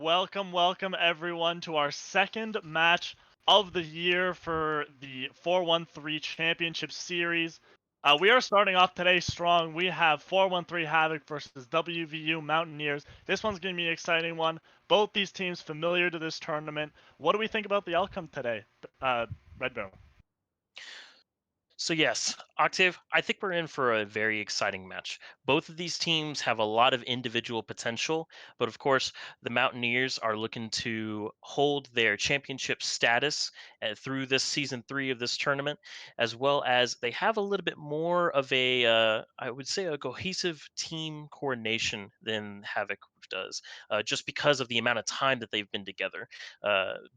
Welcome everyone to our second match of the year for the 413 Championship Series. We are starting off today strong. We have 413 Havoc versus Wvu Mountaineers. This one's going to be an exciting one. Both these teams familiar to this tournament. What do we think about the outcome today, Red Barrel? So yes, Octave, I think we're in for a very exciting match. Both of these teams have a lot of individual potential, but of course, the Mountaineers are looking to hold their championship status through this season 3 of this tournament, as well as they have a little bit more of I would say, a cohesive team coordination than Havoc does, just because of the amount of time that they've been together.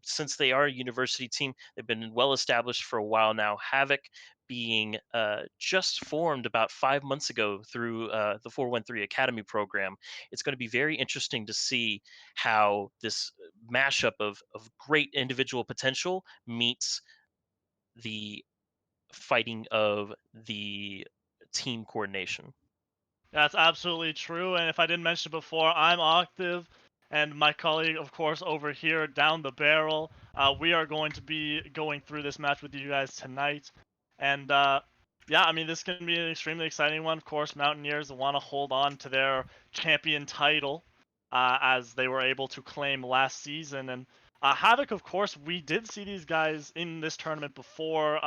Since they are a university team, they've been well established for a while now. Havoc being just formed about 5 months ago through the 413 Academy program. It's going to be very interesting to see how this mashup of great individual potential meets the fighting of the team coordination. That's absolutely true. And if I didn't mention before, I'm Octave, and my colleague, of course, over here down the barrel. We are going to be going through this match with you guys tonight. And yeah, I mean, this is going to be an extremely exciting one. Of course, Mountaineers want to hold on to their champion title as they were able to claim last season. And Havoc, of course, we did see these guys in this tournament before,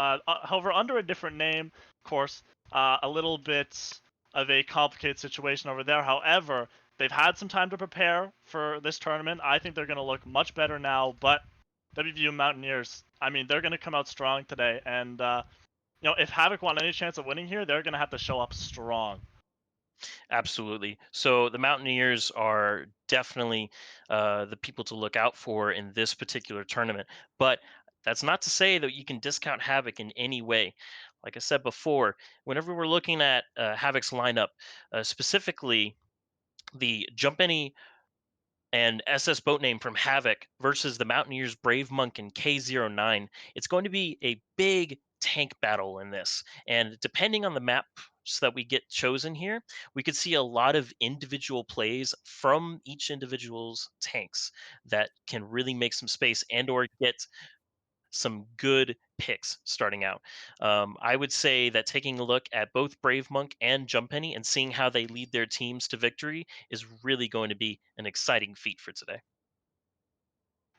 however, under a different name, of course, a little bit of a complicated situation over there. However, they've had some time to prepare for this tournament. I think they're going to look much better now, but WVU Mountaineers, I mean, they're going to come out strong today. And, if Havoc want any chance of winning here, they're going to have to show up strong. Absolutely. So the Mountaineers are definitely the people to look out for in this particular tournament. But that's not to say that you can discount Havoc in any way. Like I said before, whenever we're looking at Havoc's lineup, specifically the Jump Any and SS Boat Name from Havoc versus the Mountaineers Brave Monk and K09. It's going to be a big tank battle in this. And depending on the maps that we get chosen here, we could see a lot of individual plays from each individual's tanks that can really make some space and or get some good picks starting out. I would say that taking a look at both Brave Monk and Jump Penny and seeing how they lead their teams to victory is really going to be an exciting feat for today.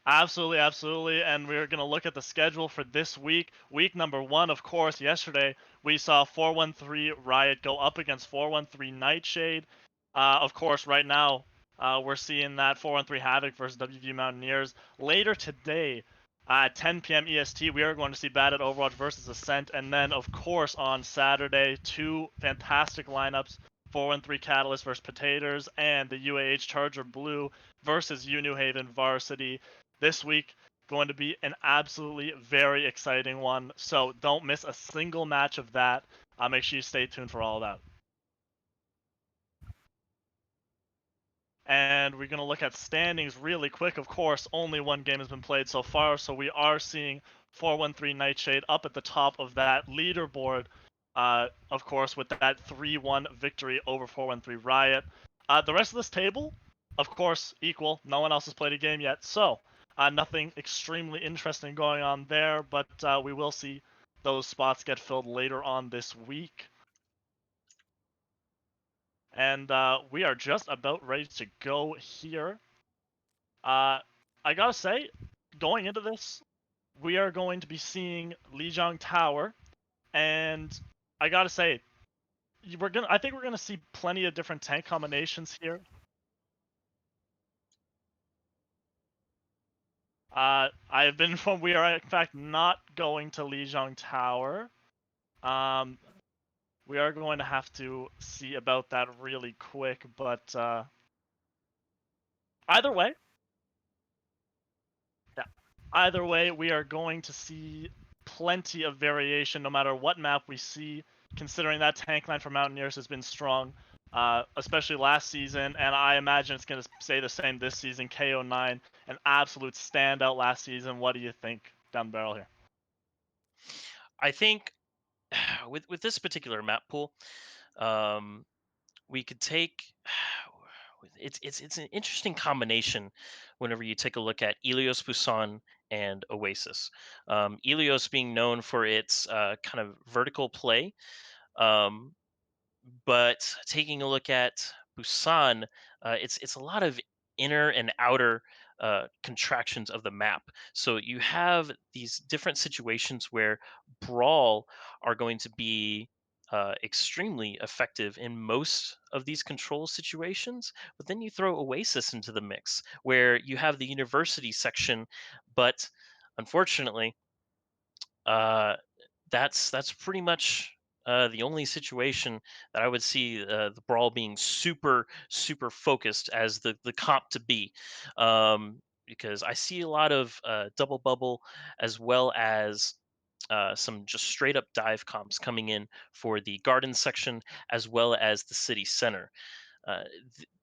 Absolutely, absolutely. And we're going to look at the schedule for this week. Week number one, of course, yesterday we saw 413 Riot go up against 413 Nightshade. Of course, right now we're seeing that 413 Havoc versus WV Mountaineers. Later today, at 10 p.m. EST, we are going to see Bad at Overwatch versus Ascent. And then, of course, on Saturday, two fantastic lineups. 413 Catalyst versus Potatoes and the UAH Charger Blue versus U New Haven Varsity this week. Going to be an absolutely very exciting one. So don't miss a single match of that. Make sure you stay tuned for all of that. And we're going to look at standings really quick. Of course, only one game has been played so far, so we are seeing 413 Nightshade up at the top of that leaderboard. Of course, with that 3-1 victory over 413 Riot. The rest of this table, of course, equal. No one else has played a game yet, so nothing extremely interesting going on there, but we will see those spots get filled later on this week. And we are just about ready to go here. I gotta say, going into this, we are going to be seeing Lijiang Tower, and I gotta say, I think we're gonna see plenty of different tank combinations here. I have been informed we are in fact not going to Lijiang Tower. Um, we are going to have to see about that really quick, but either way, yeah, either way, we are going to see plenty of variation no matter what map we see, considering that tank line for Mountaineers has been strong, especially last season, and I imagine it's going to stay the same this season. KO9, an absolute standout last season. What do you think down the barrel here? I think with this particular map pool, we could take it's an interesting combination whenever you take a look at Ilios Busan and Oasis. Ilios being known for its kind of vertical play, um, but taking a look at Busan, it's a lot of inner and outer contractions of the map. So you have these different situations where Brawl are going to be extremely effective in most of these control situations, but then you throw Oasis into the mix, where you have the university section, but unfortunately, uh, that's pretty much the only situation that I would see the brawl being super focused as the comp to be, because I see a lot of double bubble as well as some just straight up dive comps coming in for the garden section as well as the city center. Uh,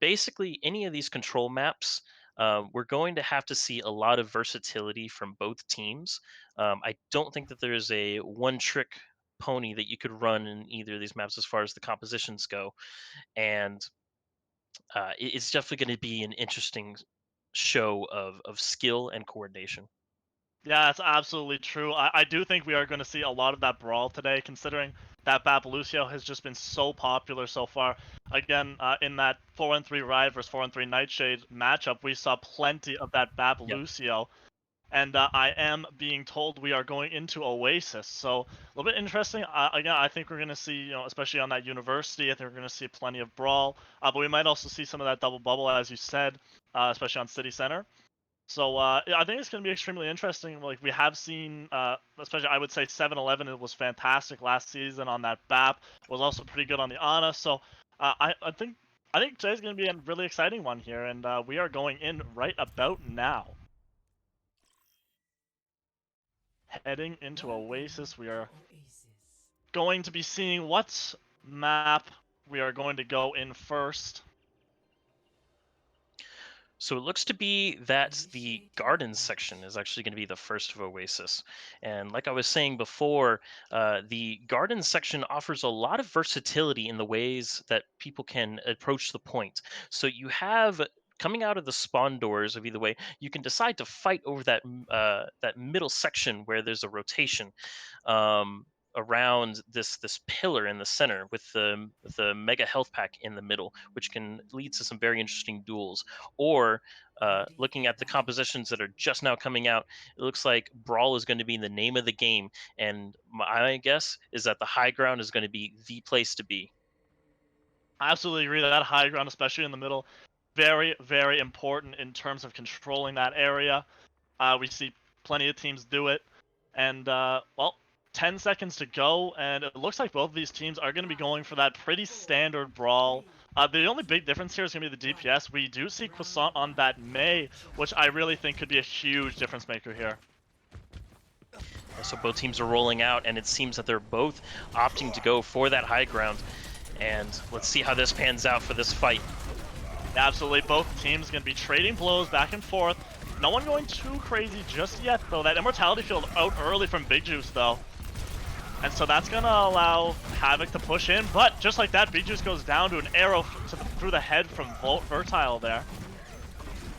Basically, any of these control maps, we're going to have to see a lot of versatility from both teams. I don't think that there's a one trick pony that you could run in either of these maps as far as the compositions go. And it's definitely going to be an interesting show of skill and coordination. Yeah, that's absolutely true. I do think we are going to see a lot of that brawl today, considering that Bap Lucio has just been so popular so far. Again, in that 4-3 Riot versus 4-3 Nightshade matchup, we saw plenty of that Bap Yep. Lucio. And I am being told we are going into Oasis, so a little bit interesting. Again, I think we're going to see, especially on that university, I think we're going to see plenty of brawl, but we might also see some of that double bubble, as you said, especially on City Center. So I think it's going to be extremely interesting. Like we have seen, especially I would say 7-Eleven, it was fantastic last season on that BAP. Was also pretty good on the Ana. So I think today's going to be a really exciting one here, and we are going in right about now. Heading into Oasis, we are going to be seeing what map we are going to go in first. So it looks to be that the gardens section is actually going to be the first of Oasis. And like I was saying before, the gardens section offers a lot of versatility in the ways that people can approach the point. So you have coming out of the spawn doors of either way, you can decide to fight over that middle section where there's a rotation. Um, around this pillar in the center with the mega health pack in the middle, which can lead to some very interesting duels. Or looking at the compositions that are just now coming out, it looks like Brawl is going to be the name of the game, and my guess is that the high ground is going to be the place to be. I absolutely agree that high ground, especially in the middle, very, very important in terms of controlling that area. We see plenty of teams do it. And, well, 10 seconds to go, and it looks like both of these teams are going to be going for that pretty standard brawl. The only big difference here is going to be the DPS. We do see Croissant on that Mei, which I really think could be a huge difference maker here. So both teams are rolling out, and it seems that they're both opting to go for that high ground. And let's see how this pans out for this fight. Absolutely, both teams going to be trading blows back and forth. No one going too crazy just yet, though. That Immortality Field out early from Big Juice, though. And so that's going to allow Havoc to push in. But just like that, Big Juice goes down to an arrow through the head from Vertile there.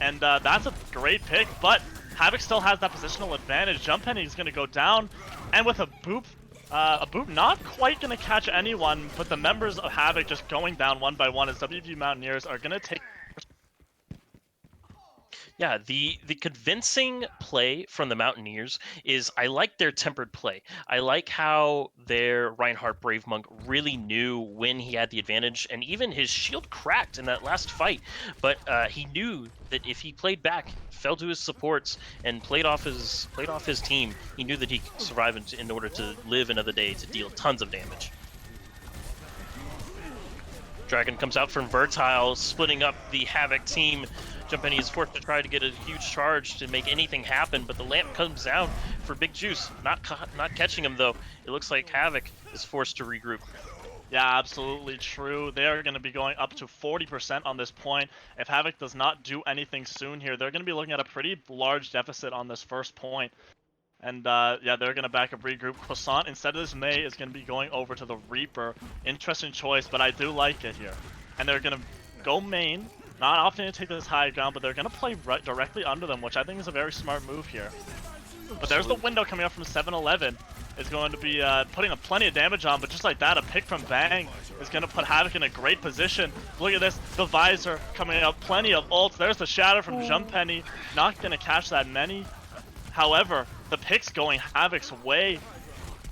And that's a great pick, but Havoc still has that positional advantage. Jump Penny is going to go down, and with a boop not quite going to catch anyone, but the members of Havoc just going down one by one as Wvu Mountaineers are going to take. Yeah, the convincing play from the Mountaineers is I like their tempered play. I like how their Reinhardt Brave Monk really knew when he had the advantage, and even his shield cracked in that last fight. But he knew that if he played back, fell to his supports, and played off his team, he knew that he could survive in order to live another day to deal tons of damage. Dragon comes out from Vertile, splitting up the Havoc team. Jumpeni is forced to try to get a huge charge to make anything happen, but the lamp comes down for Big Juice. Not catching him, though. It looks like Havoc is forced to regroup. Yeah, absolutely true. They are going to be going up to 40% on this point. If Havoc does not do anything soon here, they're going to be looking at a pretty large deficit on this first point. And yeah, they're going to back up regroup. Croissant, instead of this Mei, is going to be going over to the Reaper. Interesting choice, but I do like it here. And they're going to go main. not opting to take this high ground, but they're going to play right directly under them, which I think is a very smart move here. But there's the window coming up from 7-Eleven. Is going to be putting plenty of damage on, but just like that, a pick from Bang is going to put Havoc in a great position. Look at this, the Visor coming up, plenty of ults. There's the Shatter from Jump Penny, not going to catch that many. However, the picks going Havoc's way.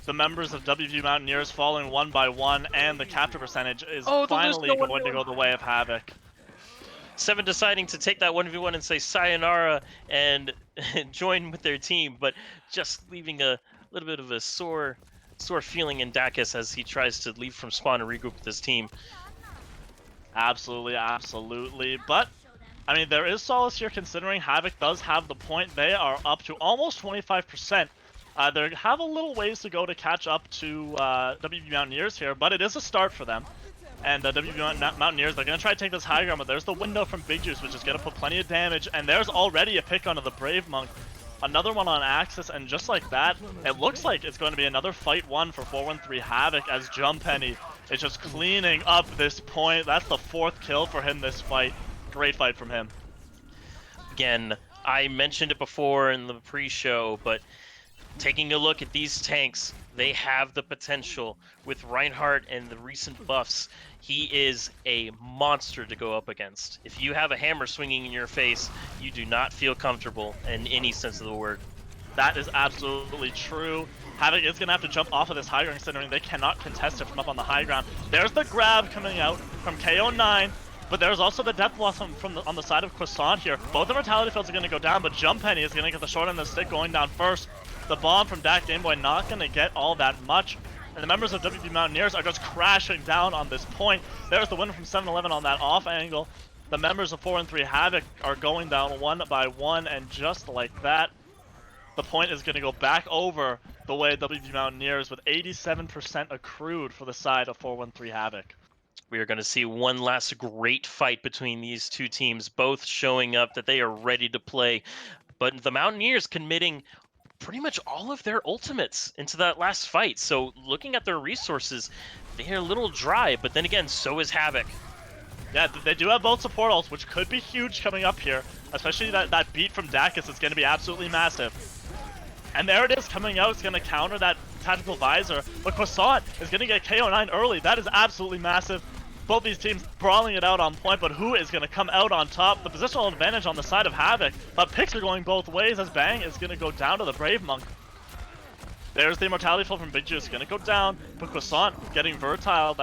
The members of Wvu Mountaineers falling one by one, and the capture percentage is finally going to go the way of Havoc. Seven deciding to take that 1v1 and say sayonara and join with their team, but just leaving a little bit of a sore feeling in Dacus as he tries to leave from spawn and regroup with his team. Absolutely, absolutely. But, I mean, there is solace here considering Havoc does have the point. They are up to almost 25%. They have a little ways to go to catch up to Wvu Mountaineers here, but it is a start for them. And Wvu Mountaineers, they're going to try to take this high ground, but there's the window from Big Juice, which is going to put plenty of damage. And there's already a pick onto the Brave Monk. Another one on Axis, and just like that, it looks like it's going to be another fight one for 413 Havoc as Jump Penny is just cleaning up this point. That's the 4th kill for him this fight. Great fight from him. Again, I mentioned it before in the pre-show, but taking a look at these tanks, they have the potential. With Reinhardt and the recent buffs, he is a monster to go up against. If you have a hammer swinging in your face, you do not feel comfortable in any sense of the word. That is absolutely true. Havoc is going to have to jump off of this high ground considering they cannot contest it from up on the high ground. There's the grab coming out from KO9, but there's also the Death Blossom from on the side of Croissant here. Both the Mortality Fields are going to go down, but Jump Penny is going to get the short end of the stick going down first. The bomb from Dak Gameboy not going to get all that much. And the members of Wvu Mountaineers are just crashing down on this point. There's the winner from 7-Eleven on that off angle. The members of 4-3 Havoc are going down one by one, and just like that, the point is going to go back over the way Wvu Mountaineers with 87% accrued for the side of 4-1-3 Havoc. We are going to see one last great fight between these two teams, both showing up that they are ready to play. But the Mountaineers committing pretty much all of their ultimates into that last fight. So looking at their resources, they're a little dry, but then again, so is Havoc. Yeah, they do have both support ults, which could be huge coming up here. Especially that beat from Dacus is going to be absolutely massive. And there it is coming out. It's going to counter that Tactical Visor. But Croissant is going to get KO9 early. That is absolutely massive. Both these teams brawling it out on point, but who is going to come out on top? The positional advantage on the side of Havoc, but picks are going both ways as Bang is going to go down to the Brave Monk. There's the Immortality Field from Big Juice, going to go down, but Croissant getting Vertile.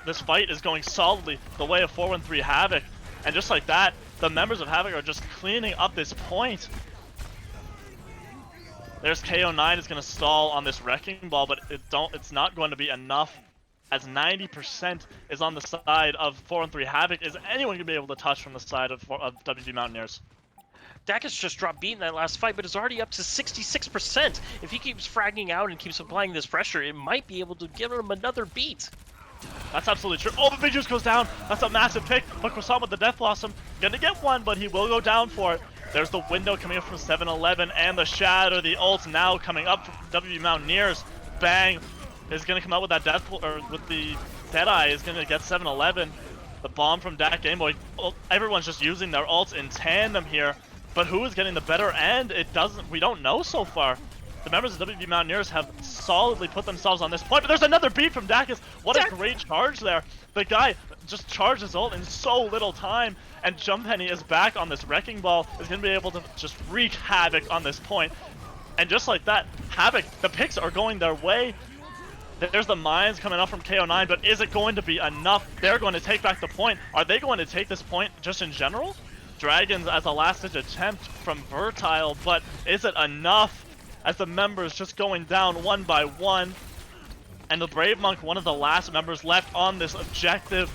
This fight is going solidly the way of 4-1-3 Havoc. And just like that, the members of Havoc are just cleaning up this point. There's KO9 is going to stall on this Wrecking Ball, but it's not going to be enough. As 90% is on the side of 4-3 Havoc. Is anyone going to be able to touch from the side of Wvu Mountaineers? Dacus just dropped beat in that last fight, but is already up to 66%. If he keeps fragging out and keeps applying this pressure, it might be able to give him another beat. That's absolutely true. Oh, the Big Juice goes down. That's a massive pick. But Croissant with the Death Blossom. Gonna get one, but he will go down for it. There's the window coming up from 7-Eleven, and the Shadow, the ult now coming up from Wvu Mountaineers. Bang is gonna come out with that with the Deadeye is gonna get 7-Eleven. The bomb from Dak Gameboy. Everyone's just using their ults in tandem here. But who is getting the better end? We don't know so far. The members of Wvu Mountaineers have solidly put themselves on this point, but there's another beat from Dacus. What a great charge there. The guy just charged his ult in so little time, and Jump Penny is back on this Wrecking Ball, is going to be able to just wreak havoc on this point. And just like that, Havoc, the picks are going their way. There's the mines coming up from KO9, but is it going to be enough? They're going to take back the point. Are they going to take this point just in general? Dragons as a last-ditch attempt from Vertile, but is it enough? As the members just going down one by one. And the Brave Monk, one of the last members left on this objective.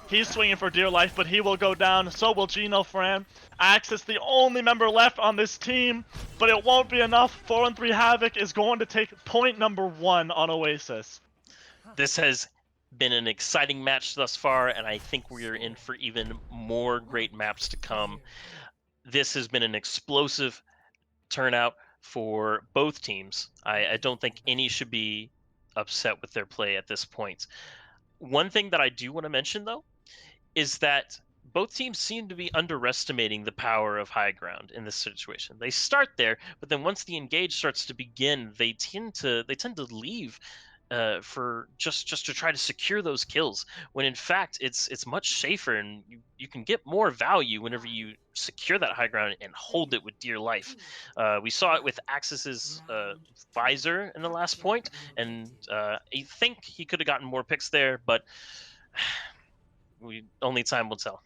He's swinging for dear life, but he will go down. So will Gino Fran. Axis, the only member left on this team, but it won't be enough. 4-3 Havoc is going to take point number 1 on Oasis. This has been an exciting match thus far, and I think we are in for even more great maps to come. This has been an explosive turnout for both teams. I don't think any should be upset with their play at this point. One thing that I do want to mention, though, is that both teams seem to be underestimating the power of high ground in this situation. They start there, but then once the engage starts to begin, they tend to leave for just to try to secure those kills. When in fact, it's much safer, and you can get more value whenever you secure that high ground and hold it with dear life. We saw it with Axis's visor in the last point, and I think he could have gotten more picks there, but we only time will tell.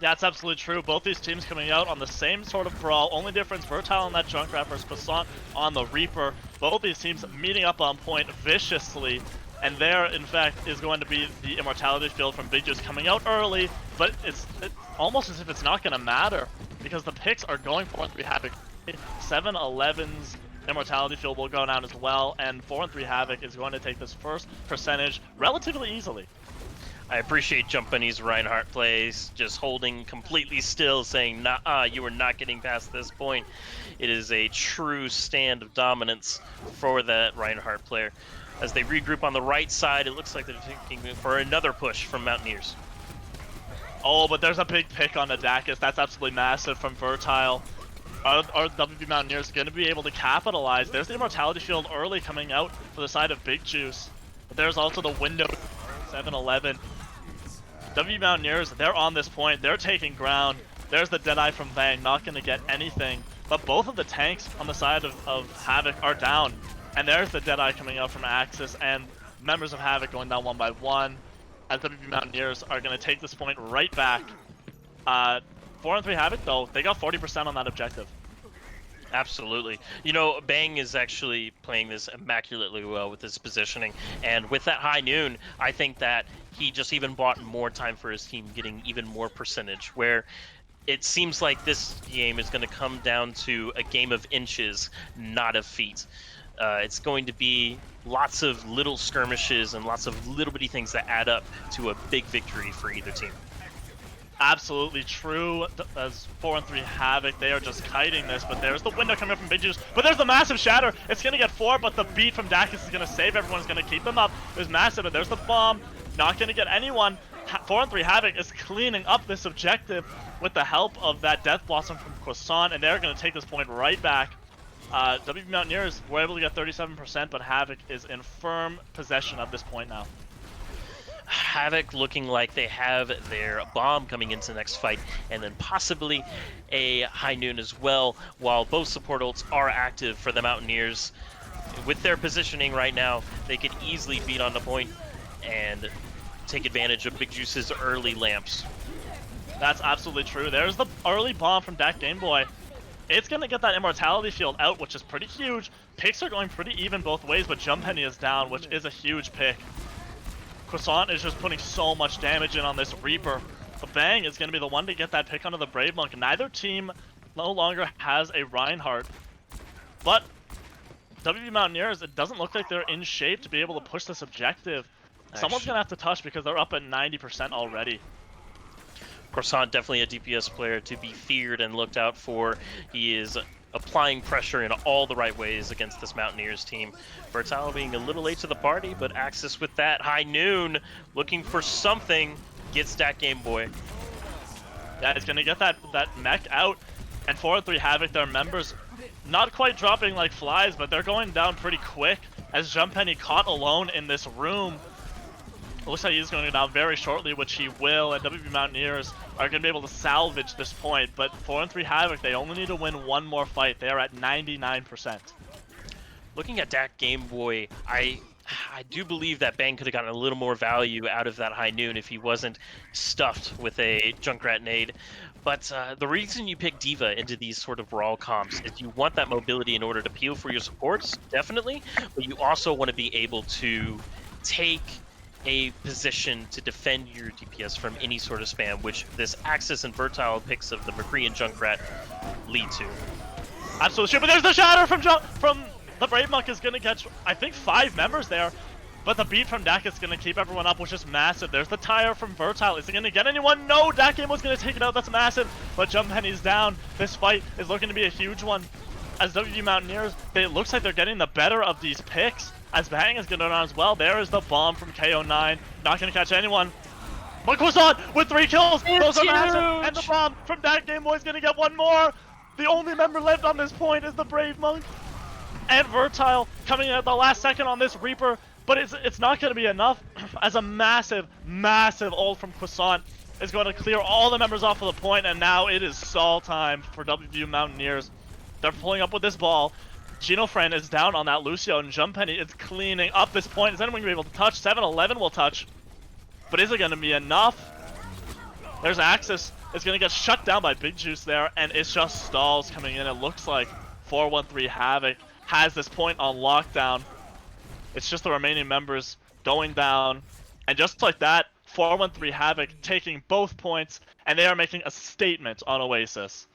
That's absolutely true. Both these teams coming out on the same sort of brawl. Only difference, Vertile on that Junkrat versus Croissant on the Reaper. Both these teams meeting up on point viciously. And there, in fact, is going to be the Immortality Field from Big Juice coming out early. But it's almost as if it's not going to matter, because the picks are going for 3 Havoc. 7-11's Immortality Field will go down as well. And 4-3 Havoc is going to take this first percentage relatively easily. I appreciate Jumpany's Reinhardt plays, just holding completely still, saying, nah, you are not getting past this point. It is a true stand of dominance for that Reinhardt player. As they regroup on the right side, it looks like they're taking for another push from Mountaineers. Oh, but there's a big pick on the Dacus. That's absolutely massive from Vertile. Are Wvu Mountaineers going to be able to capitalize? There's the Immortality Field early coming out for the side of Big Juice. But there's also the window 7-11. Wvu Mountaineers, they're on this point. They're taking ground. There's the Deadeye from Vang, not going to get anything. But both of the tanks on the side of Havoc are down. And there's the Deadeye coming out from Axis, and members of Havoc going down one by one. As Wvu Mountaineers are going to take this point right back. 4-3 Havoc, though, they got 40% on that objective. Absolutely. You know, Bang is actually playing this immaculately well with his positioning. And with that high noon, I think that he just even bought more time for his team, getting even more percentage, where it seems like this game is going to come down to a game of inches, not of feet. It's going to be lots of little skirmishes and lots of little bitty things that add up to a big victory for either team. Absolutely true. As 4-3 Havoc, they are just kiting this, but there's the window coming up from Big Juice, but there's the massive shatter. It's going to get 4, but the beat from Dacus is going to save everyone, is going to keep them up. There's massive, and there's the bomb. Not going to get anyone. 4-3 Havoc is cleaning up this objective with the help of that Death Blossom from Croissant, and they're going to take this point right back. Wvu Mountaineers were able to get 37%, but Havoc is in firm possession of this point now. Havoc looking like they have their bomb coming into the next fight, and then possibly a high noon as well, while both support ults are active for the Mountaineers. With their positioning right now, they could easily beat on the point and take advantage of Big Juice's early lamps. That's absolutely true. There's the early bomb from Dak Game Boy. It's going to get that Immortality Field out, which is pretty huge. Picks are going pretty even both ways, but Jump Penny is down, which is a huge pick. Croissant is just putting so much damage in on this Reaper. But Bang is going to be the one to get that pick onto the Brave Monk. Neither team no longer has a Reinhardt. But Wvu Mountaineers, it doesn't look like they're in shape to be able to push this objective. Someone's going to have to touch because they're up at 90% already. Croissant definitely a DPS player to be feared and looked out for. He is applying pressure in all the right ways against this Mountaineers team. Vertile being a little late to the party, but Axis with that high noon, looking for something, gets that Game Boy. Yeah, he's gonna get that mech out, and 4-3 Havoc, their members, not quite dropping like flies, but they're going down pretty quick, as Jump Penny caught alone in this room. It looks like he's going to go down very shortly, which he will, and Wvu Mountaineers are going to be able to salvage this point. But 4-3 Havoc, they only need to win one more fight. They are at 99%. Looking at Dak Game Boy, I do believe that Bang could have gotten a little more value out of that high noon if he wasn't stuffed with a Junkrat nade. But the reason you pick D.Va into these sort of brawl comps is you want that mobility in order to peel for your supports, definitely, but you also want to be able to take a position to defend your DPS from any sort of spam, which this Axis and Vertile picks of the McCree and Junkrat lead to. Absolutely sure, but there's the shatter from the Brave Monk is going to catch, I think, 5 members there. But the beat from Dak is going to keep everyone up, which is massive. There's the tire from Vertile. Is he going to get anyone? No, Dak Game was going to take it out. That's massive. But Jump Penny's down. This fight is looking to be a huge one. As Wvu Mountaineers, it looks like they're getting the better of these picks. As Bang is going on as well. There is the bomb from KO9. Not going to catch anyone. But Croissant with 3 kills, It's those are massive, and the huge! bomb from that Game Boy's gonna get one more. The only member left on this point is the Brave Monk. And Vertile coming in at the last second on this Reaper, but it's not going to be enough as a massive, massive ult from Croissant is going to clear all the members off of the point, and now it is stall time for Wvu Mountaineers. They're pulling up with this ball. Genofriend is down on that Lucio, and Jumppenny is cleaning up this point. Is anyone going to be able to touch? 7-11 will touch, but is it going to be enough? There's Axis. It's going to get shut down by Big Juice there, and it's just stalls coming in. It looks like 413 Havoc has this point on lockdown. It's just the remaining members going down. And just like that, 413 Havoc taking both points, and they are making a statement on Oasis.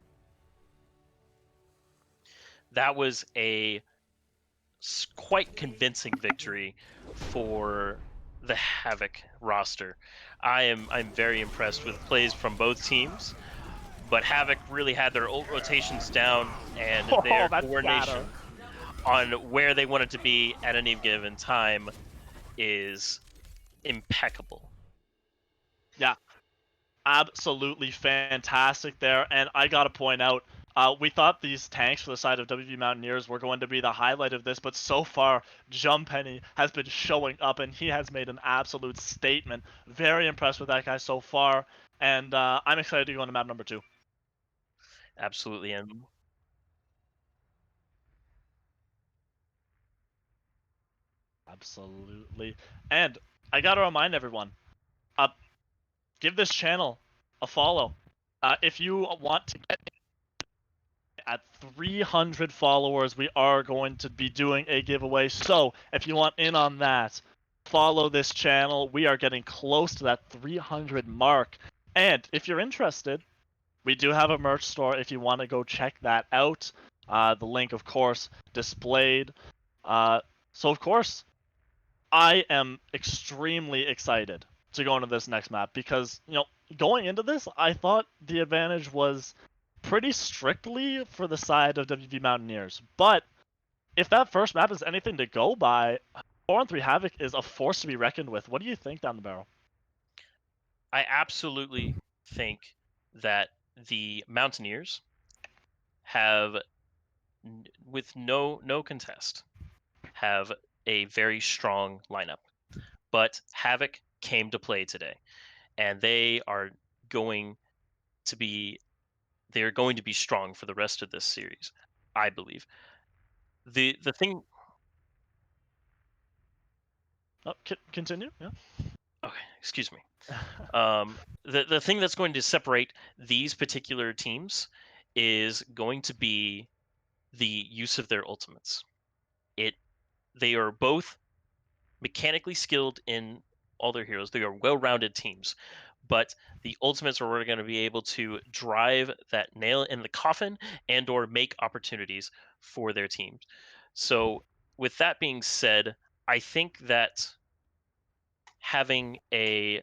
That was a quite convincing victory for the Havoc roster. I'm very impressed with plays from both teams, but Havoc really had their ult rotations down and their coordination on where they wanted to be at any given time is impeccable. Yeah, absolutely fantastic there. And I gotta point out, we thought these tanks for the side of Wvu Mountaineers were going to be the highlight of this, but so far, Jumppenny has been showing up, and he has made an absolute statement. Very impressed with that guy so far, and I'm excited to go into map number 2. Absolutely. And Absolutely. And I gotta remind everyone, give this channel a follow. If you want to get at 300 followers, we are going to be doing a giveaway. So if you want in on that, follow this channel. We are getting close to that 300 mark. And if you're interested, we do have a merch store if you want to go check that out. The link, of course, displayed. So, of course, I am extremely excited to go into this next map because, going into this, I thought the advantage was pretty strictly for the side of Wvu Mountaineers. But if that first map is anything to go by, 4-3 Havoc is a force to be reckoned with. What do you think down the barrel? I absolutely think that the Mountaineers have, with no contest, have a very strong lineup. But Havoc came to play today, and they are going to be strong for the rest of this series, I believe. The thing. Oh, continue. Yeah. Okay, excuse me. The thing that's going to separate these particular teams is going to be the use of their ultimates. They are both mechanically skilled in all their heroes. They are well-rounded teams, but the ultimates are going to be able to drive that nail in the coffin and or make opportunities for their teams. So with that being said, I think that having a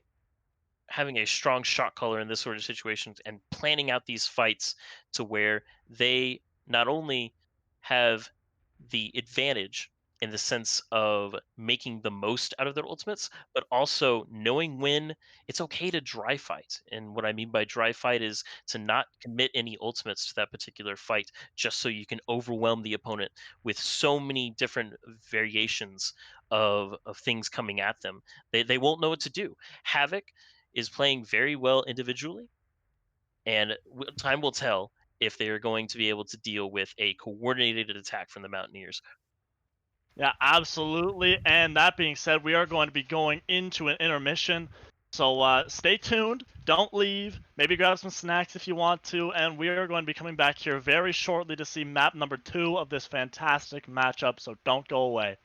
strong shot caller in this sort of situations and planning out these fights to where they not only have the advantage in the sense of making the most out of their ultimates, but also knowing when it's okay to dry fight. And what I mean by dry fight is to not commit any ultimates to that particular fight just so you can overwhelm the opponent with so many different variations of things coming at them. They won't know what to do. Havoc is playing very well individually, and time will tell if they are going to be able to deal with a coordinated attack from the Mountaineers. Yeah, absolutely. And that being said, we are going to be going into an intermission. So stay tuned. Don't leave. Maybe grab some snacks if you want to. And we are going to be coming back here very shortly to see map number 2 of this fantastic matchup. So don't go away.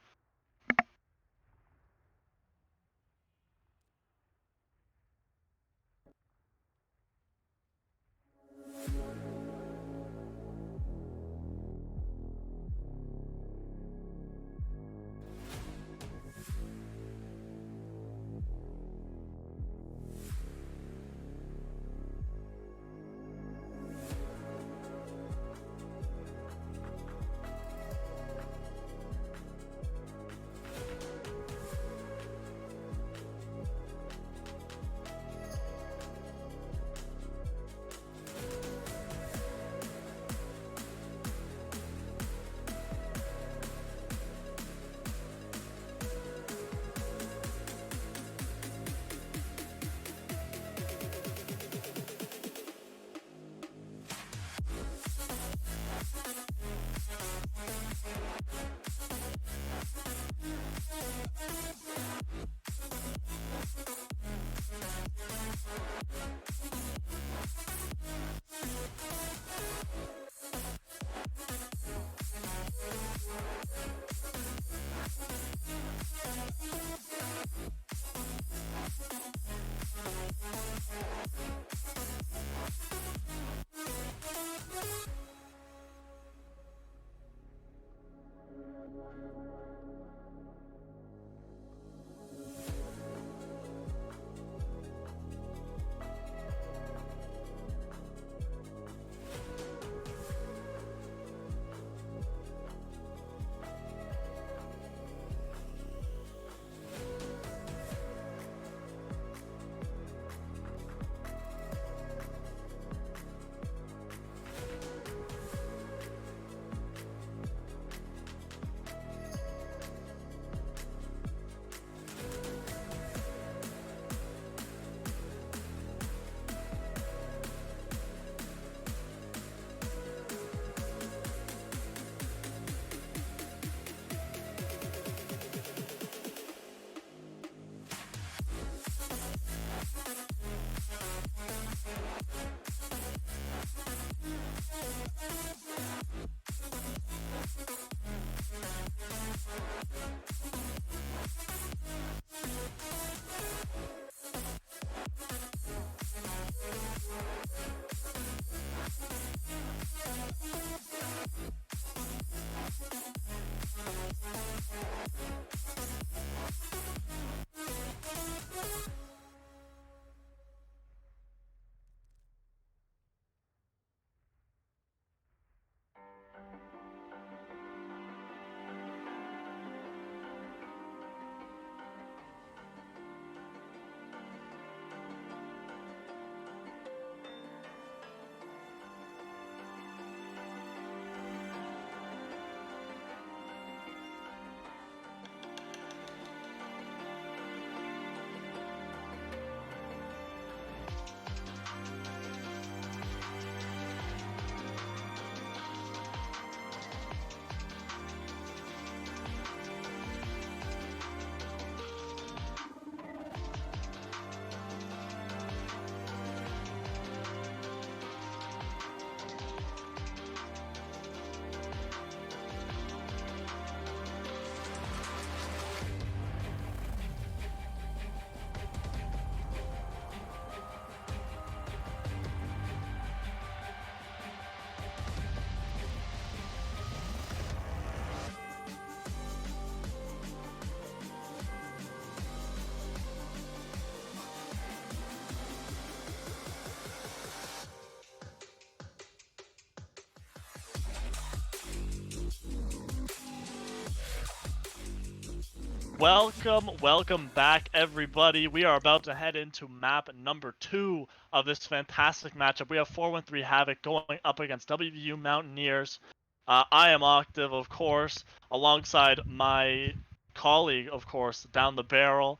Welcome back, everybody. We are about to head into map number 2 of this fantastic matchup. We have 413 Havoc going up against Wvu Mountaineers. I am Octave, of course, alongside my colleague, of course, down the barrel.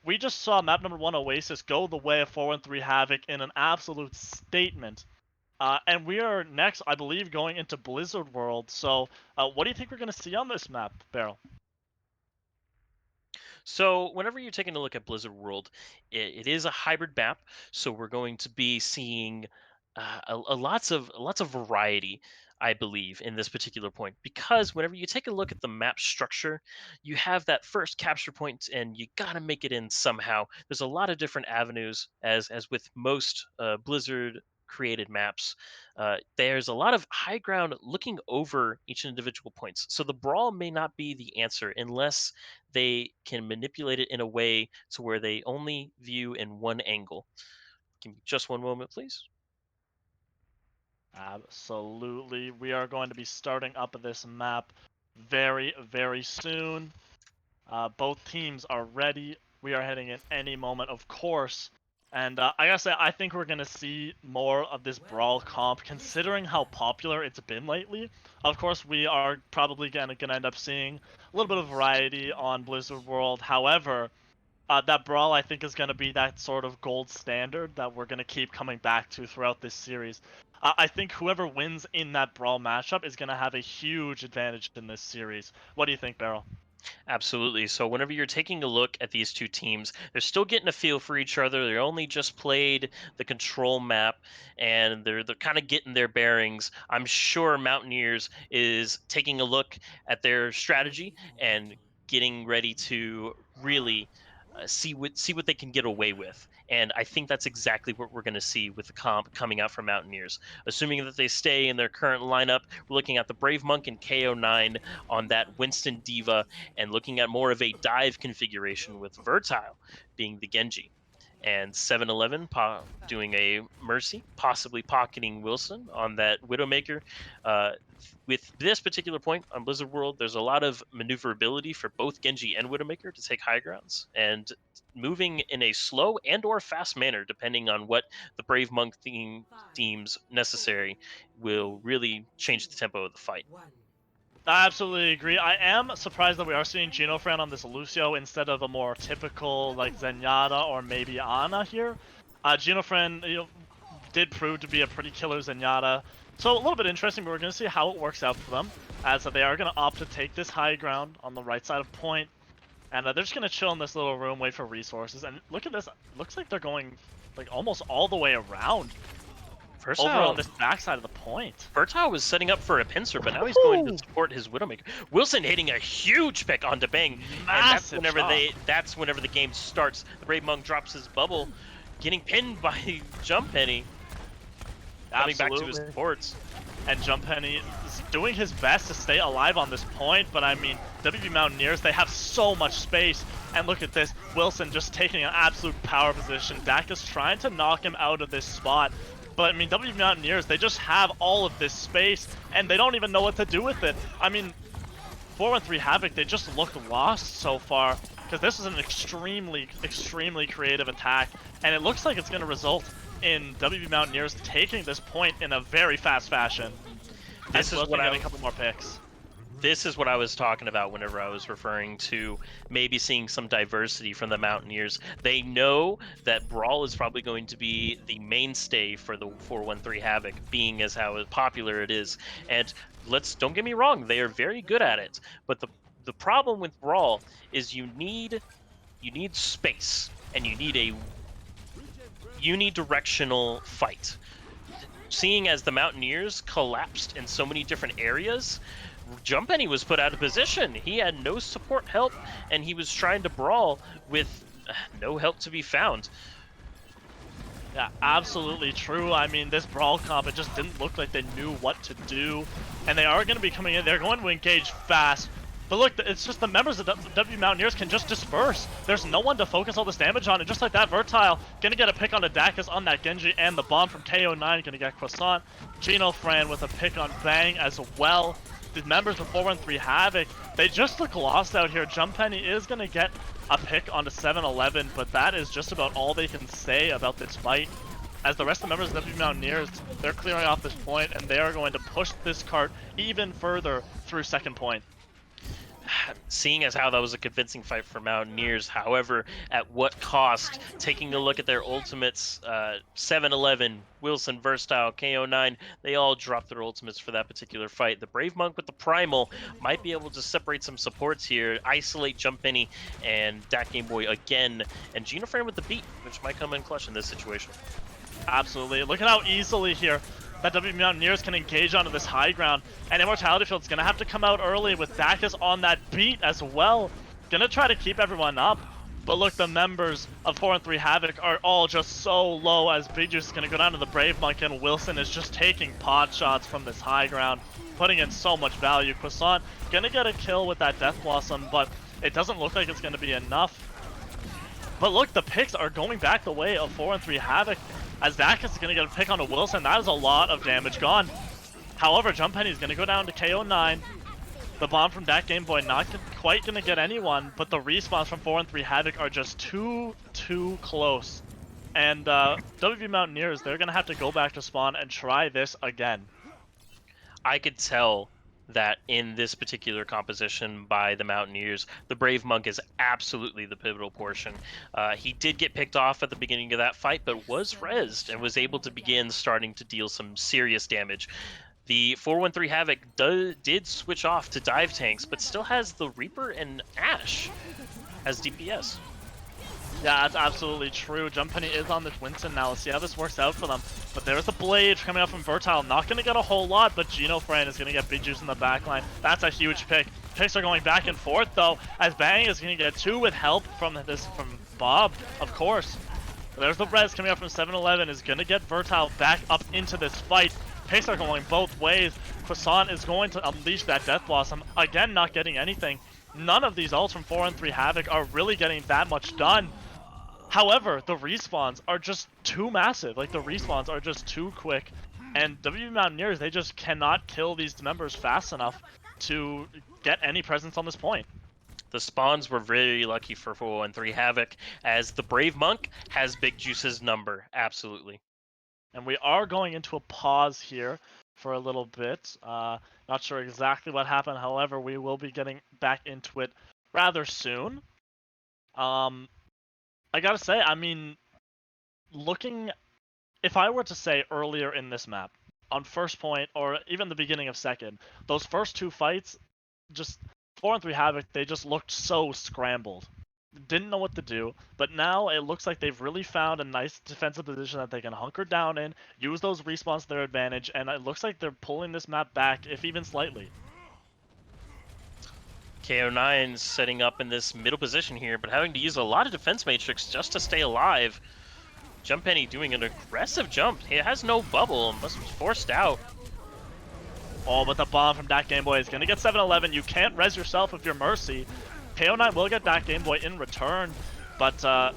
We just saw map number 1 Oasis go the way of 413 Havoc in an absolute statement. And we are next, I believe, going into Blizzard World. So, what do you think we're going to see on this map, Barrel? So whenever you're taking a look at Blizzard World, it is a hybrid map. So we're going to be seeing lots of variety, I believe, in this particular point. Because whenever you take a look at the map structure, you have that first capture point, and you gotta make it in somehow. There's a lot of different avenues, as with most Blizzard created maps. There's a lot of high ground looking over each individual points. So the brawl may not be the answer unless they can manipulate it in a way to where they only view in one angle. Give me just one moment, please. Absolutely. We are going to be starting up this map very soon. Both teams are ready. We are heading in any moment, of course. And I gotta say, I think we're gonna see more of this brawl comp, considering how popular it's been lately. Of course, we are probably gonna end up seeing a little bit of variety on Blizzard World. However, that brawl I think is gonna be that sort of gold standard that we're gonna keep coming back to throughout this series. I think whoever wins in that brawl matchup is gonna have a huge advantage in this series. What do you think, Beryl? Absolutely. So whenever you're taking a look at these two teams, they're still getting a feel for each other. They only just played the control map, and they're kind of getting their bearings. I'm sure Mountaineers is taking a look at their strategy and getting ready to really see what they can get away with. And I think that's exactly what we're going to see with the comp coming out from Mountaineers. Assuming that they stay in their current lineup, we're looking at the Brave Monk and KO9 on that Winston Diva, and looking at more of a dive configuration with Vertile being the Genji. And 7-Eleven doing a Mercy, possibly pocketing Wilson on that Widowmaker. With this particular point on Blizzard World, there's a lot of maneuverability for both Genji and Widowmaker to take high grounds, and moving in a slow and or fast manner, depending on what the Brave Monk deems necessary, will really change the tempo of the fight. I absolutely agree. I am surprised that we are seeing Genofran on this Lucio instead of a more typical like Zenyatta or maybe Ana here. Genofran, did prove to be a pretty killer Zenyatta. So a little bit interesting, but we're going to see how it works out for them, as they are going to opt to take this high ground on the right side of point, and they're just going to chill in this little room, wait for resources, and look at this. Looks like they're going like almost all the way around over on this backside of the point. Vertile was setting up for a pincer, but now he's going to support his Widowmaker. Wilson hitting a huge pick onto Bang, Massive and that's whenever the game starts. The Brave Monk drops his bubble, getting pinned by Jump Penny. Coming back to his supports. And Jump Penny is doing his best to stay alive on this point, but I mean, Wvu Mountaineers, they have so much space. And look at this, Wilson just taking an absolute power position. Dak is trying to knock him out of this spot. But I mean, Wvu Mountaineers, they just have all of this space, and they don't even know what to do with it. I mean, 413 Havoc, they just look lost so far, because this is an extremely creative attack, and it looks like it's going to result in Wvu Mountaineers taking this point in a very fast fashion. This is what a couple more picks. This is what I was talking about whenever I was referring to maybe seeing some diversity from the Mountaineers. They know that Brawl is probably going to be the mainstay for the 413 Havoc, being as how popular it is. And don't get me wrong, they are very good at it. But the problem with Brawl is you need space, and you need a unidirectional fight. Seeing as the Mountaineers collapsed in so many different areas, Jump Penny was put out of position. He had no support help, and he was trying to brawl with no help to be found. Yeah, absolutely true. I mean, this brawl comp, it just didn't look like they knew what to do. And they are going to be coming in. They're going to engage fast. But look, it's just the members of Wvu Mountaineers can just disperse. There's no one to focus all this damage on. And just like that, Vertile going to get a pick on Adakas on that Genji, and the bomb from KO9 going to get Croissant. Genofran with a pick on Bang as well. the members of 413 Havoc, they just look lost out here. Jumppenny is going to get a pick onto 7-11, but that is just about all they can say about this fight. As the rest of the members of Wvu Mountaineers, they're clearing off this point, and they are going to push this cart even further through second point. Seeing as how that was a convincing fight for Mountaineers, however, at what cost? Taking a look at their ultimates, 7-11, Wilson, Versatile, KO9, they all dropped their ultimates for that particular fight. The Brave Monk with the Primal might be able to separate some supports here, isolate Jumppenny and Dat Game Boy again, and Genoframe with the beat, which might come in clutch in this situation. Absolutely. Look at how easily here that Wvu Mountaineers can engage onto this high ground. And Immortality Field's going to have to come out early with Dacus on that beat as well. Going to try to keep everyone up. But look, the members of 413 Havoc are all just so low as Big Juice is going to go down to the Brave Monk, and Wilson is just taking pot shots from this high ground, putting in so much value. Croissant going to get a kill with that Death Blossom, but it doesn't look like it's going to be enough. But look, the picks are going back the way of 413 Havoc. As Dacus is going to get a pick onto Wilson, that is a lot of damage gone. However, Jumppenny is going to go down to KO9. The bomb from Dat Game Boy not quite going to get anyone, but the respawns from 413 Havoc are just too close. And Wvu Mountaineers, they're going to have to go back to spawn and try this again. I could tell that in this particular composition by the Mountaineers, the Brave Monk is absolutely the pivotal portion. He did get picked off at the beginning of that fight, but was rezzed and was able to begin starting to deal some serious damage. The 413 Havoc did switch off to dive tanks, but still has the Reaper and Ash as DPS. Yeah, that's absolutely true. Jumppenny is on this Winston now. Let's see how this works out for them. But there's the Blade coming out from Versatile. Not going to get a whole lot, but Genoframe is going to get Big Juice in the backline. That's a huge pick. Picks are going back and forth, though, as Bang is going to get 2 with help from Bob, of course. There's the Res coming out from 7-11. Is going to get Versatile back up into this fight. Picks are going both ways. Croissant is going to unleash that Death Blossom. Again, not getting anything. None of these ults from 413 Havoc are really getting that much done. However, the respawns are just too massive. Like, the respawns are just too quick. And Wvu Mountaineers, they just cannot kill these members fast enough to get any presence on this point. The spawns were very lucky for 413 Havoc, as the Brave Monk has Big Juice's number. Absolutely. And we are going into a pause here for a little bit. Not sure exactly what happened. However, we will be getting back into it rather soon. I gotta say, I mean, if I were to say earlier in this map, on first point, or even the beginning of second, those first 2 fights, just 413 Havoc, they just looked so scrambled. Didn't know what to do, but now it looks like they've really found a nice defensive position that they can hunker down in, use those respawns to their advantage, and it looks like they're pulling this map back, if even slightly. KO9 setting up in this middle position here, but having to use a lot of defense matrix just to stay alive. Jumppenny doing an aggressive jump. He has no bubble, must be forced out. Oh, but the bomb from Dat Game Boy is going to get 7-11. You can't res yourself if you're Mercy. KO9 will get Dat Game Boy in return, but, I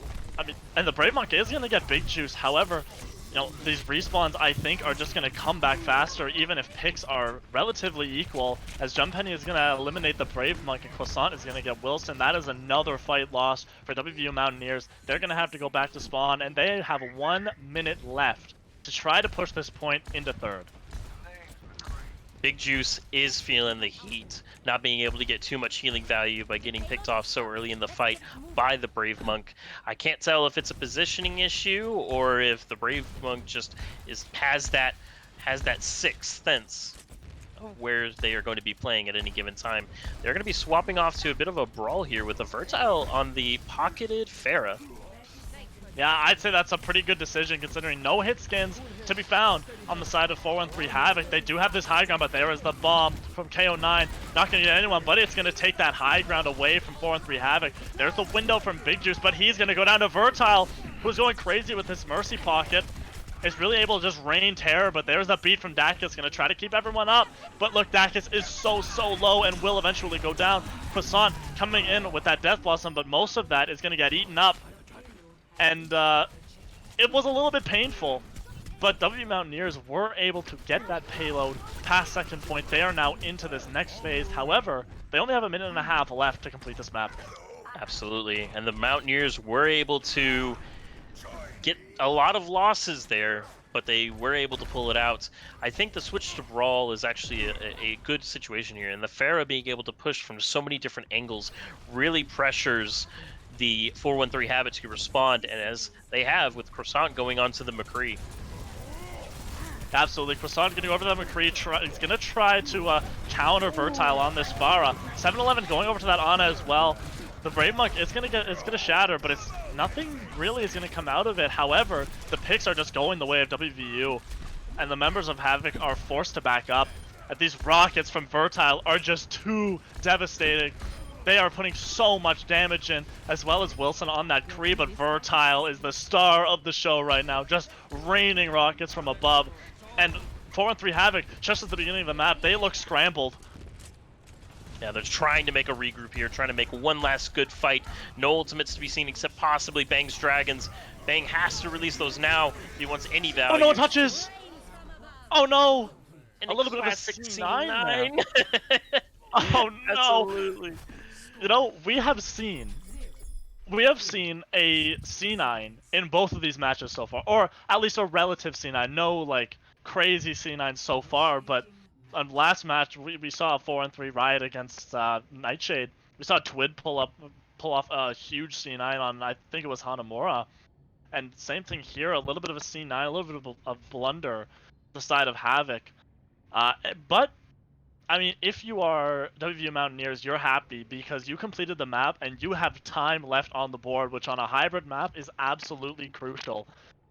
mean, and the Brave Monk is going to get Big Juice. However, you know, these respawns, I think, are just going to come back faster, even if picks are relatively equal, as Jumppenny is going to eliminate the Brave Monk and Croissant is going to get Wilson. That is another fight lost for Wvu Mountaineers. They're going to have to go back to spawn, and they have 1 minute left to try to push this point into third. Big Juice is feeling the heat, not being able to get too much healing value by getting picked off so early in the fight by the Brave Monk. I can't tell if it's a positioning issue or if the Brave Monk just has that sixth sense of where they are going to be playing at any given time. They're going to be swapping off to a bit of a brawl here with a Versatile on the pocketed Pharah. Yeah, I'd say that's a pretty good decision considering no hit skins to be found on the side of 413 Havoc. They do have this high ground, but there is the bomb from KO9. Not going to get anyone, but it's going to take that high ground away from 413 Havoc. There's the window from Big Juice, but he's going to go down to Versatile, who's going crazy with this Mercy Pocket. Is really able to just rain terror, but there's a beat from Dacus, going to try to keep everyone up. But look, Dacus is so low and will eventually go down. Croissant coming in with that Death Blossom, but most of that is going to get eaten up. And it was a little bit painful But Wvu Mountaineers were able to get that payload past second point. They are now into this next phase. However, they only have a minute and a half left to complete this map. Absolutely, and the Mountaineers were able to get a lot of losses there, but they were able to pull it out. I think the switch to Brawl is actually a good situation here, and the Pharah being able to push from so many different angles really pressures the 413 Havoc to respond, and as they have with Croissant going on to the McCree. Absolutely, Croissant getting over to the McCree. He's going to try to counter Vertile on this Pharah. 7-11 going over to that Ana as well. The Brave Monk is gonna shatter, but it's nothing really is gonna come out of it. However, the picks are just going the way of WVU, and the members of Havoc are forced to back up. And these rockets from Vertile are just too devastating. They are putting so much damage in, as well as Wilson on that Kree, but Vertile is the star of the show right now, just raining rockets from above. And 4-3 Havoc, just at the beginning of the map, they look scrambled. Yeah, they're trying to make a regroup here, trying to make one last good fight. No ultimates to be seen except possibly Bang's Dragons. Bang has to release those now if he wants any value. Oh no, it touches! Oh no! And a little bit of a C9 there. Oh no! Absolutely. You know, we have seen a C9 in both of these matches so far, or at least a relative C9. No, like, crazy C9 so far, but on last match we saw a 4-3 Riot against Nightshade. We saw Twid pull off a huge C9 on, I think it was Hanamura, and same thing here. A little bit of a C9, a little bit of a blunder, the side of Havoc. But I mean, if you are Wvu Mountaineers, you're happy because you completed the map and you have time left on the board, which on a hybrid map is absolutely crucial.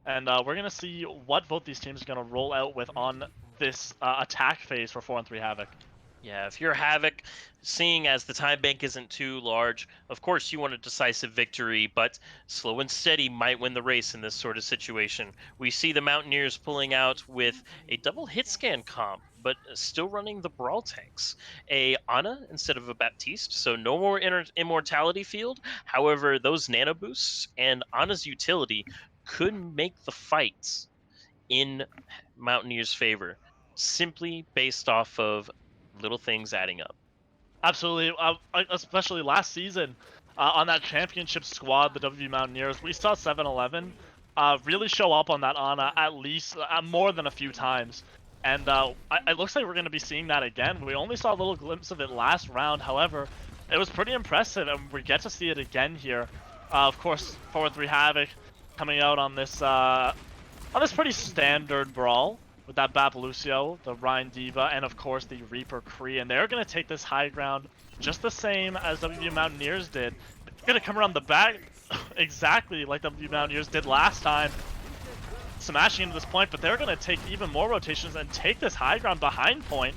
And we're going to see what both these teams are going to roll out with on this attack phase for 4-3 Havoc. Yeah, if you're Havoc, seeing as the time bank isn't too large, of course you want a decisive victory, but slow and steady might win the race in this sort of situation. We see the Mountaineers pulling out with a double hit scan comp, but still running the Brawl tanks. A Ana instead of a Baptiste, so no more immortality field. However, those nano boosts and Ana's utility could make the fights in Mountaineers' favor, simply based off of little things adding up. Absolutely, especially last season on that championship squad, the Wvu Mountaineers, we saw 7-11 really show up on that Ana at least more than a few times. And it looks like we're going to be seeing that again. We only saw a little glimpse of it last round. However, it was pretty impressive, and we get to see it again here. Of course, 4-3 Havoc coming out on this pretty standard brawl with that Bap Lucio, the Rhine Diva, and of course the Reaper Kree. And they're going to take this high ground just the same as Wvu Mountaineers did. They're going to come around the back exactly like Wvu Mountaineers did last time, smashing into this point, but they're going to take even more rotations and take this high ground behind point.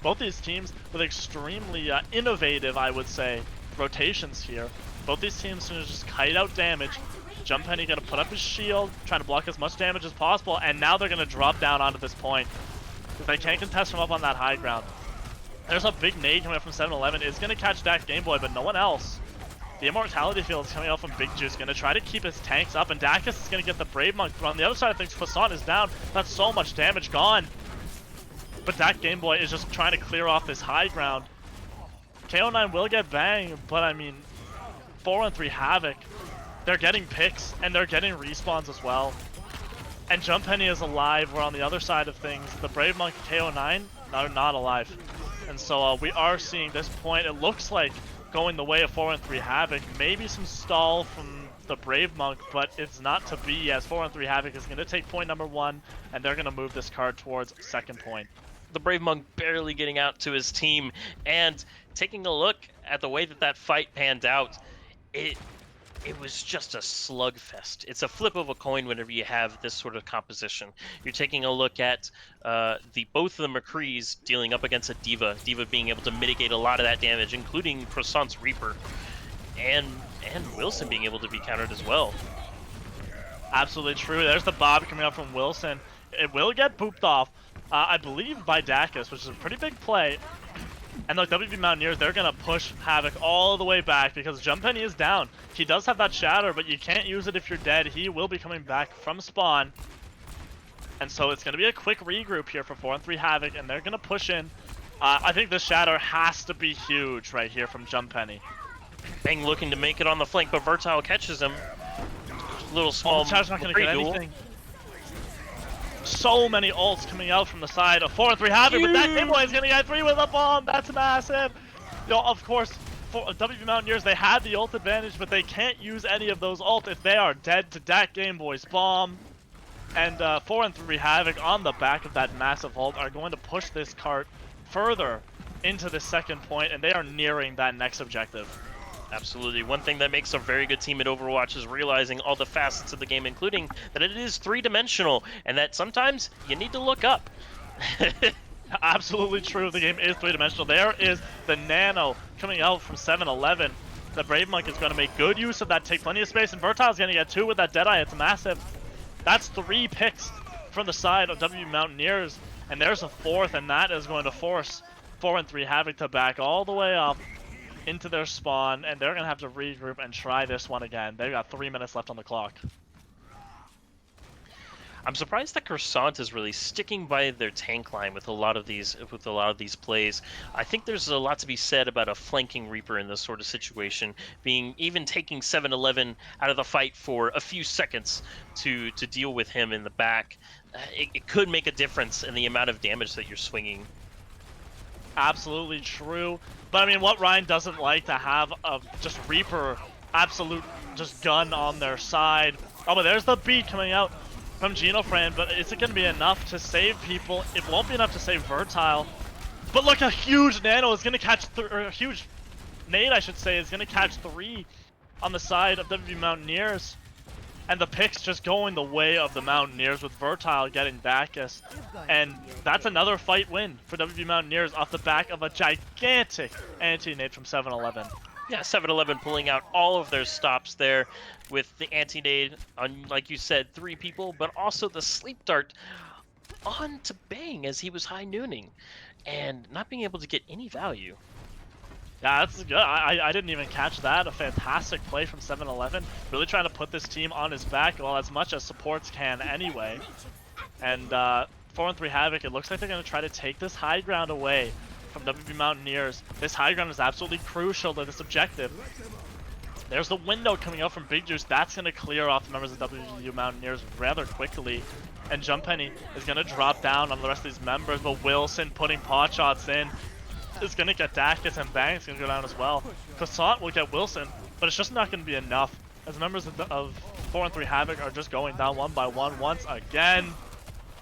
Both these teams with extremely innovative, I would say, rotations here. Both these teams going to just kite out damage. Jump Penny going to put up his shield, trying to block as much damage as possible, and now they're going to drop down onto this point. If they can't contest from up on that high ground. There's a big nade coming up from 7-11. It's going to catch Dak Game Boy, but no one else. The Immortality Field is coming out from Big Juice, going to try to keep his tanks up, and Dacus is going to get the Brave Monk, but on the other side of things, Croissant is down. That's so much damage gone. But Dak Game Boy is just trying to clear off this high ground. KO9 will get banged, but I mean, 4-3 Havoc, they're getting picks, and they're getting respawns as well. And Jump Penny is alive, where on the other side of things, the Brave Monk KO9 are not alive. And so we are seeing this point, it looks like going the way of 4-3 Havoc. Maybe some stall from the Brave Monk, but it's not to be, as 4-3 Havoc is going to take point number 1, and they're going to move this card towards second point. The Brave Monk barely getting out to his team, and taking a look at the way that that fight panned out, it was just a slugfest. It's a flip of a coin whenever you have this sort of composition. You're taking a look at both of the McCrees dealing up against a Diva being able to mitigate a lot of that damage, including Croissant's Reaper, and Wilson being able to be countered as well. Absolutely true. There's the Bob coming up from Wilson. It will get booped off, I believe, by Dacus, which is a pretty big play. And the Wvu Mountaineers, they're going to push Havoc all the way back because Jump Penny is down. He does have that Shatter, but you can't use it if you're dead. He will be coming back from spawn. And so it's going to be a quick regroup here for 4-3 Havoc, and they're going to push in. I think the shatter has to be huge right here from Jumppenny. Bang looking to make it on the flank, but Vertile catches him. Little small. The Shadow's not going to get anything. So many ults coming out from the side of 4-3 Havoc, but that Game Boy is going to get 3 with a bomb. That's massive. You know, of course, for Wvu Mountaineers, they had the ult advantage, but they can't use any of those ult if they are dead to that Game Boy's bomb. And 4-3 Havoc on the back of that massive ult are going to push this cart further into the second point, and they are nearing that next objective. Absolutely. One thing that makes a very good team at Overwatch is realizing all the facets of the game, including that it is three-dimensional, and that sometimes you need to look up. Absolutely true. The game is three-dimensional. There is the Nano coming out from 7-Eleven. The Brave Monk is going to make good use of that, take plenty of space, and Vertile's going to get 2 with that Deadeye. It's massive. That's 3 picks from the side of Wvu Mountaineers, and there's a 4th, and that is going to force 4-3 Havoc to back all the way up into their spawn, and they're going to have to regroup and try this one again. They've got 3 minutes left on the clock. I'm surprised that Croissant is really sticking by their tank line with a lot of these plays. I think there's a lot to be said about a flanking Reaper in this sort of situation, even taking 7-Eleven out of the fight for a few seconds to deal with him in the back. It could make a difference in the amount of damage that you're swinging. Absolutely true. But I mean, what Ryan doesn't like to have a just Reaper absolute just gun on their side. Oh, but there's the beat coming out from Genofran, but is it going to be enough to save people? It won't be enough to save Vertile. But look, a huge Nano is going to catch, or a huge nade, I should say, is going to catch 3 on the side of Wvu Mountaineers. And the picks just going the way of the Mountaineers with Vertile getting Bacchus. And that's another fight win for Wvu Mountaineers off the back of a gigantic anti-nade from 7-Eleven. Yeah, 7-Eleven pulling out all of their stops there with the anti-nade on, like you said, 3 people, but also the sleep dart on to Bang as he was high nooning and not being able to get any value. Yeah, that's good. I didn't even catch that. A fantastic play from 7-Eleven. Really trying to put this team on his back, well, as much as supports can anyway. And 4-3 Havoc, it looks like they're going to try to take this high ground away from Wvu Mountaineers. This high ground is absolutely crucial to this objective. There's the window coming out from Big Juice. That's going to clear off the members of Wvu Mountaineers rather quickly. And Jumppenny is going to drop down on the rest of these members, but Wilson putting pot shots in is going to get Dacus, and Bang's going to go down as well. Croissant will get Wilson, but it's just not going to be enough, as members of 4-3 Havoc are just going down one by one once again.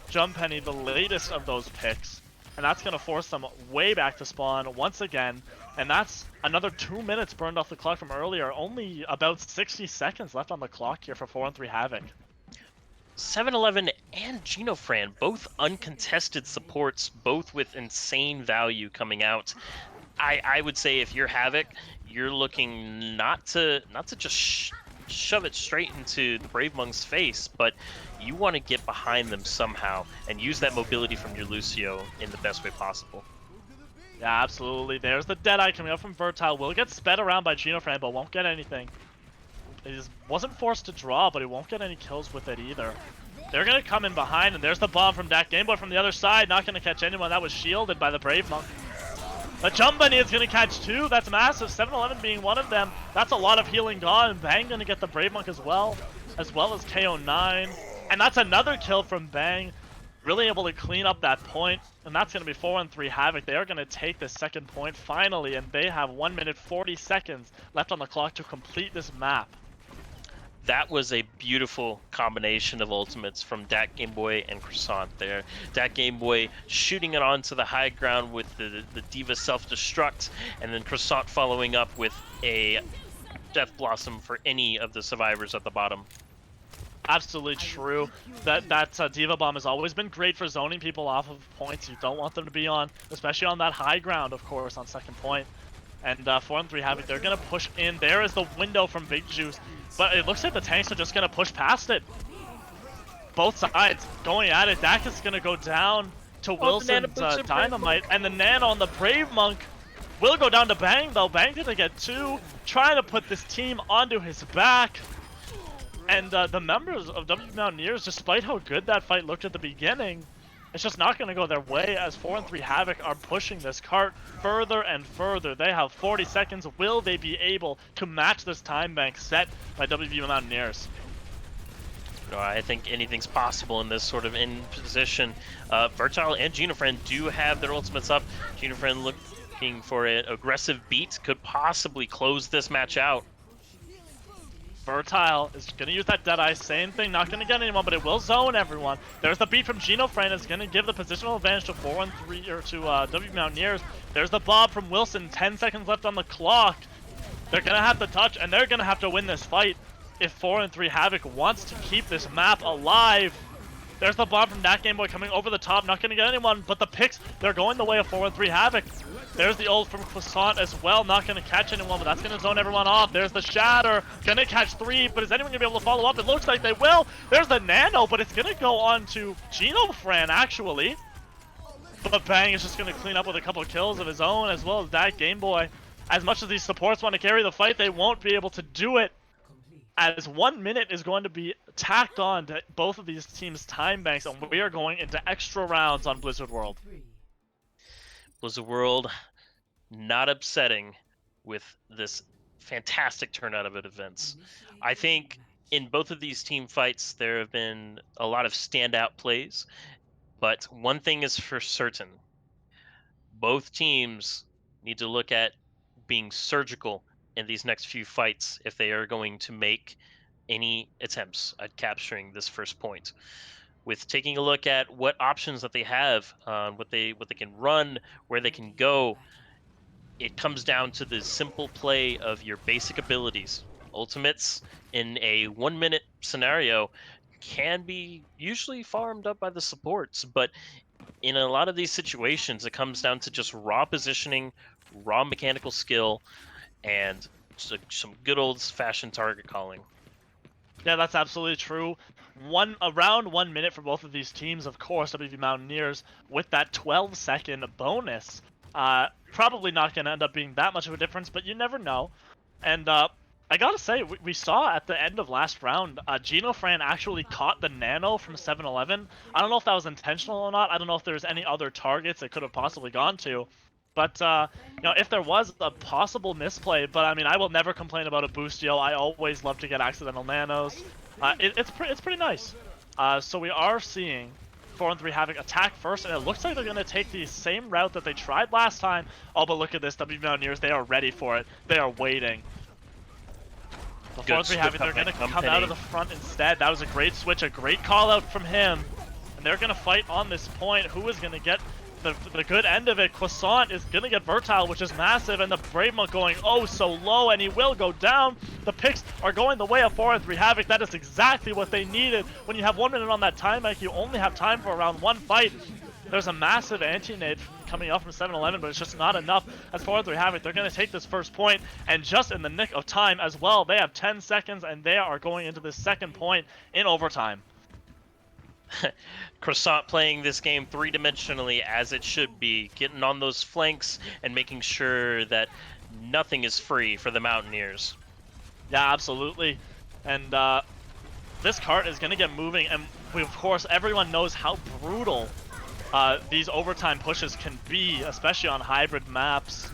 Jumppenny, the latest of those picks, and that's going to force them way back to spawn once again, and that's another 2 minutes burned off the clock from earlier. Only about 60 seconds left on the clock here for 4-3 Havoc. 7-Eleven and Genofran, both uncontested supports, both with insane value coming out. I would say if you're Havoc, you're looking not to just shove it straight into the Brave Monk's face, but you want to get behind them somehow and use that mobility from your Lucio in the best way possible. Yeah, absolutely. There's the Deadeye coming up from Vertile. Will get sped around by Genofran, but won't get anything. He wasn't forced to draw, but he won't get any kills with it either. They're going to come in behind, and there's the bomb from Dak Gameboy from the other side. Not going to catch anyone. That was shielded by the Brave Monk. But Jumppenny is going to catch 2. That's massive. 7-Eleven being one of them. That's a lot of healing gone. Bang going to get the Brave Monk as well as KO9. And that's another kill from Bang. Really able to clean up that point. And that's going to be 4-3 Havoc. They are going to take the second point finally, and they have 1 minute 40 seconds left on the clock to complete this map. That was a beautiful combination of ultimates from Dak Gameboy and Croissant there. Dak Gameboy shooting it onto the high ground with the Diva self-destruct, and then Croissant following up with a Death Blossom for any of the survivors at the bottom. Absolutely true. That Diva Bomb has always been great for zoning people off of points you don't want them to be on, especially on that high ground, of course, on second point. And 4-3 Havoc, they're going to push in. There is the window from Big Juice, but it looks like the tanks are just going to push past it. Both sides going at it. Dak is going to go down to Wilson's Dynamite, and the Nano on the Brave Monk will go down to Bang, though. Bang going to get 2, trying to put this team onto his back. And the members of Wvu Mountaineers, despite how good that fight looked at the beginning, it's just not going to go their way as 4 and 3 Havoc are pushing this cart further and further. They have 40 seconds. Will they be able to match this time bank set by Wvu Mountaineers? I think anything's possible in this sort of in position. Vertile and Genofriend do have their ultimates up. Genofriend looking for an aggressive beat, could possibly close this match out. Vertile is going to use that Deadeye, same thing, not going to get anyone, but it will zone everyone. There's the beat from Genofriend, it's going to give the positional advantage to 4 and 3 or to Wvu Mountaineers. There's the Bob from Wilson, 10 seconds left on the clock. They're going to have to touch, and they're going to have to win this fight if 4 and 3 Havoc wants to keep this map alive. There's the bomb from that Game Boy coming over the top, not going to get anyone, but the picks, they're going the way of 4 and 3 Havoc. There's the ult from Croissant as well, not going to catch anyone, but that's going to zone everyone off. There's the Shatter, going to catch 3, but is anyone going to be able to follow up? It looks like they will. There's the Nano, but it's going to go on to Genofriend, actually. But Bang is just going to clean up with a couple of kills of his own, as well as that Game Boy. As much as these supports want to carry the fight, they won't be able to do it, as 1 minute is going to be tacked on to both of these teams' time banks, and we are going into extra rounds on Blizzard World. Blizzard World not upsetting with this fantastic turnout of events. I think in both of these team fights there have been a lot of standout plays, but one thing is for certain. Both teams need to look at being surgical in these next few fights if they are going to make any attempts at capturing this first point. With taking a look at what options that they have, what they can run, where they can go, it comes down to the simple play of your basic abilities. Ultimates in a 1 minute scenario can be usually farmed up by the supports, but in a lot of these situations it comes down to just raw positioning, raw mechanical skill, and some good old-fashioned target calling. Yeah, that's absolutely true. Around 1 minute for both of these teams, of course, Wvu Mountaineers with that 12-second bonus. Probably not going to end up being that much of a difference, but you never know. And I gotta say, we saw at the end of last round, Genofriend actually caught the Nano from 7-Eleven. I don't know if that was intentional or not. I don't know if there's any other targets it could have possibly gone to. But, you know, if there was a possible misplay, but I mean, I will never complain about a boostio. I always love to get accidental nanos. It's pretty nice. So we are seeing 4 and 3 Havoc attack first, and it looks like they're going to take the same route that they tried last time. Oh, but look at this, Wvu Mountaineers, they are ready for it. They are waiting. The 4 and 3 Havoc, they're going to come out of the front instead. That was a great switch, a great call out from him. And they're going to fight on this point. Who is going to get the good end of it? Croissant is going to get Vertile, which is massive, and the Brave Monk going oh so low, and he will go down. The picks are going the way of 4 and 3 Havoc. That is exactly what they needed. When you have 1 minute on that time bank, you only have time for around one fight. There's a massive anti-nade coming up from 7-Eleven, but it's just not enough. As 4 and 3 Havoc, they're going to take this first point, and just in the nick of time as well, they have 10 seconds, and they are going into the second point in overtime. Croissant playing this game three-dimensionally as it should be, getting on those flanks and making sure that nothing is free for the Mountaineers. Yeah, absolutely. And this cart is going to get moving, and of course everyone knows how brutal these overtime pushes can be, especially on hybrid maps.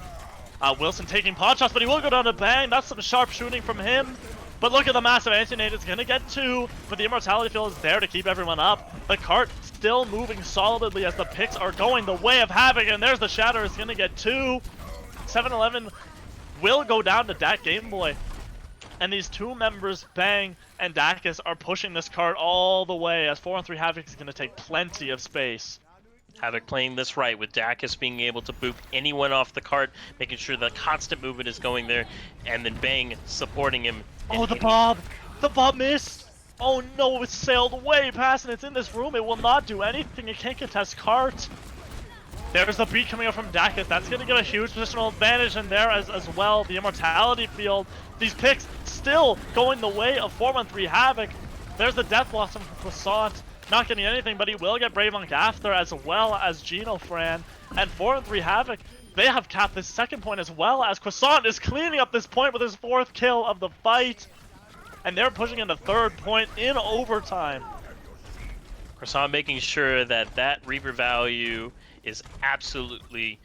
Wilson taking pot shots, but he will go down to Bang. That's some sharp shooting from him. But look at the massive anti-nade, it's going to get 2, but the Immortality Field is there to keep everyone up. The cart still moving solidly as the picks are going the way of Havoc, and there's the Shatter, is going to get 2. 7-Eleven will go down to Dak Game Boy. And these two members, Bang and Dacus, are pushing this cart all the way, as 4 and 3 Havoc is going to take plenty of space. Havoc playing this right, with Dacus being able to boop anyone off the cart, making sure the constant movement is going there, and then Bang supporting him. Oh, the Bob! The Bob missed! Oh no, it sailed way past, and it's in this room. It will not do anything. It can't contest cart. There's the beat coming up from Dacus. That's going to give a huge positional advantage, and there as well, the Immortality Field. These picks still going the way of 4 and 3 Havoc. There's the Death Blossom from Croissant. Not getting anything, but he will get Brave Monk after, as well as Genofriend. And 4 and 3 Havoc, they have capped this second point, as well as Croissant is cleaning up this point with his 4th kill of the fight. and they're pushing in a third point in overtime. Croissant making sure that that Reaper value is absolutely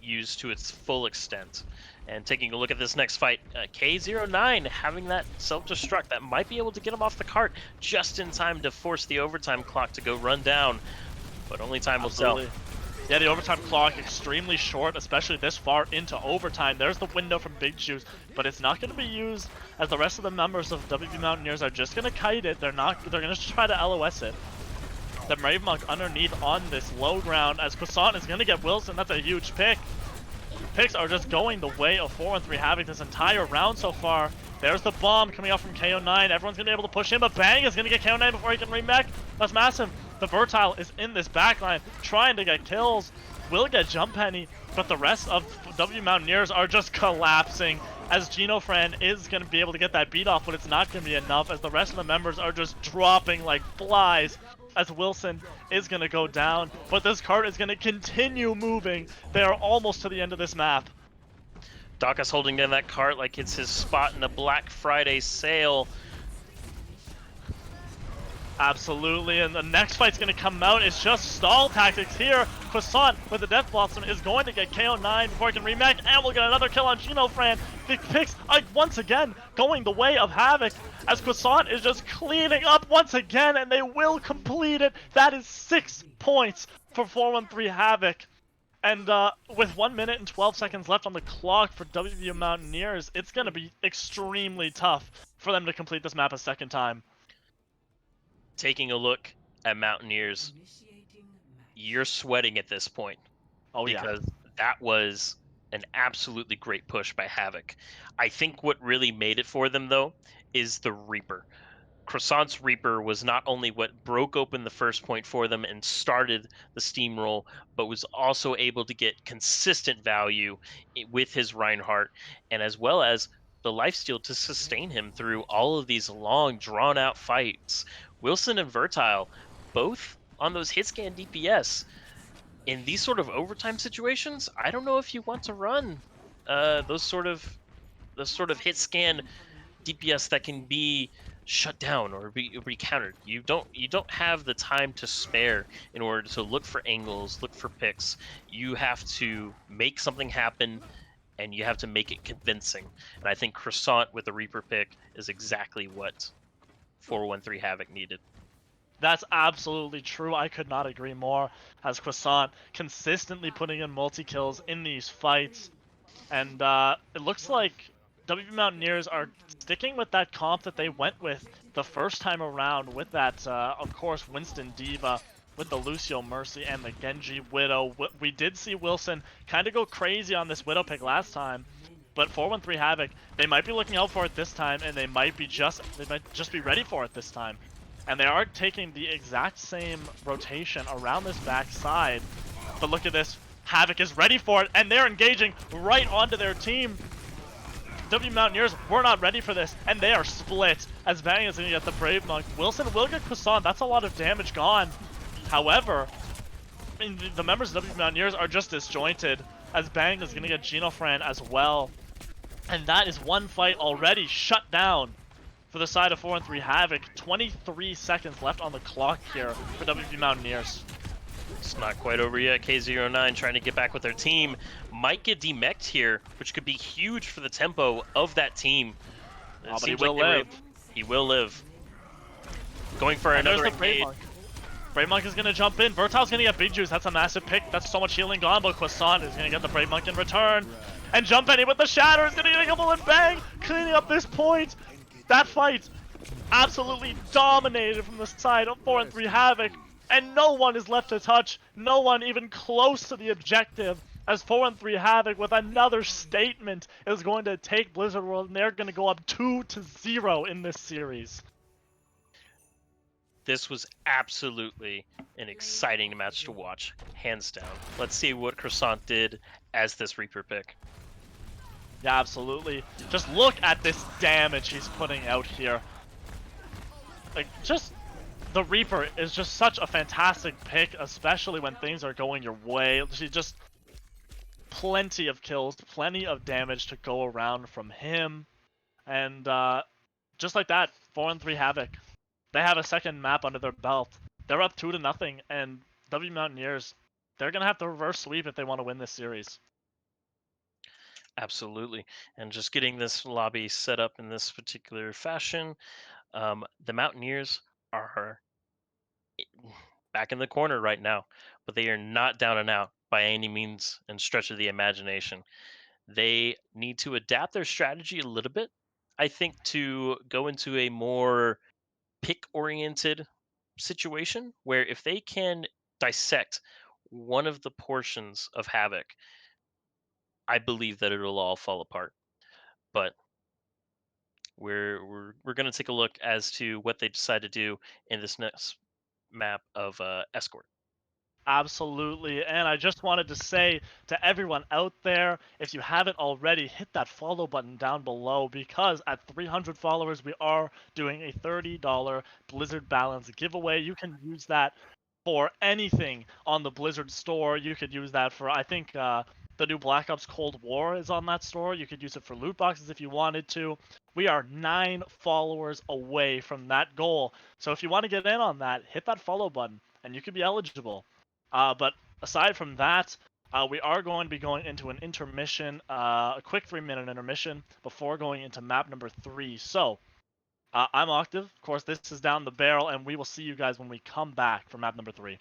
used to its full extent. And taking a look at this next fight, K09 having that self-destruct that might be able to get him off the cart just in time to force the overtime clock to go run down, but only time will tell. Yeah, the overtime clock extremely short, especially this far into overtime. There's the window from Big Juice, but it's not going to be used, as the rest of the members of Wvu Mountaineers are just going to kite it. They're going to try to LOS it. The Brave Monk underneath on this low ground, as Croissant is going to get Wilson. That's a huge pick. Picks are just going the way of 4-1-3 Havoc this entire round so far. There's the bomb coming out from KO9. Everyone's going to be able to push him, but Bang is going to get KO9 before he can remake. That's massive. The Vertile is in this backline trying to get kills. Will get Jump Penny, but the rest of Wvu Mountaineers are just collapsing, as Genofran is going to be able to get that beat off, but it's not going to be enough, as the rest of the members are just dropping like flies, as Wilson is going to go down, but this cart is going to continue moving. They are almost to the end of this map. Daka's holding down that cart like it's his spot in a Black Friday sale. Absolutely, and the next fight's going to come out. It's just stall tactics here. Croissant with the Death Blossom is going to get KO9 before he can remake, and we'll get another kill on Genofran. The picks once again going the way of Havoc, as Croissant is just cleaning up once again, and they will complete it. That is 6 points for 4-1-3 Havoc. And with 1 minute and 12 seconds left on the clock for Wvu Mountaineers, it's going to be extremely tough for them to complete this map a second time. Taking a look at Mountaineers, you're sweating at this point. Oh yeah. Because that was an absolutely great push by Havoc. I think what really made it for them, though, is the Reaper. Croissant's Reaper was not only what broke open the first point for them and started the steamroll, but was also able to get consistent value with his Reinhardt, and as well as the lifesteal to sustain him through all of these long, drawn-out fights. Wilson and Vertile, both on those hit scan DPS. In these sort of overtime situations, I don't know if you want to run those sort of hit scan DPS that can be shut down or be countered. You don't have the time to spare in order to look for angles, look for picks. You have to make something happen, and you have to make it convincing. And I think Croissant with the Reaper pick is exactly what 4-1-3 Havoc needed. That's absolutely true. I could not agree more, as Croissant consistently putting in multi-kills in these fights. And it looks like Wvu Mountaineers are sticking with that comp that they went with the first time around, with that, of course, Winston Diva, with the Lucio Mercy and the Genji Widow. We did see Wilson kind of go crazy on this Widow pick last time, but 4-1-3 Havoc, they might be looking out for it this time, and they might just be ready for it this time. And they are taking the exact same rotation around this back side. But look at this, Havoc is ready for it, and they're engaging right onto their team. Wvu Mountaineers were not ready for this, and they are split, as Bang is going to get the Brave Monk. Wilson will get Croissant. That's a lot of damage gone. However, I mean, the members of Wvu Mountaineers are just disjointed, as Bang is going to get Genofran as well. And that is one fight already shut down for the side of 4-1-3 Havoc. 23 seconds left on the clock here for Wvu Mountaineers. It's not quite over yet. K09 trying to get back with their team. Might get demeched here, which could be huge for the tempo of that team. Oh, but he will live. He will live. Going for another engage. Brave Monk is going to jump in. Vertile's going to get Big Juice. That's a massive pick. That's so much healing gone, but Croissant is going to get the Brave Monk in return. And Jump Penny with the Shatter is going to get a couple and Bang, cleaning up this point. That fight absolutely dominated from the side of 4-3 Havoc. And no one is left to touch. No one even close to the objective. As 4-3 Havoc with another statement is going to take Blizzard World, and they're going to go up 2-0 in this series. This was absolutely an exciting match to watch, hands down. Let's see what Croissant did as this Reaper pick. Yeah, absolutely. Just look at this damage he's putting out here. Like, just... the Reaper is just such a fantastic pick, especially when things are going your way. She just... plenty of kills, plenty of damage to go around from him. And, just like that, 4-3 Havoc. They have a second map under their belt. They're up 2-0, and Wvu Mountaineers, they're gonna have to reverse sweep if they want to win this series. Absolutely. And just getting this lobby set up in this particular fashion, the Mountaineers are back in the corner right now, but they are not down and out by any means and stretch of the imagination. They need to adapt their strategy a little bit, I think, to go into a more pick oriented situation where if they can dissect one of the portions of Havoc, I believe that it'll all fall apart. But we're going to take a look as to what they decide to do in this next map of Escort. Absolutely. And I just wanted to say to everyone out there, if you haven't already, hit that follow button down below because at 300 followers, we are doing a $30 Blizzard Balance giveaway. You can use that for anything on the Blizzard store. You could use that for, I think, the new Black Ops Cold War is on that store. You could use it for loot boxes if you wanted to. We are 9 followers away from that goal. So if you want to get in on that, hit that follow button and you could be eligible. But aside from that, we are going to be going into an intermission, a quick 3-minute intermission before going into map number 3. So, I'm Octave. Of course, this is Down the Barrel, and we will see you guys when we come back for map number 3.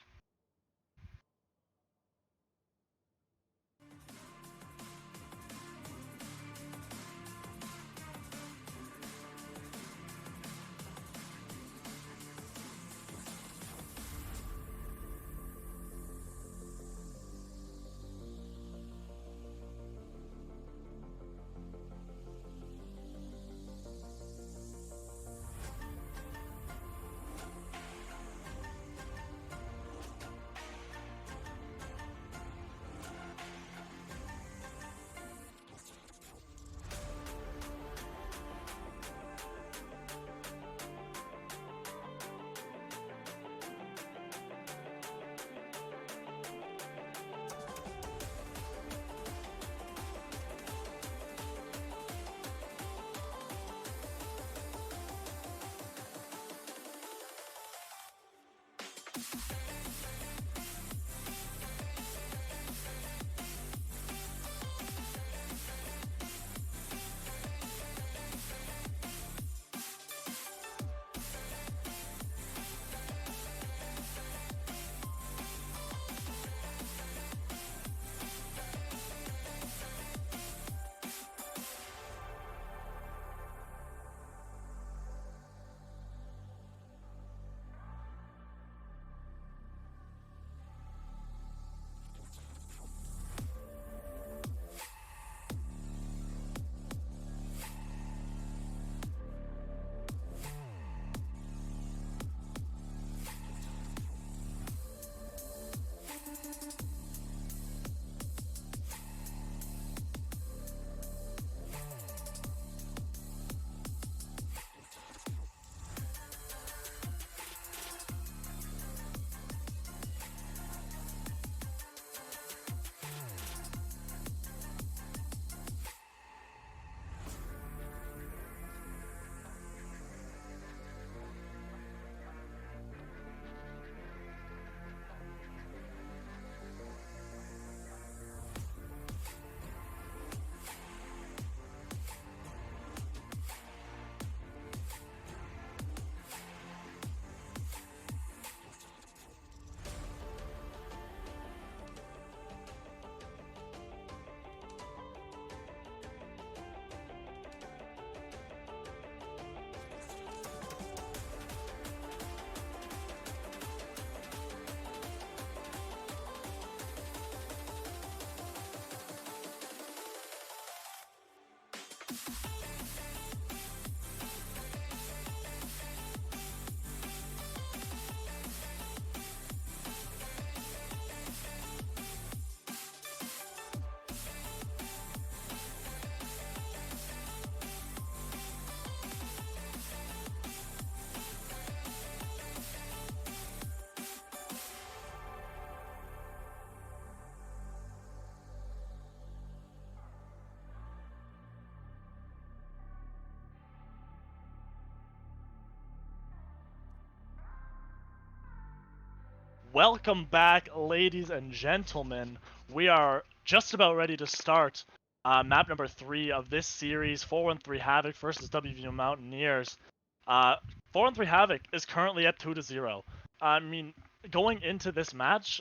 Welcome back, ladies and gentlemen. We are just about ready to start map number 3 of this series, 413 Havoc versus Wvu Mountaineers. 413 Havoc is currently at 2-0. I mean, going into this match,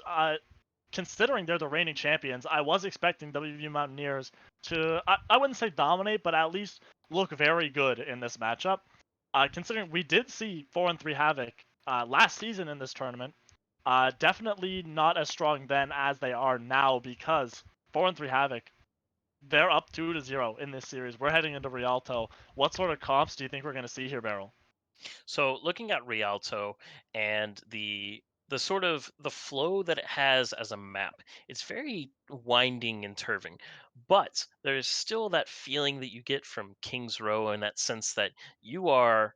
considering they're the reigning champions, I was expecting WVU Mountaineers to, I wouldn't say dominate, but at least look very good in this matchup. Considering we did see 4-3 Havoc last season in this tournament, definitely not as strong then as they are now because 4-3 Havoc, they're up 2-0 in this series. We're heading into Rialto. What sort of comps do you think we're going to see here, Beryl? So looking at Rialto and the sort of the flow that it has as a map, it's very winding and turving, but there's still that feeling that you get from King's Row in that sense that you are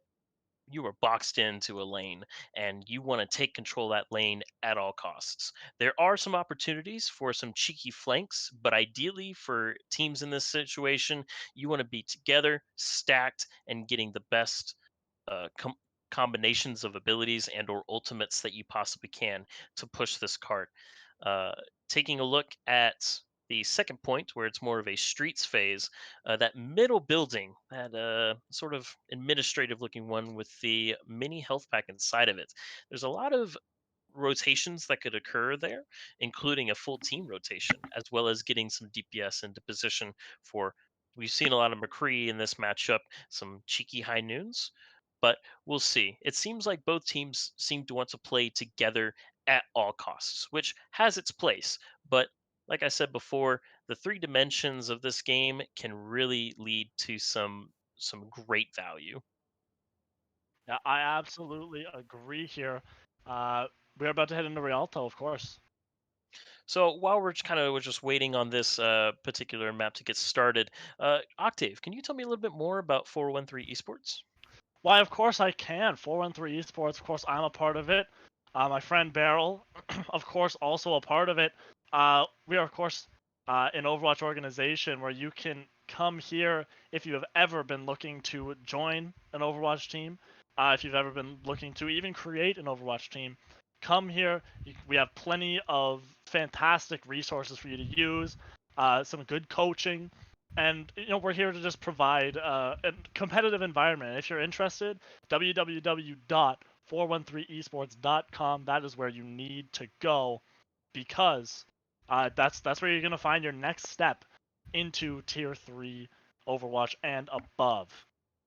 you are boxed into a lane and you want to take control of that lane at all costs. There are some opportunities for some cheeky flanks, but ideally for teams in this situation, you want to be together, stacked, and getting the best uh, com- combinations of abilities and or ultimates that you possibly can to push this cart. Uh, Taking a look at the second point, where it's more of a streets phase, that middle building, that sort of administrative looking one with the mini health pack inside of it. There's a lot of rotations that could occur there, including a full team rotation, as well as getting some DPS into position for. We've seen a lot of McCree in this matchup, some cheeky high noons, but we'll see. It seems like both teams seem to want to play together at all costs, which has its place. But like I said before, the three dimensions of this game can really lead to some great value. Yeah, I absolutely agree here. Uh, we're about to head into Rialto, of course. So while we're just waiting on this particular map to get started, Octave, can you tell me a little bit more about 413 Esports? Why, of course I can. 413 Esports, of course I'm a part of it. My friend Beryl, of course, also a part of it. We are, of course, an Overwatch organization where you can come here if you have ever been looking to join an Overwatch team. If you've ever been looking to even create an Overwatch team, come here. We have plenty of fantastic resources for you to use, some good coaching, and we're here to just provide a competitive environment. If you're interested, www.413esports.com. That is where you need to go because that's where you're gonna find your next step into tier 3 Overwatch and above.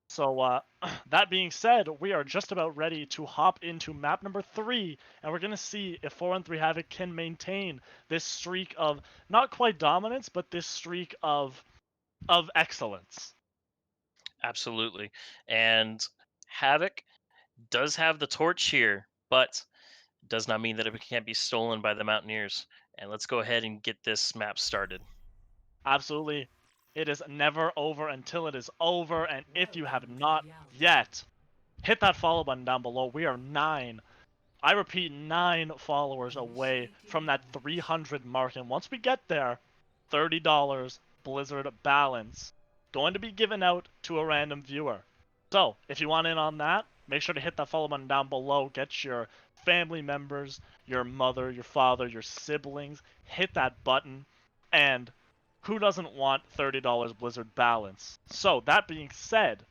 So that being said, we are just about ready to hop into map number 3, and we're gonna see if 413 Havoc can maintain this streak of not quite dominance, but this streak of excellence. Absolutely. And Havoc does have the torch here, but does not mean that it can't be stolen by the Mountaineers. And let's go ahead and get this map started. Absolutely. It is never over until it is over, and if you have not yet, hit that follow button down below. We are 9, I repeat, 9 followers away from that 300 mark, and once we get there, $30 Blizzard balance going to be given out to a random viewer. So, if you want in on that, make sure to hit that follow button down below. Get your family members, your mother, your father, your siblings, hit that button, and who doesn't want $30 Blizzard balance? So, that being said,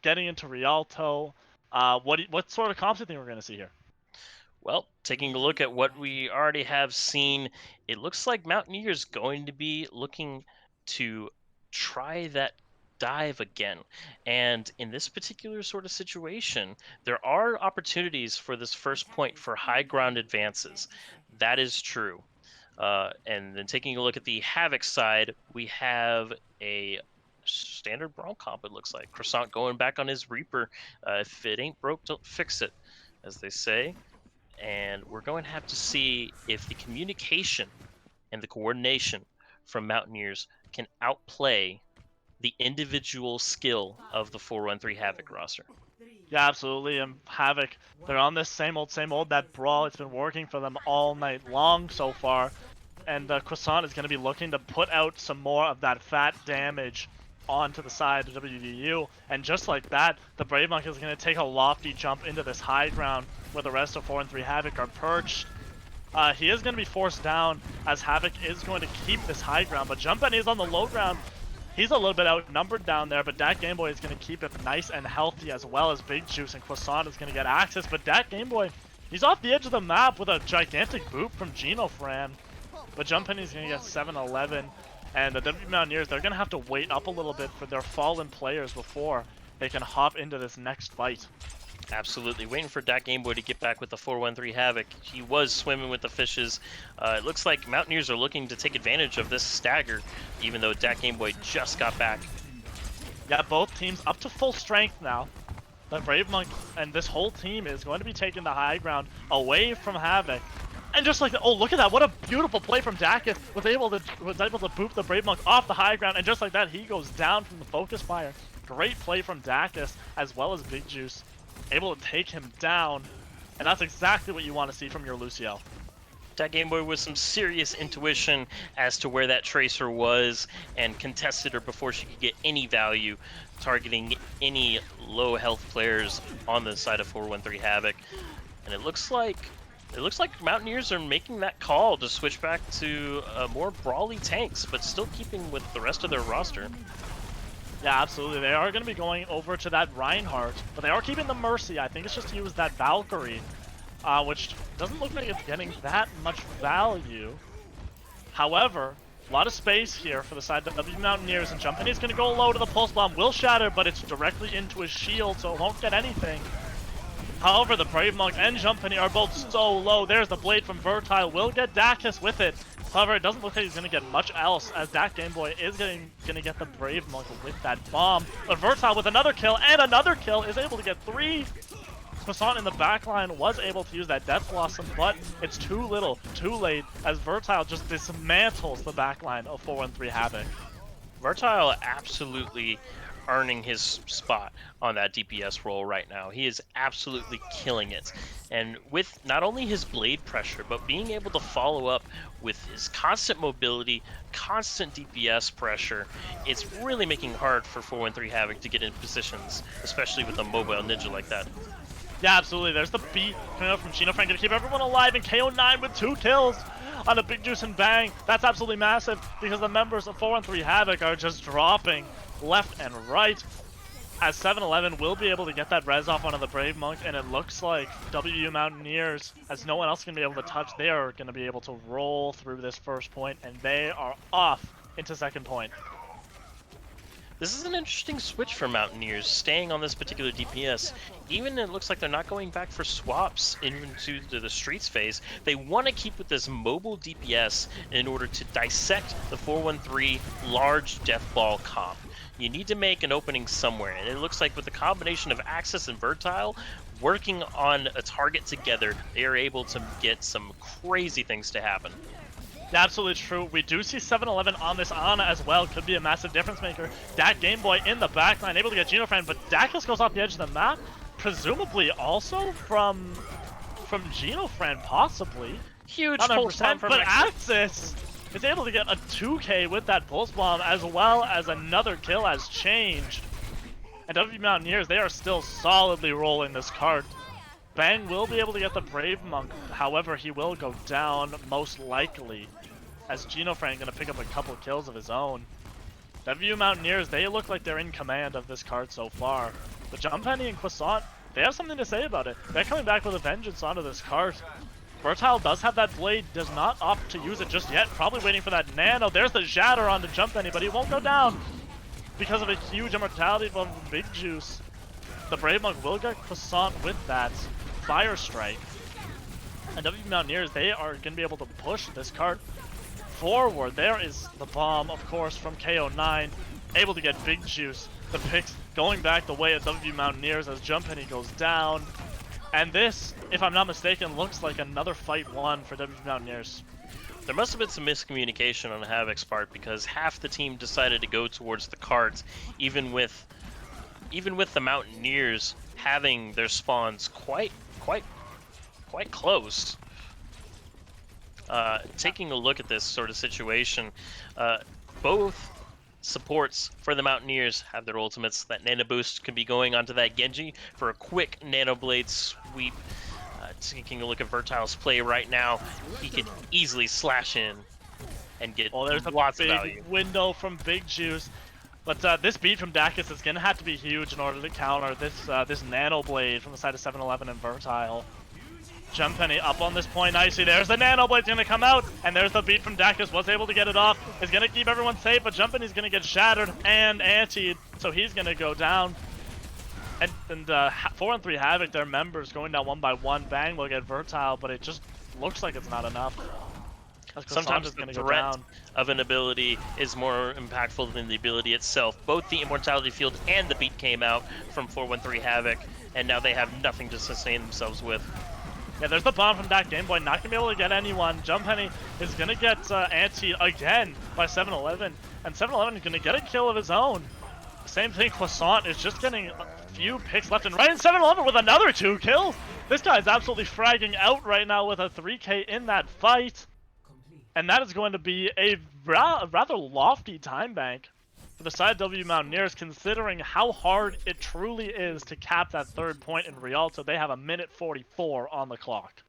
getting into Rialto, what sort of comps do you think we're going to see here? Well, taking a look at what we already have seen, it looks like Mountaineers going to be looking to try that dive again. And in this particular sort of situation, there are opportunities for this first point for high ground advances. That is true. And then taking a look at the Havoc side, we have a standard Brawl comp, it looks like. Croissant going back on his Reaper. If it ain't broke, don't fix it, as they say. And we're going to have to see if the communication and the coordination from Mountaineers can outplay the individual skill of the 413 Havoc roster. Yeah, absolutely. And Havoc, they're on this same old, that brawl. It's been working for them all night long so far. And Croissant is going to be looking to put out some more of that fat damage onto the side of WVU. And just like that, the Brave Monk is going to take a lofty jump into this high ground where the rest of 4 and 3 Havoc are perched. He is going to be forced down as Havoc is going to keep this high ground, but Jumpany is on the low ground. He's a little bit outnumbered down there, but Dat Gameboy is going to keep it nice and healthy, as well as Big Juice, and Croissant is going to get access, but Dat Gameboy, he's off the edge of the map with a gigantic boop from Genofran. But Jumpany is going to get 7-11, and the Wvu Mountaineers, they're going to have to wait up a little bit for their fallen players before they can hop into this next fight. Absolutely. Waiting for Dat Gameboy to get back with the 4-1-3 Havoc. He was swimming with the fishes. It looks like Mountaineers are looking to take advantage of this stagger, even though Dat Gameboy just got back. Yeah, both teams up to full strength now. The Brave Monk and this whole team is going to be taking the high ground away from Havoc. And just like that, oh, look at that. What a beautiful play from Dakis. Was able to boop the Brave Monk off the high ground. And just like that, he goes down from the focus fire. Great play from Dakis, as well as Big Juice. Able to take him down, and that's exactly what you want to see from your Lucio. Dat Gameboy with some serious intuition as to where that Tracer was and contested her before she could get any value, targeting any low health players on the side of 4-1-3 Havoc. And it looks like Mountaineers are making that call to switch back to more brawly tanks, but still keeping with the rest of their roster. Yeah, absolutely. They are going to be going over to that Reinhardt, but they are keeping the Mercy. I think it's just to use that Valkyrie, which doesn't look like it's getting that much value. However, a lot of space here for the side of the Wvu Mountaineers, and Jumpany is going to go low to the Pulse Bomb. Will shatter, but it's directly into his shield, so it won't get anything. However, the Brave Monk and Jumpany are both so low. There's the blade from Vertile. Will get Dakis with it. However, it doesn't look like he's going to get much else, as Dat Gameboy is going to get the Brave Monk with that bomb. But Vertile with another kill and another kill is able to get 3. Croissant in the backline was able to use that Death Blossom, but it's too little, too late, as Vertile just dismantles the backline of 4-1-3 Havoc. Vertile absolutely earning his spot on that DPS role right now. He is absolutely killing it. And with not only his blade pressure, but being able to follow up with his constant mobility, constant DPS pressure, it's really making it hard for 4-1-3 Havoc to get in positions, especially with a mobile ninja like that. Yeah, absolutely. There's the beat coming up from Genofran to keep everyone alive, and KO9 with 2 kills on a Big Juice and Bang. That's absolutely massive, because the members of 4-1-3 Havoc are just dropping left and right, as 7-11 will be able to get that res off onto the Brave Monk, and it looks like Wvu Mountaineers, as no one else can be able to touch, they are going to be able to roll through this first point, and they are off into second point. This is an interesting switch for Mountaineers, staying on this particular DPS. Even it looks like they're not going back for swaps into the streets phase. They want to keep with this mobile DPS in order to dissect the 4-1-3 large death ball comp. You need to make an opening somewhere, and it looks like with the combination of Axis and Vertile working on a target together, they are able to get some crazy things to happen. Absolutely true. We do see 7-11 on this Ana as well. Could be a massive difference maker. Dat Gameboy in the backline, able to get Genofran, but Dakis goes off the edge of the map, presumably also from Genofran, possibly. Huge pulse bomb from but Axis is able to get a 2k with that pulse bomb, as well as another kill has changed. And Wvu Mountaineers, they are still solidly rolling this cart. Bang will be able to get the Brave Monk, however he will go down most likely, as Genofran going to pick up a couple kills of his own. Wvu Mountaineers, they look like they're in command of this card so far. But Jumpany and Croissant, they have something to say about it. They're coming back with a vengeance onto this cart. Vertile does have that blade, does not opt to use it just yet, probably waiting for that nano. There's the shatter onto Jumpany, but he won't go down because of a huge immortality from Big Juice. The Brave Monk will get Croissant with that Fire Strike. And Wvu Mountaineers, they are going to be able to push this cart forward. There is the bomb, of course, from KO9, able to get Big Juice. The picks going back the way of Wvu Mountaineers as Jumpany goes down. And this, if I'm not mistaken, looks like another fight won for Wvu Mountaineers. There must have been some miscommunication on Havoc's part, because half the team decided to go towards the cart, even with the Mountaineers having their spawns quite close. Taking a look at this sort of situation, both supports for the Mountaineers have their ultimates. That Nano Boost can be going onto that Genji for a quick Nano Blade sweep, taking a look at Vertile's play right now, he could easily slash in and get there's lots a of big value. window from Big Juice. But this beat from Dacus is going to have to be huge in order to counter this Nano Blade from the side of 7-Eleven and Vertile. Jump Penny up on this point nicely. There's the Nano Blade's going to come out, and there's the beat from Dacus. Was able to get it off. Is going to keep everyone safe, but Jump Penny's going to get shattered and antied, so he's going to go down. And 4 and 3 Havoc, their members going down one by one. Bang will get Vertile, but it just looks like it's not enough. Sometimes the threat of an ability is more impactful than the ability itself. Both the Immortality Field and the beat came out from 413 Havoc, and now they have nothing to sustain themselves with. Yeah, there's the bomb from that Game Boy, not gonna be able to get anyone. Jump Penny is gonna get anti again by 7-Eleven, and 7-Eleven is gonna get a kill of his own. Same thing, Croissant is just getting a few picks left and right, and 7-Eleven with another 2 kills. This guy's absolutely fragging out right now with a 3K in that fight. And that is going to be a rather lofty time bank for the side of Wvu Mountaineers, considering how hard it truly is to cap that 3rd point in Rialto. They have a minute 44 on the clock.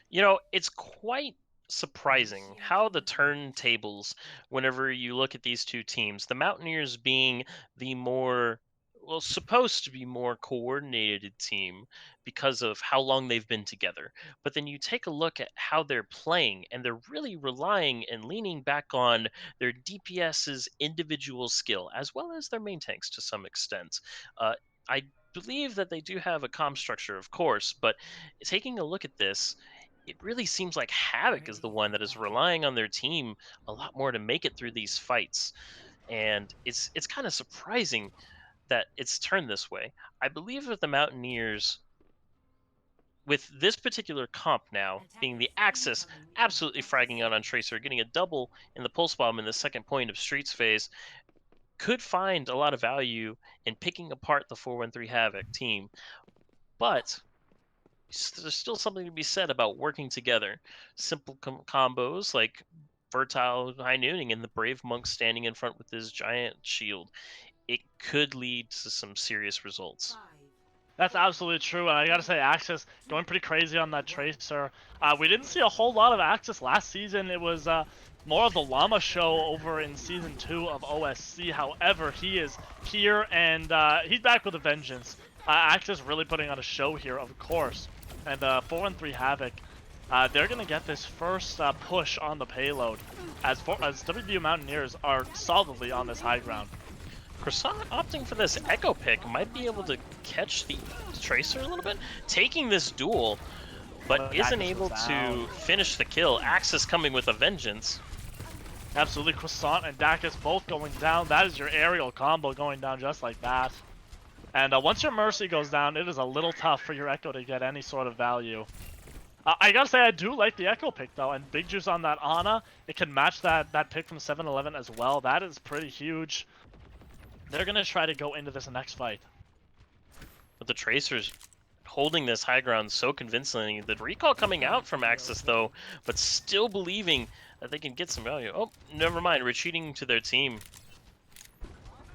You know, it's quite surprising how the turntables, whenever you look at these two teams, the Mountaineers being the more, well, supposed to be more coordinated team because of how long they've been together. But then you take a look at how they're playing, and they're really relying and leaning back on their DPS's individual skill, as well as their main tanks to some extent. I believe that they do have a comm structure, of course, but taking a look at this, it really seems like Havoc is the one that is relying on their team a lot more to make it through these fights. And it's kind of surprising that it's turned this way. I believe that the Mountaineers, with this particular comp now being the Axis, absolutely fragging out on Tracer, getting a double in the Pulse Bomb in the 2nd point of Streets phase, could find a lot of value in picking apart the 413 Havoc team. But there's still something to be said about working together. Simple combos like Fertile High Nooning and the Brave Monk standing in front with his giant shield. It could lead to some serious results. That's absolutely true, and I gotta say, Axis going pretty crazy on that Tracer. We didn't see a whole lot of Axis last season. It was more of the Llama show over in Season 2 of OSC. However, he is here, and he's back with a vengeance. Axis really putting on a show here, of course. And 4 and 3 Havoc, they're gonna get this first push on the payload, as Wvu Mountaineers are solidly on this high ground. Croissant opting for this Echo pick might be able to catch the Tracer a little bit, taking this duel, but isn't able to finish the kill. Axis coming with a vengeance. Absolutely, Croissant and Dacus both going down. That is your aerial combo going down just like that. And once your Mercy goes down, it is a little tough for your Echo to get any sort of value. I gotta say, I do like the Echo pick though, and Big Juice on that Ana, it can match that pick from 7-Eleven as well. That is pretty huge. They're gonna try to go into this next fight. But the Tracers holding this high ground so convincingly. The recall coming out from Axis though, but still believing that they can get some value. Oh, never mind, retreating to their team.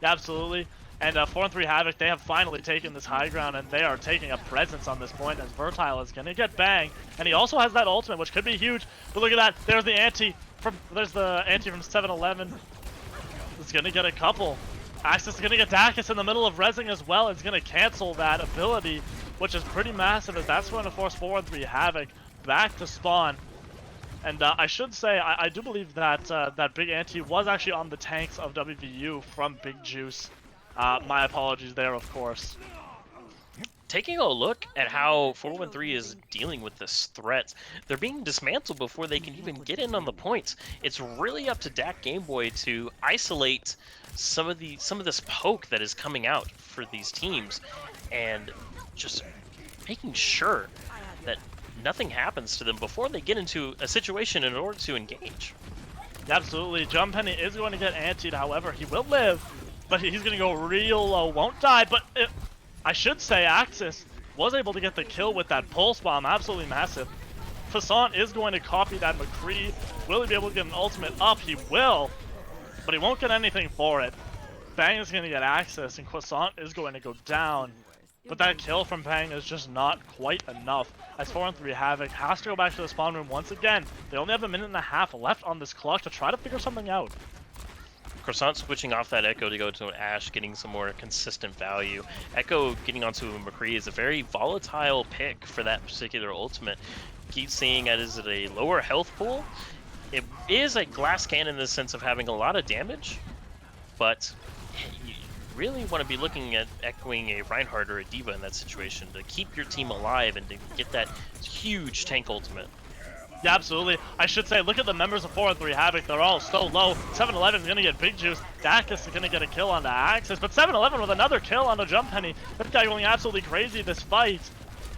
Yeah, absolutely. And 4 and 3 Havoc, they have finally taken this high ground, and they are taking a presence on this point as Vertile is gonna get bang, and he also has that ultimate, which could be huge. But look at that, there's the anti from 7-Eleven. It's gonna get a couple. Axis is gonna get Dacus in the middle of rezzing as well. It's gonna cancel that ability, which is pretty massive, as that's going to force 4 and 3 Havoc back to spawn. And I should say, I do believe that that big anti was actually on the tanks of WVU from Big Juice. My apologies there, of course. Taking a look at how 413 is dealing with this threat, they're being dismantled before they can even get in on the points. It's really up to Dak Gameboy to isolate some of this poke that is coming out for these teams, and just making sure that nothing happens to them before they get into a situation in order to engage. Absolutely, Jump Penny is going to get antied, however, he will live, but he's going to go real low, won't die, but I should say Axis was able to get the kill with that Pulse Bomb, absolutely massive. Croissant is going to copy that McCree. Will he be able to get an ultimate up? He will, but he won't get anything for it. Bang is going to get Axis, and Croissant is going to go down. But that kill from Bang is just not quite enough, as 4-3 Havoc has to go back to the spawn room once again. They only have a minute and a half left on this clock to try to figure something out. Croissant switching off that Echo to go to an Ashe, getting some more consistent value. Echo getting onto a McCree is a very volatile pick for that particular ultimate. Keep seeing it as a lower health pool. It is a glass cannon in the sense of having a lot of damage, but you really want to be looking at echoing a Reinhardt or a D.Va in that situation to keep your team alive and to get that huge tank ultimate. Yeah, absolutely. I should say, look at the members of 4-3 Havoc. They're all so low. 7-11 is going to get Big Juice. Dacus is going to get a kill on the Axis. But 7-11 with another kill on the Jump Penny. This guy going absolutely crazy this fight.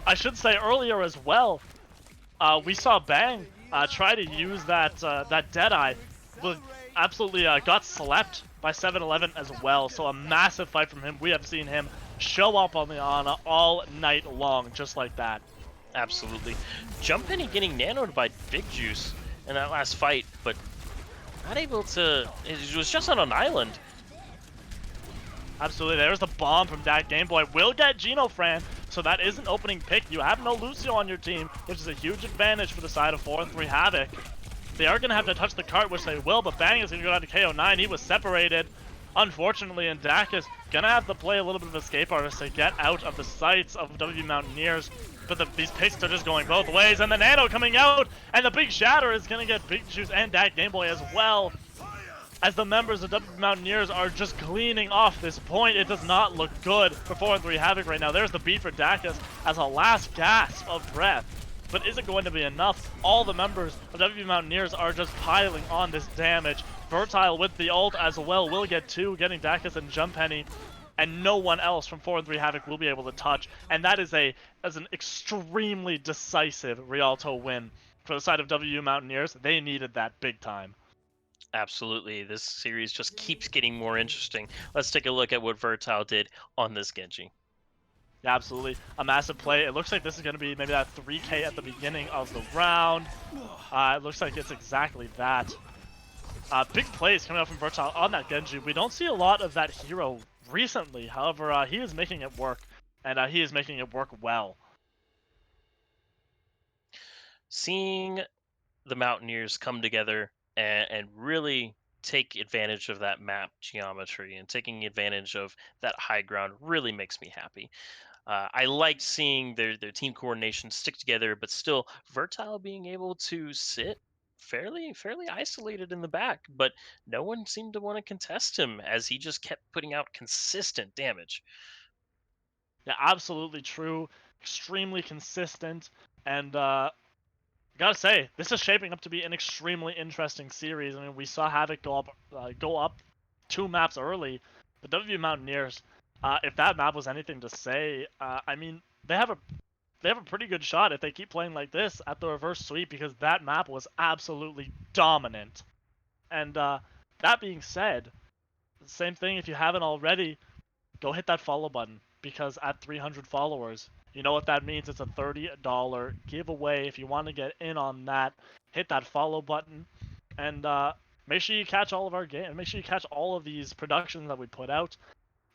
I should say earlier as well, we saw Bang try to use that Deadeye. But absolutely got slept by 7-11 as well. So a massive fight from him. We have seen him show up on the Ana all night long, just like that. Absolutely. Jump Penny getting nanoed by Big Juice in that last fight, but not able to... It was just on an island. Absolutely. There's the bomb from that Game Boy. Will get Geno Fran, so that is an opening pick. You have no Lucio on your team, which is a huge advantage for the side of 4-3 Havoc. They are going to have to touch the cart, which they will, but Bang is going to go down to KO9. He was separated, unfortunately, and Dak is going to have to play a little bit of escape artist to get out of the sights of Wvu Mountaineers. But these picks are just going both ways, and the Nano coming out, and the big shatter is going to get Big Juice and Dak Game Boy as well. As the members of Wvu Mountaineers are just cleaning off this point, it does not look good for 4-3 Havoc right now. There's the beat for Dacus as a last gasp of breath. But is it going to be enough? All the members of Wvu Mountaineers are just piling on this damage. Vertile with the ult as well will get two, getting Dacus and Jump Penny. And no one else from 4-3 Havoc will be able to touch. And that is an extremely decisive Rialto win for the side of Wvu Mountaineers. They needed that big time. Absolutely. This series just keeps getting more interesting. Let's take a look at what Vertile did on this Genji. Yeah, absolutely. A massive play. It looks like this is going to be maybe that 3K at the beginning of the round. It looks like it's exactly that. Big plays coming out from Vertile on that Genji. We don't see a lot of that hero recently. However, he is making it work, and he is making it work well. Seeing the Mountaineers come together and really take advantage of that map geometry and taking advantage of that high ground really makes me happy. I like seeing their team coordination stick together, but still Vertile being able to sit fairly isolated in the back, but no one seemed to want to contest him as he just kept putting out consistent damage. Yeah, absolutely true. Extremely consistent, and gotta say, this is shaping up to be an extremely interesting series. I mean, we saw Havoc go up 2 maps early. The Wvu Mountaineers, if that map was anything to say, I mean, they have a pretty good shot if they keep playing like this at the reverse sweep, because that map was absolutely dominant. And that being said, same thing, if you haven't already, go hit that follow button, because at 300 followers, you know what that means. It's a $30 giveaway. If you want to get in on that, hit that follow button, and make sure you catch all of our games. Make sure you catch all of these productions that we put out.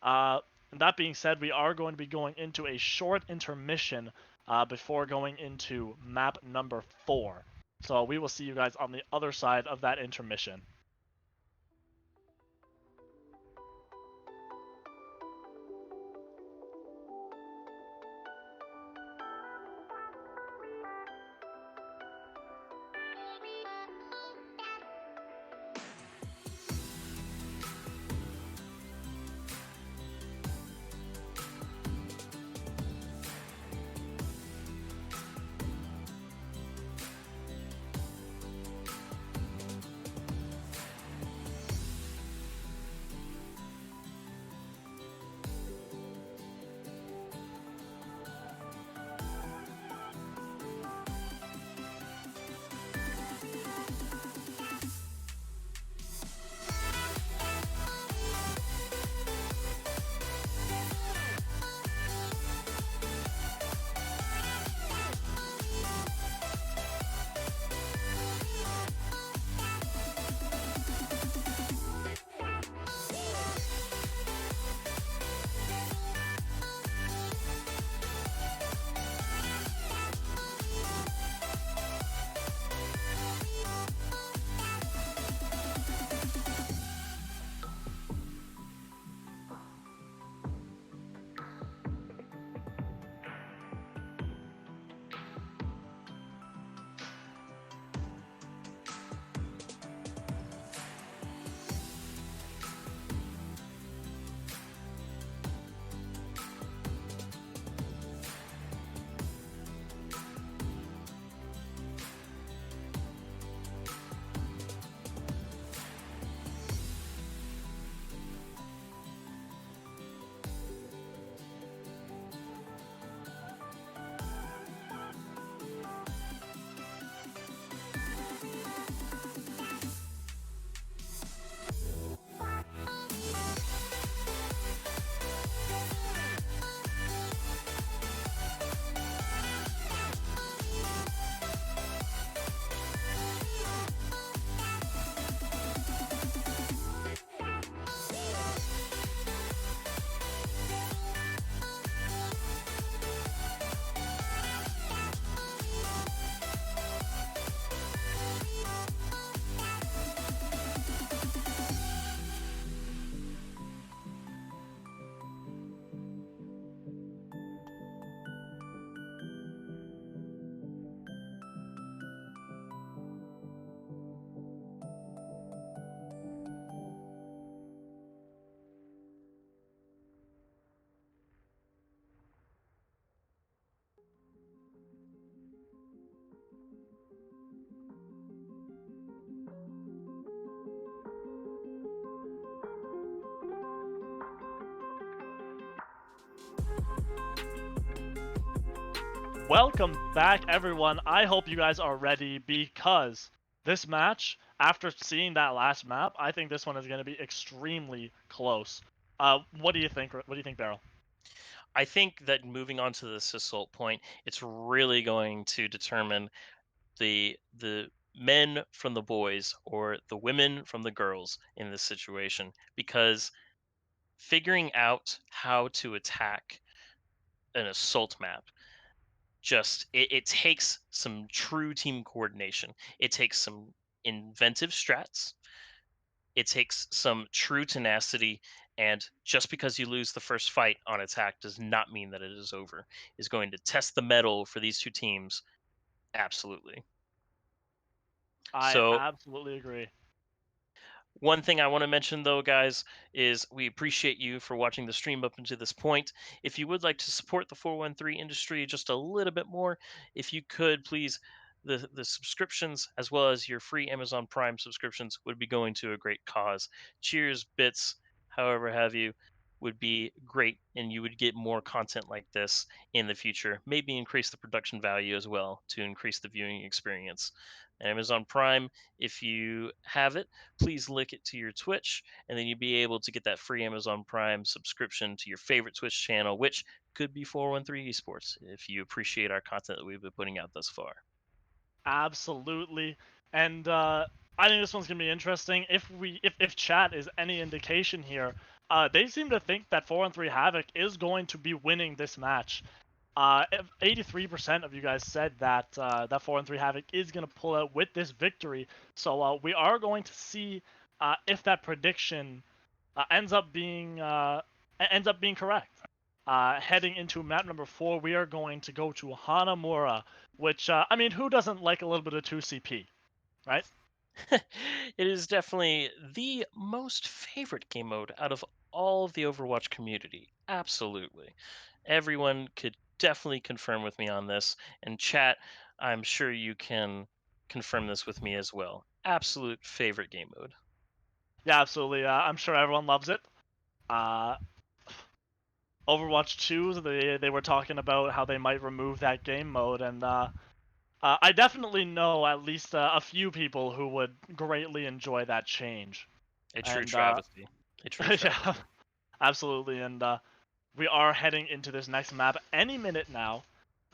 And that being said, we are going to be going into a short intermission before going into map number 4. So we will see you guys on the other side of that intermission. Welcome back, everyone. I hope you guys are ready because this match, after seeing that last map, I think this one is going to be extremely close. What do you think? What do you think, Beryl? I think that moving on to this assault point, it's really going to determine the men from the boys or the women from the girls in this situation because figuring out how to attack an assault map it takes some true team coordination. It takes some inventive strats. It takes some true tenacity, and just because you lose the first fight on attack does not mean that it is over. Is going to test the metal for these two teams. Absolutely. I So absolutely agree. one thing I want to mention, though, guys, is we appreciate you for watching the stream up until this point. If you would like to support the 413 industry just a little bit more, if you could, please, the subscriptions as well as your free Amazon Prime subscriptions would be going to a great cause. Cheers, bits, however have you, would be great, and you would get more content like this in the future. Maybe increase the production value as well to increase the viewing experience. Amazon Prime, if you have it, please link it to your Twitch, and then you'll be able to get that free Amazon Prime subscription to your favorite Twitch channel, which could be 413 Esports if you appreciate our content that we've been putting out thus far. Absolutely. And I think this one's gonna be interesting. If chat is any indication here, they seem to think that 4-3 Havoc is going to be winning this match. 83% of you guys said that that 4-3 Havoc is gonna pull out with this victory. So we are going to see if that prediction ends up being correct. Heading into map number 4, we are going to go to Hanamura, which I mean, who doesn't like a little bit of 2CP, right? It is definitely the most favorite game mode out of all of the Overwatch community. Absolutely. Everyone could definitely confirm with me on this. And chat, I'm sure you can confirm this with me as well. Absolute favorite game mode. Yeah, absolutely. I'm sure everyone loves it. Uh, Overwatch 2, they were talking about how they might remove that game mode, and I definitely know at least a few people who would greatly enjoy that change. A true And travesty. A true yeah, travesty. absolutely. And we are heading into this next map any minute now.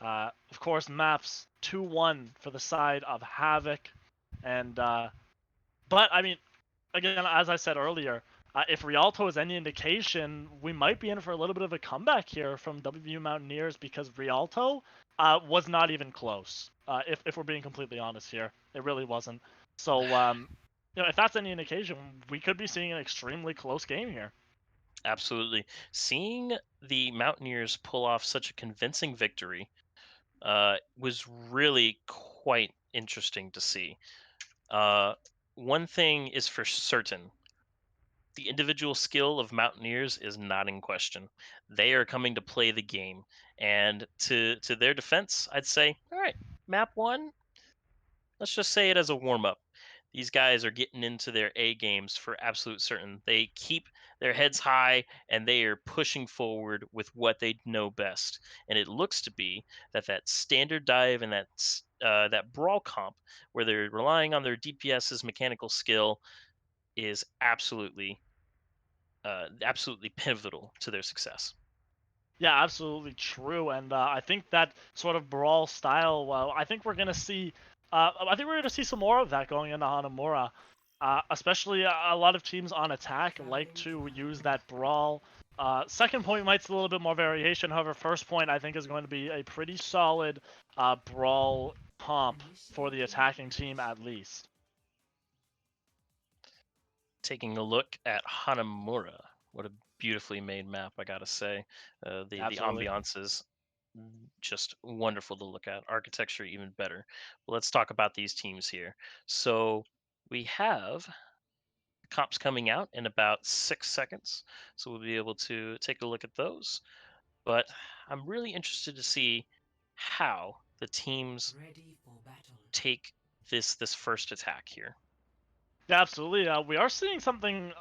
Of course, maps 2-1 for the side of Havoc, and but I mean, again, as I said earlier, if Rialto is any indication, we might be in for a little bit of a comeback here from Wvu Mountaineers because Rialto was not even close. If we're being completely honest here, it really wasn't. So, if that's any indication, we could be seeing an extremely close game here. Absolutely. Seeing the Mountaineers pull off such a convincing victory was really quite interesting to see. Uh, one thing is for certain: the individual skill of Mountaineers is not in question. They are coming to play the game, and to their defense, I'd say, all right, map one. Let's just say it as a warm up. These guys are getting into their A games for absolute certain. They keep their heads high and they are pushing forward with what they know best. And it looks to be that standard dive and that brawl comp where they're relying on their DPS's mechanical skill is absolutely pivotal to their success. Yeah, absolutely true. And I think that sort of brawl style, well, I think we're gonna see. I think we're gonna see some more of that going into Hanamura. Especially a lot of teams on attack like to use that brawl. Second point might see a little bit more variation. However, first point I think is going to be a pretty solid brawl comp for the attacking team at least. Taking a look at Hanamura, what a beautifully made map, I gotta say. The Absolutely. ambiance is just wonderful to look at. Architecture even better. But let's talk about these teams here. So we have comps coming out in about 6 seconds, so we'll be able to take a look at those. But I'm really interested to see how the teams Ready for battle. take this first attack here. Yeah, absolutely. We are seeing something.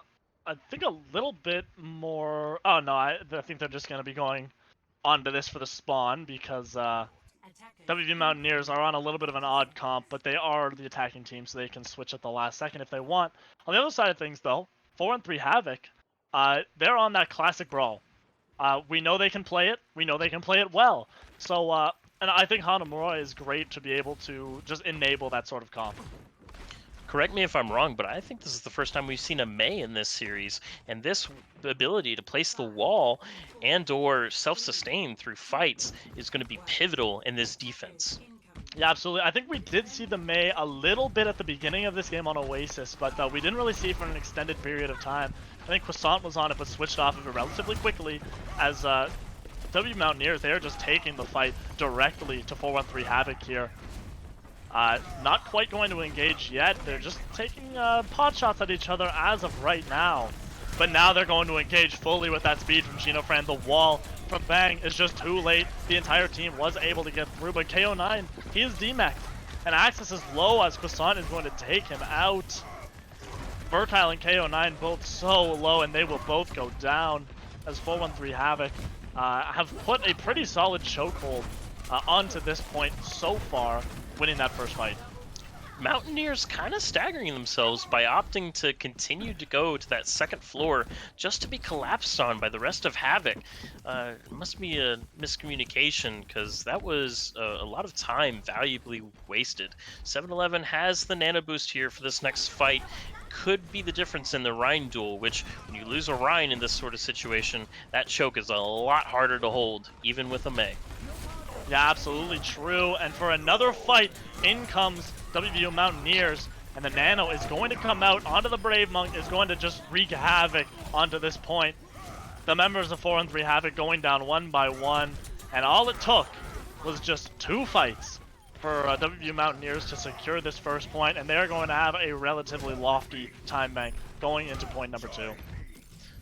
I think a little bit more. Oh no, I think they're just going to be going onto this for the spawn because WV Mountaineers are on a little bit of an odd comp, but they are the attacking team, so they can switch at the last second if they want. On the other side of things, though, 4-3 Havoc, they're on that classic brawl. We know they can play it. We know they can play it well. So, and I think Hanamura is great to be able to just enable that sort of comp. Correct me if I'm wrong, but I think this is the first time we've seen a Mei in this series, and this ability to place the wall and or self-sustain through fights is going to be pivotal in this defense. Yeah, absolutely. I think we did see the Mei a little bit at the beginning of this game on Oasis, but we didn't really see it for an extended period of time. I think Croissant was on it, but switched off of it relatively quickly as WV Mountaineers, they are just taking the fight directly to 4-1-3 Havoc here. Not quite going to engage yet. They're just taking pot shots at each other as of right now. But now they're going to engage fully with that speed from Genofran. The wall from Bang is just too late. The entire team was able to get through, but KO9, he is DMAXed. And Axis is low as Croissant is going to take him out. Vertile and KO9 both so low, and they will both go down as 4-1-3 Havoc have put a pretty solid chokehold onto this point so far, winning that first fight. Mountaineers kind of staggering themselves by opting to continue to go to that second floor just to be collapsed on by the rest of Havoc. It must be a miscommunication because that was a lot of time valuably wasted. 7-Eleven has the nano boost here for this next fight. Could be the difference in the Rhine duel, which when you lose a Rhine in this sort of situation, that choke is a lot harder to hold, even with a Mei. Yeah, absolutely true. And for another fight, in comes Wvu Mountaineers, and the Nano is going to come out onto the Brave Monk, is going to just wreak havoc onto this point. The members of 4-3 Havoc going down one by one, and all it took was just 2 fights for Wvu Mountaineers to secure this first point, and they're going to have a relatively lofty time bank going into point number 2.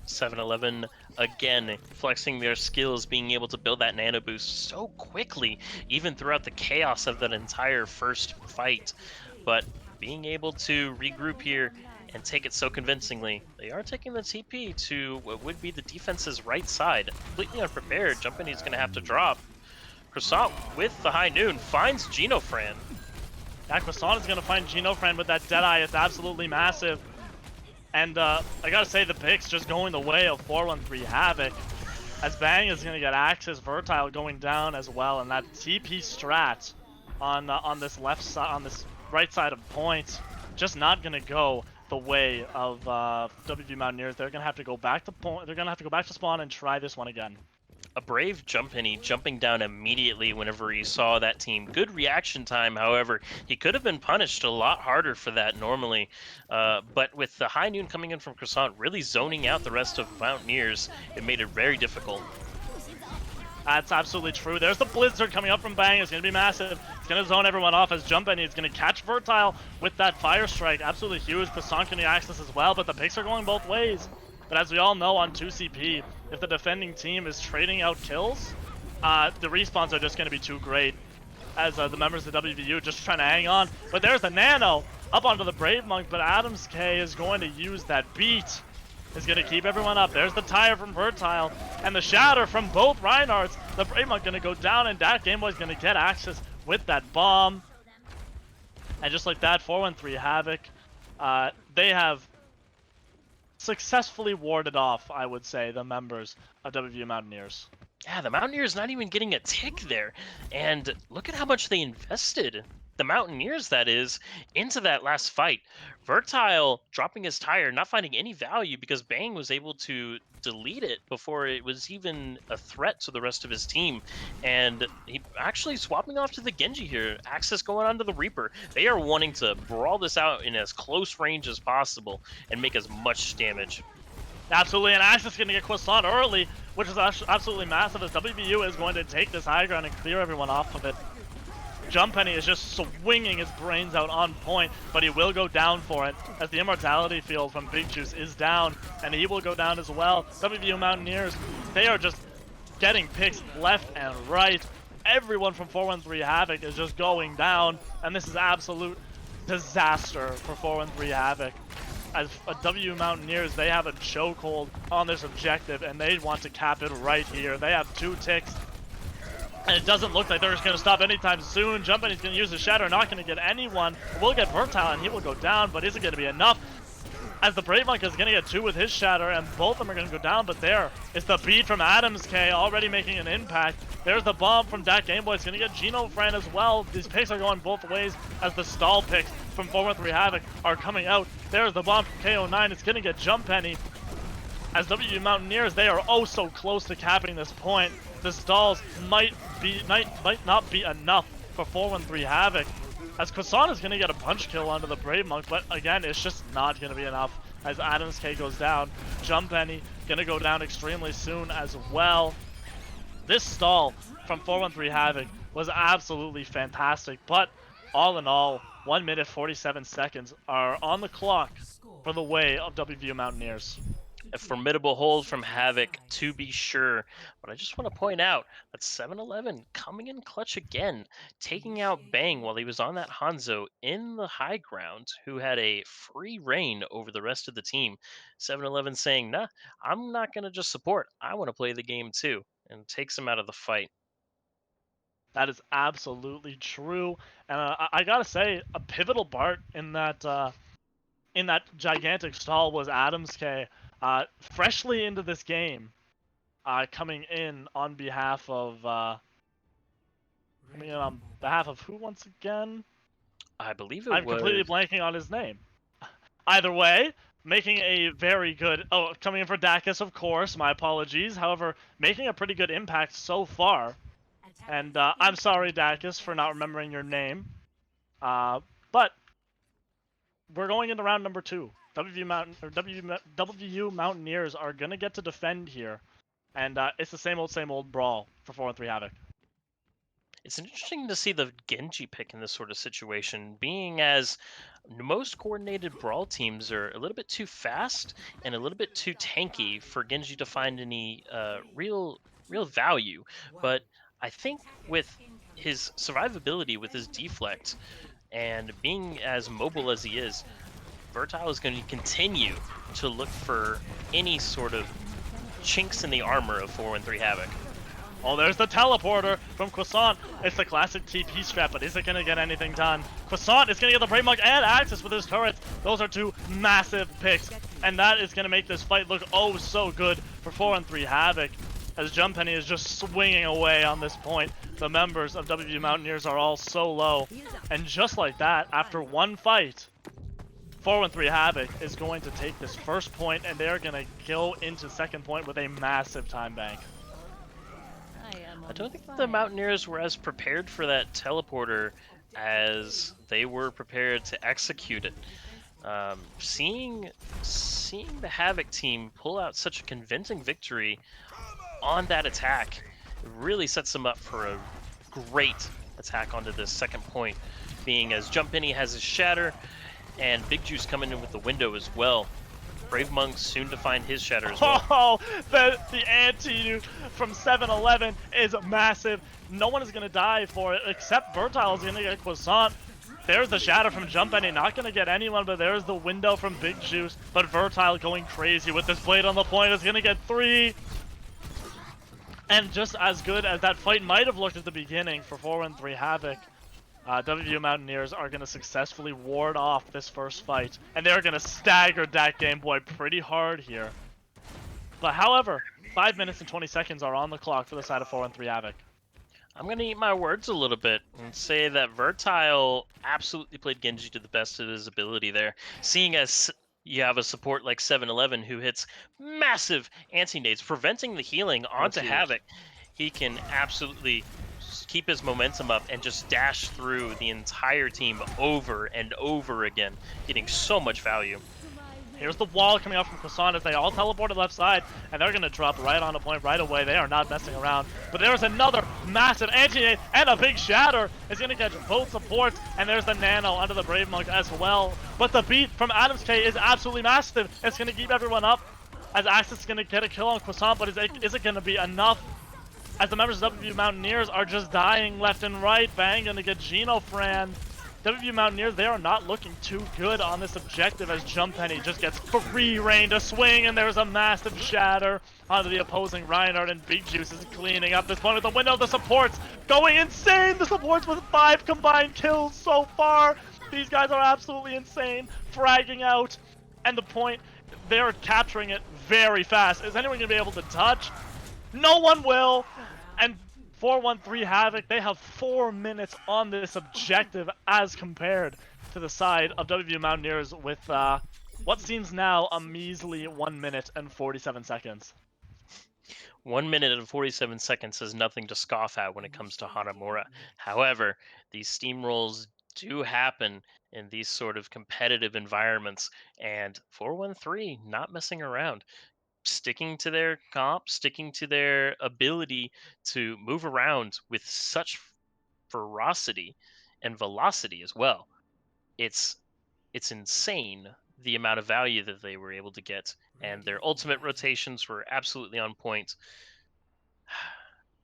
7-Eleven again flexing their skills, being able to build that nano boost so quickly, even throughout the chaos of that entire first fight. But being able to regroup here and take it so convincingly, they are taking the TP to what would be the defense's right side. Completely unprepared, Jumpin' he's going to have to drop. Croissant with the high noon finds Genofran. Yeah, Croissant is going to find Genofran with that Deadeye. It's absolutely massive. And I gotta say, the pick's just going the way of 4-1-3 Havoc, as Bang is gonna get Axis Vertile going down as well, and that TP strat on this left side, on this right side of points, just not gonna go the way of WV Mountaineers. They're gonna have to go back to point. They're gonna have to go back to spawn and try this one again. A brave Jumpin', jumping down immediately whenever he saw that team. Good reaction time, however. He could have been punished a lot harder for that normally. But with the high noon coming in from Croissant really zoning out the rest of Mountaineers, it made it very difficult. That's absolutely true. There's the Blizzard coming up from Bang. It's going to be massive. It's going to zone everyone off as Jumpin'. He's going to catch Vertile with that Fire Strike. Absolutely huge. Croissant can access as well, but the picks are going both ways. But as we all know on 2CP, if the defending team is trading out kills, the respawns are just going to be too great. As the members of WVU just trying to hang on. But there's the Nano up onto the Brave Monk, but Adams K is going to use that beat. Is going to keep everyone up. There's the tire from Vertile and the shatter from both Reinhardts. The Brave Monk going to go down, and that Game Boy's going to get access with that bomb. And just like that, 4-1-3 Havoc, they have successfully warded off, I would say, the members of WVU Mountaineers. Yeah, the Mountaineers not even getting a tick there. And look at how much they invested, the Mountaineers that is, into that last fight. Vertile dropping his tire, not finding any value because Bang was able to delete it before it was even a threat to the rest of his team. And he actually swapping off to the Genji here. Axis going on to the Reaper. They are wanting to brawl this out in as close range as possible and make as much damage. Absolutely, and Axis going to get Croissant early, which is absolutely massive as WVU is going to take this high ground and clear everyone off of it. Jumpin' is just swinging his brains out on point, but he will go down for it as the Immortality Field from Big Juice is down, and he will go down as well. WVU Mountaineers, they are just getting picks left and right. Everyone from 4-1-3 Havoc is just going down, and this is absolute disaster for 4-1-3 Havoc. As WVU Mountaineers, they have a chokehold on this objective, and they want to cap it right here. They have 2 ticks. And it doesn't look like they're just going to stop anytime soon. Jumping, he's going to use the Shatter, not going to get anyone. We'll get Vertile, and he will go down, but is it going to be enough? As the Brave Monk is going to get 2 with his Shatter, and both of them are going to go down, but there is the beat from Adams K already making an impact. There's the bomb from Dak Gameboy. It's going to get Geno Fran as well. These picks are going both ways as the stall picks from 413 Havoc are coming out. There's the bomb from KO9. It's going to get Jump Penny. As Wvu Mountaineers, they are oh so close to capping this point. The stalls might not be enough for 413 Havoc. As Croissant is going to get a punch kill onto the Brave Monk, but again, it's just not going to be enough as Adams K goes down. Jump Penny going to go down extremely soon as well. This stall from 413 Havoc was absolutely fantastic, but all in all, 1 minute 47 seconds are on the clock for the way of Wvu Mountaineers. A formidable hold from Havoc, to be sure. But I just want to point out that 7-Eleven coming in clutch again, taking out Bang while he was on that Hanzo in the high ground, who had a free reign over the rest of the team. 7-Eleven saying, nah, I'm not going to just support. I want to play the game too, and takes him out of the fight. That is absolutely true. And I gotta say, a pivotal part in that gigantic stall was Adams K. Freshly into this game, coming in on behalf of who once again? I believe I'm completely blanking on his name. Either way, making a very good. Oh, coming in for Dacus, of course. My apologies. However, making a pretty good impact so far. And I'm sorry, Dacus, for not remembering your name. But we're going into round number 2. Wvu Mountaineers are gonna get to defend here, and it's the same old brawl for 413 Havoc. It's interesting to see the Genji pick in this sort of situation, being as most coordinated brawl teams are a little bit too fast and a little bit too tanky for Genji to find any real value. But I think with his survivability, with his deflect, and being as mobile as he is, Vertile is going to continue to look for any sort of chinks in the armor of 413 Havoc. Oh, there's the teleporter from Croissant. It's the classic TP strat, but is it going to get anything done? Croissant is going to get the Brave Monk and Axis with his turrets. Those are 2 massive picks, and that is going to make this fight look oh so good for 413 Havoc. As Jump Penny is just swinging away on this point. The members of Wvu Mountaineers are all so low. And just like that, after one fight, 413 Havoc is going to take this first point, and they're going to go into second point with a massive time bank. I don't think the Mountaineers were as prepared for that teleporter as they were prepared to execute it. Seeing the Havoc team pull out such a convincing victory on that attack really sets them up for a great attack onto this second point, being as Jump Penny has his Shatter, and Big Juice coming in with the window as well. Brave Monk soon to find his Shatter as well. Oh, the anti from 7-Eleven is massive. No one is going to die for it except Vertile is going to get Croissant. There's the Shatter from Jump Penny, not going to get anyone, but there's the window from Big Juice. But Vertile going crazy with this blade on the point is going to get 3. And just as good as that fight might have looked at the beginning for 413 Havoc, Wvu Mountaineers are going to successfully ward off this first fight. And they're going to stagger Dak Gameboy pretty hard here. But however, 5 minutes and 20 seconds are on the clock for the side of 413 Havoc. I'm going to eat my words a little bit and say that Vertile absolutely played Genji to the best of his ability there. Seeing as you have a support like 7-Eleven who hits massive anti-nades, preventing the healing onto Havoc, he can absolutely keep his momentum up and just dash through the entire team over and over again, getting so much value. Here's the wall coming out from Croissant as they all teleported left side, and they're going to drop right on a point right away. They are not messing around. But there's another massive anti-nade and a big Shatter. It's going to catch both supports, and there's the Nano under the Brave Monk as well. But the beat from Adams K is absolutely massive. It's going to keep everyone up as Axis is going to get a kill on Croissant, but is it going to be enough? As the members of Wvu Mountaineers are just dying left and right. Bang going to get Geno Fran. Wvu Mountaineers, they are not looking too good on this objective as Jumppenny just gets free reign to swing, and there's a massive shatter onto the opposing Reinhardt, and Big Juice is cleaning up this one with the window. The supports going insane! The supports with 5 combined kills so far! These guys are absolutely insane, fragging out, and the point, they're capturing it very fast. Is anyone going to be able to touch? No one will! And 413 Havoc, they have 4 minutes on this objective as compared to the side of Wvu Mountaineers with what seems now a measly 1 minute and 47 seconds. 1 minute and 47 seconds is nothing to scoff at when it comes to Hanamura. However, these steamrolls do happen in these sort of competitive environments, and 413 not messing around, sticking to their comp, sticking to their ability to move around with such ferocity and velocity as well. It's insane the amount of value that they were able to get, and their ultimate rotations were absolutely on point.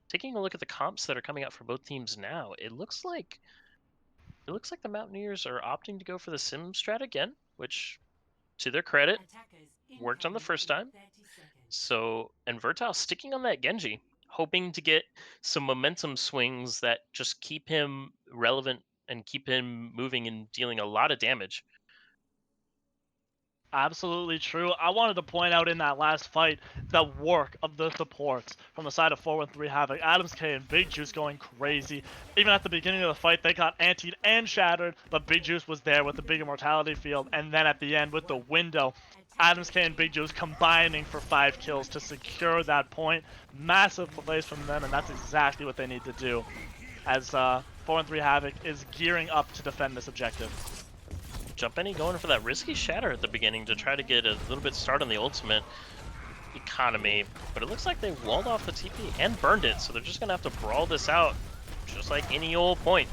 Taking a look at the comps that are coming out for both teams now, it looks like the Mountaineers are opting to go for the sim strat again, which, to their credit, worked on the first time. So, and Vertile sticking on that Genji, hoping to get some momentum swings that just keep him relevant and keep him moving and dealing a lot of damage. Absolutely true. I wanted to point out in that last fight the work of the supports from the side of 413 Havoc. Adams K and Big Juice going crazy. Even at the beginning of the fight, they got antied and shattered, but Big Juice was there with the big immortality field, and then at the end with the window, Adams K and Big Juice combining for 5 kills to secure that point. Massive plays from them, and that's exactly what they need to do as 413 Havoc is gearing up to defend this objective. Jumppenny going for that risky shatter at the beginning to try to get a little bit start on the ultimate economy, but it looks like they walled off the TP and burned it, so they're just gonna have to brawl this out just like any old point.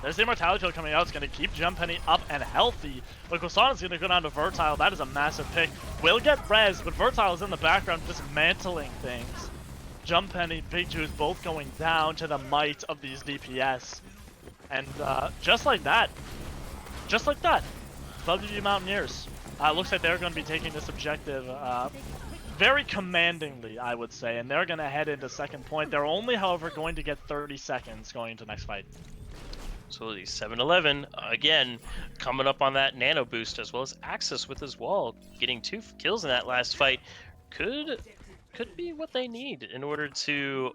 There's the immortality field coming out. It's going to keep Jumppenny up and healthy. But Kwasan is going to go down to Vertile. That is a massive pick. Will get res, but Vertile is in the background dismantling things. Jumppenny, Big Juice both going down to the might of these DPS. And just like that, Wvu Mountaineers, looks like they're going to be taking this objective very commandingly, I would say, and they're going to head into second point. They're only, however, going to get 30 seconds going into the next fight. So the 7-11, again, coming up on that nano boost, as well as Axis with his wall, getting 2 kills in that last fight, could be what they need in order to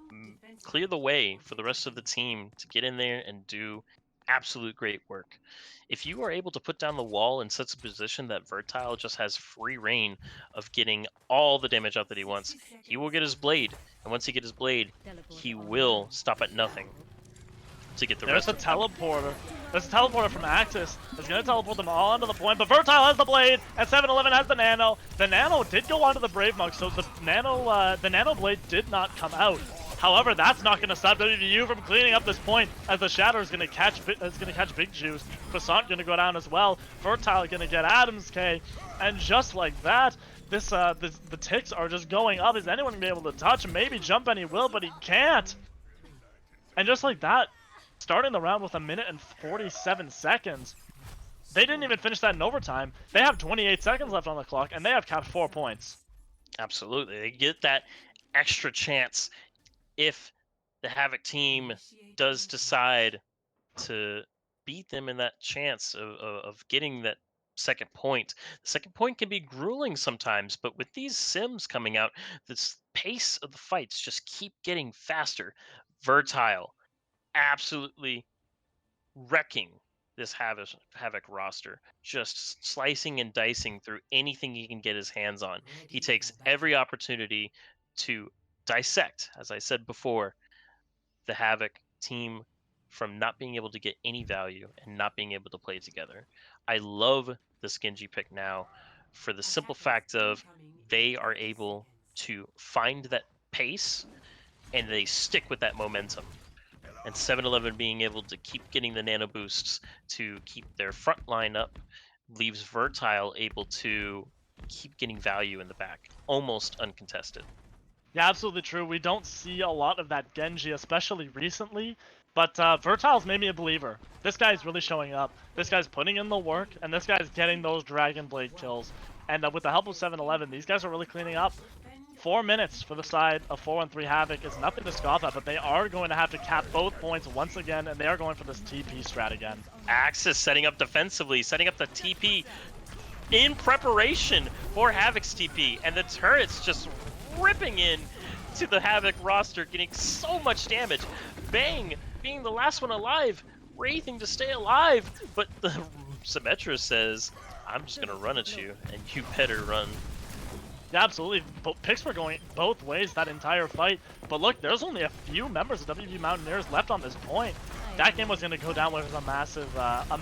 clear the way for the rest of the team to get in there and do absolute great work. If you are able to put down the wall in such a position that Vertile just has free reign of getting all the damage out that he wants, he will get his blade, and once he gets his blade, he will stop at nothing to get the rest. There's a teleporter. There's a teleporter from Axis. It's going to teleport them all onto the point, but Vertile has the blade, and 7-11 has the nano. The nano did go onto the Brave Monk, so the nano blade did not come out. However, that's not going to stop WVU from cleaning up this point, as the Shatter is going to catch Big Juice. Croissant going to go down as well. Vertile going to get Adams K, and just like that, the ticks are just going up. Is anyone going to be able to touch? Maybe Jumppenny will, but he can't. And just like that, starting the round with 1 minute and 47 seconds. They didn't even finish that in overtime. They have 28 seconds left on the clock, and they have capped 4 points. Absolutely. They get that extra chance if the Havoc team does decide to beat them in that chance of getting that second point. The second point can be grueling sometimes, but with these sims coming out, this pace of the fights just keep getting faster. Vertile absolutely wrecking this Havoc roster, just slicing and dicing through anything he can get his hands on. He takes every opportunity to dissect, as I said before, the Havoc team from not being able to get any value and not being able to play together. I love this Genji pick now for the simple fact of they are able to find that pace and they stick with that momentum. And 7-11 being able to keep getting the nano boosts to keep their front line up leaves Vertile able to keep getting value in the back, almost uncontested. Yeah, absolutely true. We don't see a lot of that Genji, especially recently. But Vertile's made me a believer. This guy's really showing up. This guy's putting in the work, and this guy's getting those Dragon Blade kills. And with the help of 7-Eleven, these guys are really cleaning up. 4 minutes for the side of 4-1-3 Havoc is nothing to scoff at, but they are going to have to cap both points once again, and they are going for this TP strat again. Axis setting up defensively, setting up the TP in preparation for Havoc's TP, and the turrets just ripping in to the Havoc roster, getting so much damage. Bang being the last one alive, wraithing to stay alive, but the Symmetra says, I'm just gonna run at you, and you better run. Yeah, absolutely. Picks were going both ways that entire fight. But look, there's only a few members of Wvu Mountaineers left on this point. That game was going to go down with a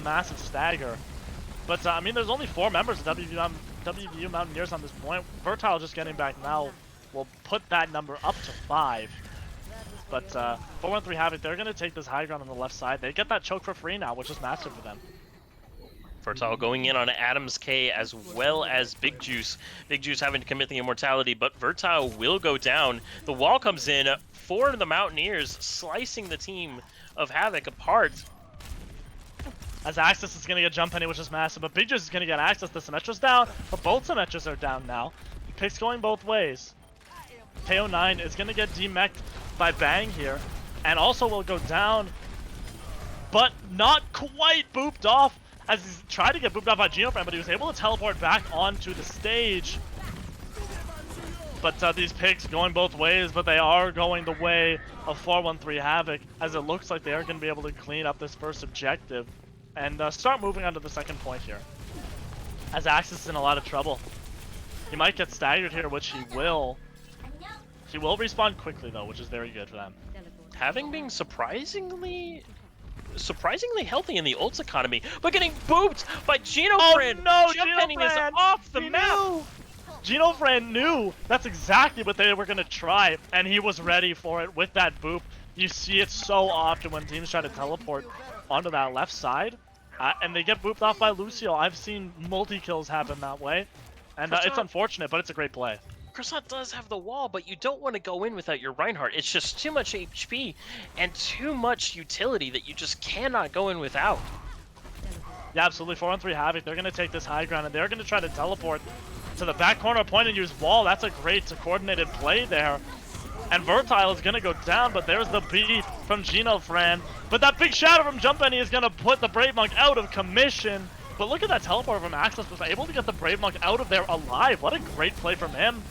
massive stagger. But I mean, there's only 4 members of Wvu Mountaineers on this point. Vertile just getting back now will put that number up to 5. But 4-1-3 Havoc, they're going to take this high ground on the left side. They get that choke for free now, which is massive for them. Vertile going in on Adams K as well as Big Juice. Big Juice having to commit the immortality, but Vertile will go down. The wall comes in for the Mountaineers, slicing the team of Havoc apart. As Axis is going to get jump penny, which is massive, but Big Juice is going to get access. The Symmetra's down, but both Symmetras are down now. Picks going both ways. KO9 is going to get demeched by Bang here, and also will go down, but not quite booped off. As he's tried to get booped off by Genofriend, but he was able to teleport back onto the stage. But these picks going both ways, but they are going the way of 4-1-3 Havoc, as it looks like they are going to be able to clean up this first objective and start moving on to the second point here. As Axis is in a lot of trouble. He might get staggered here, which he will. He will respawn quickly though, which is very good for them. Having been surprisingly healthy in the ults economy, but getting booped by Genofriend. Oh no, Jump penning is off the map. Genofriend knew that's exactly what they were gonna try, and he was ready for it with that boop. You see it so often when teams try to teleport onto that left side, and they get booped off by Lucio. I've seen multi-kills happen that way, and it's unfortunate, but it's a great play. Croissant does have the wall, but you don't want to go in without your Reinhardt. It's just too much HP and too much utility that you just cannot go in without. Yeah, absolutely. 4-on-3 Havoc, they're going to take this high ground, and they're going to try to teleport to the back corner point and use wall. That's a great coordinated play there. And Vertile is going to go down, but there's the beat from Genofriend. But that big shadow from Jump Penny is going to put the Brave Monk out of commission. But look at that teleport from Axis, was able to get the Brave Monk out of there alive. What a great play from him.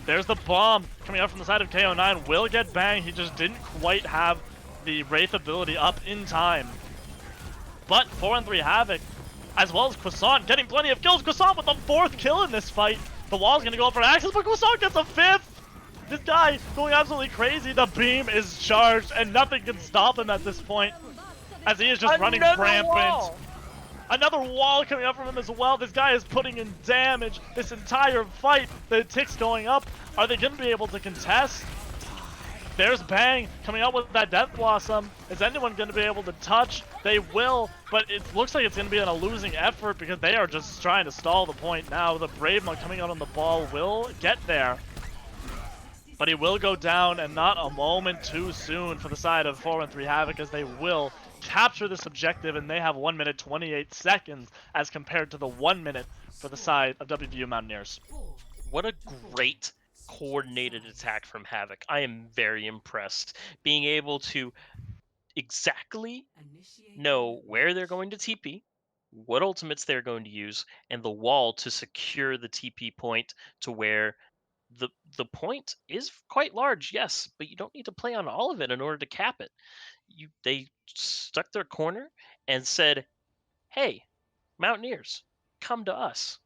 There's the bomb coming out from the side of KO9. Will get banged. He just didn't quite have the Wraith ability up in time. But 4-on-3 Havoc, as well as Croissant, getting plenty of kills. Croissant with the 4th kill in this fight. The wall's going to go up for Axis, but Croissant gets a 5th. This guy going absolutely crazy. The beam is charged, and nothing can stop him at this point, as he is just running rampant. Another wall coming up from him as well. This guy is putting in damage this entire fight. The ticks going up. Are they going to be able to contest? There's Bang coming out with that Death Blossom. Is anyone going to be able to touch? They will, but it looks like it's going to be a losing effort because they are just trying to stall the point now. The Brave Monk coming out on the ball will get there, but he will go down, and not a moment too soon for the side of 4-on-3 Havoc, as they will capture this objective, and they have 1 minute 28 seconds as compared to the 1 minute for the side of Wvu Mountaineers. What a great coordinated attack from Havoc. I am very impressed. Being able to exactly know where they're going to TP, what ultimates they're going to use, and the wall to secure the TP point to where the point is quite large, yes, but you don't need to play on all of it in order to cap it. They stuck their corner and said, hey, Mountaineers, come to us.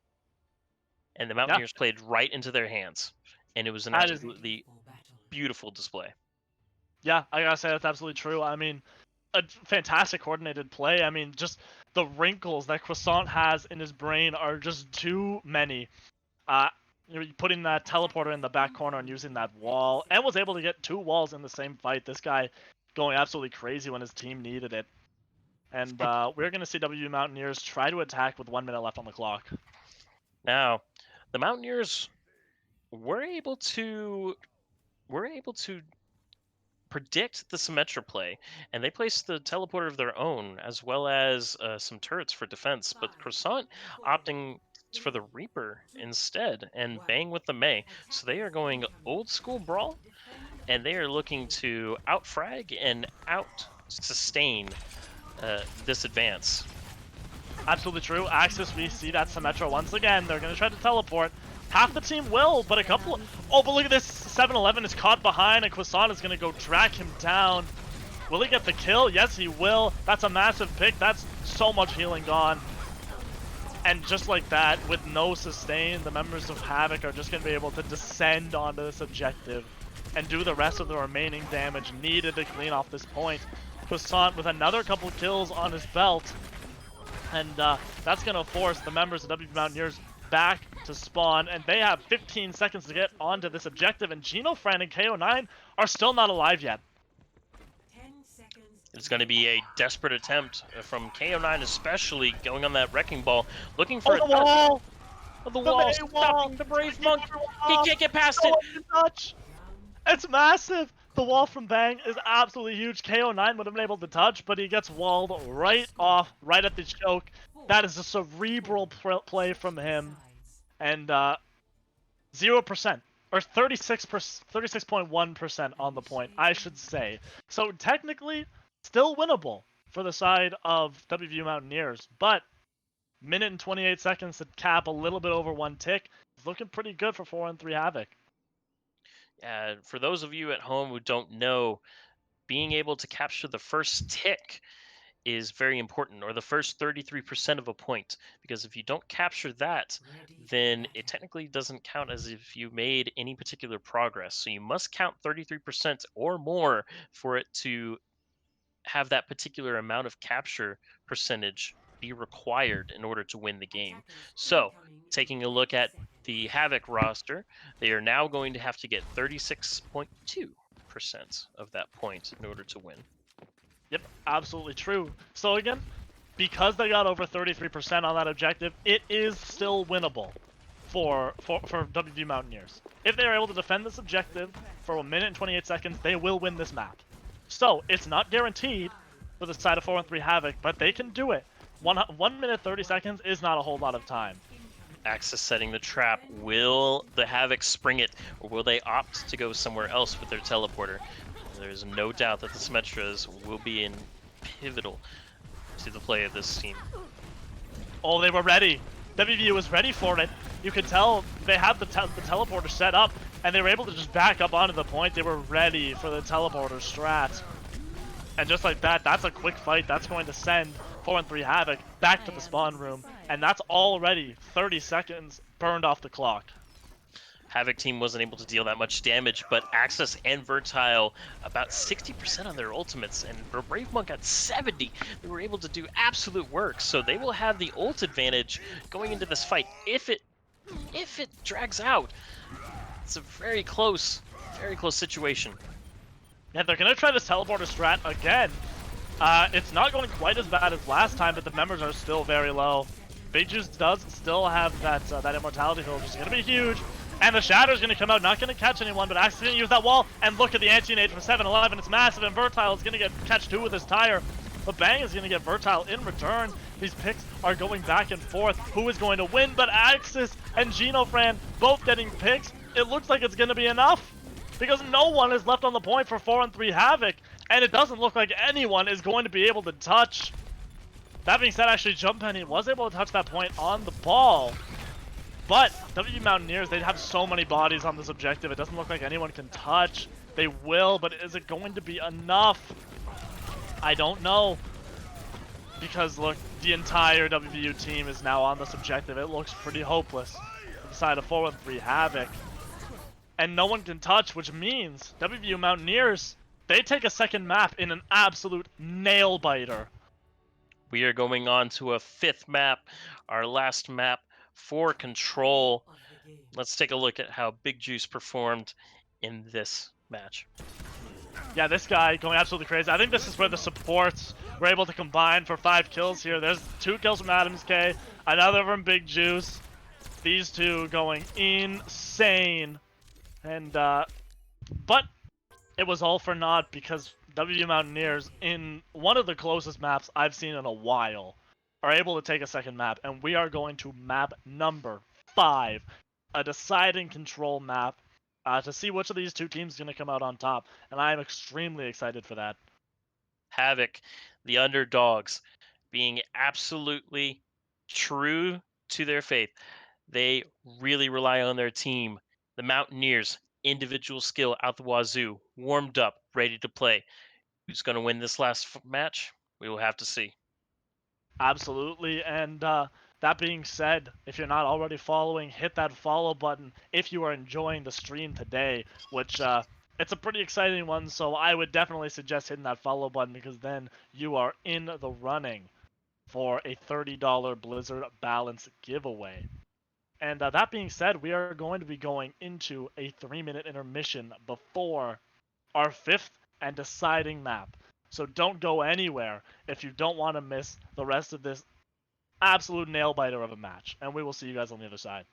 And the Mountaineers played right into their hands. And it was an absolutely beautiful display. Yeah, I gotta say that's absolutely true. I mean, a fantastic coordinated play. I mean, just the wrinkles that Croissant has in his brain are just too many. Putting that teleporter in the back corner and using that wall, and was able to get 2 walls in the same fight. This guy going absolutely crazy when his team needed it. And we're going to see Wvu Mountaineers try to attack with 1 minute left on the clock. Now, the Mountaineers were able to predict the Symmetra play, and they placed the teleporter of their own, as well as some turrets for defense. But Croissant opting for the Reaper instead, and Bang with the Mei. So they are going old school brawl, and they are looking to outfrag and out sustain this advance. Absolutely true. Axis, we see that Symmetra once again. They're going to try to teleport. Half the team will, but a couple... Oh, but look at this. 7-Eleven is caught behind, and Croissant is going to go drag him down. Will he get the kill? Yes, he will. That's a massive pick. That's so much healing gone. And just like that, with no sustain, the members of Havoc are just going to be able to descend onto this objective and do the rest of the remaining damage needed to clean off this point. Croissant with another couple kills on his belt. And that's going to force the members of Wvu Mountaineers back to spawn. And they have 15 seconds to get onto this objective. And Genofran and KO9 are still not alive yet. It's going to be a desperate attempt from KO9 especially, going on that Wrecking Ball, looking for the wall! The wall! Stopping the Brave Monk! He can't get past it! Touch. It's massive! The wall from Bang is absolutely huge. KO9 would have been able to touch, but he gets walled right off, right at the choke. That is a cerebral play from him. And 0%, or 36.1% on the point, I should say. So technically, still winnable for the side of Wvu Mountaineers, but minute and 28 seconds to cap a little bit over one tick. Looking pretty good for 4-3 Havoc. For those of you at home who don't know, being able to capture the first tick is very important, or the first 33% of a point, because if you don't capture that, then it technically doesn't count as if you made any particular progress. So you must count 33% or more for it to have that particular amount of capture percentage be required in order to win the game. So, taking a look at the Havoc roster, they are now going to have to get 36.2% of that point in order to win. Yep, absolutely true. So again, because they got over 33% on that objective, it is still winnable for Wvu Mountaineers. If they are able to defend this objective for 1 minute and 28 seconds, they will win this map. So, it's not guaranteed for the side of 4-3 Havoc, but they can do it. 1 minute 30 seconds is not a whole lot of time. Axis setting the trap. Will the Havoc spring it, or will they opt to go somewhere else with their teleporter? There's no doubt that the Symmetras will be pivotal to the play of this team. Oh, they were ready. WVU was ready for it. You could tell they had the teleporter set up, and they were able to just back up onto the point. They were ready for the teleporter strat. And just like that, that's a quick fight. That's going to send 4-3 Havoc back to the spawn room. And that's already 30 seconds burned off the clock. Havoc team wasn't able to deal that much damage, but Axis and Vertile about 60% on their ultimates, and Brave Monk got 70. They were able to do absolute work, so they will have the ult advantage going into this fight. If it drags out, it's a very close situation. Yeah, they're gonna try this teleporter strat again. It's not going quite as bad as last time, but the members are still very low. Big Juice does still have that immortality hill, which is gonna be huge. And the Shatter's going to come out, not going to catch anyone, but Axis going to use that wall. And look at the anti-nade from 7-Eleven. It's massive, and Vertile is going to catch two with his tire. But Bang is going to get Vertile in return. These picks are going back and forth. Who is going to win? But Axis and Genofran both getting picks. It looks like it's going to be enough, because no one is left on the point for 4-3 Havoc. And it doesn't look like anyone is going to be able to touch. That being said, actually, Jump Penny was able to touch that point on the ball. But Wvu Mountaineers, they have so many bodies on this objective. It doesn't look like anyone can touch. They will, but is it going to be enough? I don't know. Because look, the entire WVU team is now on this objective. It looks pretty hopeless for the side of 4-3 Havoc. And no one can touch, which means WVU Mountaineers, they take a second map in an absolute nail-biter. We are going on to a fifth map, our last map for Control. Let's take a look at how Big Juice performed in this match. Yeah, this guy going absolutely crazy. I think this is where the supports were able to combine for 5 kills here. There's 2 kills from Adams K, another from Big Juice. These two going insane. And, but it was all for naught because Wvu Mountaineers, in one of the closest maps I've seen in a while, are able to take a second map, and we are going to map number 5, a decide and control map, to see which of these two teams is going to come out on top, and I am extremely excited for that. Havoc, the underdogs, being absolutely true to their faith. They really rely on their team. The Mountaineers, individual skill out the wazoo, warmed up, ready to play. Who's going to win this last match? We will have to see. Absolutely, and that being said, if you're not already following, hit that follow button if you are enjoying the stream today, which it's a pretty exciting one, so I would definitely suggest hitting that follow button because then you are in the running for a $30 Blizzard Balance giveaway. And that being said, we are going to be going into a 3-minute intermission before our 5th and deciding map. So don't go anywhere if you don't want to miss the rest of this absolute nail biter of a match. And we will see you guys on the other side.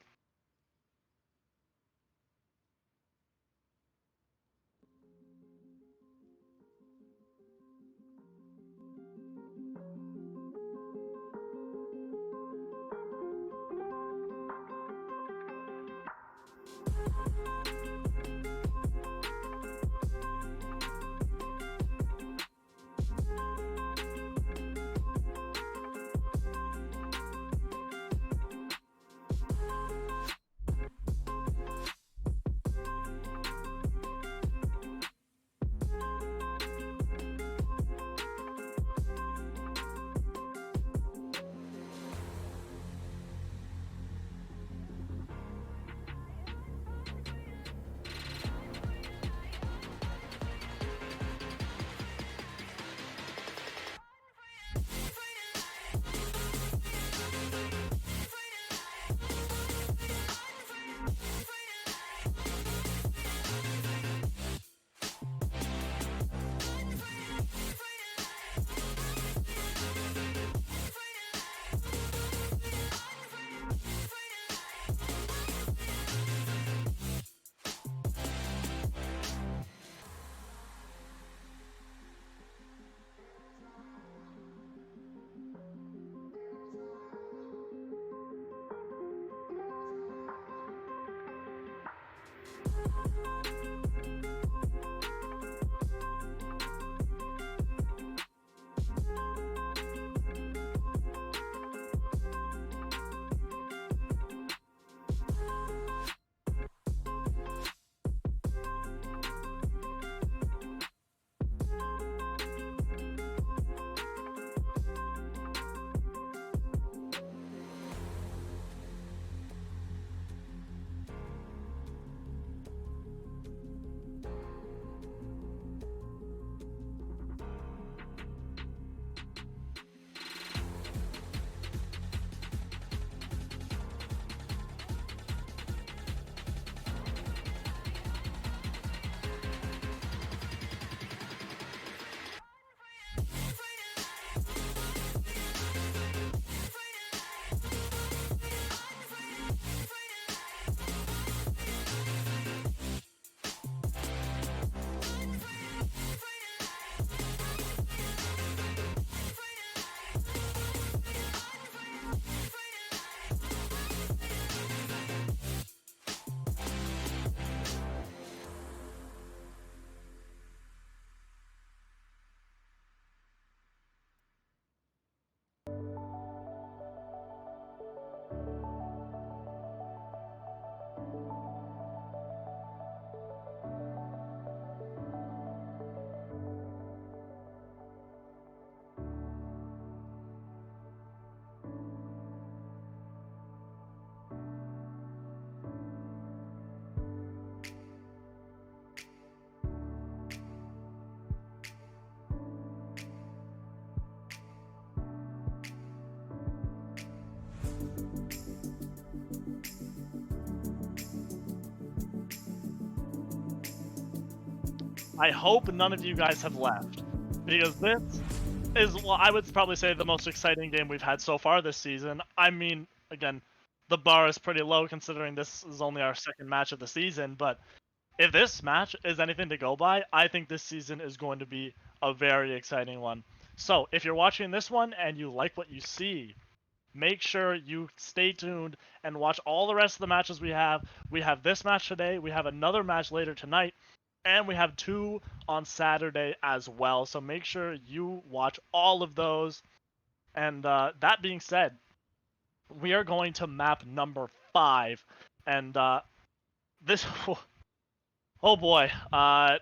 I hope none of you guys have left, because this is, well, I would probably say the most exciting game we've had so far this season. I mean, again, the bar is pretty low considering this is only our second match of the season, but if this match is anything to go by, I think this season is going to be a very exciting one. So, if you're watching this one and you like what you see, make sure you stay tuned and watch all the rest of the matches we have. We have this match today, we have another match later tonight, and we have 2 on Saturday as well. So make sure you watch all of those. And that being said, we are going to map number 5. And this... Oh boy. I'm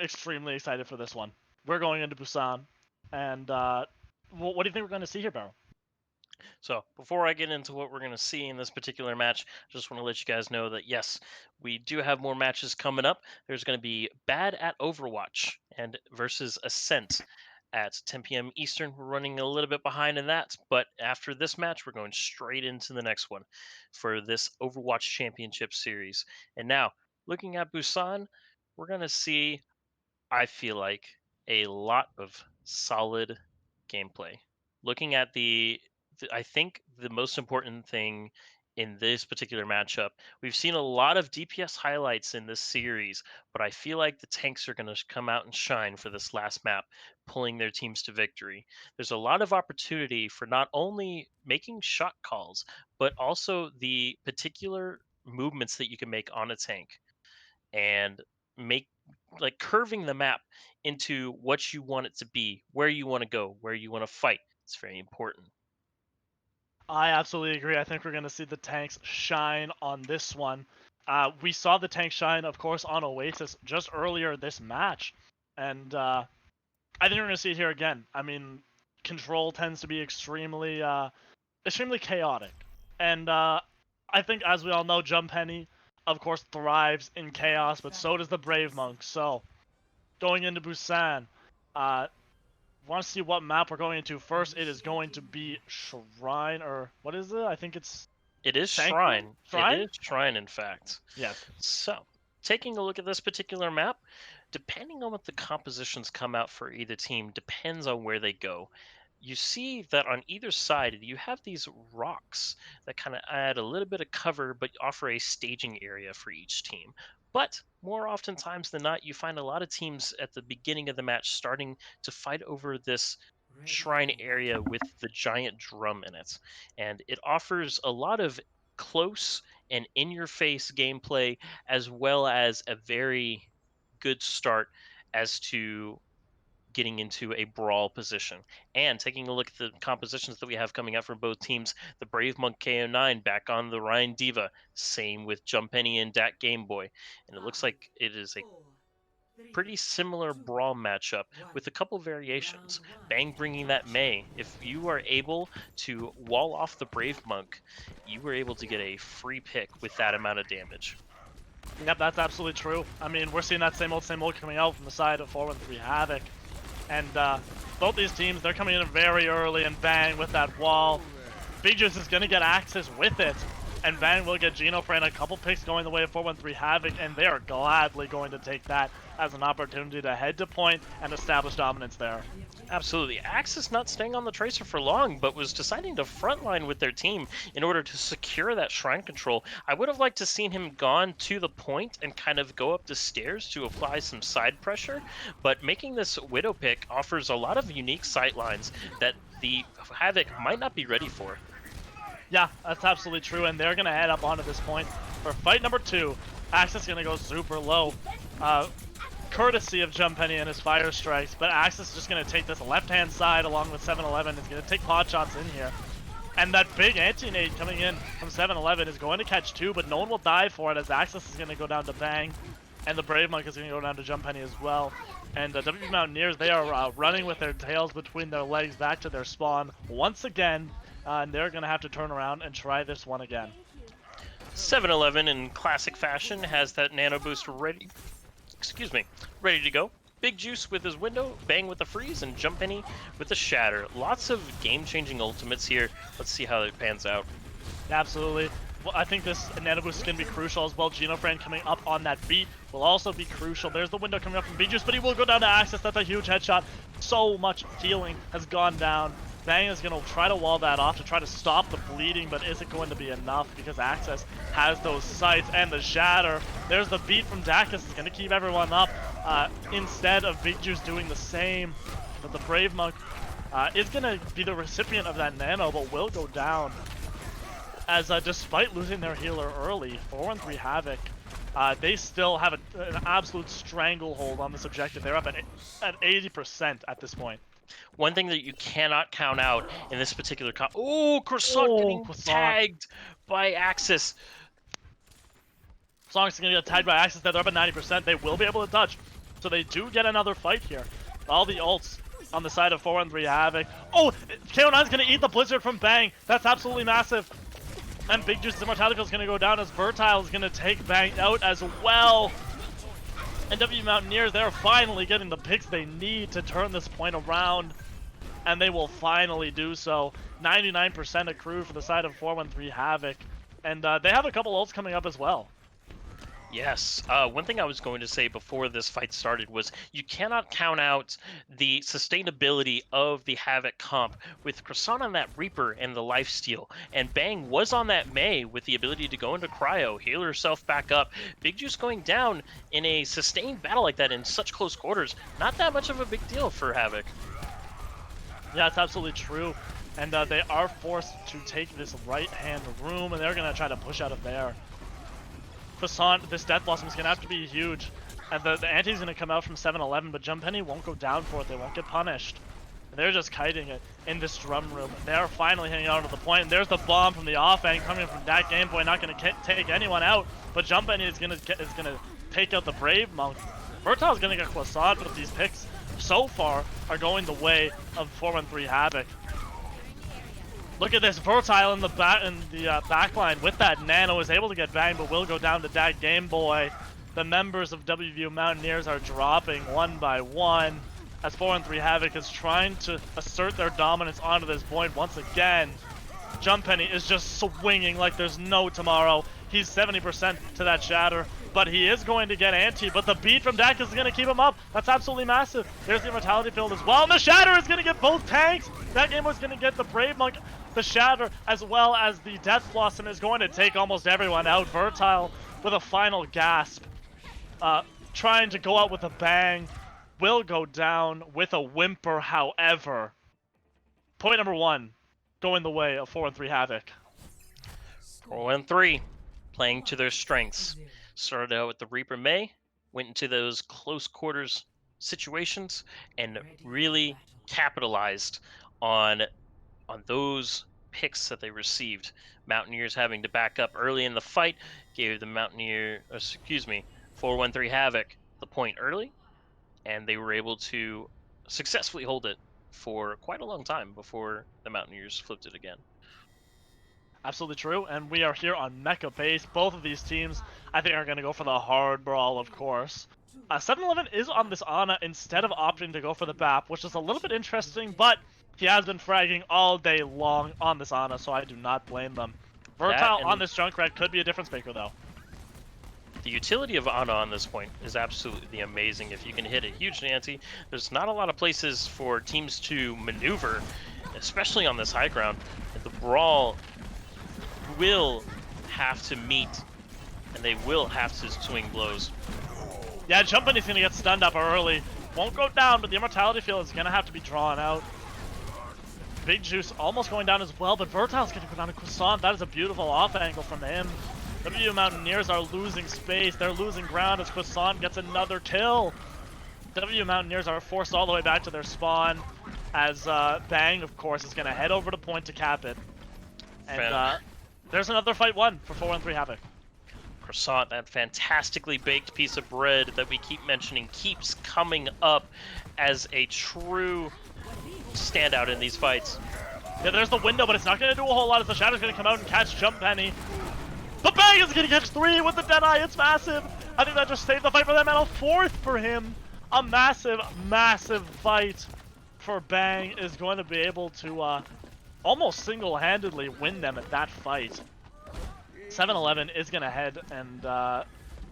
extremely excited for this one. We're going into Busan. And what do you think we're going to see here, Barrel? So before I get into what we're going to see in this particular match, I just want to let you guys know that yes, we do have more matches coming up. There's going to be Bad at Overwatch and versus Ascent at 10 p.m. Eastern. We're running a little bit behind in that, but after this match, we're going straight into the next one for this Overwatch Championship Series. And now, looking at Busan, we're going to see, I feel like, a lot of solid gameplay. Looking at I think the most important thing in this particular matchup, we've seen a lot of DPS highlights in this series, but I feel like the tanks are going to come out and shine for this last map, pulling their teams to victory. There's a lot of opportunity for not only making shot calls, but also the particular movements that you can make on a tank and make like curving the map into what you want it to be, where you want to go, where you want to fight. It's very important. I absolutely agree. I think we're going to see the tanks shine on this one. We saw the tanks shine, of course, on Oasis just earlier this match. And I think we're going to see it here again. I mean, control tends to be extremely chaotic. And I think, as we all know, Jump Penny, of course, thrives in chaos, but so does the Brave Monk. So, going into Busan, want to see what map we're going into first. It is going to be Shrine, or what is it? I think it's... It is Sanctum? Shrine. It is Shrine, in fact. Yes. So, taking a look at this particular map, depending on what the compositions come out for either team, depends on where they go. You see that on either side, you have these rocks that kind of add a little bit of cover but offer a staging area for each team. But more oftentimes than not, you find a lot of teams at the beginning of the match starting to fight over this shrine area with the giant drum in it. And it offers a lot of close and in your face gameplay, as well as a very good start as to getting into a brawl position. And taking a look at the compositions that we have coming up from both teams, the Brave Monk KO9 back on the Ryan Diva, same with Jump Penny and Dat Game Boy. And it looks like it is a pretty similar brawl matchup with a couple variations. Bang bringing that Mei. If you are able to wall off the Brave Monk, you were able to get a free pick with that amount of damage. Yep, that's absolutely true. I mean, we're seeing that same old coming out from the side of 413 Havoc. And both these teams, they're coming in very early, and Bang with that wall. Big Juice is going to get access with it. And Bang will get Geno for a couple picks going the way of 413 Havoc, and they are gladly going to take that as an opportunity to head to point and establish dominance there. Absolutely. Axis not staying on the Tracer for long, but was deciding to frontline with their team in order to secure that shrine control. I would have liked to seen him gone to the point and kind of go up the stairs to apply some side pressure, but making this Widow pick offers a lot of unique sight lines that the Havoc might not be ready for. Yeah, that's absolutely true, and they're going to head up onto this point for fight number 2. Axis is going to go super low. Courtesy of Jump Penny and his fire strikes, but Axis is just going to take this left-hand side along with 7-Eleven. Is going to take pot shots in here. And that big anti-nade coming in from 7-Eleven is going to catch 2, but no one will die for it as Axis is going to go down to Bang, and the Brave Monk is going to go down to Jump Penny as well. And Wvu Mountaineers, they are running with their tails between their legs back to their spawn once again, and they're going to have to turn around and try this one again. 7-Eleven in classic fashion has that nano boost ready to go. Big Juice with his window, Bang with the freeze, and Jump Penny with the shatter. Lots of game-changing ultimates here. Let's see how it pans out. Absolutely. Well, I think this nano boost is going to be crucial as well. Genofran coming up on that beat will also be crucial. There's the window coming up from Big Juice, but he will go down to Axis. That's a huge headshot. So much healing has gone down. Bang is going to try to wall that off to try to stop the bleeding, but is it going to be enough because Access has those sights and the shatter. There's the beat from Dacus, is going to keep everyone up instead of Big Juice doing the same. But the Brave Monk is going to be the recipient of that nano, but will go down. As despite losing their healer early, 413 Havoc, they still have an absolute stranglehold on this objective. They're up at 80% at this point. One thing that you cannot count out in this particular Croissant getting tagged by Axis. Croissant's gonna get tagged by Axis. They're up at 90%. They will be able to touch, so they do get another fight here. All the ults on the side of 413 Havoc. Oh, KO9's gonna eat the Blizzard from Bang. That's absolutely massive. And Big Juice's Immortality is gonna go down as Vertile is gonna take Bang out as well. And Wvu Mountaineers, they're finally getting the picks they need to turn this point around. And they will finally do so. 99% accrued for the side of 413 Havoc. And they have a couple ults coming up as well. Yes. One thing I was going to say before this fight started was you cannot count out the sustainability of the Havoc comp with Croissant on that Reaper and the lifesteal. And Bang was on that Mei with the ability to go into Cryo, heal herself back up. Big Juice going down in a sustained battle like that in such close quarters. Not that much of a big deal for Havoc. Yeah, it's absolutely true. And they are forced to take this right-hand room, and they're going to try to push out of there. Croissant, this Death Blossom is going to have to be huge. And the anti's going to come out from 7-11, but Jump Penny won't go down for it. They won't get punished. And they're just kiting it in this drum room. They're finally hitting out to the point. And there's the bomb from the off-end coming from that Game Boy, not going to take anyone out. But Jump Penny is going to take out the Brave Monk. Vertile's going to get Croissant, but these picks so far are going the way of 413 Havoc. Look at this, Vertile in the backline with that nano is able to get banged, but will go down to that Game Boy. The members of Wvu Mountaineers are dropping one by one as 413 Havoc is trying to assert their dominance onto this point once again. Jump Penny is just swinging like there's no tomorrow. He's 70% to that shatter, but he is going to get anti, but the beat from Dak is going to keep him up. That's absolutely massive. There's the Immortality field as well, and the shatter is going to get both tanks. That game was going to get the Brave Monk, the shatter, as well as the Death Blossom is going to take almost everyone out. Vertile with a final gasp, trying to go out with a bang, will go down with a whimper, however. Point number one, going the way of 413 Havoc. 413, playing to their strengths. Started out with the Reaper Mei, went into those close quarters situations, and really capitalized on those picks that they received. Mountaineers having to back up early in the fight gave the 413 Havoc the point early, and they were able to successfully hold it for quite a long time before the Mountaineers flipped it again. Absolutely true, and we are here on Mecha Base. Both of these teams, I think, are going to go for the hard brawl, of course. 7-11 is on this Ana instead of opting to go for the BAP, which is a little bit interesting, but he has been fragging all day long on this Ana, so I do not blame them. Vertile on this Junkrat could be a difference maker, though. The utility of Ana on this point is absolutely amazing. If you can hit a huge ante, there's not a lot of places for teams to maneuver, especially on this high ground. The brawl will have to meet, and they will have to swing blows. Yeah, Jump Penny's gonna get stunned up early. Won't go down, but the Immortality field is gonna have to be drawn out. Big Juice almost going down as well, but Vertile's gonna go down to Croissant. That is a beautiful off angle from him. Wvu Mountaineers are losing space. They're losing ground as Croissant gets another kill. Wvu Mountaineers are forced all the way back to their spawn as Bang, of course, is gonna head over to point to cap it. And there's another fight won for 413 Havoc. Croissant, that fantastically baked piece of bread that we keep mentioning, keeps coming up as a true standout in these fights. Yeah, there's the window, but it's not going to do a whole lot as the Shadow's going to come out and catch Jump Penny. The Bang is going to catch 3 with the Deadeye. It's massive. I think that just saved the fight for them, and a 4th for him. A massive, massive fight for Bang is going to be able to almost single-handedly win them at that fight. 7-11 is going to head and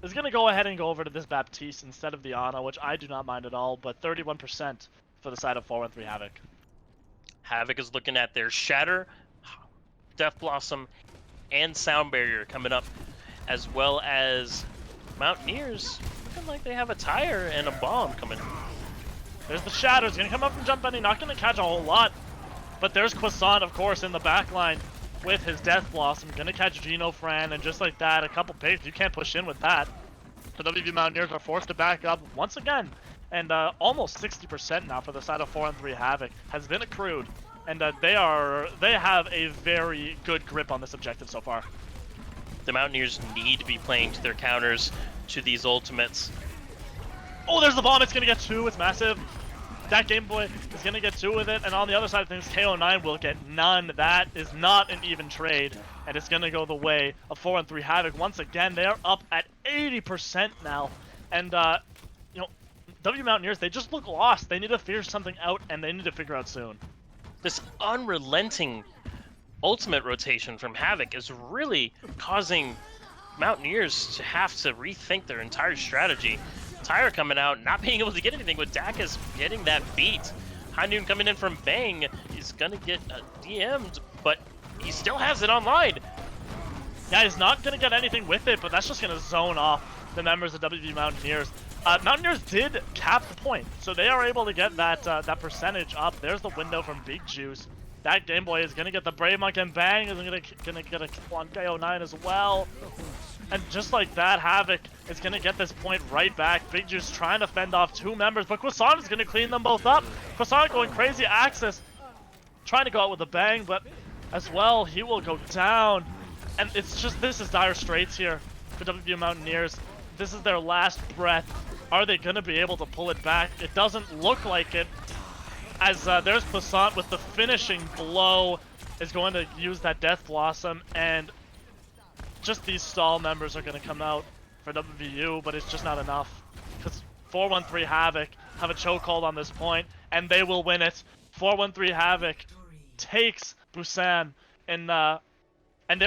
is going to go ahead and go over to this Baptiste instead of the Ana, which I do not mind at all, but 31% for the side of 413 Havoc. Havoc is looking at their Shatter, Death Blossom, and Sound Barrier coming up, as well as Mountaineers looking like they have a tire and a bomb coming. There's the Shatters, gonna come up from Jump Bunny, not gonna catch a whole lot. But there's Croissant, of course, in the back line with his Death Blossom. Gonna catch Geno Fran, and just like that, a couple picks. You can't push in with that. The WV Mountaineers are forced to back up once again. And almost 60% now for the side of 4-3 Havoc has been accrued. And they have a very good grip on this objective so far. The Mountaineers need to be playing to their counters, to these ultimates. Oh, there's the bomb. It's gonna get two. It's massive. That Game Boy is going to get two with it, and on the other side of things, KO9 will get none. That is not an even trade, and it's going to go the way of 4-3 Havoc. Once again, they're up at 80% now, and, you know, W Mountaineers, they just look lost. They need to figure something out, and they need to figure out soon. This unrelenting ultimate rotation from Havoc is really causing Mountaineers to have to rethink their entire strategy. Tyre coming out, not being able to get anything, with Daka's getting that beat. High Noon coming in from Bang is gonna get DM'd, but he still has it online. Yeah, he's not gonna get anything with it, but that's just gonna zone off the members of WV Mountaineers. Mountaineers did cap the point, so they are able to get that percentage up. There's the window from Big Juice. That Game Boy is gonna get the Brave Monk, and Bang is gonna get a kill on KO9 as well. And just like that, Havoc is going to get this point right back. Big Juice trying to fend off two members, but Croissant is going to clean them both up. Croissant going crazy. Axis trying to go out with a bang, but as well, he will go down. And it's just, this is dire straits here for WVU Mountaineers. This is their last breath. Are they going to be able to pull it back? It doesn't look like it, as there's Croissant with the finishing blow, is going to use that Death Blossom, and just these stall members are going to come out for WVU, but it's just not enough. Because 4-1-3 Havoc have a chokehold on this point, and they will win it. 4-1-3 Havoc takes Busan, and they're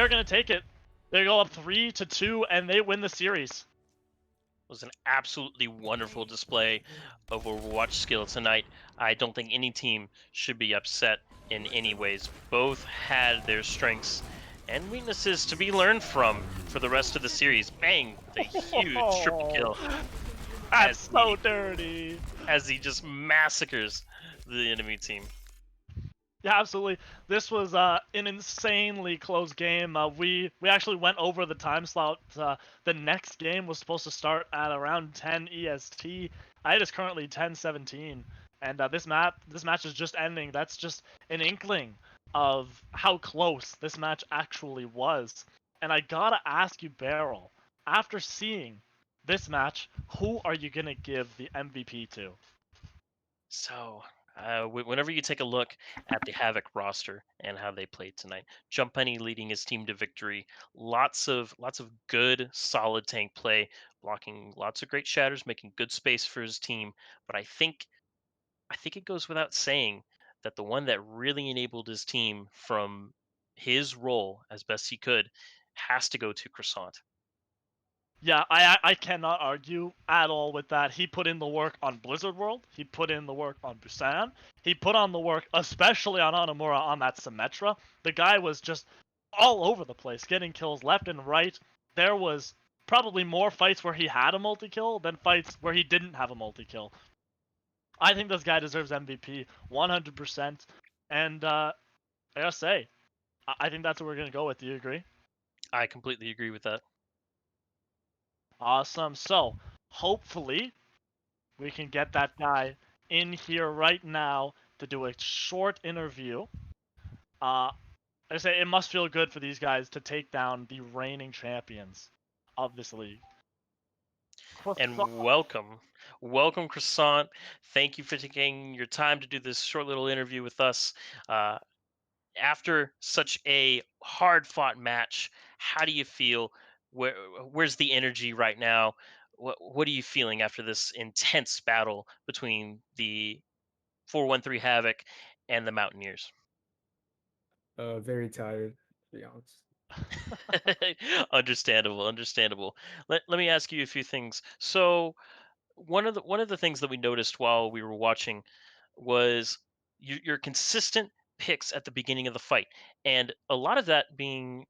going to take it. They go up 3-2, and they win the series. It was an absolutely wonderful display of Overwatch skill tonight. I don't think any team should be upset in any ways. Both had their strengths and weaknesses to be learned from for the rest of the series. Bang, the huge triple kill. That's so dirty. As he just massacres the enemy team. Yeah, absolutely. This was an insanely close game. We actually went over the time slot. The next game was supposed to start at around 10 EST. It is currently 10:17, and this match is just ending. That's just an inkling of how close this match actually was. And I gotta ask you, Beryl, after seeing this match, who are you gonna give the MVP to? So, whenever you take a look at the Havoc roster and how they played tonight, Jump Penny leading his team to victory. Lots of good, solid tank play, blocking lots of great shatters, making good space for his team. But I think it goes without saying that the one that really enabled his team from his role as best he could has to go to Croissant. Yeah, I cannot argue at all with that. He put in the work on Blizzard World. He put in the work on Busan. He put on the work, especially on Hanamura, on that Symmetra. The guy was just all over the place, getting kills left and right. There was probably more fights where he had a multi-kill than fights where he didn't have a multi-kill. I think this guy deserves MVP 100%. And I gotta say, I think that's what we're gonna go with. Do you agree? I completely agree with that. Awesome. So hopefully we can get that guy in here right now to do a short interview. I say it must feel good for these guys to take down the reigning champions of this league. And welcome, Croissant. Thank you for taking your time to do this short little interview with us. Uh, After such a hard-fought match, how do you feel? Where's the energy right now? What are you feeling after this intense battle between the 413 Havoc and the Mountaineers? Very tired, to be honest. Understandable. Let me ask you a few things. So one of the things that we noticed while we were watching was your consistent picks at the beginning of the fight, and a lot of that being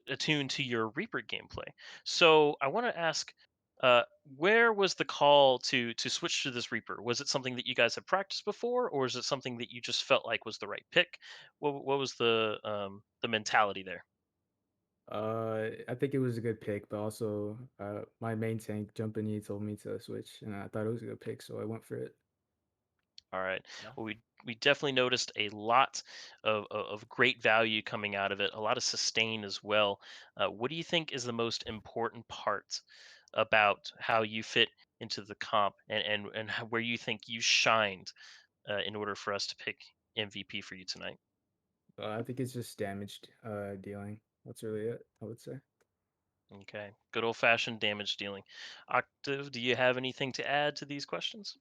attuned to your Reaper gameplay. So I want to ask, where was the call to switch to this Reaper? Was it something that you guys had practiced before, or is it something that you just felt like was the right pick? What was the mentality there? I think it was a good pick, but also my main tank jumping, he told me to switch, and I thought it was a good pick, so I went for it. All right. Yeah. Well, we definitely noticed a lot of great value coming out of it, a lot of sustain as well. What do you think is the most important part about how you fit into the comp, and where you think you shined in order for us to pick MVP for you tonight? I think it's just damaged dealing. That's really it, I would say. Okay. Good old fashioned damage dealing. Octave, do you have anything to add to these questions?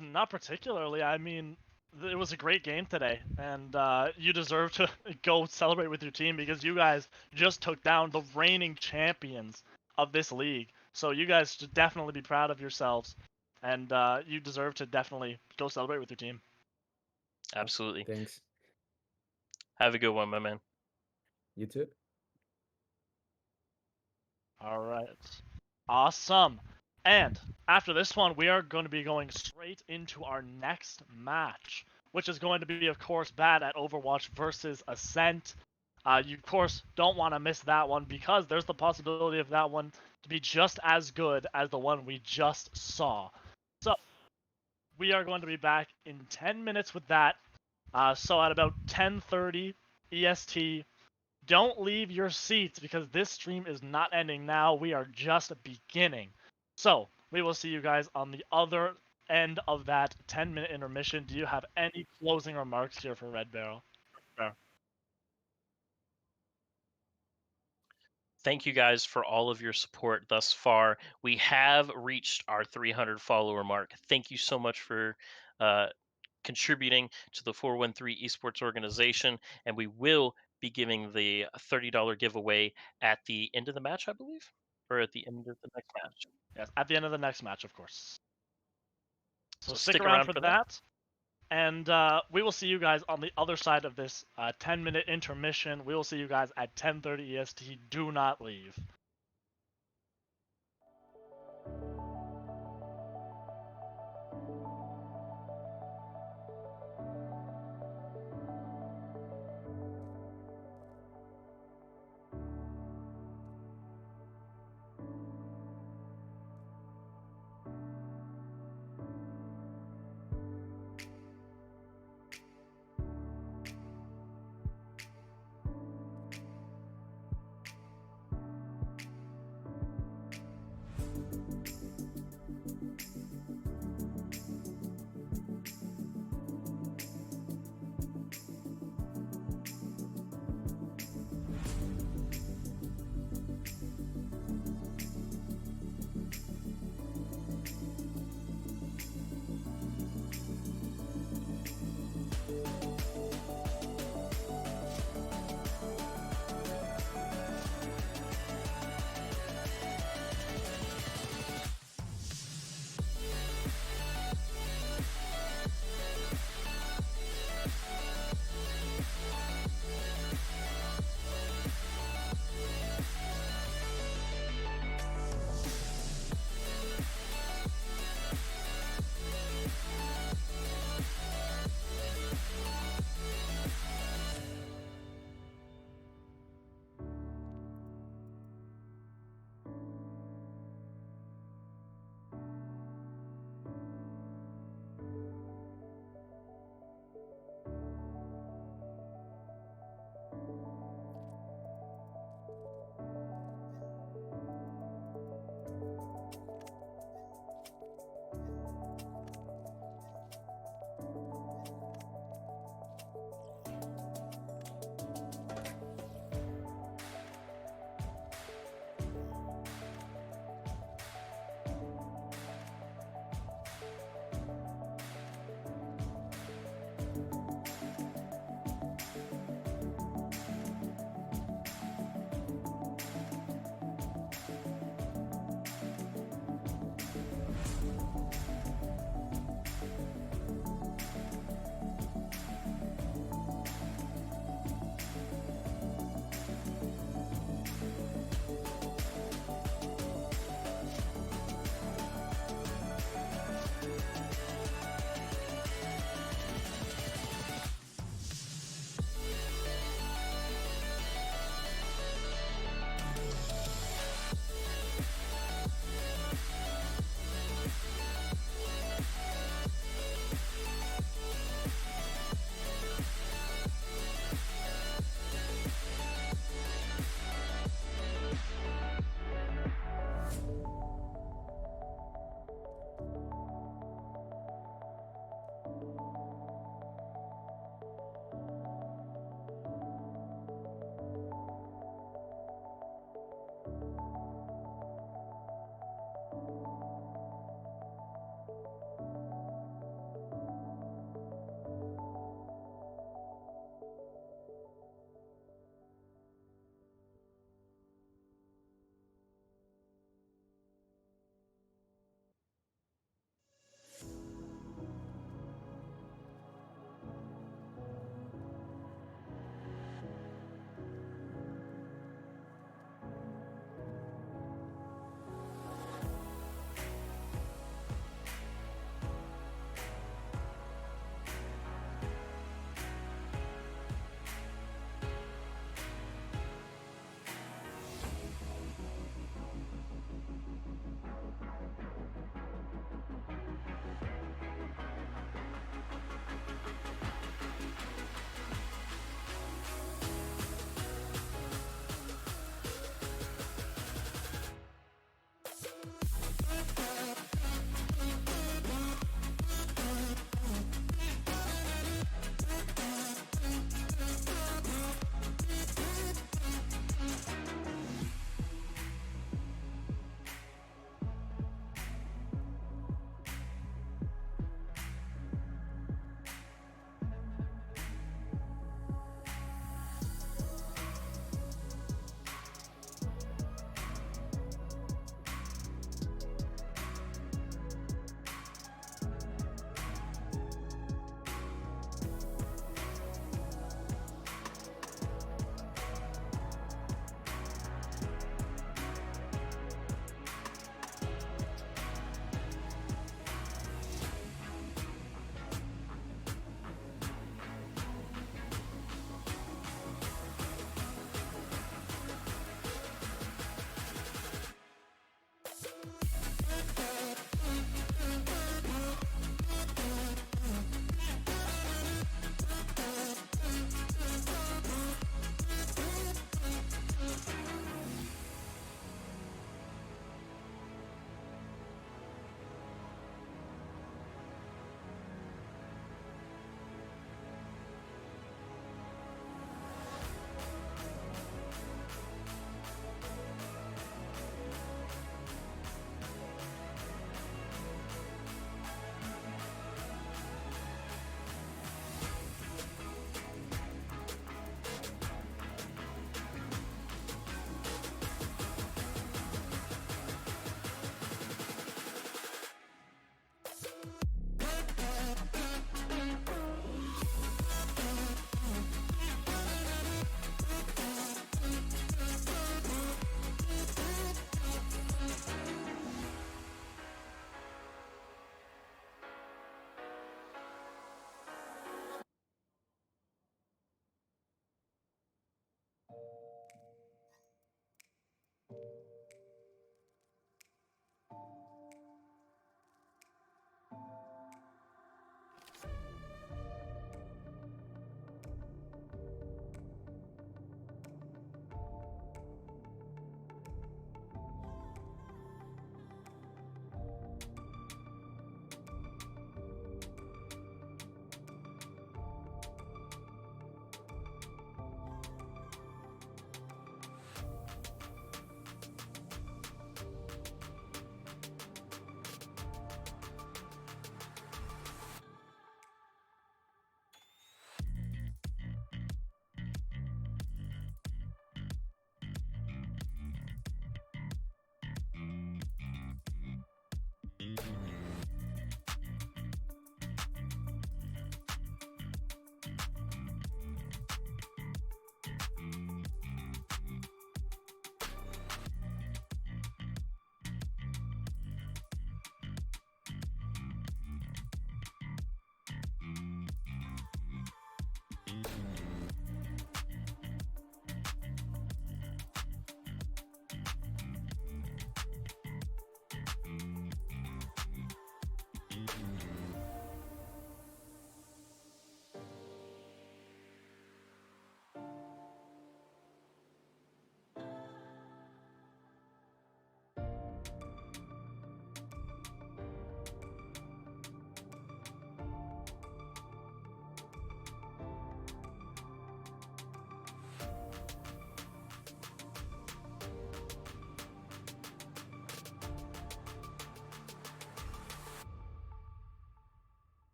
Not particularly. I mean, it was a great game today, and you deserve to go celebrate with your team because you guys just took down the reigning champions of this league. So you guys should definitely be proud of yourselves, and you deserve to definitely go celebrate with your team. Absolutely. Thanks. Have a good one, my man. You too. All right. Awesome. And after this one, we are going to be going straight into our next match, which is going to be, of course, Bad at Overwatch versus Ascent. You, of course, don't want to miss that one because there's the possibility of that one to be just as good as the one we just saw. So, we are going to be back in 10 minutes with that. So, at about 10:30 EST, don't leave your seats because this stream is not ending now. We are just beginning. So, we will see you guys on the other end of that 10-minute intermission. Do you have any closing remarks here for Red Barrel? Thank you guys for all of your support thus far. We have reached our 300 follower mark. Thank you so much for uh, contributing to the 413 Esports organization. And we will be giving the $30 giveaway at the end of the match, I believe, or at the end of the next match. Yes, at the end of the next match, of course. So So stick stick around around for for that. that. And we will see you guys on the other side of this 10-minute intermission. We will see you guys at 10:30 EST. Do not leave.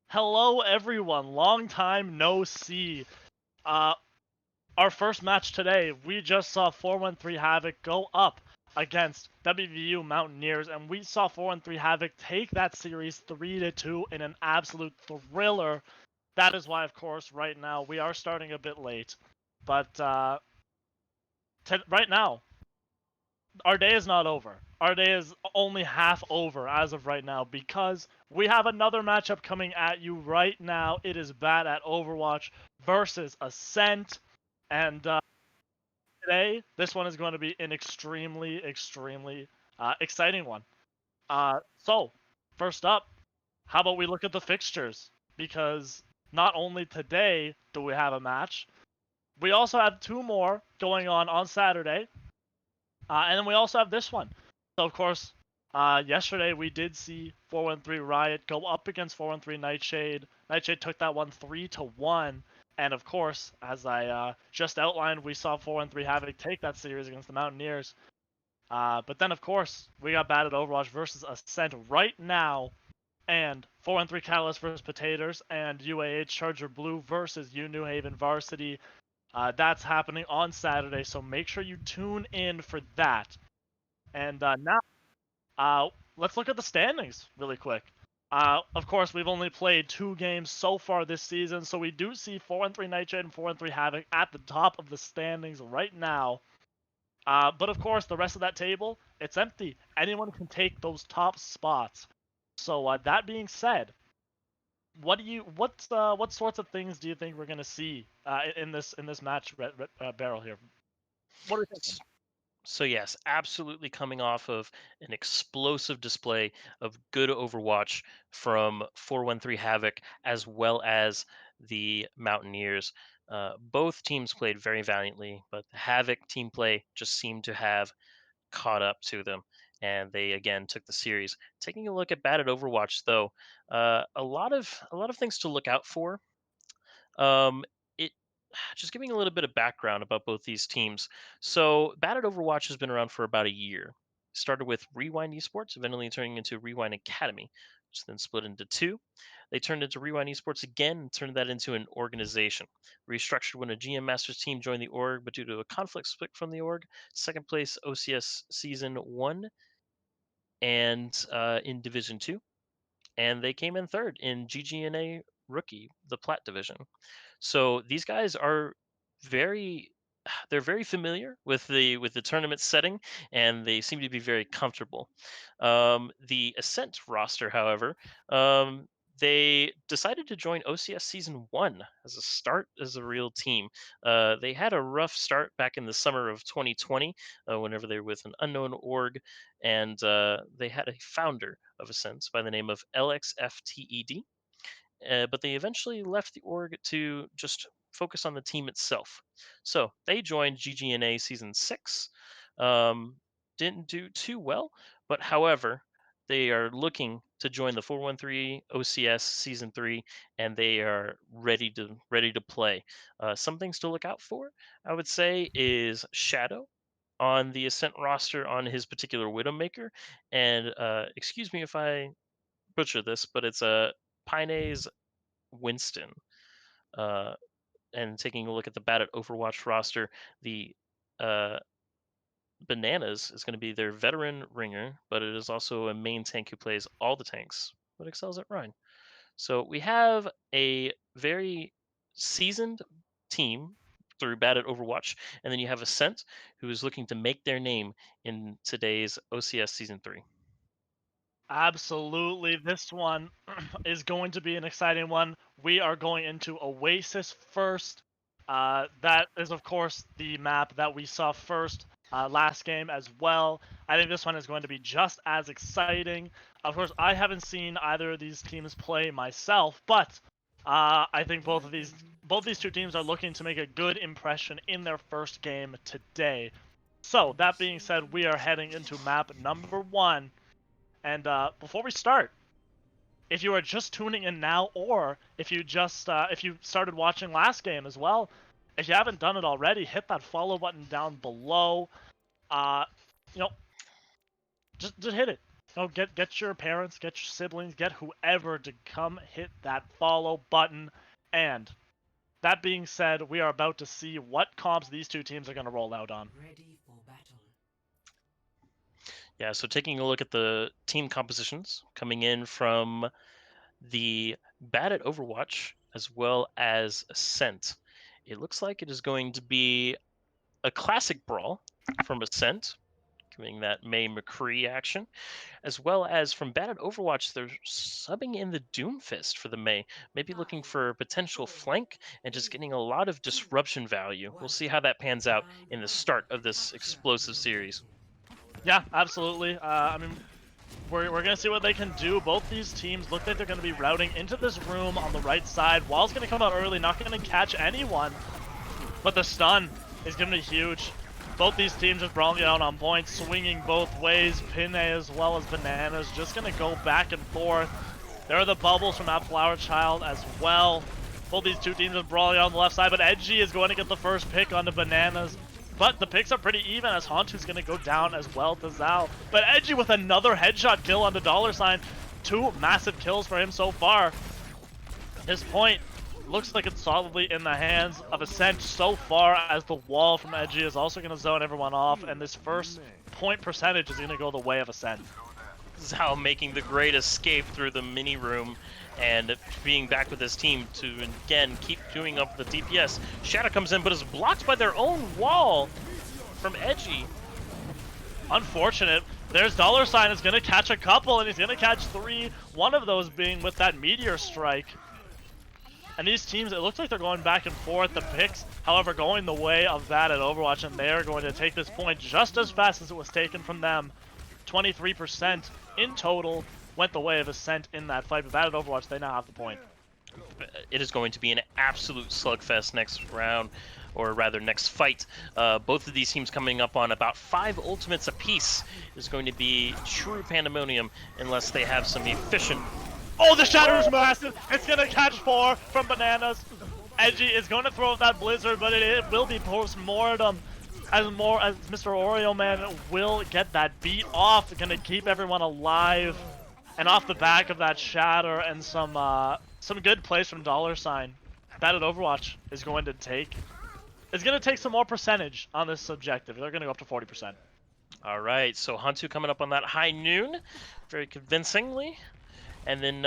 Hello, everyone. Long time no see. Uh, our first match today, we just saw 413 Havoc go up against Wvu Mountaineers, and we saw 413 Havoc take that series 3-2 in an absolute thriller. That is why, of course, right now we are starting a bit late, but right now our day is not over. Our day is only half over as of right now because we have another matchup coming at you right now. It is Bad at Overwatch versus Ascent. And today, this one is going to be an extremely exciting one. So, first up, how about we look at the fixtures? Because not only today do we have a match, we also have two more going on Saturday. And then we also have this one. So, of course, yesterday we did see 413 Riot go up against 413 Nightshade. Nightshade took that one 3-1. And, of course, as I just outlined, we saw 413 Havoc take that series against the Mountaineers. But then, of course, we got Bad at Overwatch versus Ascent right now. And 413 Catalyst versus Potatoes and UAH Charger Blue versus U New Haven Varsity. That's happening on Saturday, so make sure you tune in for that. And now, let's look at the standings really quick. Of course, we've only played 2 games so far this season, so we do see 413 Nightshade and 413 Havoc at the top of the standings right now. But of course, the rest of that table, it's empty. Anyone can take those top spots. So that being said, what sorts of things do you think we're gonna see in this match, Barrel here? What are you thinking? So yes, absolutely coming off of an explosive display of good Overwatch from 413 Havoc as well as the Mountaineers. Both teams played very valiantly, but the Havoc team play just seemed to have caught up to them, and they again took the series. Taking a look at Bad at Overwatch, though, a lot of things to look out for. It just giving a little bit of background about both these teams. So, Batted Overwatch has been around for about a year. Started with Rewind Esports, eventually turning into Rewind Academy, which then split into two. They turned into Rewind Esports again and turned that into an organization. Restructured when a GM Masters team joined the org, but due to a conflict split from the org, second place OCS Season 1 and in Division 2. And they came in third in GGNA rookie, the Plat division. So these guys are very they're very familiar with the tournament setting, and they seem to be very comfortable. The Ascent roster, however, they decided to join OCS Season 1 as a start as a real team. They had a rough start back in the summer of 2020, whenever they were with an unknown org, and they had a founder of Ascent by the name of LXFTED, but they eventually left the org to just focus on the team itself. So they joined GGNA Season 6. Didn't do too well, but however, they are looking to join the 413 OCS Season 3, and they are ready to play. Some things to look out for, I would say, is Shadow on the Ascent roster on his particular Widowmaker, and excuse me if I butcher this, but it's a Pines Winston. Uh, and taking a look at the Bat at Overwatch roster, the uh, Bananas is going to be their veteran ringer, but it is also a main tank who plays all the tanks, but excels at Rhine. So we have a very seasoned team through Bat at Overwatch, and then you have Ascent, who is looking to make their name in today's OCS Season 3. Absolutely. This one is going to be an exciting one. We are going into Oasis first. That is, of course, the map that we saw first last game as well. I think this one is going to be just as exciting. Of course, I haven't seen either of these teams play myself, but I think both these two teams are looking to make a good impression in their first game today. So, that being said, we are heading into map number 1. And before we start, if you are just tuning in now, or if you started watching last game as well, if you haven't done it already, hit that follow button down below. You know, just hit it. You know, get your parents, get your siblings, get whoever to come hit that follow button. And that being said, we are about to see what comps these two teams are going to roll out on. Ready for battle. Yeah, so taking a look at the team compositions coming in from the Bat at Overwatch as well as Ascent, it looks like it is going to be a classic brawl from Ascent, giving that May McCree action, as well as from Bat at Overwatch, they're subbing in the Doomfist for the May, maybe looking for a potential flank and just getting a lot of disruption value. We'll see how that pans out in the start of this explosive series. Yeah, absolutely. I mean, we're going to see what they can do. Both these teams look like they're going to be routing into this room on the right side. Wall's going to come out early, not going to catch anyone. But the stun is going to be huge. Both these teams are brawling out on points, swinging both ways. Pinne as well as Bananas just going to go back and forth. There are the bubbles from that Flower Child as well. Both these two teams are brawling out on the left side, but Edgy is going to get the first pick onto Bananas. But the picks are pretty even as Hantu's going to go down as well to Zhao. But Edgy with another headshot kill on the $. 2 massive kills for him so far. His point looks like it's solidly in the hands of Ascent so far, as the wall from Edgy is also going to zone everyone off. And this first point percentage is going to go the way of Ascent. Zhao making the great escape through the mini room and being back with his team to again keep doing up the DPS. Shadow comes in but is blocked by their own wall from Edgy. Unfortunate. There's $. Is going to catch a couple, and he's going to catch 3. One of those being with that meteor strike. And these teams, it looks like they're going back and forth. The picks, however, going the way of that at Overwatch, and they're going to take this point just as fast as it was taken from them. 23% in total went the way of Ascent in that fight, but that at Overwatch, they now have the point. It is going to be an absolute slugfest next round, or rather next fight. Both of these teams coming up on about 5 ultimates apiece. Is going to be true pandemonium unless they have some efficient... Oh, the shatter is massive! It's gonna catch 4 from Bananas. Edgy is going to throw that Blizzard, but it will be post-mortem. As Mr. Oreo Man will get that beat off, gonna keep everyone alive. And off the back of that shatter and some good plays from $, that at Overwatch is going to take some more percentage on this objective. They're gonna go up to 40%. All right, so Hantu coming up on that high noon, very convincingly. And then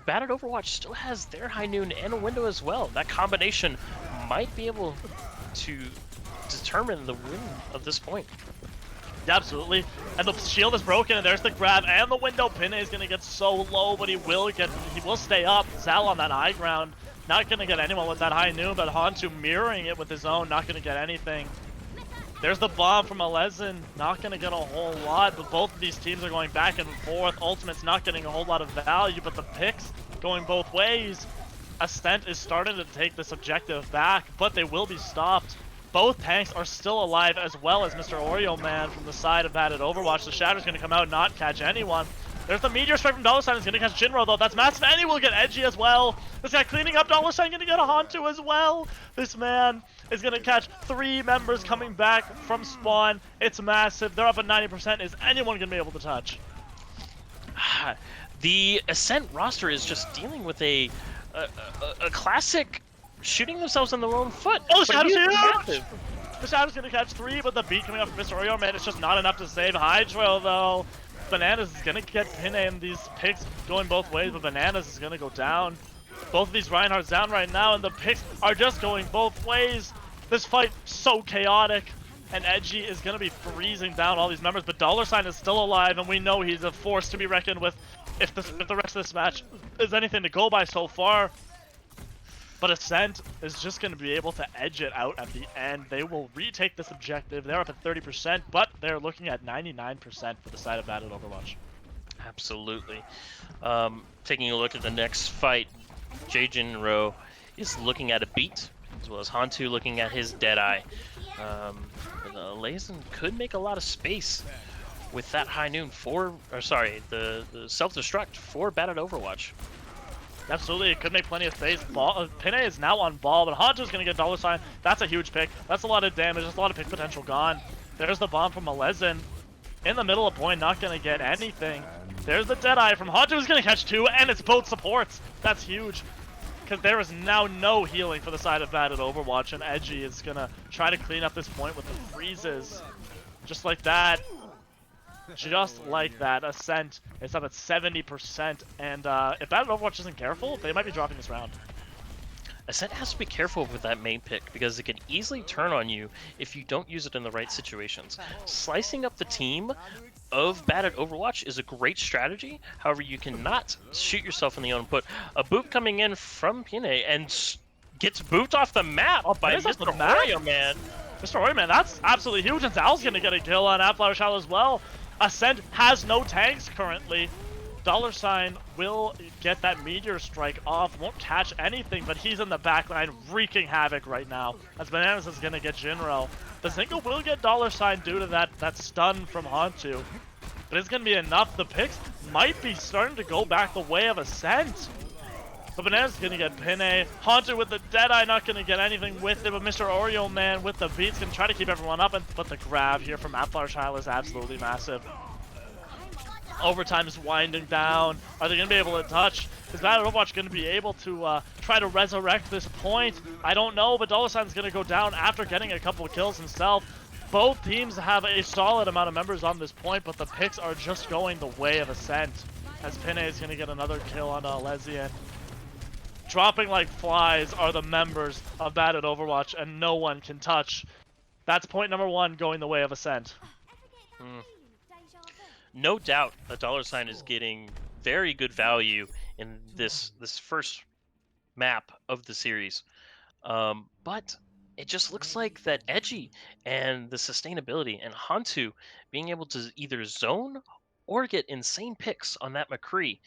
Battered Overwatch still has their High Noon and a window as well. That combination might be able to determine the win of this point. Yeah, absolutely. And the shield is broken, and there's the grab, and the window. Pinne is gonna get so low, but he will stay up. Zal on that high ground, not gonna get anyone with that High Noon, but Hantu mirroring it with his own, not gonna get anything. There's the bomb from Alezen, not gonna get a whole lot, but both of these teams are going back and forth. Ultimate's not getting a whole lot of value, but the picks going both ways. Ascent is starting to take this objective back, but they will be stopped. Both tanks are still alive, as well as Mr. Oreo Man from the side of Batted Overwatch. The Shatter's gonna come out and not catch anyone. There's the Meteor Strike from $, is gonna catch Jinro though. That's massive, and he will get Edgy as well. This guy cleaning up, $, gonna get a Hantu as well. This man is gonna catch 3 members coming back from spawn. It's massive. They're up at 90%. Is anyone gonna be able to touch? The Ascent roster is just dealing with a classic shooting themselves in their own foot. Oh, the Shadow's huge! The Shadow's gonna catch 3, but the beat coming up from Mr. Oreo Man is just not enough to save Hydro though. Bananas is gonna get Pinne, and these picks going both ways, but Bananas is gonna go down. Both of these Reinhardt's down right now, and the picks are just going both ways. This fight so chaotic, and Edgy is gonna be freezing down all these members, but $sign is still alive, and we know he's a force to be reckoned with if the rest of this match is anything to go by so far. But Ascent is just going to be able to edge it out at the end. They will retake this objective. They're up at 30%, but they're looking at 99% for the side of Batted Overwatch. Absolutely. Taking a look at the next fight, Jinro is looking at a beat, as well as Hantu looking at his Deadeye. Lazen could make a lot of space with that High Noon the self-destruct for Batted Overwatch. Absolutely, it could make plenty of space. Pinne is now on ball, but Hantu's going to get $sign. That's a huge pick. That's a lot of damage. That's a lot of pick potential gone. There's the bomb from Alezen. In the middle of point, not going to get anything. There's the Deadeye from Hantu, who's going to catch 2, and it's both supports. That's huge, because there is now no healing for the side of Batted Overwatch, and Edgy is going to try to clean up this point with the freezes. Just like that. Just like that, Ascent is up at 70%, and if Batted Overwatch isn't careful, they might be dropping this round. Ascent has to be careful with that main pick, because it can easily turn on you if you don't use it in the right situations. Slicing up the team of Batted Overwatch is a great strategy, however you cannot shoot yourself in the own foot. A boot coming in from Pinne and gets booped off the map by Mr. Oreo Man. Mr. Oreo Man, that's absolutely huge, and Zal's going to get a kill on Appflower Shallow as well. Ascent has no tanks currently. $sign will get that Meteor Strike off, won't catch anything, but he's in the backline wreaking havoc right now, as Bananas is going to get Jinro. The Zingo will get $sign due to that stun from Hantu, but it's going to be enough. The picks might be starting to go back the way of Ascent. But Bananas is going to get Pinne. Hantu with the Deadeye, not going to get anything with it, but Mr. Oreo Man with the beats going to try to keep everyone up, but the grab here from Appflower Child is absolutely massive. Overtime is winding down. Are they going to be able to touch? Is Batted Overwatch going to be able to try to resurrect this point? I don't know, but $sign is going to go down after getting a couple of kills himself. Both teams have a solid amount of members on this point, but the picks are just going the way of Ascent, as Pinne is going to get another kill on Alezen. Dropping like flies are the members of Batted Overwatch, and no one can touch. That's point number 1 going the way of Ascent. No doubt a $sign is getting very good value in this first map of the series. But it just looks like that Edgy and the sustainability and Hantu being able to either zone or get insane picks on that McCree.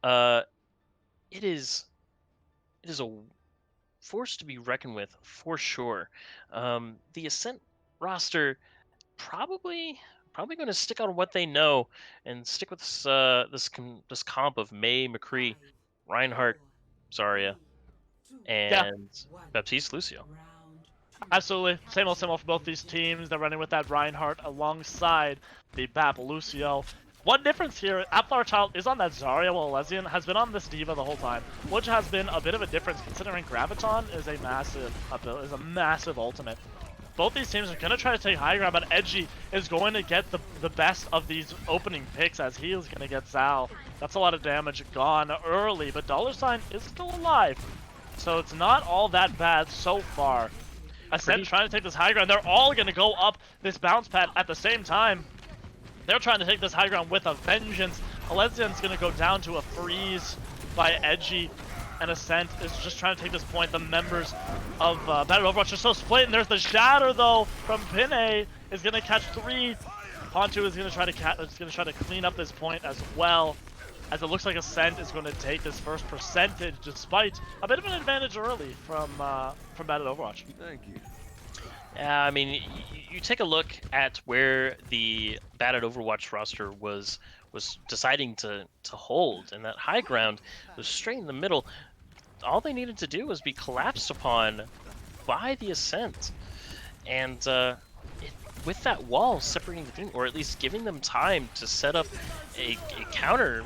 It is a force to be reckoned with for sure. The Ascent roster probably going to stick on what they know and stick with this comp of Mei, McCree, Reinhardt, Zarya, and Baptiste Lucio. Absolutely. Same old for both these teams. They're running with that Reinhardt alongside the Bap Lucio. One difference here, Appflower Child is on that Zarya, while Alezen has been on this D.Va the whole time, which has been a bit of a difference considering Graviton is a massive ultimate. Both these teams are going to try to take high ground, but Edgy is going to get the the best of these opening picks as he is going to get Zal. That's a lot of damage gone early, but $sign is still alive. So it's not all that bad so far. Ascent trying to take this high ground. They're all going to go up this bounce pad at the same time. They're trying to take this high ground with a vengeance. Alezian's going to go down to a freeze by Edgy, and Ascent is just trying to take this point. The members of Battle Overwatch are so split, and there's the shatter though from Pinay is going to catch 3. Pontu is going to try to clean up this point as well, as it looks like Ascent is going to take this first percentage despite a bit of an advantage early from Battle Overwatch. Thank you. Yeah, I mean, you take a look at where the Battle Overwatch roster was deciding to hold, and that high ground was straight in the middle. All they needed to do was be collapsed upon by the Ascent, and with that wall separating the team, or at least giving them time to set up a counter.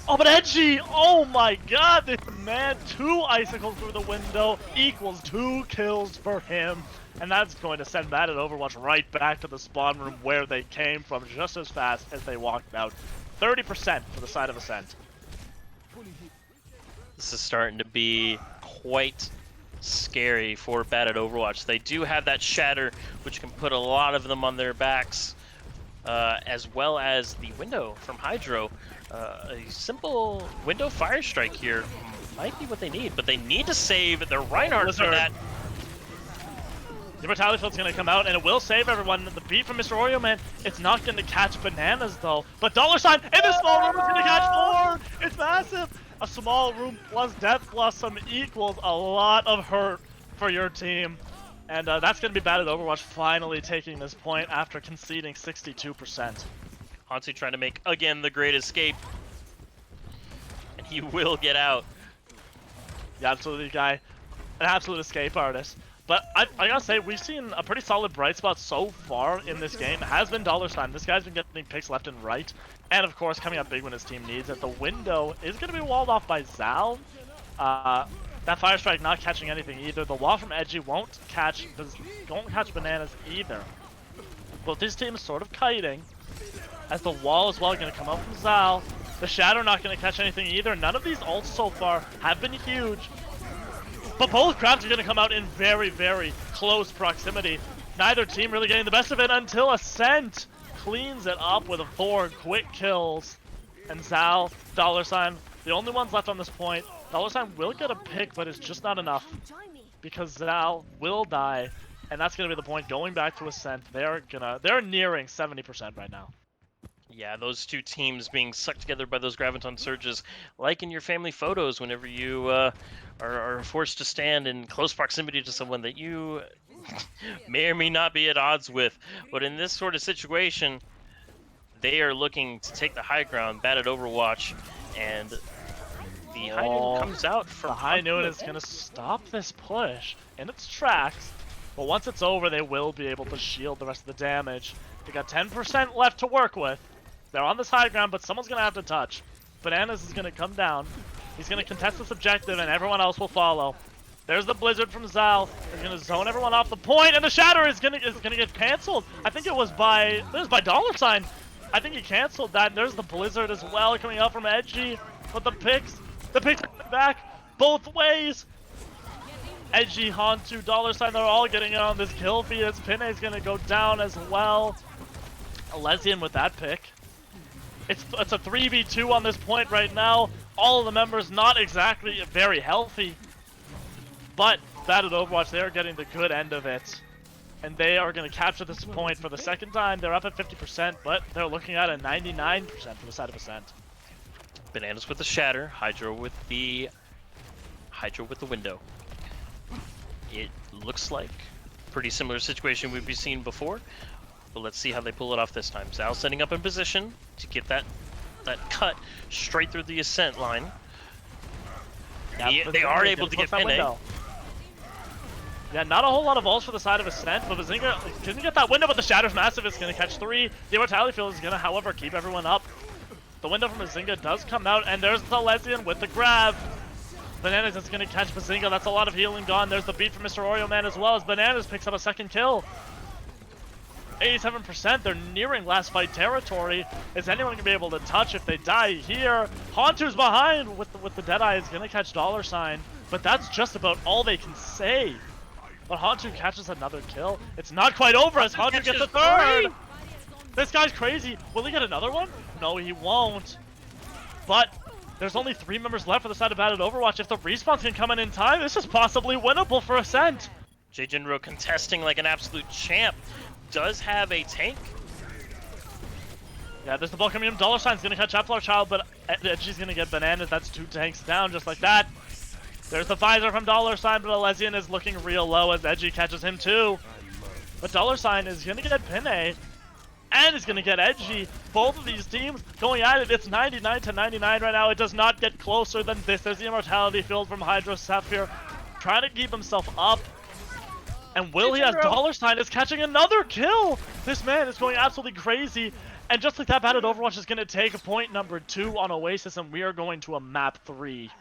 Oh, but Edgy! Oh my god, this man, 2 icicles through the window equals 2 kills for him. And that's going to send Battle Overwatch right back to the spawn room where they came from just as fast as they walked out. 30% for the side of Ascent. This is starting to be quite scary for Battle Overwatch. They do have that shatter, which can put a lot of them on their backs, as well as the window from Hydro. A simple window fire strike here might be what they need, but they need to save their Reinhardt for that. The Mortality Field's going to come out, and it will save everyone. The beat from Mr. Oreo, man, it's not going to catch Bananas, though. But $sign in the small room is going to catch 4! It's massive! A small room plus Death Blossom equals a lot of hurt for your team. And that's going to be Battle Overwatch finally taking this point after conceding 62%. Hansu trying to make, again, the great escape. And he will get out. Yeah, absolutely, guy. An absolute escape artist. But I gotta say, we've seen a pretty solid bright spot so far in this game. It has been $sign. This guy's been getting picks left and right. And of course, coming up big when his team needs it. The window is gonna be walled off by Zal. That Fire Strike not catching anything either. The wall from Edgy won't catch Bananas either. Both these teams sort of kiting. As the wall as well gonna come up from Zal. The Shadow not gonna catch anything either. None of these ults so far have been huge. But both crowds are going to come out in very, very close proximity. Neither team really getting the best of it until Ascent cleans it up with 4 quick kills. And Zal, $sign, the only ones left on this point. $sign will get a pick, but it's just not enough. Because Zal will die. And that's going to be the point. Going back to Ascent, they're nearing 70% right now. Yeah, those two teams being sucked together by those Graviton surges, like in your family photos whenever you are forced to stand in close proximity to someone that you may or may not be at odds with. But in this sort of situation, they are looking to take the high ground, Battle Overwatch, and the High Noon comes out from... The High Noon is going to stop this push in its tracks, but once it's over, they will be able to shield the rest of the damage. They got 10% left to work with. They're on this high ground, but someone's going to have to touch. Bananas is going to come down. He's going to contest this objective, and everyone else will follow. There's the Blizzard from Zal. He's going to zone everyone off the point, and the Shatter is going to get canceled. I think it was by $sign. I think he canceled that. And there's the Blizzard as well coming out from Edgy. But the picks are back both ways. Edgy, Hantu, $sign, they're all getting in on this kill feed. As Pinay's going to go down as well. Alezian with that pick. It's a 3v2 on this point right now. All of the members not exactly very healthy. But Battle Overwatch, they are getting the good end of it. And they are going to capture this point for the second time. They're up at 50%, but they're looking at a 99% for the side of Ascent. Bananas with the Shatter, Hydro with the window. It looks like a pretty similar situation we've seen before. But let's see how they pull it off this time. Zal setting up in position to get that cut straight through the Ascent line. They are able to get Pinay. Yeah, not a whole lot of ults for the side of Ascent, but Bazinga can get that window, but the Shatter's massive. It's going to catch 3. The Immortality Field is going to, however, keep everyone up. The window from Bazinga does come out, and there's the Lezian with the grab. Bananas is going to catch Bazinga. That's a lot of healing gone. There's the beat from Mr. Oreo Man as well, as Bananas picks up a second kill. 87%. They're nearing last fight territory. Is anyone gonna be able to touch if they die here? Hantu's behind with the Deadeye. Is gonna catch $, but that's just about all they can say. But Hantu catches another kill. It's not quite over as Hantu gets a third. This guy's crazy. Will he get another one? No, he won't. But there's only 3 members left for the side of Batted Overwatch. If the respawns can come in time, this is possibly winnable for Ascent. Jinro contesting like an absolute champ. Does have a tank. Yeah, there's the ball coming in. $'s gonna catch Flower Child, but Edgy's gonna get bananas. That's 2 tanks down just like that. There's the visor from $, but Alezian is looking real low as Edgy catches him too. But $, is gonna get Pinay, and is gonna get Edgy. Both of these teams going at it. It's 99-99 right now. It does not get closer than this. There's the Immortality Field from Hydro Sapphire, trying to keep himself up. And Will, he has $, is catching another kill. This man is going absolutely crazy. And just like that, Batted Overwatch is gonna take point number 2 on Oasis, and we are going to a map 3.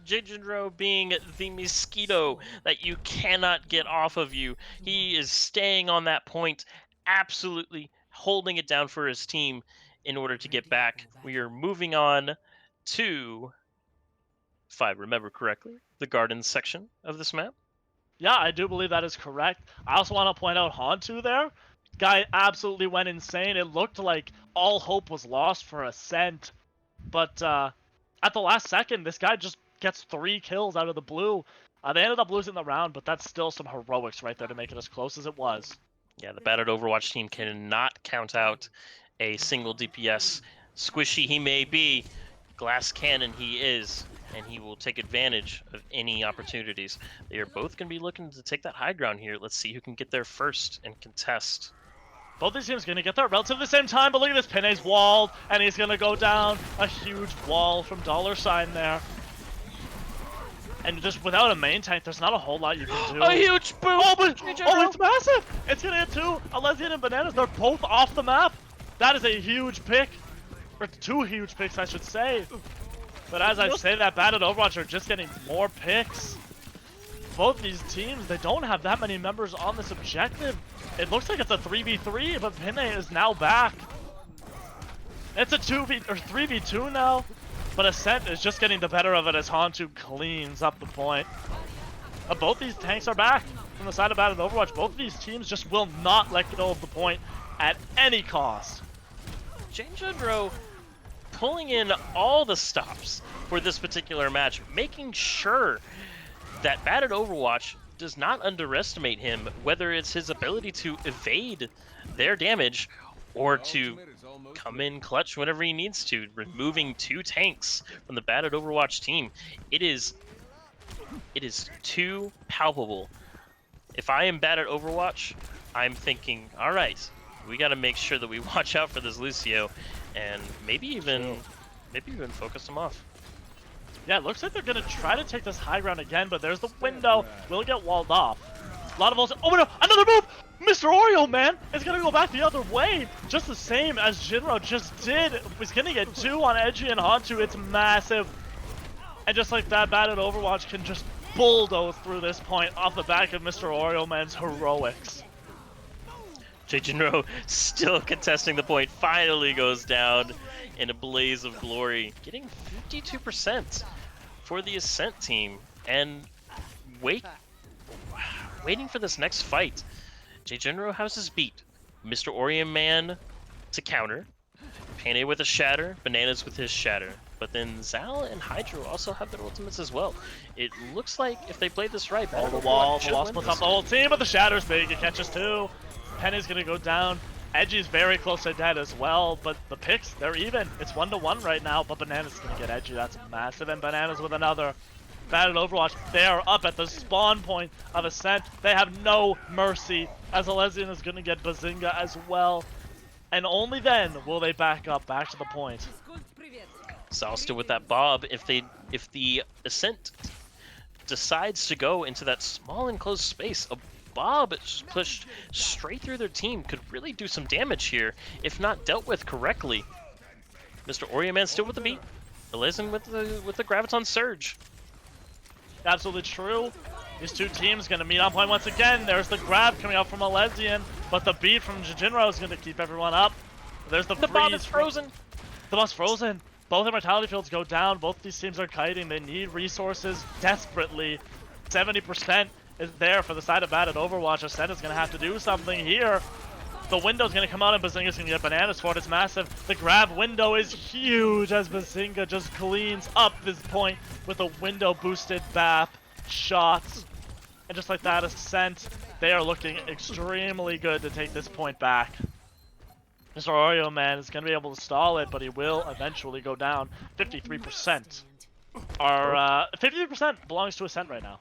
Jinro being the mosquito that you cannot get off of you. He is staying on that point, absolutely holding it down for his team in order to get back. We are moving on to, if I remember correctly, the Gardens section of this map. Yeah, I do believe that is correct. I also want to point out Hantu there. Guy absolutely went insane. It looked like all hope was lost for Ascent. But at the last second, this guy just gets 3 kills out of the blue. They ended up losing the round, but that's still some heroics right there to make it as close as it was. Yeah, the Battered Overwatch team cannot count out a single DPS. Squishy he may be, glass cannon he is, and he will take advantage of any opportunities. They are both going to be looking to take that high ground here. Let's see who can get there first and contest. Both these teams going to get there relatively the same time, but look at this. Pinay's walled, and he's going to go down. A huge wall from $, there. And just without a main tank, there's not a whole lot you can do. A huge boost! Oh, but, it's massive! It's gonna hit 2. Alezian and Bananas, they're both off the map. That is a huge pick. Or 2 huge picks, I should say. But as I say that, Batted Overwatch are just getting more picks. Both these teams, they don't have that many members on this objective. It looks like it's a 3v3, but Pinay is now back. It's a 3v2 now. But Ascent is just getting the better of it as Hantu cleans up the point. Both these tanks are back from the side of Batted Overwatch. Both of these teams just will not let go of the point at any cost. Jinro pulling in all the stops for this particular match, making sure that Batted Overwatch does not underestimate him, whether it's his ability to evade their damage or to come in clutch whenever he needs to, removing 2 tanks from the Batted Overwatch team. It is too palpable. If I am Batted Overwatch, I'm thinking, all right, we got to make sure that we watch out for this Lucio, and maybe even focus him off. Yeah, it looks like they're gonna try to take this high ground again, but there's the window. Will get walled off. A lot of balls. Oh no! Another move! Mr. Oreo, man, is gonna go back the other way, just the same as Jinro just did. He's gonna get 2 on Edgy and Hantu. It's massive, and just like that, Batted Overwatch can just bulldoze through this point off the back of Mr. Oreo Man's heroics. Jinro still contesting the point, finally goes down in a blaze of glory, getting 52% for the Ascent team, and waiting for this next fight. Jinro has his beat. Mr. Oreo Man to counter, Pinay with a shatter, Bananas with his shatter. But then Zal and Hydro also have their ultimates as well. It looks like if they play this right, the wall splits up the whole team, but the shatter's big. It catches 2. Penny's gonna go down. Edgy's very close to dead as well, but the picks, they're even. It's 1-1 right now, but Banana's gonna get Edgy. That's massive, and Bananas with another. Batted Overwatch, they are up at the spawn point of Ascent. They have no mercy, as Alezian is gonna get Bazinga as well. And only then will they back up, back to the point. Zal still with that Bob. If the Ascent decides to go into that small enclosed space, a Bob pushed straight through their team could really do some damage here, if not dealt with correctly. Mr. Oreo Man still with the beat. Alezian with the Graviton Surge. Absolutely true. These 2 teams gonna meet on point once again. There's the grab coming out from Alezian. but the beat from Jinro is going to keep everyone up. There's the bomb freeze. is frozen. The bomb's frozen. Both immortality fields go down. Both these teams are kiting. They need resources desperately. 70% is there for the side of bad at Overwatch. Ascent is going to have to do something here. The window's going to come out and Bazinga's going to get bananas for it. It's massive. The grab window is huge as Bazinga just cleans up this point with a window boosted BAP shots. And just like that, Ascent, they are looking extremely good to take this point back. Mr. Oreo Man is going to be able to stall it, but he will eventually go down. 53%. Our 50% belongs to Ascent right now.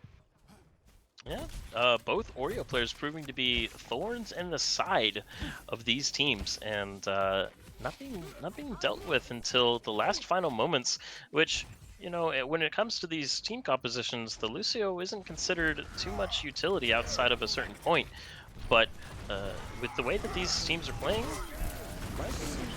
Yeah, both Oreo players proving to be thorns in the side of these teams, and not being dealt with until the last final moments, which, you know, when it comes to these team compositions, the Lucio isn't considered too much utility outside of a certain point, but with the way that these teams are playing,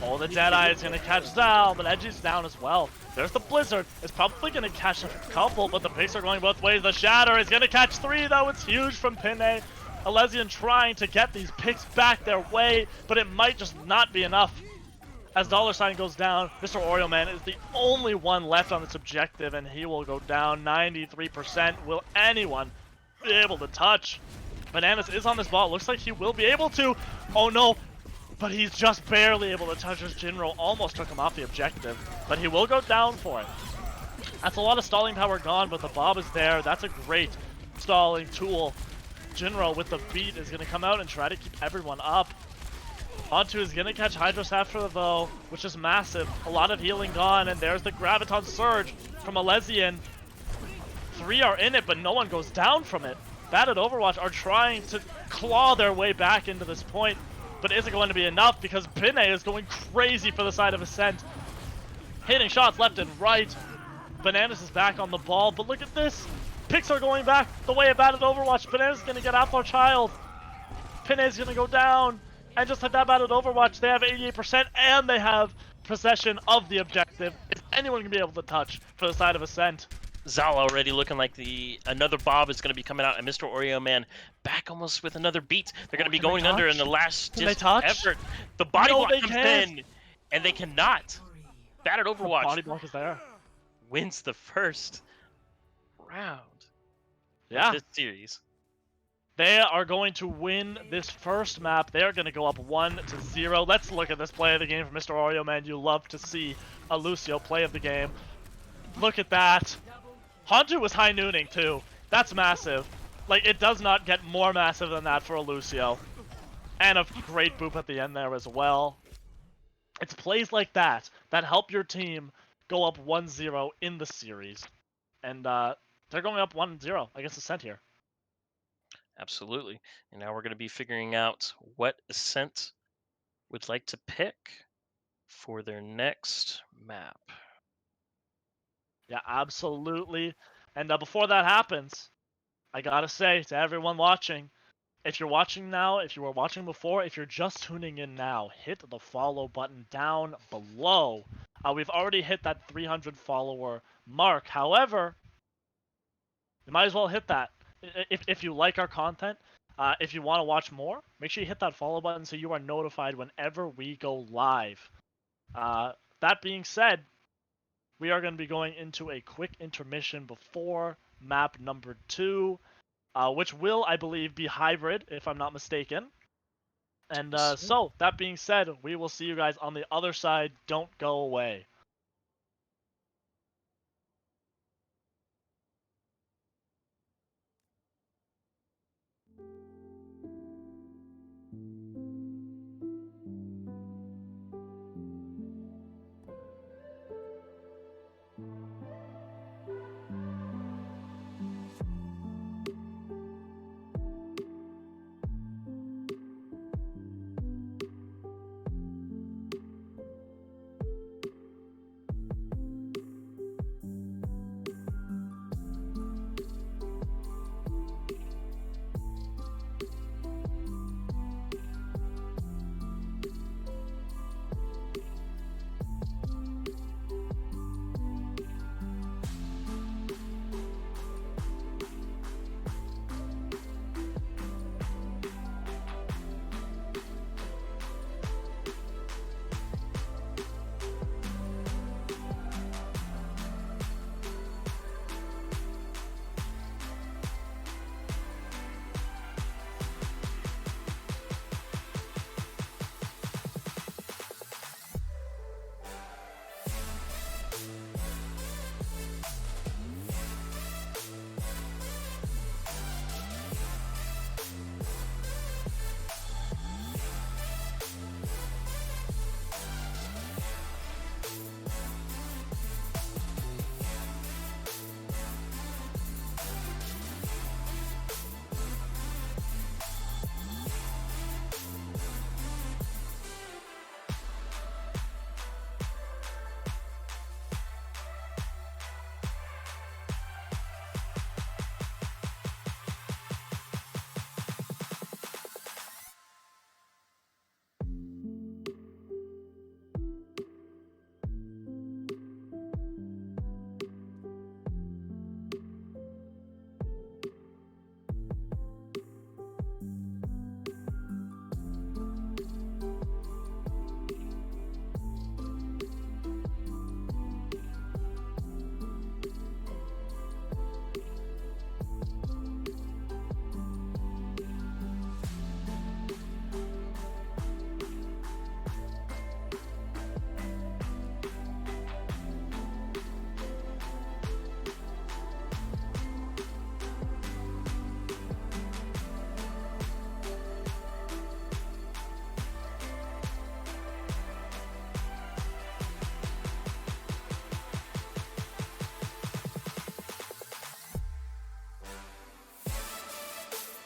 Oh, the Deadeye is going to catch down, but Edgy's down as well. There's the Blizzard. It's probably going to catch a couple, but the picks are going both ways. The Shatter is going to catch 3, though. It's huge from Pinay. Alezian trying to get these picks back their way, but it might just not be enough. As $sign goes down, Mr. Oreo Man is the only one left on this objective, and he will go down 93%. Will anyone be able to touch? Bananas is on this ball. Looks like he will be able to. Oh, no. But he's just barely able to touch his Jinro. Almost took him off the objective, but he will go down for it. That's a lot of stalling power gone, but the Bob is there. That's a great stalling tool. Jinro with the beat is going to come out and try to keep everyone up. Onto is going to catch Hydros after though, which is massive. A lot of healing gone, and there's the Graviton Surge from Alezian. 3 are in it, but no one goes down from it. Bad at Overwatch are trying to claw their way back into this point, but isn't going to be enough because Pinay is going crazy for the side of Ascent. Hitting shots left and right. Bananas is back on the ball, but look at this. Picks are going back the way of Bad at Overwatch. Bananas is going to get Outlaw Child. Pinay is going to go down. And just like that, Bad at Overwatch, they have 88% and they have possession of the objective. Is anyone going to be able to touch for the side of Ascent? Zal already looking like another Bob is going to be coming out, and Mr. Oreo Man back almost with another beat. They're going to be going under in the last effort. The body block comes in, and they cannot. Bad at Overwatch. The body block is there. Wins the first round. Yeah. Of this series. They are going to win this first map. They are going to go up 1-0. Let's look at this play of the game from Mr. Oreo Man. You love to see a Lucio play of the game. Look at that. Hantu was high nooning too. That's massive. Like, it does not get more massive than that for a Lucio. And a great boop at the end there as well. It's plays like that that help your team go up 1-0 in the series. And they're going up 1-0 against Ascent here. Absolutely. And now we're going to be figuring out what Ascent would like to pick for their next map. Yeah, absolutely. And before that happens, I gotta say to everyone watching, if you're watching now, if you were watching before, if you're just tuning in now, hit the follow button down below. We've already hit that 300 follower mark. However, you might as well hit that. If you like our content, if you want to watch more, make sure you hit that follow button so you are notified whenever we go live. That being said, we are going to be going into a quick intermission before map number 2, which will, I believe, be hybrid, if I'm not mistaken. And so, that being said, we will see you guys on the other side. Don't go away.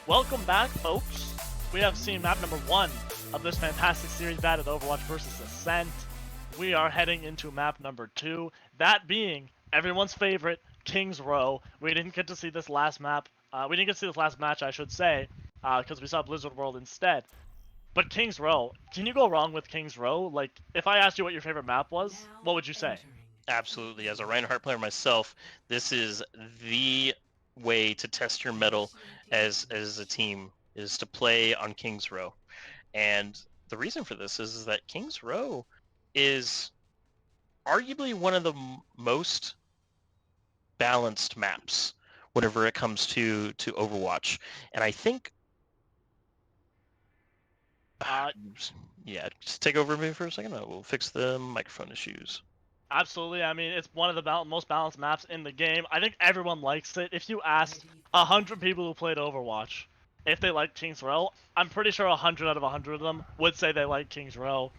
Welcome back, folks. We have seen map number 1 of this fantastic series battle, Overwatch versus Ascent. We are heading into map number 2, that being everyone's favorite, King's Row. We didn't get to see this last map. We didn't get to see this last match, I should say, because we saw Blizzard World instead. But King's Row, can you go wrong with King's Row? Like, if I asked you what your favorite map was, what would you say? Absolutely. As a Reinhardt player myself, this is the way to test your mettle as a team, is to play on King's Row. And the reason for this is that King's Row is arguably one of the most balanced maps whenever it comes to Overwatch. And I think yeah, just take over me for a second. We'll fix the microphone issues. Absolutely. I mean, it's one of the most balanced maps in the game. I think everyone likes it. If you asked 100 people who played Overwatch if they like King's Row, I'm pretty sure 100 out of 100 of them would say they like King's Row.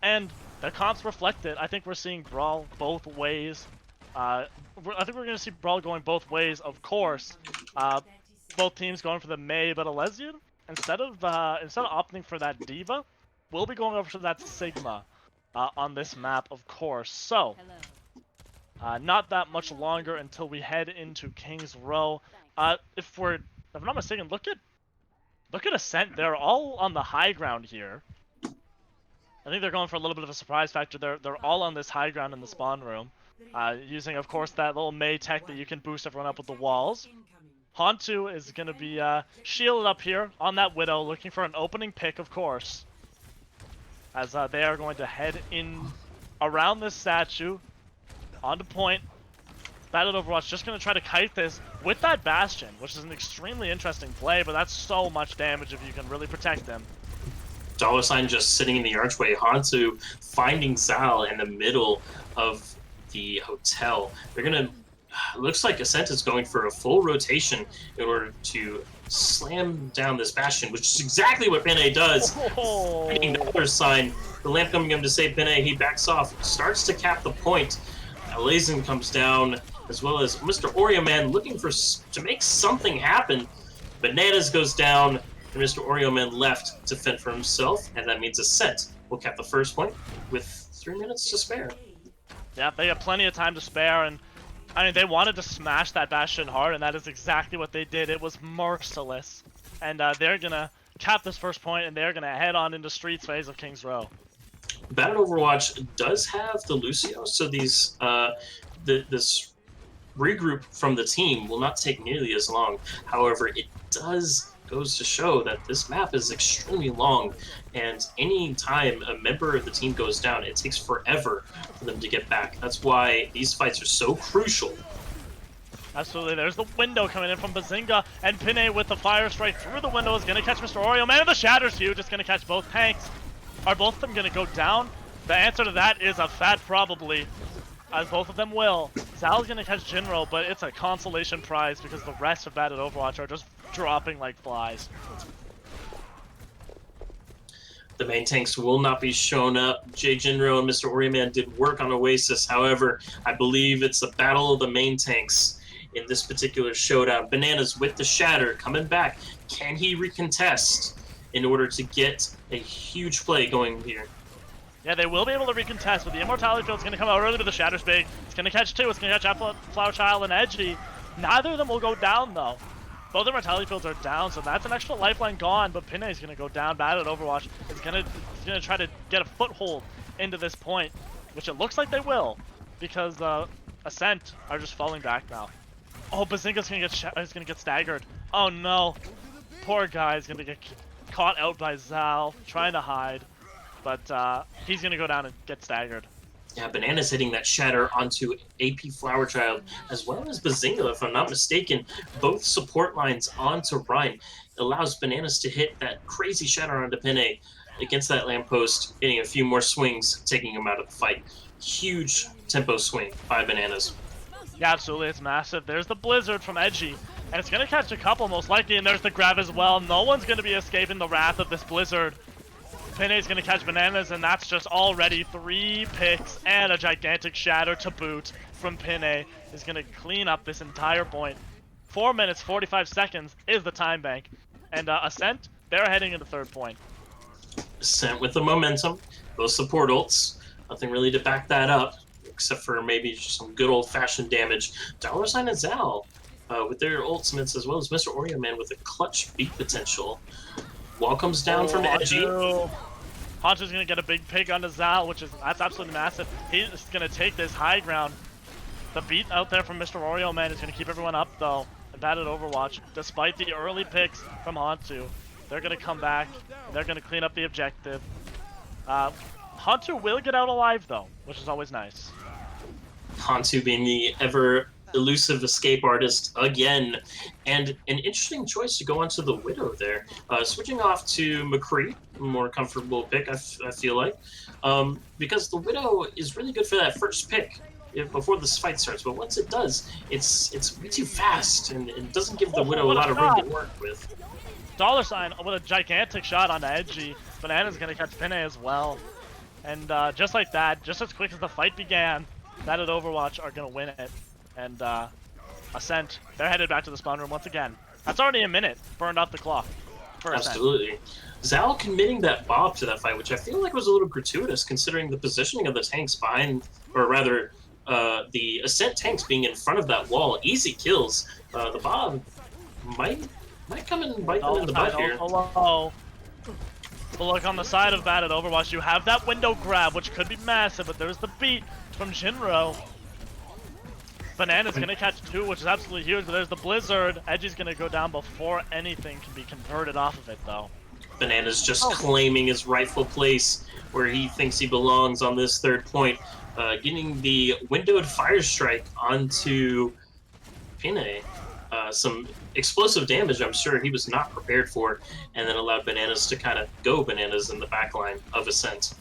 And the comps reflect it. I think we're seeing Brawl both ways. I think we're going to see Brawl going both ways, of course. Both teams going for the Mei, but Elysian, instead of opting for that Diva, we'll be going over to that Sigma. On this map, of course. So, not that much longer until we head into King's Row. If I'm not mistaken, look at Ascent. They're all on the high ground here. I think they're going for a little bit of a surprise factor. They're all on this high ground in the spawn room, using, of course, that little Mei tech that you can boost everyone up with the walls. Hantu is going to be shielded up here on that Widow, looking for an opening pick, of course. As they are going to head in around this statue, onto point. Battle Overwatch just going to try to kite this with that Bastion, which is an extremely interesting play, but that's so much damage if you can really protect them. $sign just sitting in the archway. Hantu finding Sal in the middle of the hotel. They're going to... looks like Ascent is going for a full rotation in order to slam down this Bastion, which is exactly what Pene does. $, the lamp coming in to save Pene. He backs off, starts to cap the point. Elysian comes down, as well as Mr. Oreo Man looking to make something happen. Bananas goes down, and Mr. Oreo Man left to fend for himself, and that means Ascent will cap the first point with 3 minutes to spare. Yeah, they have plenty of time to spare, and I mean, they wanted to smash that Bastion hard, and that is exactly what they did. It was merciless. And they're going to cap this first point, and they're going to head on into Streets phase of King's Row. Battle Overwatch does have the Lucio, so these this regroup from the team will not take nearly as long. However, it goes to show that this map is extremely long, and any time a member of the team goes down, it takes forever for them to get back. That's why these fights are so crucial. Absolutely. There's the window coming in from Bazinga, and Pine with the fire strike through the window is going to catch Mr. Oreo Man, and the Shatter's huge. It's going to catch both tanks. Are both of them going to go down? The answer to that is a fat probably. as both of them will. Zal's gonna catch Jinro, but it's a consolation prize because the rest of Bad at Overwatch are just dropping like flies. The main tanks will not be shown up. Jay Jinro and Mr. Oriman did work on Oasis. However, I believe it's a battle of the main tanks in this particular showdown. Bananas with the Shatter coming back. Can he recontest in order to get a huge play going here? Yeah, they will be able to recontest, but the Immortality Field's going to come out early, but the Shatter's big. It's going to catch two. It's going to catch Flower Child and Edgy. Neither of them will go down, though. Both Immortality Fields are down, so that's an extra lifeline gone, but Pinay's going to go down bad at Overwatch. It's going to try to get a foothold into this point, which it looks like they will, because Ascent are just falling back now. Oh, Bazinga's going to get staggered. Oh, no. Poor guy is going to get caught out by Zal, trying to hide. But he's going to go down and get staggered. Yeah, Bananas hitting that Shatter onto AP Flower Child, as well as Bazinga, if I'm not mistaken. Both support lines onto Ryan. Allows Bananas to hit that crazy Shatter onto Pinay against that lamppost, hitting a few more swings, taking him out of the fight. Huge tempo swing by Bananas. Yeah, absolutely. It's massive. There's the Blizzard from Edgy, and it's going to catch a couple most likely, and there's the grab as well. No one's going to be escaping the wrath of this Blizzard. Pinay's going to catch Bananas, and that's just already 3 picks and a gigantic Shatter to boot from Pinay. Is going to clean up this entire point. 4 minutes, 45 seconds is the time bank. And Ascent, they're heading into third point. Ascent with the momentum. Those support ults. Nothing really to back that up, except for maybe just some good old-fashioned damage. $sign and Zal with their ultimates, as well as Mr. Oreo Man with a clutch beat potential. Wall comes down from Edgy. Hanchu's gonna get a big pick onto Zal, that's absolutely massive. He's gonna take this high ground. The beat out there from Mr. Oreo Man is gonna keep everyone up though. And bad at Overwatch, despite the early picks from Hantu, they're gonna come back. They're gonna clean up the objective. Hantu will get out alive though, which is always nice. Hantu being the ever elusive escape artist again, and an interesting choice to go onto the Widow there. Switching off to McCree, a more comfortable pick, I feel like, because the Widow is really good for that first pick before this fight starts, but once it does, it's way too fast, and it doesn't give the Widow a lot of room to work with. $sign with a gigantic shot on Edgy. Banana's gonna catch Pinay as well. And just like that, just as quick as the fight began, Bad at Overwatch are gonna win it. And Ascent, they're headed back to the spawn room once again. That's already a minute burned off the clock for Ascent. Absolutely. Zal committing that Bob to that fight, which I feel like was a little gratuitous considering the positioning of the tanks behind, or rather, the Ascent tanks being in front of that wall. Easy kills. The Bob might come and bite them in the butt here. Hello. But look, on the side of Bad at Overwatch, you have that window grab, which could be massive, but there's the beat from Jinro. Banana's gonna catch 2, which is absolutely huge, but there's the Blizzard. Edgy's gonna go down before anything can be converted off of it, though. Banana's just claiming his rightful place where he thinks he belongs on this third point. Getting the windowed fire strike onto Pinay. Some explosive damage I'm sure he was not prepared for, and then allowed Bananas to kind of go bananas in the backline of Ascent.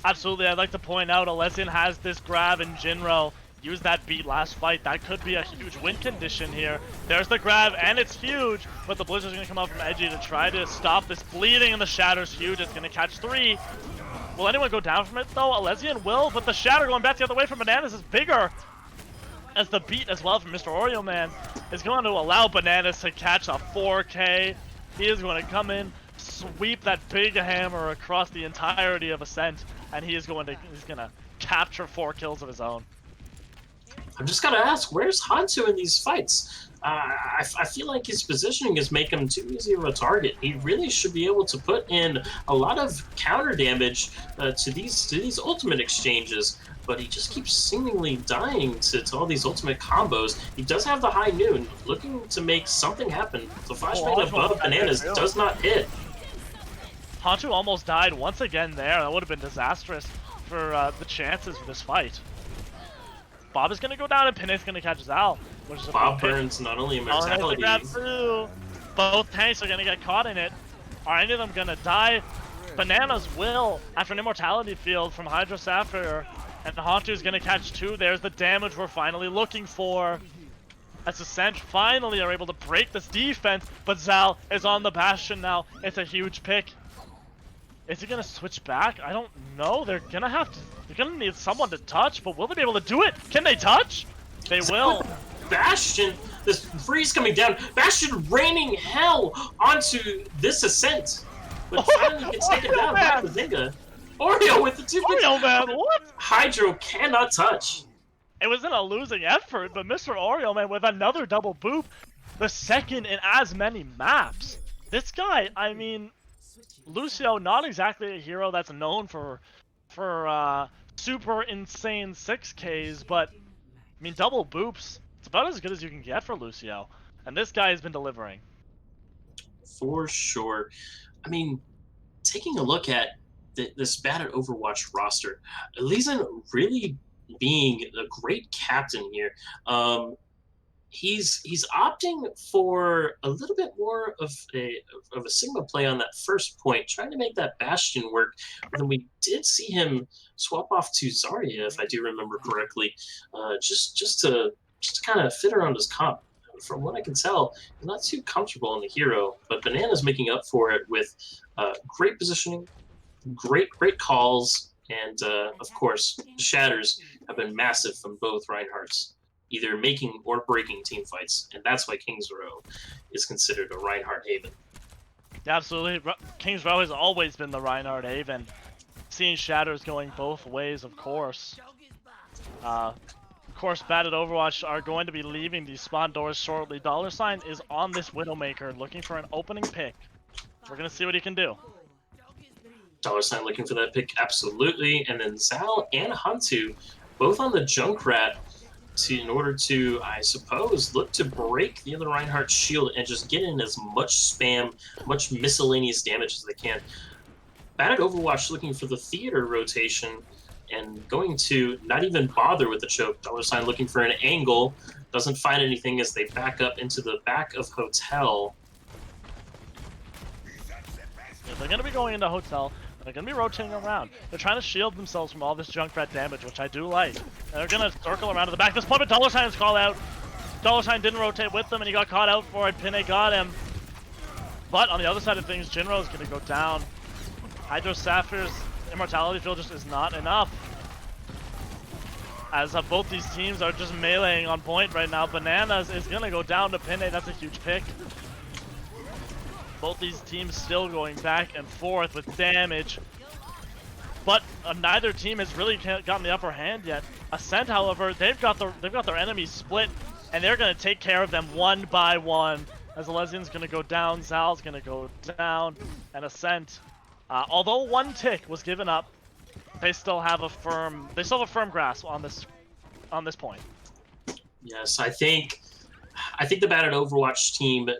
Absolutely, I'd like to point out Alessian has this grab in Jinro. Use that beat last fight. That could be a huge win condition here. There's the grab, and it's huge, but the Blizzard's going to come out from Edgy to try to stop this bleeding, and the Shatter's huge. It's going to catch 3. Will anyone go down from it, though? Alessian will, but the Shatter going back the other way from Bananas is bigger. As the beat as well from Mr. Oreo Man is going to allow Bananas to catch a 4K. He is going to come in, sweep that big hammer across the entirety of Ascent, and he's going to capture 4 kills of his own. I'm just gotta ask, where's Hantu in these fights? I feel like his positioning is making him too easy of a target. He really should be able to put in a lot of counter damage to these ultimate exchanges, but he just keeps seemingly dying to all these ultimate combos. He does have the high noon, looking to make something happen. The flashbang above Bananas does not hit. Hantu almost died once again there. That would have been disastrous for the chances for this fight. Bob is going to go down and Pinay's going to catch Zal, which is a Bob burns not only immortality. Both tanks are going to get caught in it. Are any of them going to die? Bananas will, after an immortality field from Hydro Sapphire, And Hantu's gonna catch 2. There's the damage we're finally looking for. As Ascent finally are able to break this defense, but Zal is on the Bastion now. It's a huge pick. Is he gonna switch back? I don't know. They're gonna need someone to touch, but will they be able to do it? Can they touch? They will. Bastion, this freeze coming down. Bastion raining hell onto this Ascent. But finally gets taken down by the Zinga. Oreo with the 2 picks. Oreo, man, what? Hydro cannot touch. It was in a losing effort, but Mr. Oreo, man, with another double boop, the second in as many maps. This guy, I mean, Lucio, not exactly a hero that's known for super insane 6Ks, but, I mean, double boops, it's about as good as you can get for Lucio. And this guy has been delivering. For sure. I mean, taking a look at this bad at Overwatch roster, Leeson really being a great captain here. He's opting for a little bit more of a Sigma play on that first point, trying to make that Bastion work. But then we did see him swap off to Zarya, if I do remember correctly, just to kind of fit around his comp. From what I can tell, he's not too comfortable in the hero, but Banana's making up for it with great positioning, great calls, and of course, shatters have been massive from both Reinhardts, either making or breaking team fights, and that's why Kings Row is considered a Reinhardt haven. Absolutely, Kings Row has always been the Reinhardt haven. Seeing shatters going both ways, of course. Of course, Bad at Overwatch are going to be leaving these spawn doors shortly. $sign is on this Widowmaker, looking for an opening pick. We're gonna see what he can do. $sign looking for that pick, absolutely. And then Zal and Hantu, both on the Junkrat, in order to, I suppose, look to break the other Reinhardt's shield and just get in as much spam, much miscellaneous damage as they can. Bad at Overwatch looking for the theater rotation and going to not even bother with the choke. $sign looking for an angle, doesn't find anything as they back up into the back of Hotel. Yeah, they're gonna be going into Hotel. They're going to be rotating around. They're trying to shield themselves from all this Junkrat damage, which I do like. And they're going to circle around to the back. At this point, but $sign's call out. $sign didn't rotate with them, and he got caught out for it. Pinay got him. But on the other side of things, Jinro is going to go down. Hydro Sapphire's Immortality Field just is not enough. As both these teams are just meleeing on point right now. Bananas is going to go down to Pinay. That's a huge pick. Both these teams still going back and forth with damage, but neither team has really gotten the upper hand yet. Ascent, however, they've got their enemies split, and they're going to take care of them one by one. As Alesian's going to go down, Zal's going to go down, and Ascent, although one tick was given up, they still have a firm grasp on this point. Yes, I think the Bad at Overwatch team,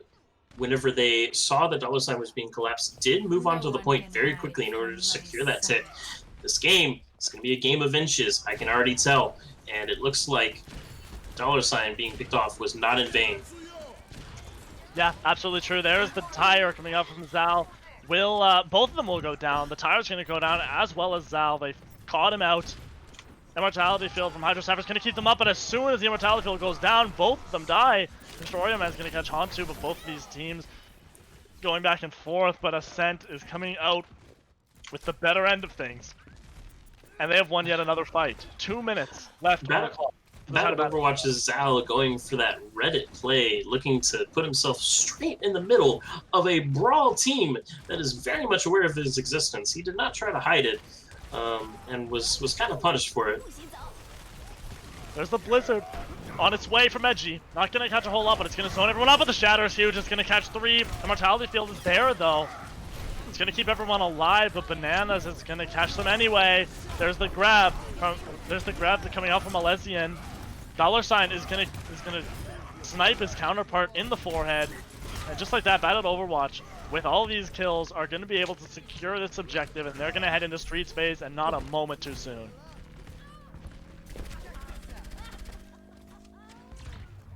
whenever they saw that $sign was being collapsed, did move on to the point very quickly in order to secure that tick. This game is going to be a game of inches, I can already tell, and it looks like $sign being picked off was not in vain. Yeah, absolutely true. There's the tire coming up from Zal. Both of them will go down. The tire's going to go down as well as Zal. They caught him out. Immortality Field from Hydro Sapphire's going to keep them up, but as soon as the Immortality Field goes down, both of them die. Mr. Orioman's going to catch Hantu, but both of these teams going back and forth, but Ascent is coming out with the better end of things. And they have won yet another fight. 2 minutes left on the clock. Bad at Overwatch is Zal going for that Reddit play, looking to put himself straight in the middle of a brawl team that is very much aware of his existence. He did not try to hide it. And was kind of punished for it. There's the Blizzard on its way from Edgy. Not going to catch a whole lot, but it's going to zone everyone up, but the Shatter is huge. It's going to catch 3. Immortality Field is there, though. It's going to keep everyone alive, but Bananas is going to catch them anyway. There's the grab. Coming out from Alesian. $sign is going to snipe his counterpart in the forehead. And just like that, Bad at Overwatch, with all these kills, are going to be able to secure this objective, and they're going to head into street space, and not a moment too soon.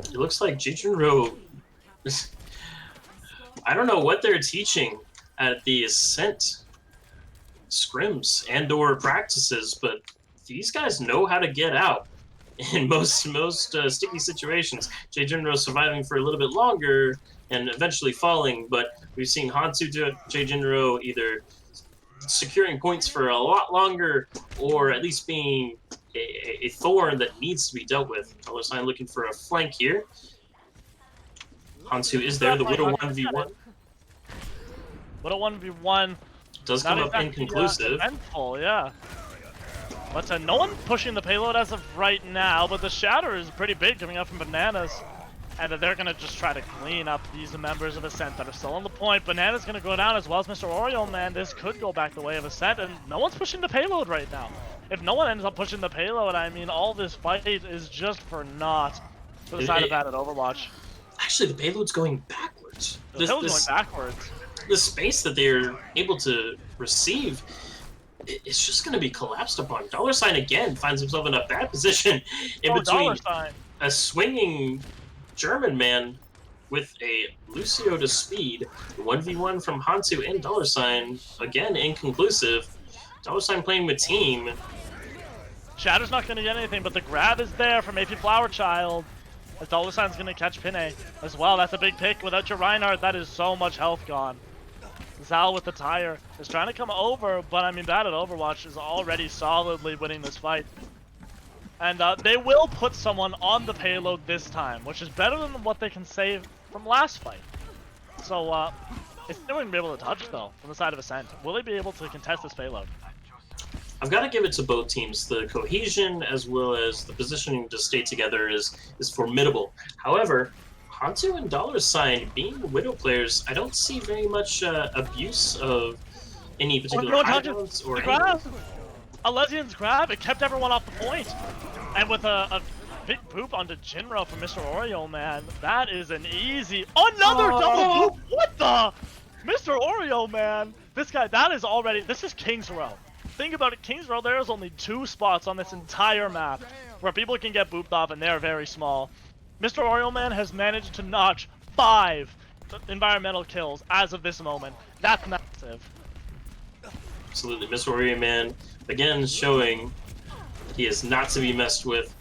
It looks like Jinro, I don't know what they're teaching at the Ascent scrims and/or practices, but these guys know how to get out in most sticky situations. Jinro surviving for a little bit longer and eventually falling, but we've seen Hansu do it. Jinro either securing points for a lot longer or at least being a thorn that needs to be dealt with. $sign looking for a flank here. Hansu is there, the Widow 1v1. Widow 1v1. Does come up inconclusive. Eventful, yeah. But no one pushing the payload as of right now, but the shatter is pretty big coming up from Bananas. And they're going to just try to clean up these members of Ascent that are still on the point. Banana's going to go down as well as Mr. Oreo, man. This could go back the way of Ascent, and no one's pushing the payload right now. If no one ends up pushing the payload, I mean, all this fight is just for naught for the side of that at Overwatch. Actually, the payload's going backwards. The payload's going backwards. The space that they're able to receive, it's just going to be collapsed upon. $sign again finds himself in a bad position in between a swinging German man with a Lucio to speed. 1v1 from Hansu and $sign. Again, inconclusive. $sign playing with team. Shatter's not going to get anything, but the grab is there from AP Flower Child. As $sign's going to catch Pinay as well. That's a big pick. Without your Reinhardt, that is so much health gone. Zal with the tire is trying to come over, but I mean, Bad at Overwatch is already solidly winning this fight. And they will put someone on the payload this time, which is better than what they can save from last fight. So, it's still going to be able to touch, though, from the side of Ascent. Will they be able to contest this payload? I've got to give it to both teams. The cohesion as well as the positioning to stay together is formidable. However, Hansu and $sign being Widow players, I don't see very much abuse of any particular items or anything. Alesian's grab, it kept everyone off the point. And with a big poop onto Jinro from Mr. Oreo, man, that is an easy... Another double poop! What the? Mr. Oreo, man. This guy, that is already... This is King's Row. Think about it, King's Row, there's only 2 spots on this entire map where people can get booped off and they're very small. Mr. Oreo, man, has managed to notch 5 environmental kills as of this moment. That's massive. Absolutely, Mr. Oreo, man, again showing he is not to be messed with.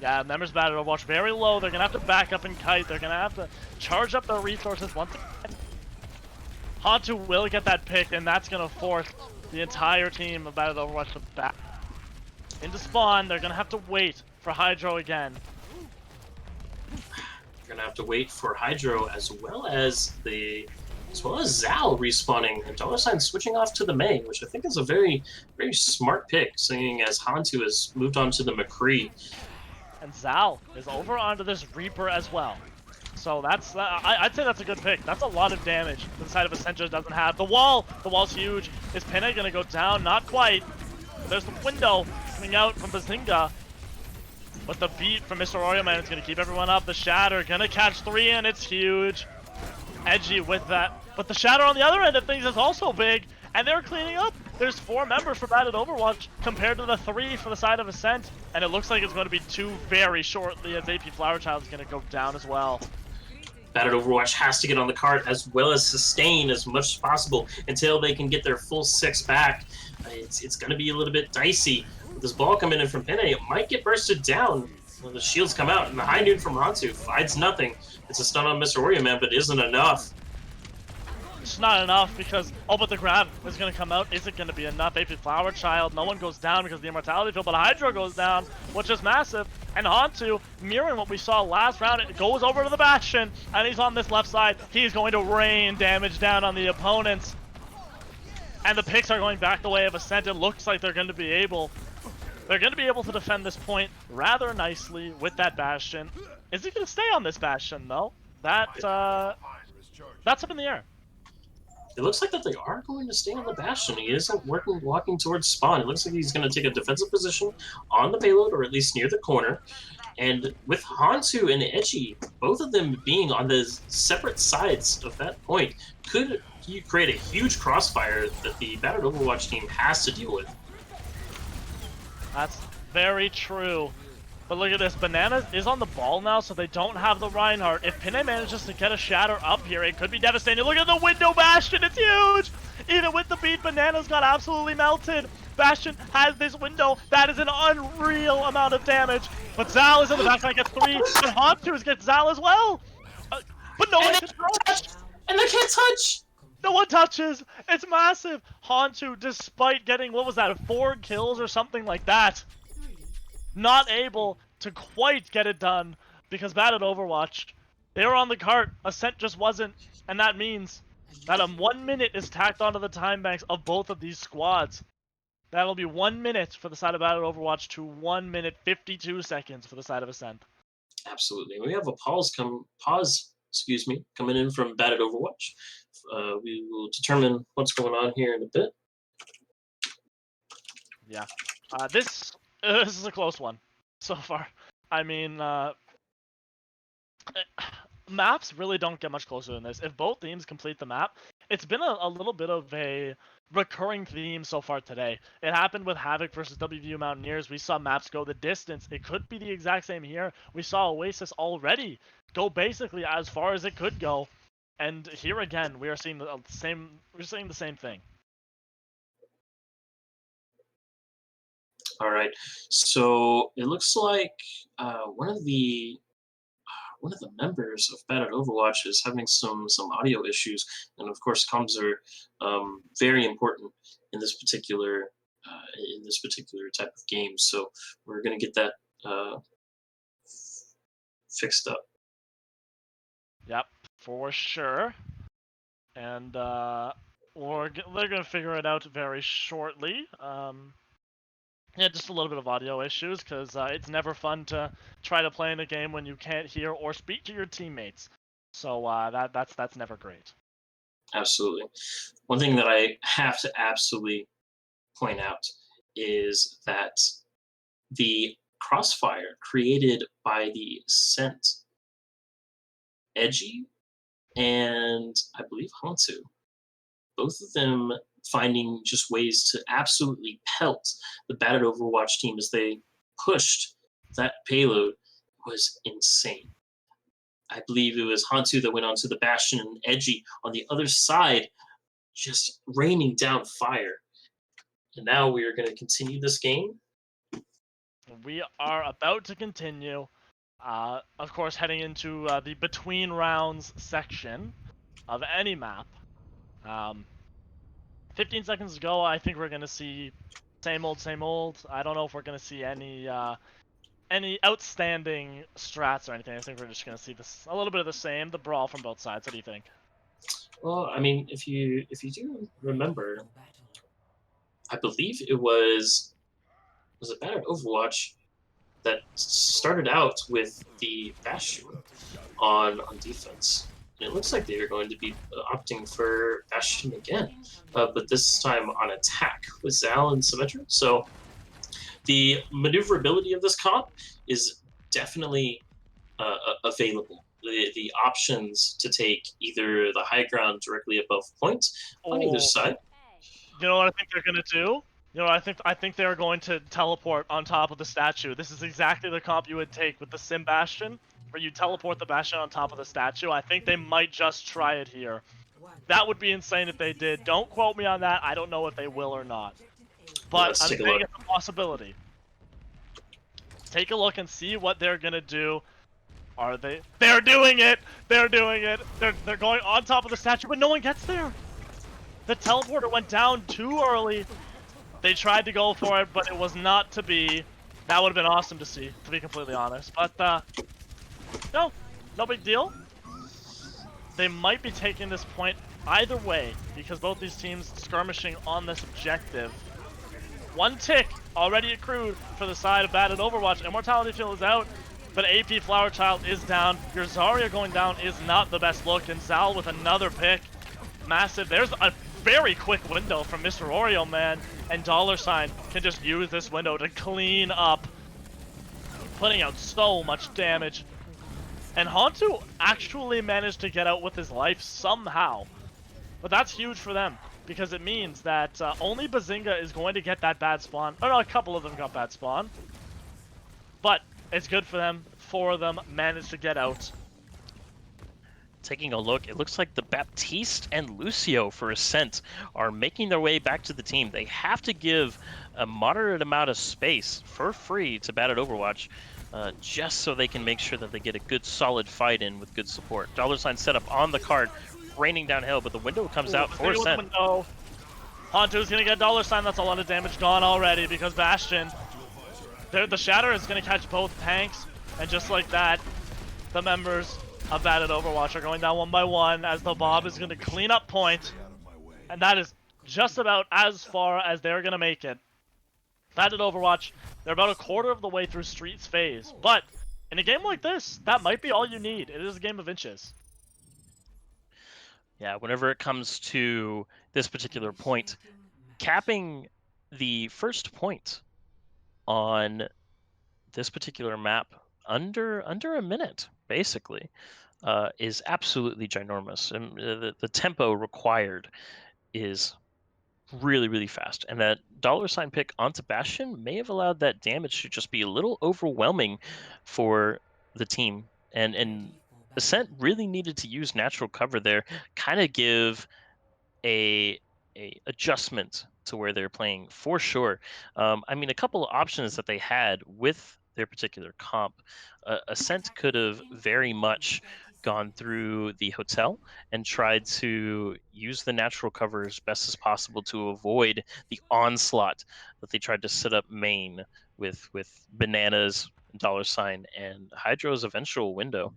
Yeah, members Bad at Overwatch very low. They're gonna have to back up and kite. They're gonna have to charge up their resources once again. Hantu will get that pick, and that's gonna force the entire team of Bad at Overwatch to back into spawn. They're gonna have to wait for Hydro again. They're gonna have to wait for Hydro as well as Zal respawning, and $sign switching off to the Mei, which I think is a very, very smart pick, seeing as Hantu has moved on to the McCree. And Zal is over onto this Reaper as well. So that's, I'd say that's a good pick. That's a lot of damage the side of Ascent doesn't have. The wall's huge. Is Pinay gonna go down? Not quite. But there's the window coming out from Bazinga. But the beat from Mr. Oreo, man, is gonna keep everyone up. The Shatter gonna catch 3, and it's huge. Edgy with that. But the Shatter on the other end of things is also big, and they're cleaning up. There's 4 members for Bad at Overwatch compared to the 3 for the side of Ascent, and it looks like it's going to be 2 very shortly as AP Flower Child is going to go down as well. Bad at Overwatch has to get on the cart as well as sustain as much as possible until they can get their full 6 back. It's going to be a little bit dicey. With this ball coming in from Pinay, it might get bursted down when the shields come out, and the high noon from Hansu finds nothing. It's a stun on Mr. Oreo, man, but it isn't enough. It's not enough because, but the grab is going to come out. Is it going to be enough? AP Flower Child, no one goes down because of the Immortality Field, but Hydro goes down, which is massive. And Hantu, mirroring what we saw last round, it goes over to the Bastion, and he's on this left side. He's going to rain damage down on the opponents. And the picks are going back the way of Ascent. It looks like they're going to be able to defend this point rather nicely with that Bastion. Is he going to stay on this Bastion, though? That's up in the air. It looks like that they are going to stay on the Bastion. He isn't walking towards spawn. It looks like he's going to take a defensive position on the payload, or at least near the corner. And with Hantu and Edgy, both of them being on the separate sides of that point, could create a huge crossfire that the Bad at Overwatch team has to deal with. That's very true. But look at this, Bananas is on the ball now, so they don't have the Reinhardt. If Pinay manages to get a shatter up here, it could be devastating. Look at the window Bastion, it's huge! Even with the beat, Bananas got absolutely melted. Bastion has this window, that is an unreal amount of damage. But Zal is in the backside, gets 3, and Hantu gets Zal as well! But no one can touch! And they can't touch! No one touches! It's massive! Hantu, despite getting, what was that, 4 kills or something like that, not able to quite get it done because bad at Overwatch. They were on the cart, Ascent just wasn't, and that means that 1 minute is tacked onto the time banks of both of these squads. That'll be 1 minute for the side of bad at Overwatch to 1 minute 52 seconds for the side of Ascent. Absolutely. We have a pause coming in from bad at Overwatch. We will determine what's going on here in a bit. Yeah. This is a close one so far. I mean, maps really don't get much closer than this. If both teams complete the map, it's been a little bit of a recurring theme so far today. It happened with Havoc versus Wvu Mountaineers. We saw maps go the distance. It could be the exact same here. We saw Oasis already go basically as far as it could go. And here again, we are seeing the same. We're seeing the same thing. All right. So it looks like one of the members of Bad at Overwatch is having some audio issues, and of course, comms are very important in this particular type of game. So we're gonna get that fixed up. Yep, for sure. And they're gonna figure it out very shortly. Yeah, just a little bit of audio issues, because it's never fun to try to play in a game when you can't hear or speak to your teammates. So that's never great. Absolutely. One thing that I have to absolutely point out is that the crossfire created by the Ascent, Edgy, and I believe Hantu, both of them finding just ways to absolutely pelt the Bad at Overwatch team as they pushed that payload was insane. I believe it was Hantu that went onto the Bastion, and Edgy on the other side just raining down fire. And now we are going to continue this game. We are about to continue, of course, heading into the between rounds section of any map. 15 seconds to go, I think we're going to see same old. I don't know if we're going to see any outstanding strats or anything. I think we're just going to see this a little bit of the same, the brawl from both sides. What do you think? Well, I mean, if you do remember, I believe it was it Bad at Overwatch that started out with the Bastion on defense. And it looks like they are going to be opting for Bastion again, but this time on attack with Zal and Symmetra. So the maneuverability of this comp is definitely available. The options to take either the high ground directly above point on either side. You know what I think they're gonna do? You know, I think they're going to teleport on top of the statue. This is exactly the comp you would take with the Sim Bastion, where you teleport the Bastion on top of the statue. I think they might just try it here. That would be insane if they did. Don't quote me on that. I don't know if they will or not. But I'm saying it's a possibility. Take a look and see what they're gonna do. Are they? They're doing it! They're doing it! They're going on top of the statue, but no one gets there! The teleporter went down too early. They tried to go for it, but it was not to be. That would have been awesome to see, to be completely honest. But, no big deal. They might be taking this point either way, because both these teams skirmishing on this objective. One tick already accrued for the side of Bad at Overwatch. Immortality Field is out, but AP Flower Child is down. Your Zarya going down is not the best look, and Zal with another pick. Massive. There's a very quick window from Mr. Oreo, man, and $sign can just use this window to clean up, putting out so much damage. And Hantu actually managed to get out with his life somehow. But that's huge for them, because it means that only Bazinga is going to get that bad spawn. Oh no, a couple of them got bad spawn. But It's good for them. 4 of them managed to get out. Taking a look, it looks like the Baptiste and Lucio for Ascent are making their way back to the team. They have to give a moderate amount of space for free to Bad at Overwatch, just so they can make sure that they get a good solid fight in with good support. $ set up on the card, raining downhill, but the window comes out for Ascent. Hantu's gonna get $. That's a lot of damage gone already because Bastion. The Shatter is gonna catch both tanks, and just like that, the members of Bad at Overwatch are going down 1 by 1 as the Bob is gonna clean up point, and that is just about as far as they're gonna make it. Bad at Overwatch, they're about a quarter of the way through Streets phase, but in a game like this, that might be all you need. It is a game of inches. Yeah, whenever it comes to this particular point, capping the first point on this particular map under a minute, basically, is absolutely ginormous. And the tempo required is really, really fast. And that $ pick onto Bastion may have allowed that damage to just be a little overwhelming for the team. And Ascent really needed to use natural cover there, kind of give a adjustment to where they're playing for sure. I mean, a couple of options that they had with their particular comp, Ascent could have very much gone through the hotel and tried to use the natural cover as best as possible to avoid the onslaught that they tried to set up main with Bananas, $ and Hydro's eventual window.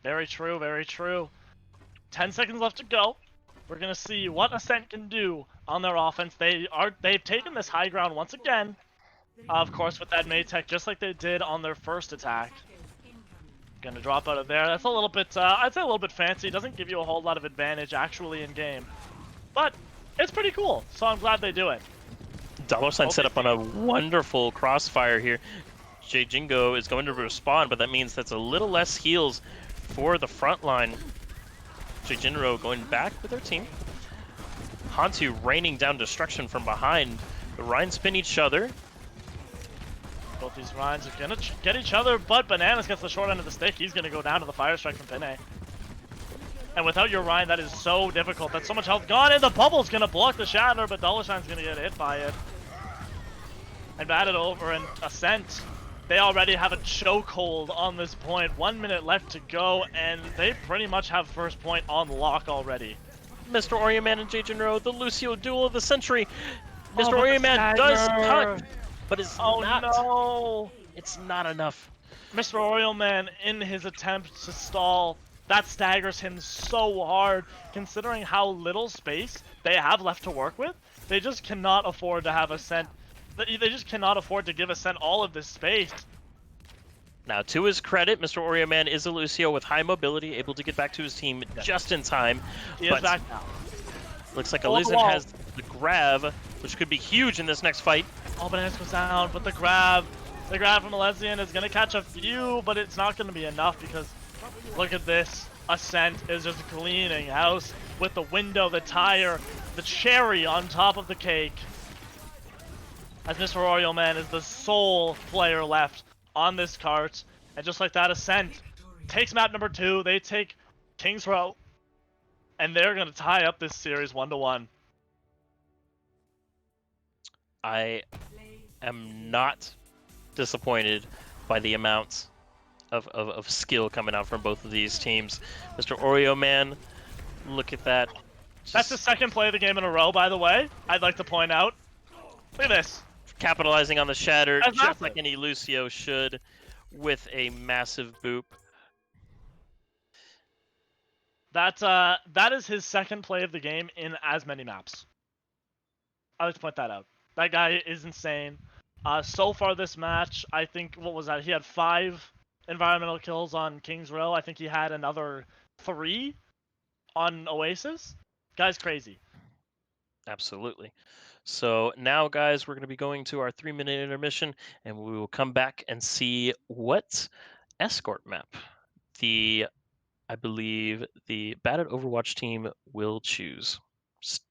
Very true, very true. 10 seconds left to go. We're gonna see what Ascent can do on their offense. They've taken this high ground once again. Of course, with that Maytech, just like they did on their first attack. Gonna drop out of there. That's a little bit, I'd say a little bit fancy. Doesn't give you a whole lot of advantage actually in game, but it's pretty cool. So I'm glad they do it. $ set up on a wonderful crossfire here. J Jingo is going to respond, but that means that's a little less heals for the front line. J Jinro going back with their team. Hantu raining down destruction from behind. The Rhines spin each other. Both these Rhines are gonna get each other, but Bananas gets the short end of the stick. He's gonna go down to the fire strike from Pene. And without your Rhine, that is so difficult. That's so much health gone, and the bubble's gonna block the Shatter, but $'s gonna get hit by it. And Bad it over, and Ascent, they already have a chokehold on this point. 1 minute left to go, and they pretty much have first point on lock already. Mr. Orioman and J Jinro, the Lucio duel of the century. Mr. Orioman does cut, but it's not. No! It's not enough. Mr. Orioman, in his attempt to stall, that staggers him so hard, considering how little space they have left to work with. They just cannot afford to have Ascent. They just cannot afford to give Ascent all of this space. Now, to his credit, Mr. Orioman is a Lucio with high mobility, able to get back to his team just in time. He is back now. Looks like Elysian has the grab, which could be huge in this next fight. Oh, Bananas goes down, but the grab from Elysian is gonna catch a few, but it's not gonna be enough because look at this. Ascent is just cleaning house with the window, the tire, the cherry on top of the cake. As Mr. Orioman is the sole player left on this cart. And just like that, Ascent takes map number 2. They take King's Row. And they're going to tie up this series 1-1. I am not disappointed by the amount of skill coming out from both of these teams. Mr. Orioman, look at that. That's the second play of the game in a row, by the way. I'd like to point out. Look at this. Capitalizing on the Shatter, That's just massive. like any Lucio should, with a massive boop. That is his second play of the game in as many maps. I like to point that out. That guy is insane. So far this match, I think, what was that? He had 5 environmental kills on King's Row. I think he had another 3 on Oasis. Guy's crazy. Absolutely. So now, guys, we're going to be going to our 3-minute intermission, and we will come back and see what escort map I believe the Bad at Overwatch team will choose. Just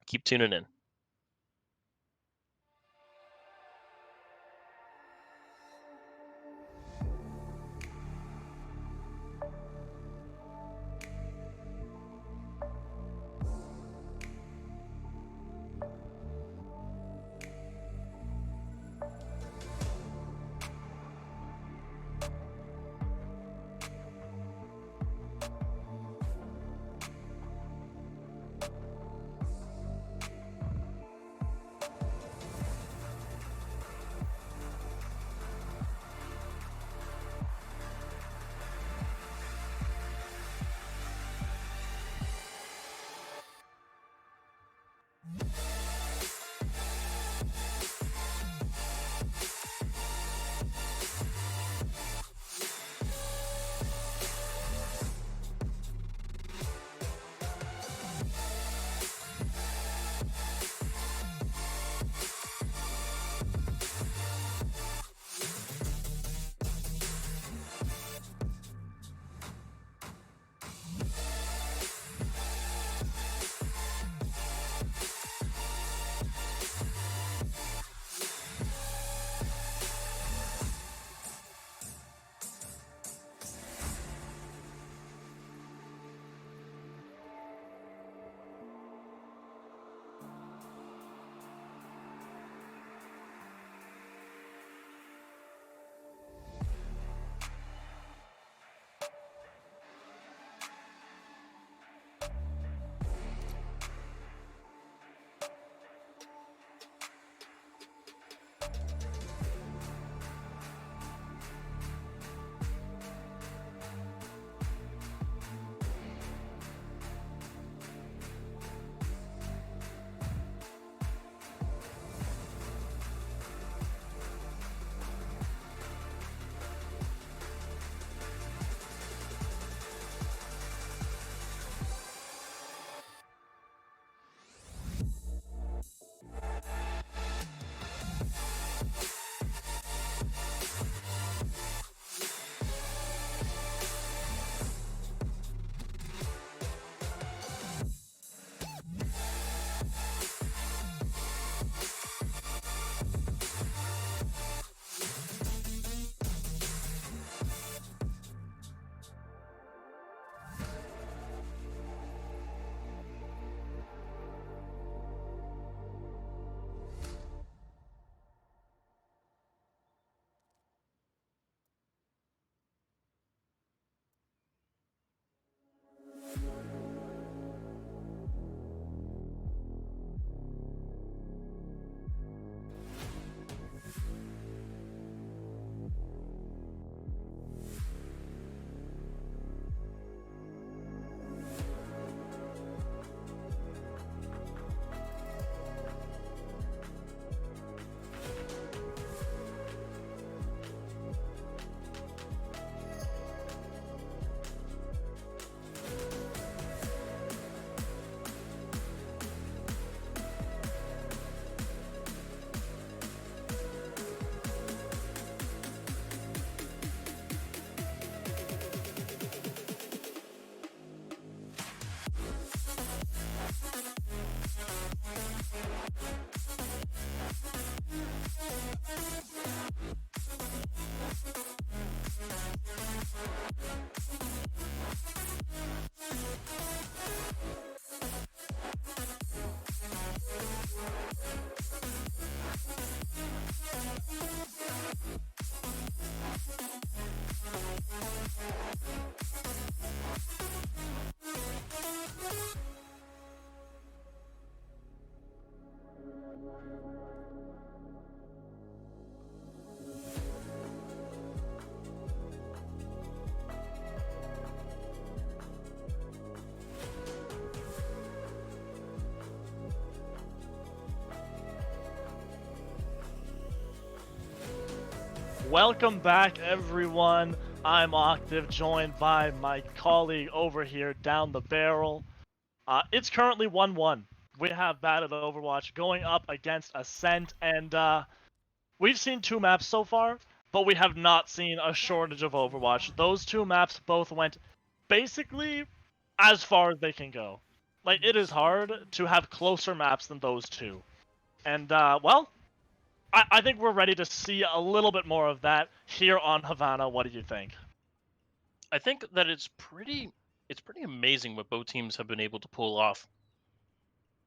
keep tuning in. Welcome back, everyone. I'm Octave, joined by my colleague over here down the barrel. It's currently 1-1. We have Battle Overwatch going up against Ascent, and we've seen 2 maps so far, but we have not seen a shortage of Overwatch. Those 2 maps both went basically as far as they can go. Like, it is hard to have closer maps than those 2. And, well, I think we're ready to see a little bit more of that here on Havana. What do you think? I think that it's pretty amazing what both teams have been able to pull off.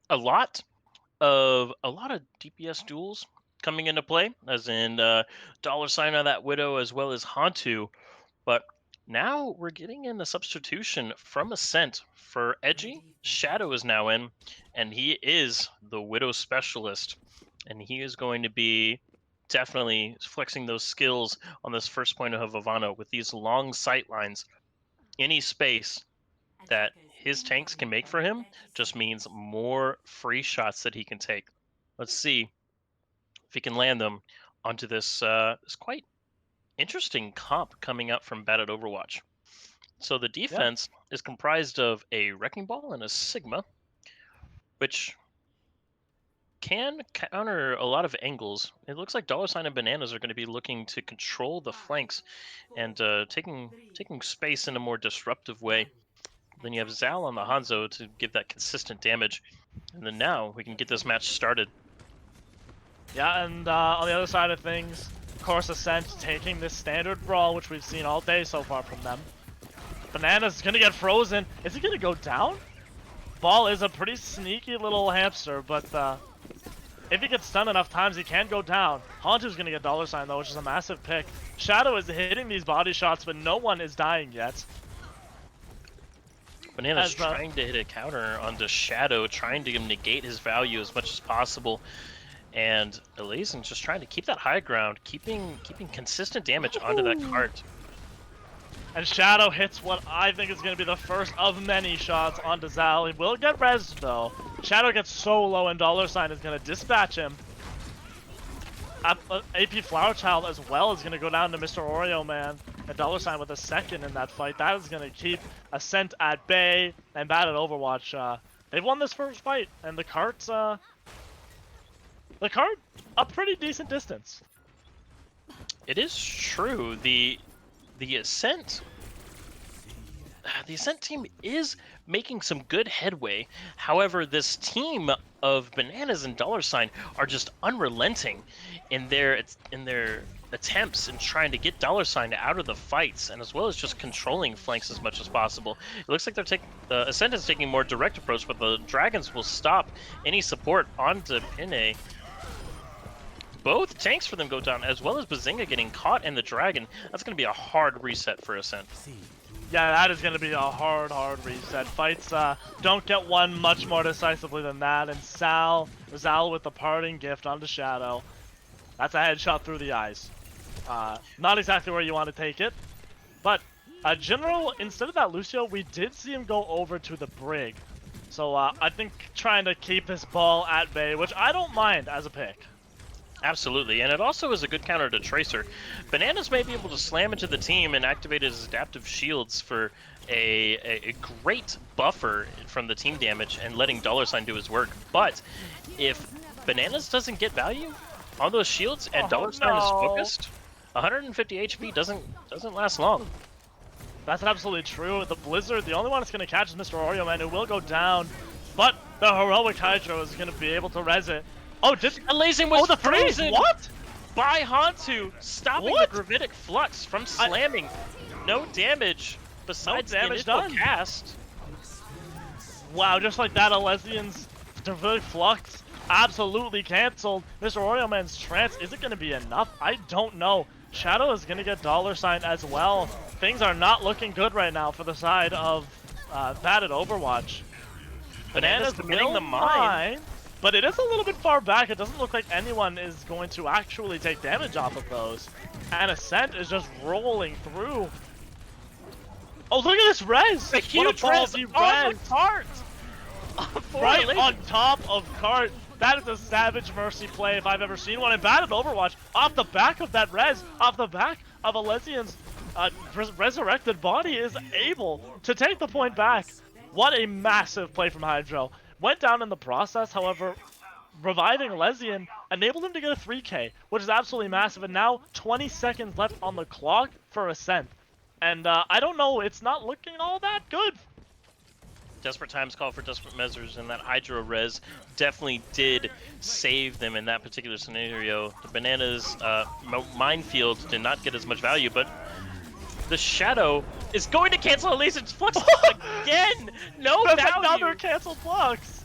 A lot of DPS duels coming into play, as in $sign on that Widow as well as Hantu, but now we're getting in the substitution from Ascent for Edgy. Shadow is now in, and he is the Widow specialist, and he is going to be definitely flexing those skills on this first point of Havana with these long sight lines. Any space that his tanks can make for him just means more free shots that he can take. Let's see if he can land them onto this this quite interesting comp coming up from Battle Overwatch. So the defense is comprised of a Wrecking Ball and a Sigma, which can counter a lot of angles. It looks like $and Bananas are going to be looking to control the flanks and taking space in a more disruptive way. Then you have Zal on the Hanzo to give that consistent damage. And then now we can get this match started. Yeah, and on the other side of things, of course, Ascent taking this standard brawl, which we've seen all day so far from them. Bananas going to get frozen. Is he going to go down? Ball is a pretty sneaky little hamster, but if he gets stunned enough times, he can go down. Hantu's going to get $, though, which is a massive pick. Shadow is hitting these body shots, but no one is dying yet. Bananas trying to hit a counter onto Shadow, trying to negate his value as much as possible. And Elysian's just trying to keep that high ground, keeping consistent damage onto that cart. And Shadow hits what I think is going to be the first of many shots onto Zal. He will get rezzed, though. Shadow gets so low, and $sign is going to dispatch him. AP Flower Child as well is going to go down to Mr. Oreo Man. And $sign with a second in that fight. That is going to keep Ascent at bay. And Bad at Overwatch, they've won this first fight. And the cart's a pretty decent distance. It is true. The Ascent team is making some good headway. However, this team of Bananas and $sign are just unrelenting in their attempts in trying to get $sign out of the fights, and as well as just controlling flanks as much as possible. It looks like they're Ascent is taking a more direct approach, but the Dragons will stop any support onto Pine. Both tanks for them go down, as well as Bazinga getting caught in the Dragon. That's going to be a hard reset for Ascent. Yeah, that is going to be a hard reset. Fights don't get won much more decisively than that. And Zal with the parting gift onto Shadow. That's a headshot through the eyes. Not exactly where you want to take it. But General, instead of that Lucio, we did see him go over to the Brig. So I think trying to keep his ball at bay, which I don't mind as a pick. Absolutely, and it also is a good counter to Tracer. Bananas may be able to slam into the team and activate his adaptive shields for a great buffer from the team damage and letting $sign do his work. But if Bananas doesn't get value on those shields and $sign is focused, 150 HP doesn't last long. That's absolutely true. The Blizzard, the only one that's going to catch is Mr. Oreo Man, who will go down. But the heroic Hydro is going to be able to res it. Oh, Elysian was the freeze! What? By Hantu, stopping the Gravitic Flux from slamming. No damage besides the initial cast. Wow, just like that, Elysian's Gravitic Flux absolutely canceled. Mr. Oreo Man's trance, is it going to be enough? I don't know. Shadow is going to get $sign as well. Things are not looking good right now for the side of Bad at Overwatch. Bananas committing the mine. But it is a little bit far back. It doesn't look like anyone is going to actually take damage off of those. And Ascent is just rolling through. Oh, look at this res! A huge res on the cart! Right on top of cart. That is a savage Mercy play if I've ever seen one. And bad at Overwatch, off the back of that res, off the back of Elysian's resurrected body, is able to take the point back. What a massive play from Hydro. Went down in the process, however, reviving Elysian enabled him to get a 3K, which is absolutely massive. And now 20 seconds left on the clock for Ascent. And I don't know, it's not looking all that good. Desperate times call for desperate measures, and that Hydro res definitely did save them in that particular scenario. The Bananas minefield did not get as much value, but the Shadow is going to cancel Elysian's Flux again! No That's value! another canceled Flux!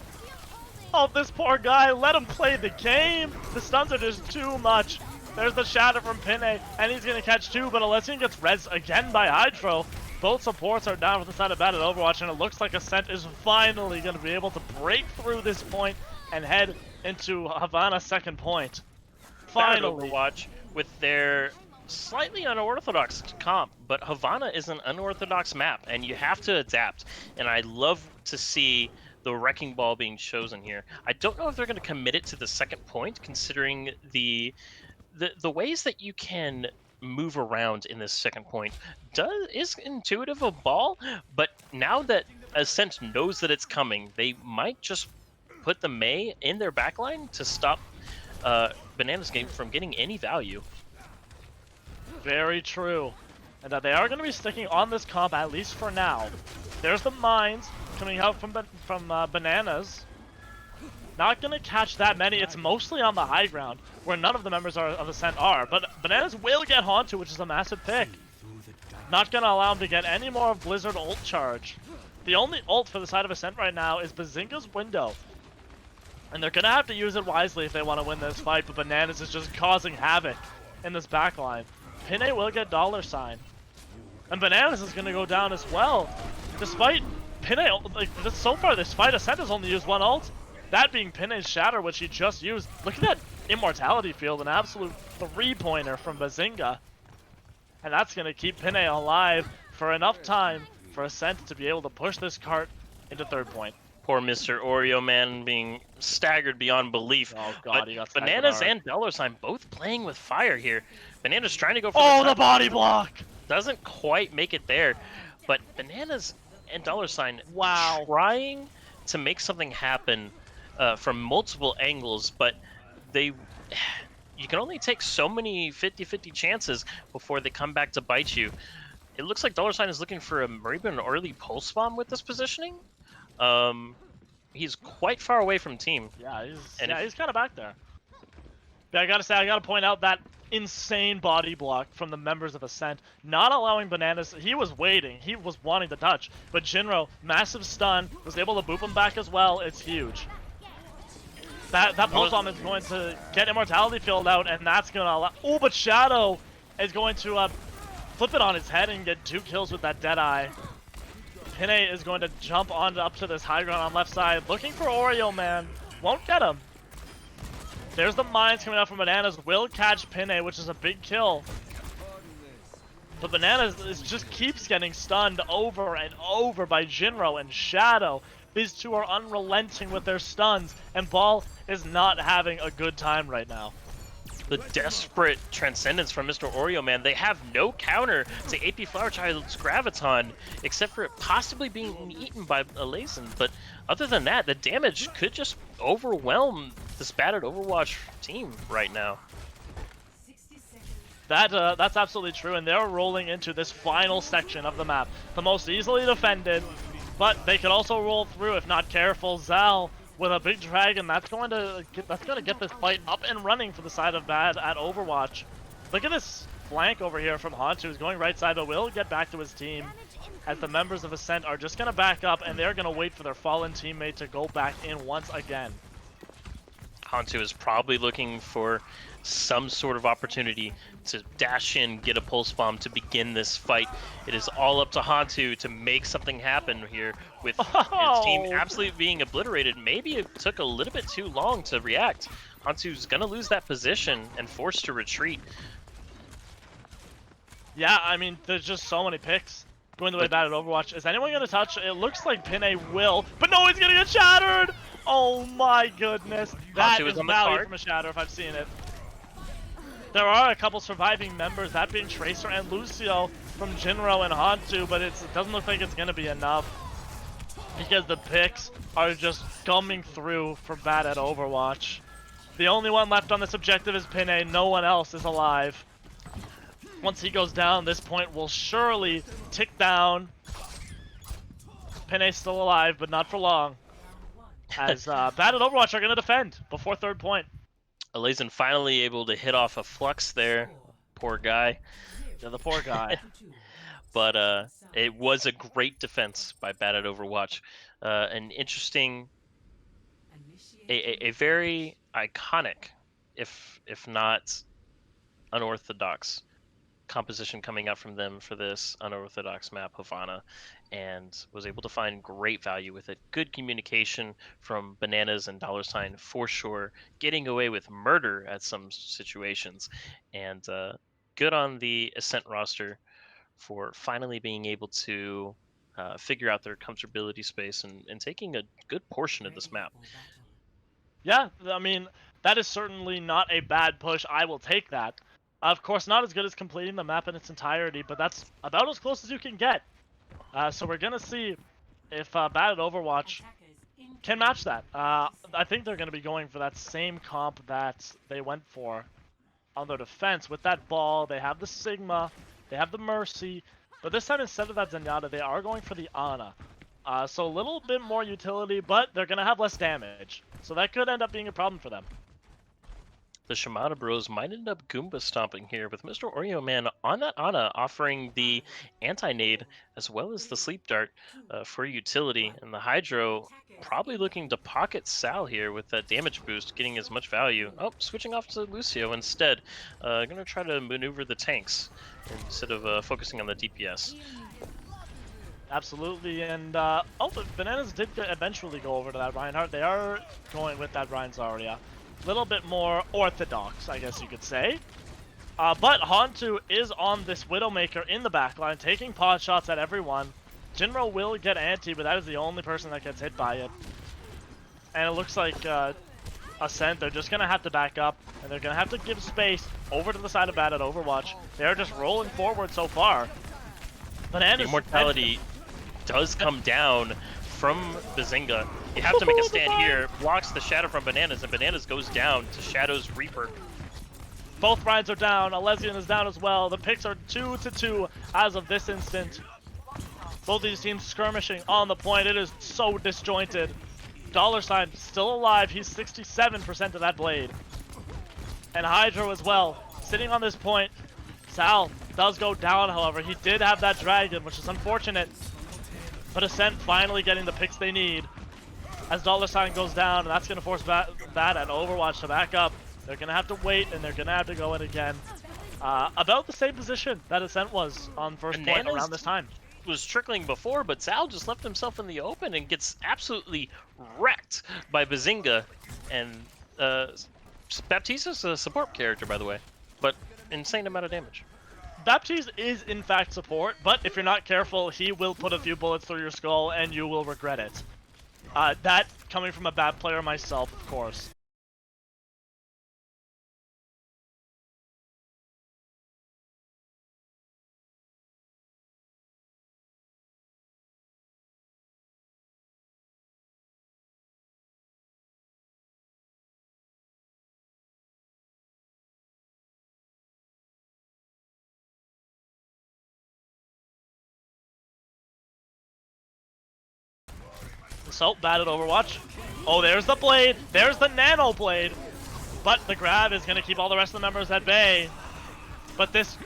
Oh, this poor guy, let him play the game! The stuns are just too much. There's the Shadow from Pinay, and he's gonna catch 2, but Elysian gets res again by Hydro. Both supports are down for the side of bad at Overwatch, and it looks like Ascent is finally going to be able to break through this point and head into Havana's second point. Finally. Overwatch with their slightly unorthodox comp, but Havana is an unorthodox map, and you have to adapt. And I love to see the Wrecking Ball being chosen here. I don't know if they're going to commit it to the second point, considering the ways that you can move around in this second point is intuitive of ball, but now that Ascent knows that it's coming, they might just put the Mei in their backline to stop Bananas game from getting any value. Very true. And they are going to be sticking on this comp, at least for now. There's the mines coming out from Bananas. Not going to catch that many. It's mostly on the high ground, where none of the members of Ascent are. But Bananas will get Hantu, which is a massive pick. Not going to allow him to get any more of Blizzard ult charge. The only ult for the side of Ascent right now is Bazinga's Window. And they're going to have to use it wisely if they want to win this fight, but Bananas is just causing havoc in this backline. Pinay will get $. And Bananas is going to go down as well. Despite Pinay, like, so far this fight, Ascent has only used one ult. That being Pinay's Shatter, which he just used. Look at that Immortality Field, an absolute 3-pointer from Bazinga. And that's going to keep Pinay alive for enough time for Ascent to be able to push this cart into third point. Poor Mr. Oreo Man being staggered beyond belief. Oh god, but he got Bananas and $sign both playing with fire here. Bananas trying to go for the body block! Doesn't quite make it there. But Bananas and $sign trying to make something happen from multiple angles, but you can only take so many 50-50 chances before they come back to bite you. It looks like $sign is looking for maybe an early pulse bomb with this positioning. He's quite far away from team. Yeah, he's kind of back there. But I gotta point out that insane body block from the members of Ascent, not allowing Bananas. He was waiting, he was wanting to touch, but Jinro, massive stun, was able to boop him back as well. It's huge. That pulse bomb is going to get Immortality Field out, and that's going to allow... Oh, but Shadow is going to flip it on his head and get 2 kills with that Deadeye. Pinay is going to jump on up to this high ground on left side, looking for Oreo Man. Won't get him. There's the mines coming out from Bananas. Will catch Pinay, which is a big kill. But Bananas just keeps getting stunned over and over by Jinro and Shadow. These two are unrelenting with their stuns, and Ball is not having a good time right now. The desperate transcendence from Mr. Oreo Man. They have no counter to AP Flower Child's Graviton, except for it possibly being eaten by Elysian. But other than that, the damage could just overwhelm this battered Overwatch team right now. That's absolutely true, and they're rolling into this final section of the map, the most easily defended, but they could also roll through if not careful. Zal with a big dragon, that's going to get this fight up and running for the side of bad at Overwatch. Look at this flank over here from Hantu, who's going right side, but will get back to his team as the members of Ascent are just going to back up, and they're going to wait for their fallen teammate to go back in once again. Hantu is probably looking for some sort of opportunity to dash in, get a pulse bomb to begin this fight. It is all up to Hantu to make something happen here with his team absolutely being obliterated. Maybe it took a little bit too long to react. Hantu's gonna lose that position and forced to retreat. Yeah, I mean, there's just so many picks going the way bad at Overwatch. Is anyone gonna touch? It looks like Pinay will, but no, he's gonna get shattered! Oh my goodness. That Hantu is is on the value card. from a Shatter if I've seen it. There are a couple surviving members, that being Tracer and Lucio from Jinro and Hantu, but it doesn't look like it's going to be enough because the picks are just coming through for bad at Overwatch. The only one left on this objective is Pinay. No one else is alive. Once he goes down, this point will surely tick down. Pinay's still alive, but not for long. As bad at Overwatch are going to defend before third point. Alazen finally able to hit off a Flux there. Poor guy. Yeah, the poor guy. But it was a great defense by Bad at Overwatch. An interesting, a very iconic, if not unorthodox, composition coming out from them for this unorthodox map, Havana, and was able to find great value with it. Good communication from Bananas and $, for sure, getting away with murder at some situations, and good on the Ascent roster for finally being able to figure out their comfortability space and taking a good portion of this map. Yeah, I mean, that is certainly not a bad push. I will take that. Of course, not as good as completing the map in its entirety, but that's about as close as you can get. So we're going to see if Bad at Overwatch can match that. I think they're going to be going for that same comp that they went for on their defense. With that ball, they have the Sigma, they have the Mercy, but this time instead of that Zenyatta, they are going for the Ana. So a little bit more utility, but they're going to have less damage. So that could end up being a problem for them. The Shimada Bros might end up Goomba stomping here with Mr. Oreo Man on that Ana offering the anti-nade as well as the sleep dart for utility. And the Hydro probably looking to pocket Sal here with that damage boost, getting as much value. Oh, switching off to Lucio instead. Gonna try to maneuver the tanks instead of focusing on the DPS. Absolutely, and oh, the Bananas did eventually go over to that Reinhardt. They are going with that Rein Zarya. A little bit more orthodox, I guess you could say. But Hantu is on this Widowmaker in the backline, taking pot shots at everyone. Jinro will get anti, but that is the only person that gets hit by it. And it looks like Ascent, they're just going to have to back up, and they're going to have to give space over to the side of Bad at Overwatch. They're just rolling forward so far. Bananas, Immortality does come down from Bazinga. You have to make a stand here. Blocks the Shadow from Bananas, and Bananas goes down to Shadow's Reaper. Both Rhines are down. Alesian is down as well. The picks are 2-2 as of this instant. Both these teams skirmishing on the point. It is so disjointed. $, still alive. He's 67% of that blade. And Hydro as well, sitting on this point. Sal does go down, however. He did have that dragon, which is unfortunate. But Ascent finally getting the picks they need. As $, goes down, and that's going to force Bad at Overwatch to back up. They're going to have to wait, and they're going to have to go in again. About the same position that Ascent was on first point around this time. Was trickling before, but Sal just left himself in the open and gets absolutely wrecked by Bazinga. And Baptista's a support character, by the way, but insane amount of damage. Baptiste is in fact support, but if you're not careful, he will put a few bullets through your skull and you will regret it. That coming from a bad player myself, of course. So, bad at Overwatch. Oh, there's the blade. There's the nano blade. But the grab is going to keep all the rest of the members at bay. But this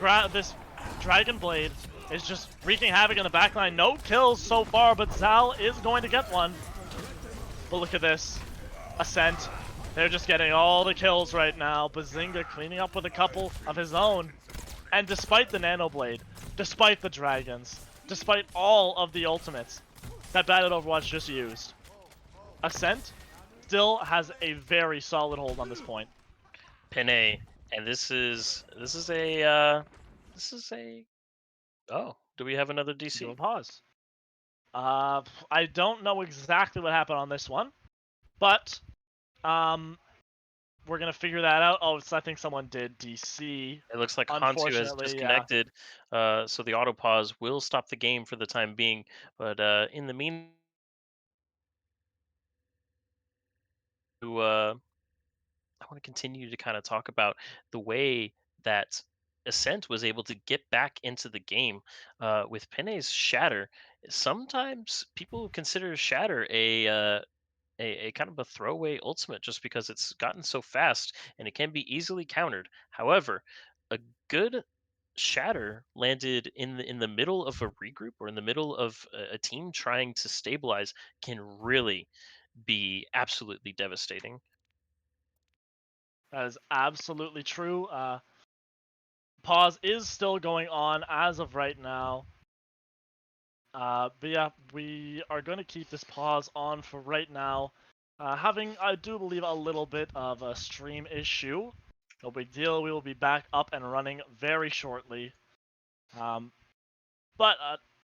dragon blade is just wreaking havoc in the backline. No kills so far, but Zal is going to get one. But look at this. Ascent. They're just getting all the kills right now. Bazinga cleaning up with a couple of his own. And despite the nano blade, despite the dragons, despite all of the ultimates that Bad at Overwatch just used, Ascent still has a very solid hold on this point. Pinay, and this is a oh, do we have another DC? Do a pause. I don't know exactly what happened on this one. But we're gonna figure that out. Oh, I think someone did DC. It looks like Hantu has Unfortunately, disconnected, so the auto pause will stop the game for the time being. But in the meantime, I want to continue to kind of talk about the way that Ascent was able to get back into the game with Pene's Shatter. Sometimes people consider Shatter a kind of a throwaway ultimate just because it's gotten so fast and it can be easily countered. However, a good Shatter landed in the middle of a regroup or in the middle of a team trying to stabilize can really be absolutely devastating. That is absolutely true. Pause is still going on as of right now. But yeah, we are going to keep this pause on for right now. Having, I do believe, a little bit of a stream issue. No big deal. We will be back up and running very shortly. But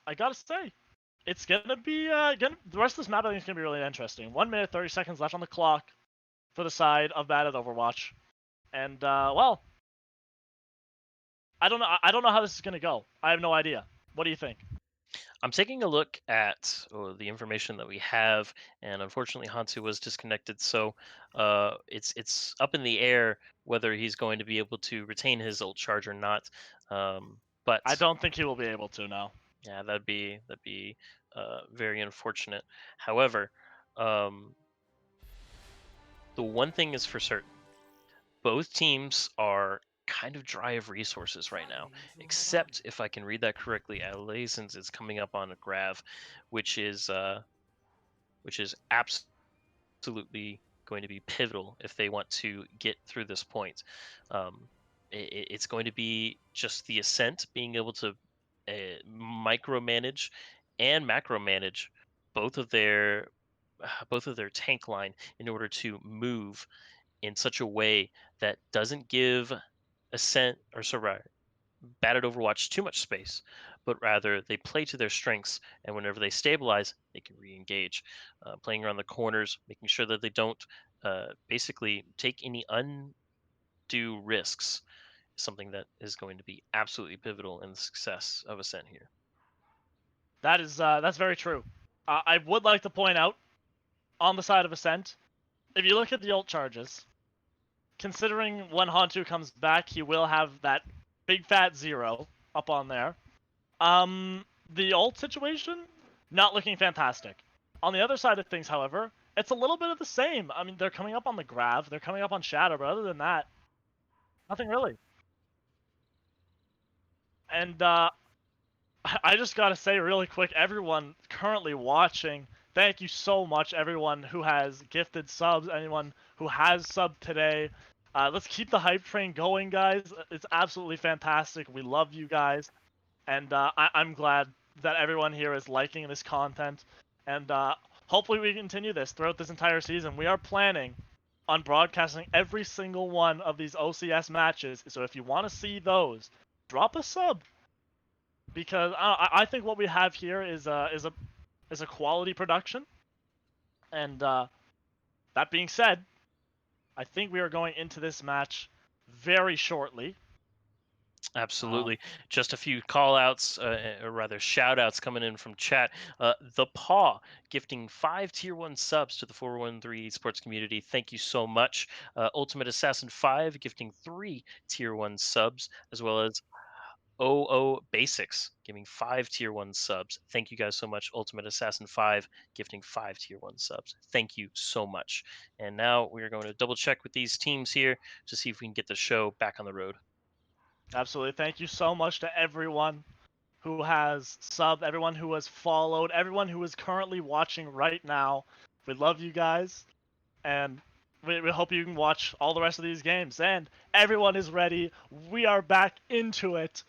I gotta say, it's gonna be the rest of this map I think is gonna be really interesting. 1 minute 30 seconds left on the clock for the side of Bad at Overwatch, and well, I don't know how this is gonna go. I have no idea. What do you think? I'm taking a look at the information that we have, and unfortunately, Hantu was disconnected. So it's up in the air whether he's going to be able to retain his ult charge or not. But I don't think he will be able to now. yeah, that'd be very unfortunate. However, um, the one thing is for certain: both teams are kind of dry of resources right now, except if I can read that correctly, Alazens is coming up on a grav, which is absolutely going to be pivotal if they want to get through this point. It's going to be just the Ascent being able to micromanage and macromanage both of their tank line in order to move in such a way that doesn't give Ascent or sorry, Bad at Overwatch too much space, but rather they play to their strengths, and whenever they stabilize, they can re-engage, playing around the corners, making sure that they don't basically take any undue risks. Is something that is going to be absolutely pivotal in the success of Ascent here. That is that's very true. I would like to point out on the side of Ascent, if you look at the ult charges, considering when Hantu comes back, he will have that big fat 0 up on there. The ult situation, not looking fantastic. On the other side of things, however, it's a little bit of the same. I mean, they're coming up on the Grav, they're coming up on Shadow, but other than that, nothing really. And I just gotta say really quick, everyone currently watching, thank you so much, everyone who has gifted subs, anyone who has subbed today. Let's keep the hype train going, guys. It's absolutely fantastic. We love you guys. And I'm glad that everyone here is liking this content. And hopefully we continue this throughout this entire season. We are planning on broadcasting every single one of these OCS matches. So if you want to see those, drop a sub. Because I think what we have here is a quality production. And that being said, I think we are going into this match very shortly. Absolutely. Just a few call outs, or rather shout outs coming in from chat. The Paw gifting 5 tier 1 subs to the 413 esports community. Thank you so much. Ultimate Assassin 5 gifting 3 tier 1 subs, as well as OO Basics giving 5 tier 1 subs. Thank you guys so much. Ultimate Assassin 5 gifting 5 tier 1 subs. Thank you so much. And now we are going to double check with these teams here to see if we can get the show back on the road. Absolutely. Thank you so much to everyone who has subbed, everyone who has followed, everyone who is currently watching right now. We love you guys, and we hope you can watch all the rest of these games. And everyone is ready. We are back into it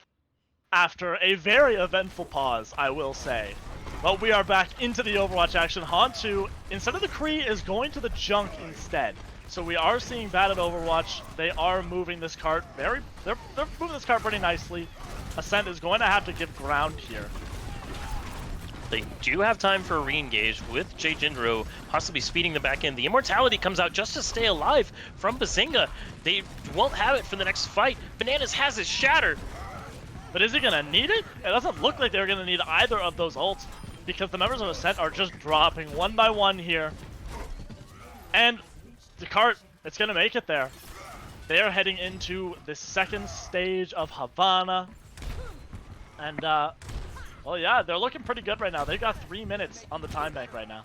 after a very eventful pause, I will say. But we are back into the Overwatch action. Hantu, instead of the Kree, is going to the Junk instead. So we are seeing Bad at Overwatch. They are moving this cart they're moving this cart pretty nicely. Ascent is going to have to give ground here. They do have time for a re-engage with Jay Jinro possibly speeding them back in. The Immortality comes out just to stay alive from Bazinga. They won't have it for the next fight. Bananas has his Shatter. But is he gonna need it? It doesn't look like they're gonna need either of those ults, because the members of Ascent are just dropping one by one here. And the cart, it's gonna make it there. They're heading into the second stage of Havana. And, well, yeah, they're looking pretty good right now. They've got 3 minutes on the time bank right now.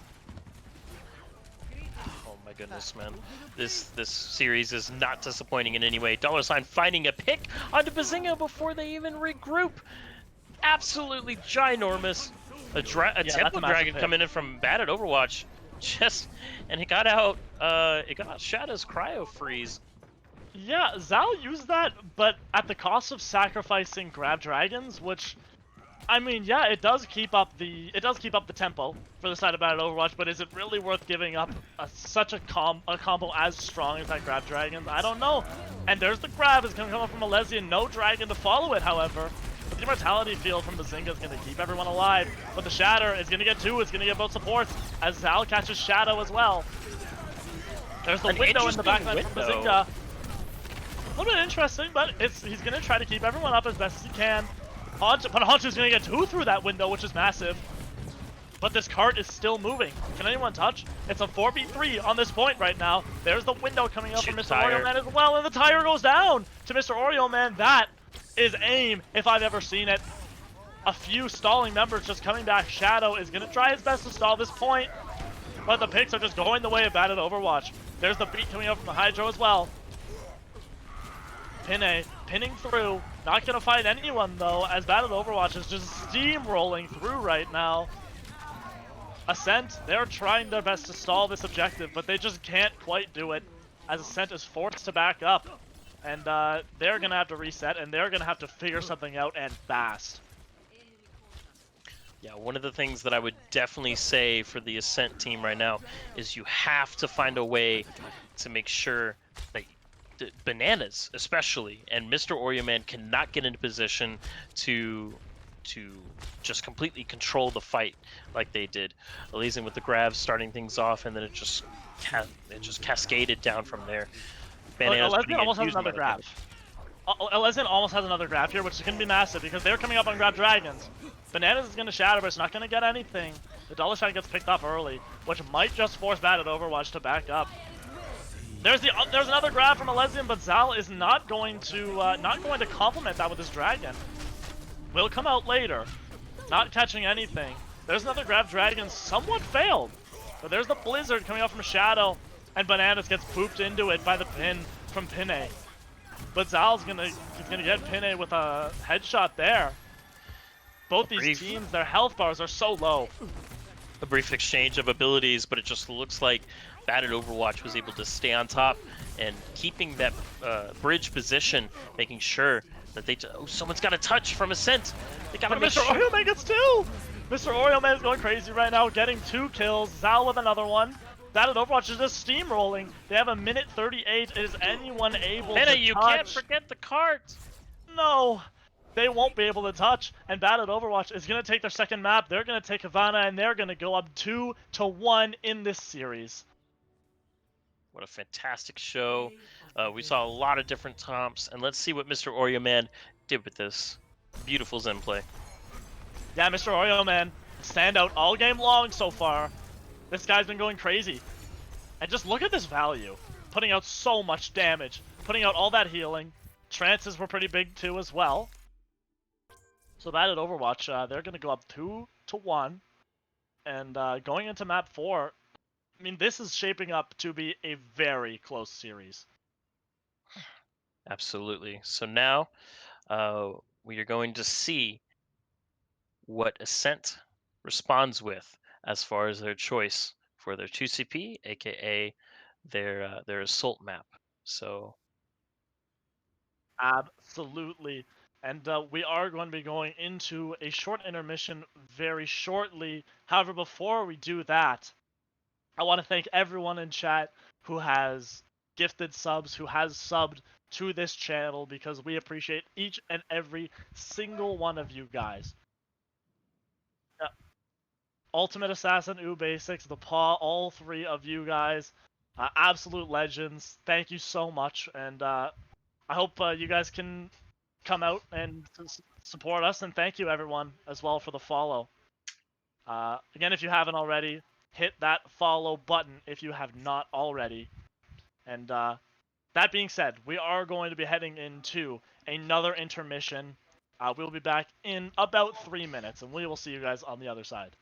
Oh my goodness, man. This series is not disappointing in any way. $sign finding a pick onto Bazinga before they even regroup. Absolutely ginormous. A Temple Dragon coming in from bad at Overwatch. And it got out Shadow's Cryo Freeze. Yeah, Zal used that, but at the cost of sacrificing Grab Dragons, which, I mean, yeah, it does keep up the tempo for the side of Bad at Overwatch, but is it really worth giving up such a combo as strong as that Grab Dragons? I don't know. And there's the grab, is gonna come up from Alezian, no dragon to follow it, however. But the Immortality field from Bazinga is gonna keep everyone alive. But the Shatter is gonna get 2, it's gonna get both supports, as Zal catches Shadow as well. There's the window in the backline from Bazinga. A little bit interesting, but he's going to try to keep everyone up as best as he can. But Haunch going to get 2 through that window, which is massive. But this cart is still moving. Can anyone touch? It's a 4v3 on this point right now. There's the window coming up from Mr. Oreo Man as well, and the tire goes down to Mr. Oreo Man. That is aim, if I've ever seen it. A few stalling members just coming back. Shadow is going to try his best to stall this point, but the picks are just going the way of Bad at Overwatch. There's the beat coming up from the Hydro as well. Pinning through, not gonna find anyone though, as Bad at Overwatch is just steamrolling through right now. Ascent, they're trying their best to stall this objective, but they just can't quite do it, as Ascent is forced to back up. And they're gonna have to reset, and they're gonna have to figure something out, and fast. Yeah, one of the things that I would definitely say for the Ascent team right now is you have to find a way to make sure that Bananas especially and Mr. Oreo Man cannot get into position to just completely control the fight like they did. Elysian with the grabs starting things off, and then it just cascaded down from there. Bananas almost has another grab. Elysian almost has another grab here, which is going to be massive because they're coming up on Grab Dragons. Bananas is going to shatter, but it's not going to get anything. The $shot gets picked up early, which might just force Bad at Overwatch to back up. There's another grab from Elysian, but Zal is not going to complement that with his dragon. Will come out later, not catching anything. There's another grab dragon, somewhat failed, but there's the blizzard coming out from Shadow, and Bananas gets pooped into it by the pin from Pinay. But Zal's gonna get Pinay with a headshot there. Both these teams, their health bars are so low. A brief exchange of abilities, but it just looks like Bad at Overwatch was able to stay on top and keeping that bridge position, making sure that someone's got a touch from Ascent. They got Mr. Oreo Man gets 2! Mr. Oreo Man is going crazy right now, getting 2 kills. Zal with another one. Bad at Overwatch is just steamrolling. They have a minute 38. Is anyone able to touch? You can't forget the cart! No! They won't be able to touch, and Bad at Overwatch is going to take their second map. They're going to take Havana, and they're going to go up 2-1 in this series. What a fantastic show. We saw a lot of different comps, and let's see what Mr. Oreo Man did with this. Beautiful Zen play. Yeah, Mr. Oreo Man, standout all game long so far. This guy's been going crazy. And just look at this value. Putting out so much damage. Putting out all that healing. Trances were pretty big too as well. So Bad at Overwatch, they're going to go up 2-1. And going into map 4, I mean, this is shaping up to be a very close series. Absolutely. So now we are going to see what Ascent responds with as far as their choice for their 2CP, aka their assault map. So absolutely. And we are going to be going into a short intermission very shortly. However, before we do that, I want to thank everyone in chat who has gifted subs, who has subbed to this channel, because we appreciate each and every single one of you guys. Ultimate Assassin, Basics, the Paw, all three of you guys, absolute legends. Thank you so much, and I hope you guys can come out and support us, and thank you everyone as well for the follow. Again, if you haven't already, hit that follow button if you have not already. And that being said, we are going to be heading into another intermission. We'll be back in about 3 minutes, and we will see you guys on the other side.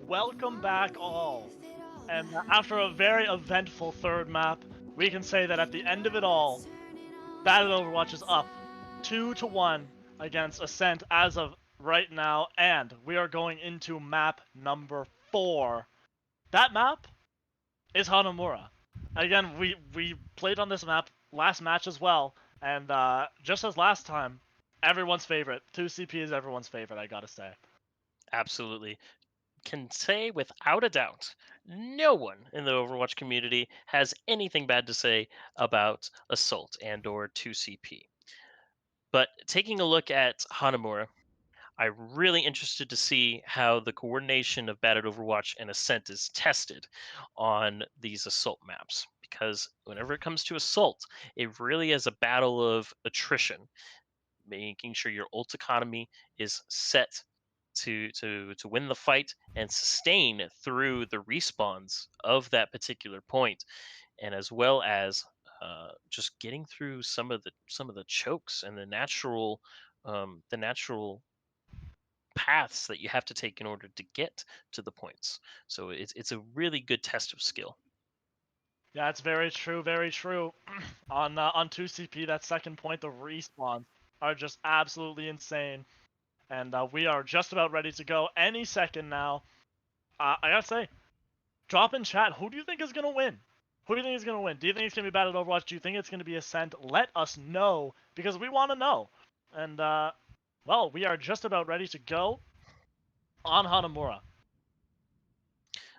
Welcome back all. And after a very eventful third map, we can say that at the end of it all, Battle Overwatch is up 2-1 against Ascent as of right now, and we are going into map number 4. That map is Hanamura. Again, we played on this map last match as well, and just as last time, everyone's favorite. 2CP is everyone's favorite, I gotta say. Absolutely. Can say without a doubt, no one in the Overwatch community has anything bad to say about Assault and or 2CP. But taking a look at Hanamura, I'm really interested to see how the coordination of Batted Overwatch and Ascent is tested on these Assault maps. Because whenever it comes to Assault, it really is a battle of attrition, making sure your ult economy is set to win the fight and sustain through the respawns of that particular point, and as well as just getting through some of the chokes and the natural paths that you have to take in order to get to the points. So it's a really good test of skill. Yeah, it's very true, very true. On 2CP, that second point, the respawns are just absolutely insane. And we are just about ready to go any second now. I gotta say, drop in chat, who do you think is gonna win? Who do you think is gonna win? Do you think it's gonna be Battle Overwatch? Do you think it's gonna be Ascent? Let us know, because we want to know. And well, we are just about ready to go on Hanamura.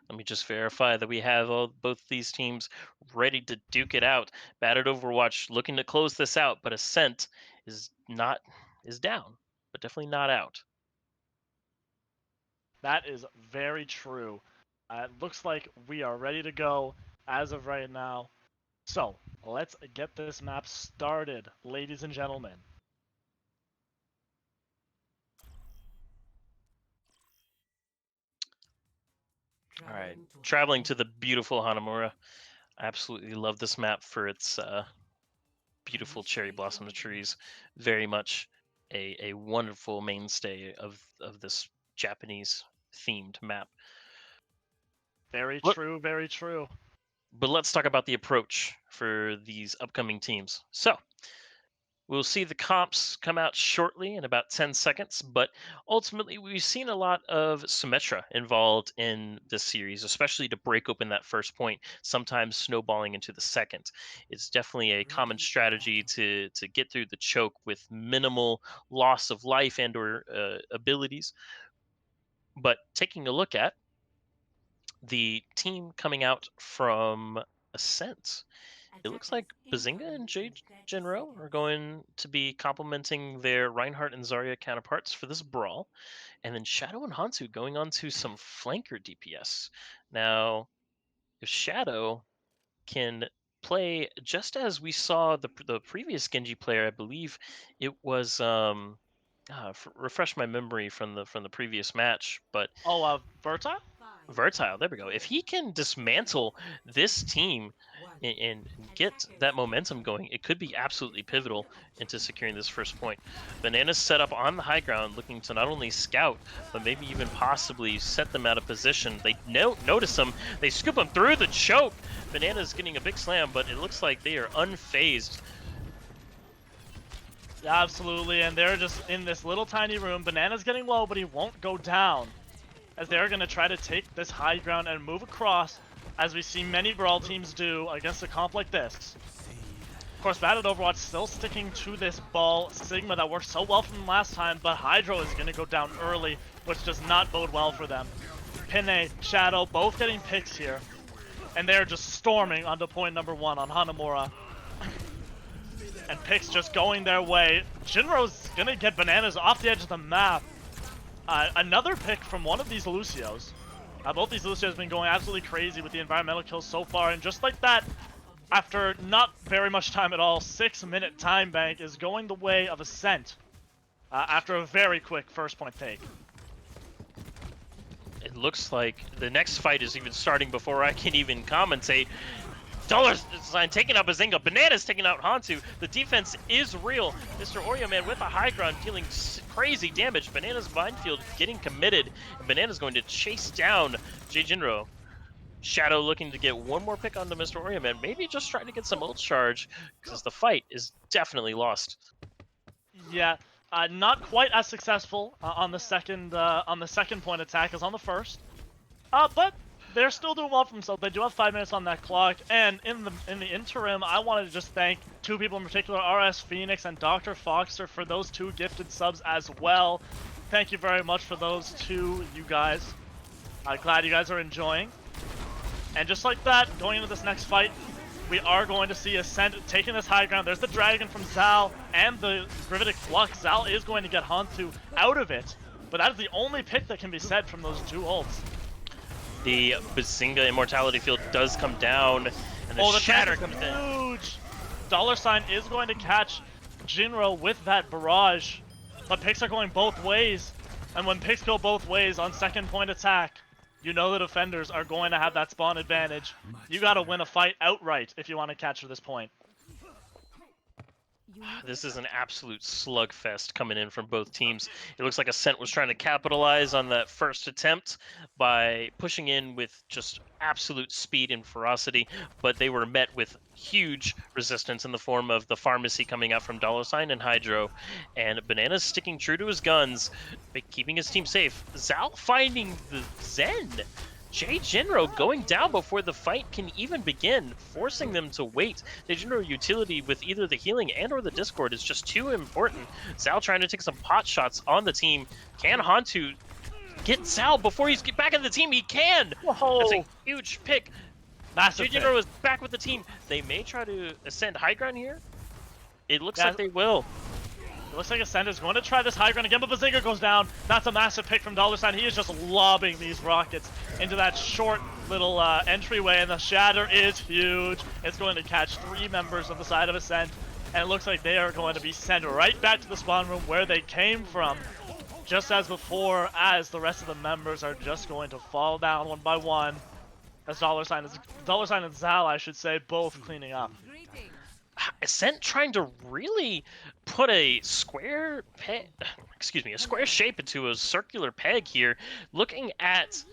Let me just verify that we have both these teams ready to duke it out. Battered Overwatch looking to close this out, but Ascent is down, but definitely not out. That is very true. It looks like we are ready to go as of right now. So, let's get this map started, ladies and gentlemen. All right, traveling to the beautiful Hanamura. I absolutely love this map for its beautiful cherry blossom trees. Very much a wonderful mainstay of this Japanese themed map. Very Look- true, very true. But let's talk about the approach for these upcoming teams. So, we'll see the comps come out shortly in about 10 seconds, but ultimately we've seen a lot of Symmetra involved in this series, especially to break open that first point, sometimes snowballing into the second. It's definitely a common strategy to get through the choke with minimal loss of life and or abilities. But taking a look at the team coming out from Ascent, it looks like Bazinga and Jinro are going to be complementing their Reinhardt and Zarya counterparts for this brawl, and then Shadow and Hantu going on to some flanker DPS. Now, if Shadow can play just as we saw the previous Genji player, I believe it was refresh my memory from the previous match, but Oh, Berta? Vertile, there we go. If he can dismantle this team and get that momentum going, it could be absolutely pivotal into securing this first point. Banana's set up on the high ground, looking to not only scout, but maybe even possibly set them out of position. They notice him, they scoop him through the choke. Banana's getting a big slam, but it looks like they are unfazed. Absolutely, and they're just in this little tiny room. Banana's getting low, but he won't go down, as they're going to try to take this high ground and move across, as we see many Brawl teams do against a comp like this. Of course, Batted Overwatch still sticking to this ball Sigma that worked so well from last time, but Hydro is going to go down early, which does not bode well for them. Pinay, Shadow, both getting picks here, and they're just storming onto point number 1 on Hanamura. And picks just going their way. Jinro's going to get Bananas off the edge of the map. Another pick from one of these Lucios. Both these Lucios have been going absolutely crazy with the environmental kills so far, and just like that, after not very much time at all, 6-minute time bank is going the way of Ascent after a very quick first point take. It looks like the next fight is even starting before I can even commentate. $sign taking out Bazinga. Banana's taking out Hantu. The defense is real. Mr. Oreo Man with a high ground dealing crazy damage. Banana's minefield getting committed. And Banana's going to chase down Jinro. Shadow looking to get one more pick onto Mr. Oreo Man. Maybe just trying to get some ult charge, because the fight is definitely lost. Yeah, not quite as successful on the second point attack as on the first. But they're still doing well for themselves. They do have 5 minutes on that clock, and in the interim, I wanted to just thank two people in particular, RS Phoenix and Dr. Foxer, for those 2 gifted subs as well. thank you very much for those two, you guys. I'm glad you guys are enjoying. And just like that, going into this next fight, we are going to see Ascent taking this high ground. There's the Dragon from Zal and the Gravitic Flux. Zal is going to get Hantu out of it, but that is the only pick that can be said from those two ults. The Bazinga Immortality Field does come down, and the Shatter comes in. Huge! $sign is going to catch Jinro with that barrage, but picks are going both ways. And when picks go both ways on second point attack, you know the defenders are going to have that spawn advantage. You gotta win a fight outright if you want to capture this point. This is an absolute slugfest coming in from both teams. It looks like Ascent was trying to capitalize on that first attempt by pushing in with just absolute speed and ferocity, but they were met with huge resistance in the form of the Pharmacy coming out from $sign and Hydro, and Bananas sticking true to his guns, keeping his team safe. Zal finding the Zen. Jay Jinro going down before the fight can even begin, forcing them to wait. The Jinro utility with either the healing and or the Discord is just too important. Zal trying to take some pot shots on the team. Can Hantu get Zal before he's back in the team? He can! Whoa. That's a huge pick. Massive Jay Jinro is back with the team. They may try to ascend high ground here. It looks like they will. It looks like Ascent is going to try this high ground again, but Bazinga goes down. That's a massive pick from $sign. He is just lobbing these rockets into that short little entryway, and the Shatter is huge. It's going to catch 3 members of the side of Ascent, and it looks like they are going to be sent right back to the spawn room where they came from, just as before, as the rest of the members are just going to fall down one by one, as $sign and Zal, I should say, both cleaning up. Ascent trying to really put a square shape into a circular peg here, looking at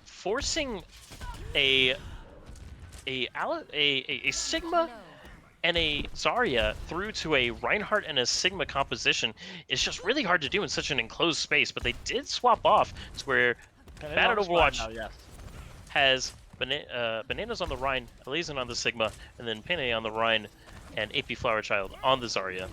forcing a Sigma and a Zarya through to a Reinhardt and a Sigma composition is just really hard to do in such an enclosed space, but they did swap off to where Bad at Overwatch has Bananas on the Rhine, Elysian on the Sigma, and then Pene on the Rhine, and AP Flower Child on the Zarya.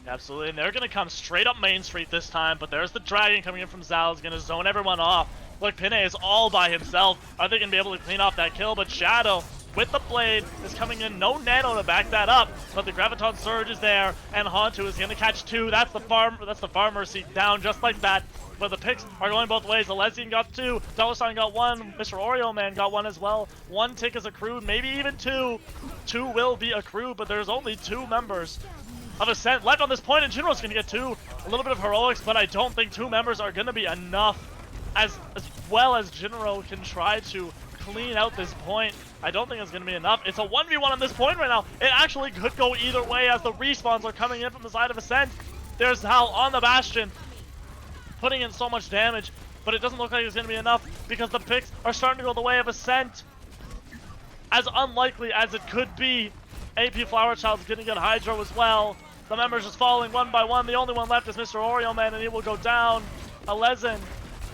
Absolutely, and they're going to come straight up Main Street this time, but there's the Dragon coming in from Zal. He's going to zone everyone off. Look, Pene is all by himself. Are they going to be able to clean off that kill? But Shadow, with the blade, is coming in. No Nano to back that up, but the Graviton Surge is there, and Hantu is going to catch 2. That's the Pharmacy down just like that. But the picks are going both ways. Elysian got 2, $sign got 1, Mr. Oreo Man got 1 as well. 1 tick is accrued, maybe even 2. 2 will be accrued, but there's only 2 members of Ascent left on this point, and Jinro's going to get 2. A little bit of heroics, but I don't think 2 members are going to be enough. As well as Jinro can try to clean out this point, I don't think it's going to be enough. It's a 1v1 on this point right now. It actually could go either way as the respawns are coming in from the side of Ascent. There's Hal on the Bastion, putting in so much damage, but it doesn't look like it's going to be enough because the picks are starting to go the way of Ascent. As unlikely as it could be, AP Flower Child's going to get Hydro as well. The members just falling one by one. The only one left is Mr. Oreo Man, and he will go down. Elysian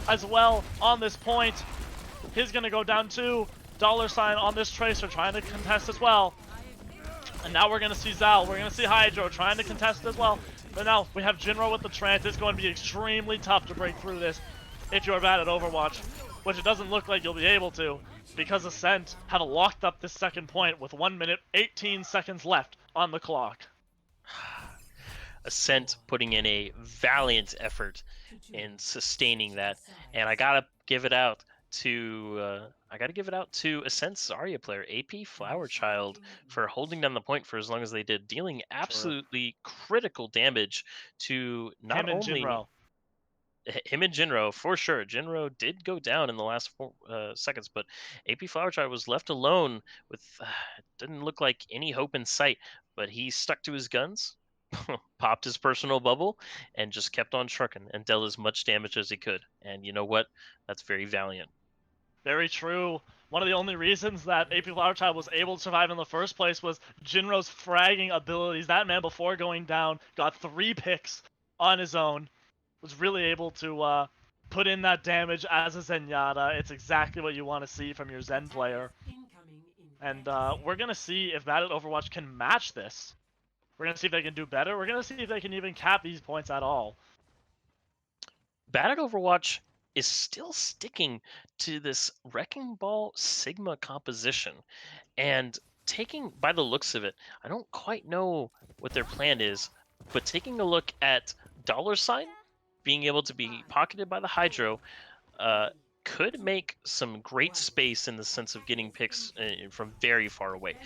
as well on this point. He's going to go down too. $sign on this Tracer trying to contest as well. And now we're going to see Zal. We're going to see Hydro trying to contest as well. But now we have Jinro with the Trance. It's going to be extremely tough to break through this if you're bad at Overwatch, which it doesn't look like you'll be able to, because Ascent have locked up this second point with 1 minute 18 seconds left on the clock. Ascent putting in a valiant effort in sustaining that, and I gotta give it out to Ascent's Zarya player, AP Flower Child, for holding down the point for as long as they did, dealing absolutely critical damage to not only him and Jinro, for sure. Jinro did go down in the last 4 seconds, but AP Flower Child was left alone with didn't look like any hope in sight, but he stuck to his guns, popped his personal bubble, and just kept on trucking and dealt as much damage as he could. And you know what? That's very valiant. Very true. One of the only reasons that AP Flower Child was able to survive in the first place was Jinro's fragging abilities. That man, before going down, got 3 picks on his own. Was really able to put in that damage as a Zenyatta. It's exactly what you want to see from your Zen player. And we're going to see if Bad at Overwatch can match this. We're going to see if they can do better. We're going to see if they can even cap these points at all. Bad Overwatch is still sticking to this Wrecking Ball Sigma composition. And taking, by the looks of it, I don't quite know what their plan is, but taking a look at $, being able to be pocketed by the Hydro, uh, could make some great space in the sense of getting picks from very far away.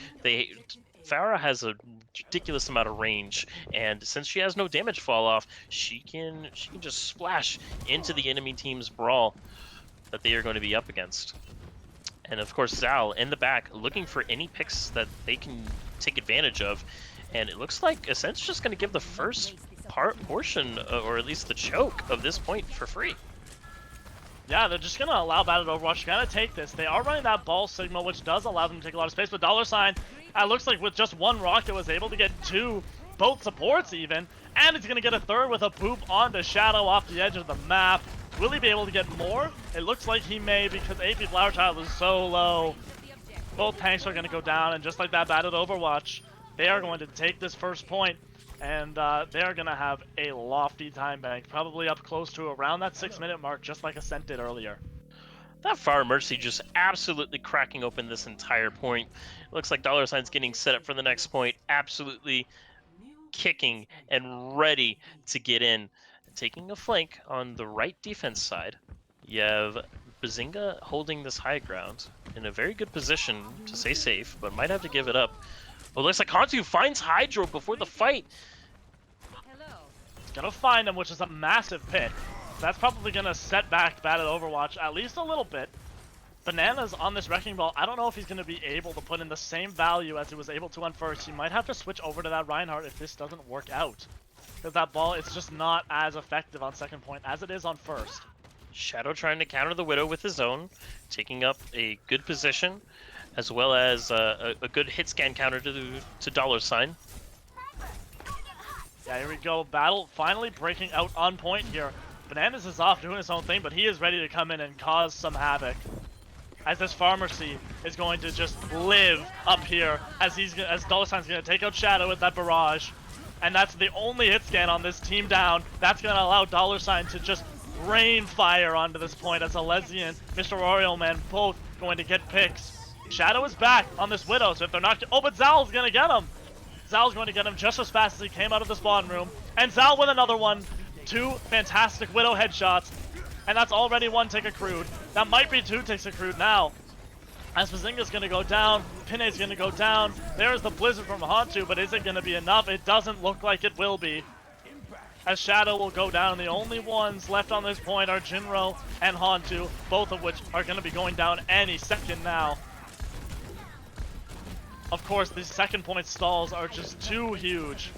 Farah has a ridiculous amount of range, and since she has no damage fall off, she can just splash into the enemy team's brawl that they are going to be up against. And of course, Zal in the back looking for any picks that they can take advantage of. And it looks like Ascent's just going to give the first portion, or at least the choke of this point for free. Yeah, they're just going to allow Bad Overwatch to kind of take this. They are running that ball signal, which does allow them to take a lot of space, but $, it looks like with just one rocket was able to get two, both supports even, and he's going to get a third with a boop onto Shadow off the edge of the map. Will he be able to get more? It looks like he may, because AP Flower Child is so low. Both tanks are going to go down, and just like that Bad Overwatch, they are going to take this first point. And they're going to have a lofty time bank, probably up close to around that 6-minute mark, just like Ascent did earlier. That Fire Mercy just absolutely cracking open this entire point. Looks like $'s getting set up for the next point, absolutely kicking and ready to get in. Taking a flank on the right defense side, you have Bazinga holding this high ground in a very good position to stay safe, but might have to give it up. Oh, looks like Hantu finds Hydro before the fight. He's gonna find him, which is a massive pick. So that's probably gonna set back Bad Overwatch at least a little bit. Bananas on this Wrecking Ball, I don't know if he's gonna be able to put in the same value as he was able to on first. He might have to switch over to that Reinhardt if this doesn't work out. Because that ball, it's just not as effective on second point as it is on first. Shadow trying to counter the Widow with his own, taking up a good position, as well as a good hit scan counter to $. Yeah, here we go. Battle finally breaking out on point here. Bananas is off doing his own thing, but he is ready to come in and cause some havoc. As this Pharmacy is going to just live up here, as $'s gonna take out Shadow with that barrage. And that's the only hit scan on this team down. That's gonna allow $' to just rain fire onto this point as Alezian, Mr. Oriole Man, both going to get picks. Shadow is back on this Widow, so if they're not... Oh, but Zal's gonna get him! Zal's going to get him just as fast as he came out of the spawn room. And Zal with another one. Two fantastic Widow headshots. And that's already one tick accrued. That might be two ticks accrued now. As Bazinga's gonna go down, Pinay's gonna go down. There's the Blizzard from Hantu, but is it gonna be enough? It doesn't look like it will be. As Shadow will go down, the only ones left on this point are Jinro and Hantu, both of which are gonna be going down any second now. Of course, these second point stalls are just too huge.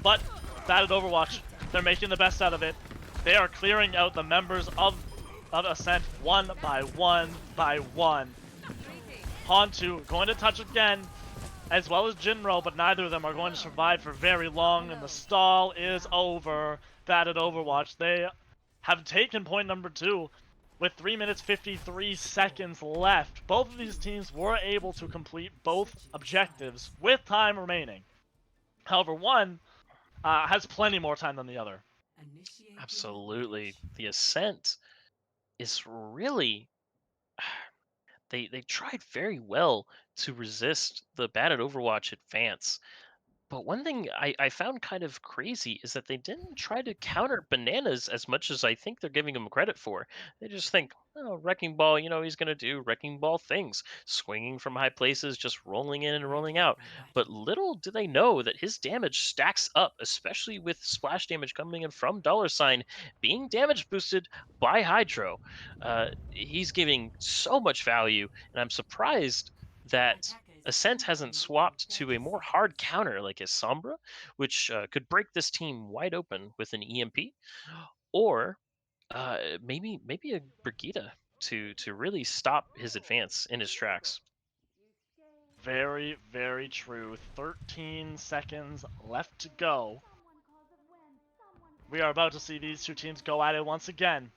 But, Bad Overwatch, they're making the best out of it. They are clearing out the members of Ascent one by one by one. Hantu going to touch again, as well as Jinro, but neither of them are going to survive for very long, and the stall is over. Bad Overwatch, they have taken point number 2 with 3 minutes 53 seconds left. Both of these teams were able to complete both objectives with time remaining. However, one has plenty more time than the other. Absolutely. The Ascent is really... They tried very well to resist the Bad Overwatch advance. But one thing I found kind of crazy is that they didn't try to counter Bananas as much as I think they're giving him credit for. They just think, oh, Wrecking Ball, you know, he's going to do Wrecking Ball things, swinging from high places, just rolling in and rolling out. But little do they know that his damage stacks up, especially with splash damage coming in from $, being damage boosted by Hydro. He's giving so much value, and I'm surprised that Ascent hasn't swapped to a more hard counter like a Sombra, which could break this team wide open with an EMP, or maybe a Brigitte to really stop his advance in his tracks. Very, very true. 13 seconds left to go. We are about to see these two teams go at it once again.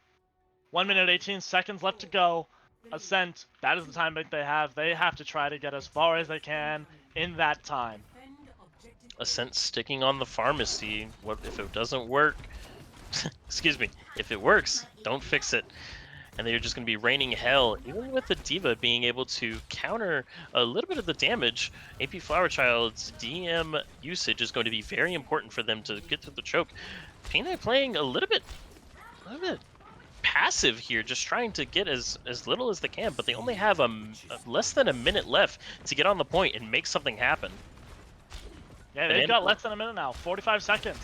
1 minute 18 seconds left to go. Ascent, that is the time that they have. They have to try to get as far as they can in that time. Ascent sticking on the Pharmacy. What if it doesn't work? excuse me, if it works, don't fix it. And they're just going to be raining hell, even with the Diva being able to counter a little bit of the damage. AP Flower Child's DM usage is going to be very important for them to get through the choke. Pina playing a little bit passive here, just trying to get as little as they can, but they only have less than a minute left to get on the point and make something happen. Yeah, they've got less than a minute now, 45 seconds.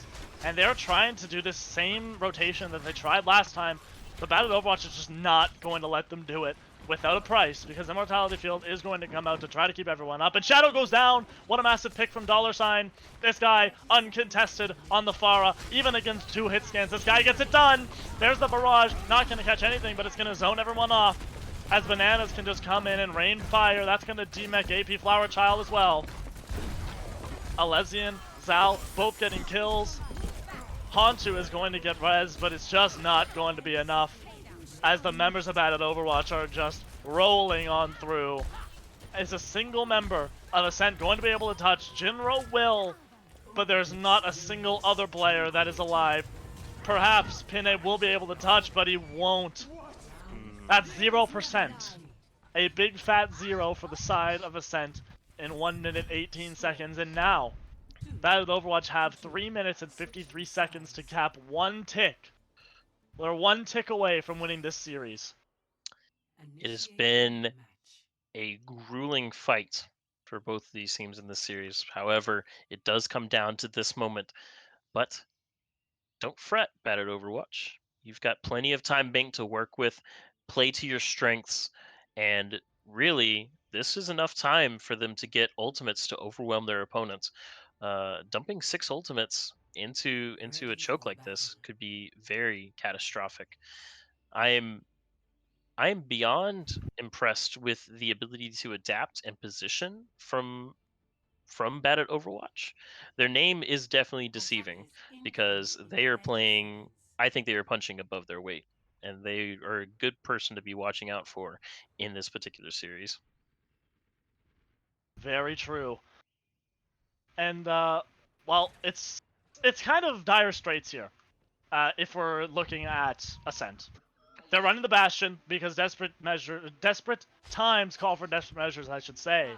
And they're trying to do this same rotation that they tried last time. The Battle Overwatch is just not going to let them do it without a price, because Immortality Field is going to come out to try to keep everyone up. And Shadow goes down. What a massive pick from $. This guy, uncontested on the Pharah, even against 2 hit scans. This guy gets it done. There's the barrage. Not going to catch anything, but it's going to zone everyone off. As Bananas can just come in and rain fire. That's going to demech AP Flower Child as well. Alezian, Zal, both getting kills. Hantu is going to get res, but it's just not going to be enough, as the members of Battle Overwatch are just rolling on through. Is a single member of Ascent going to be able to touch? Jinro will, but there's not a single other player that is alive. Perhaps Pinay will be able to touch, but he won't. That's 0%. A big fat 0 for the side of Ascent in 1 minute 18 seconds, and now Battle Overwatch have 3 minutes and 53 seconds to cap 1 tick. They're 1 tick away from winning this series. It has been a grueling fight for both of these teams in this series. However, it does come down to this moment. But don't fret, Battle Overwatch. You've got plenty of time banked to work with, play to your strengths, and really, this is enough time for them to get ultimates to overwhelm their opponents. Dumping 6 ultimates into a choke like this could be very catastrophic. I am beyond impressed with the ability to adapt and position from Battle Overwatch. Their name is definitely deceiving because they are playing. I think they are punching above their weight, and they are a good person to be watching out for in this particular series. Very true. And well, it's kind of dire straits here. If we're looking at Ascent, they're running the Bastion because desperate times call for desperate measures, I should say.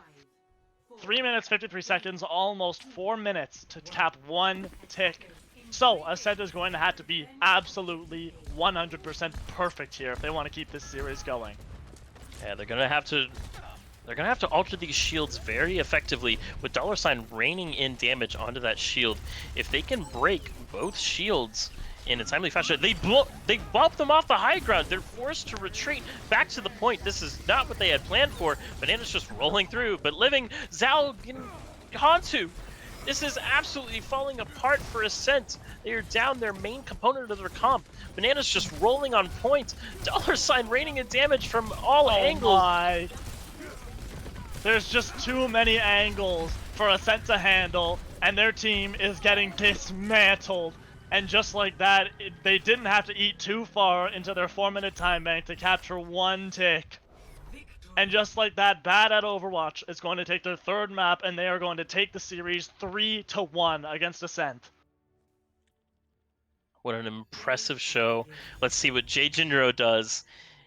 3 minutes 53 seconds, almost 4 minutes to cap 1 tick. So Ascent is going to have to be absolutely 100% perfect here if they want to keep this series going. Yeah, they're gonna have to alter these shields very effectively with $sign raining in damage onto that shield. If they can break both shields in a timely fashion, they bump them off the high ground. They're forced to retreat back to the point. This is not what they had planned for. Bananas just rolling through, but living Zal Hantu. This is absolutely falling apart for Ascent. They are down their main component of their comp. Bananas just rolling on point. $sign raining in damage from all angles. My. There's just too many angles for Ascent to handle, and their team is getting dismantled. And just like that, they didn't have to eat too far into their 4-minute time bank to capture 1 tick. And just like that, Bad at Overwatch is going to take their 3rd map, and they are going to take the series 3-1 against Ascent. What an impressive show. Let's see what Jay Jinro does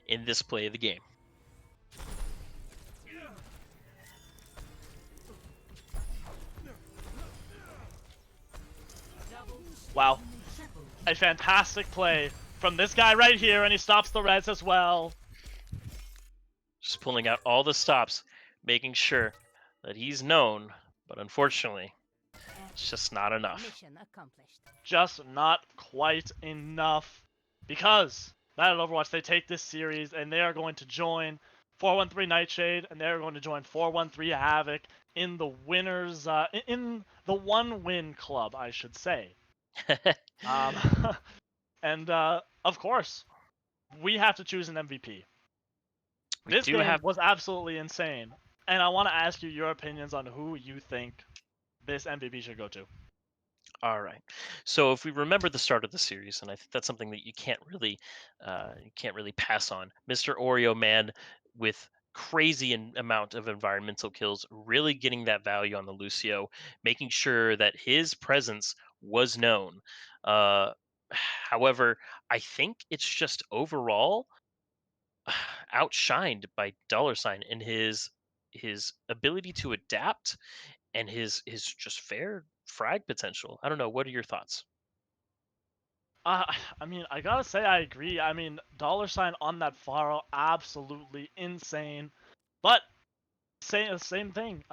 in this play of the game. Wow. A fantastic play from this guy right here, and he stops the res as well. Just pulling out all the stops, making sure that he's known, but unfortunately, it's just not enough. Just not quite enough. Because Battle Overwatch, they take this series, and they are going to join 413 Nightshade, and they're going to join 413 Havoc in the winners, in the 1-win club, I should say. And of course, we have to choose an MVP. This game was absolutely insane, and I want to ask you your opinions on who you think this MVP should go to. All right. So if we remember the start of the series, and I think that's something that you can't really pass on. Mr. Oreo Man with crazy amount of environmental kills, really getting that value on the Lucio, making sure that his presence was known. However, I think it's just overall outshined by dollar sign in his ability to adapt and his just fair frag potential. I don't know. What are your thoughts? Uh, I mean, I gotta say I agree. I mean, dollar sign on that Pharaoh, absolutely insane. But same thing.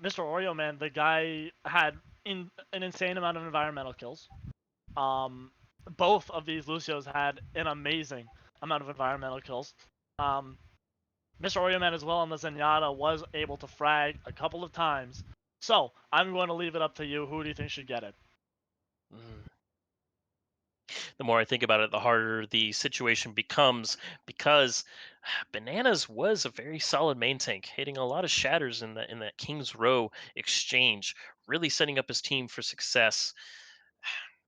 Mr. Oreo Man, the guy had an insane amount of environmental kills. Um, both of these Lucios had an amazing amount of environmental kills. Um, Mr. Oreo Man as well on the Zenyatta was able to frag a couple of times. So I'm going to leave it up to you. Who do you think should get it? Mm. The more I think about it, the harder the situation becomes because Bananas was a very solid main tank, hitting a lot of shatters in that King's Row exchange, really setting up his team for success.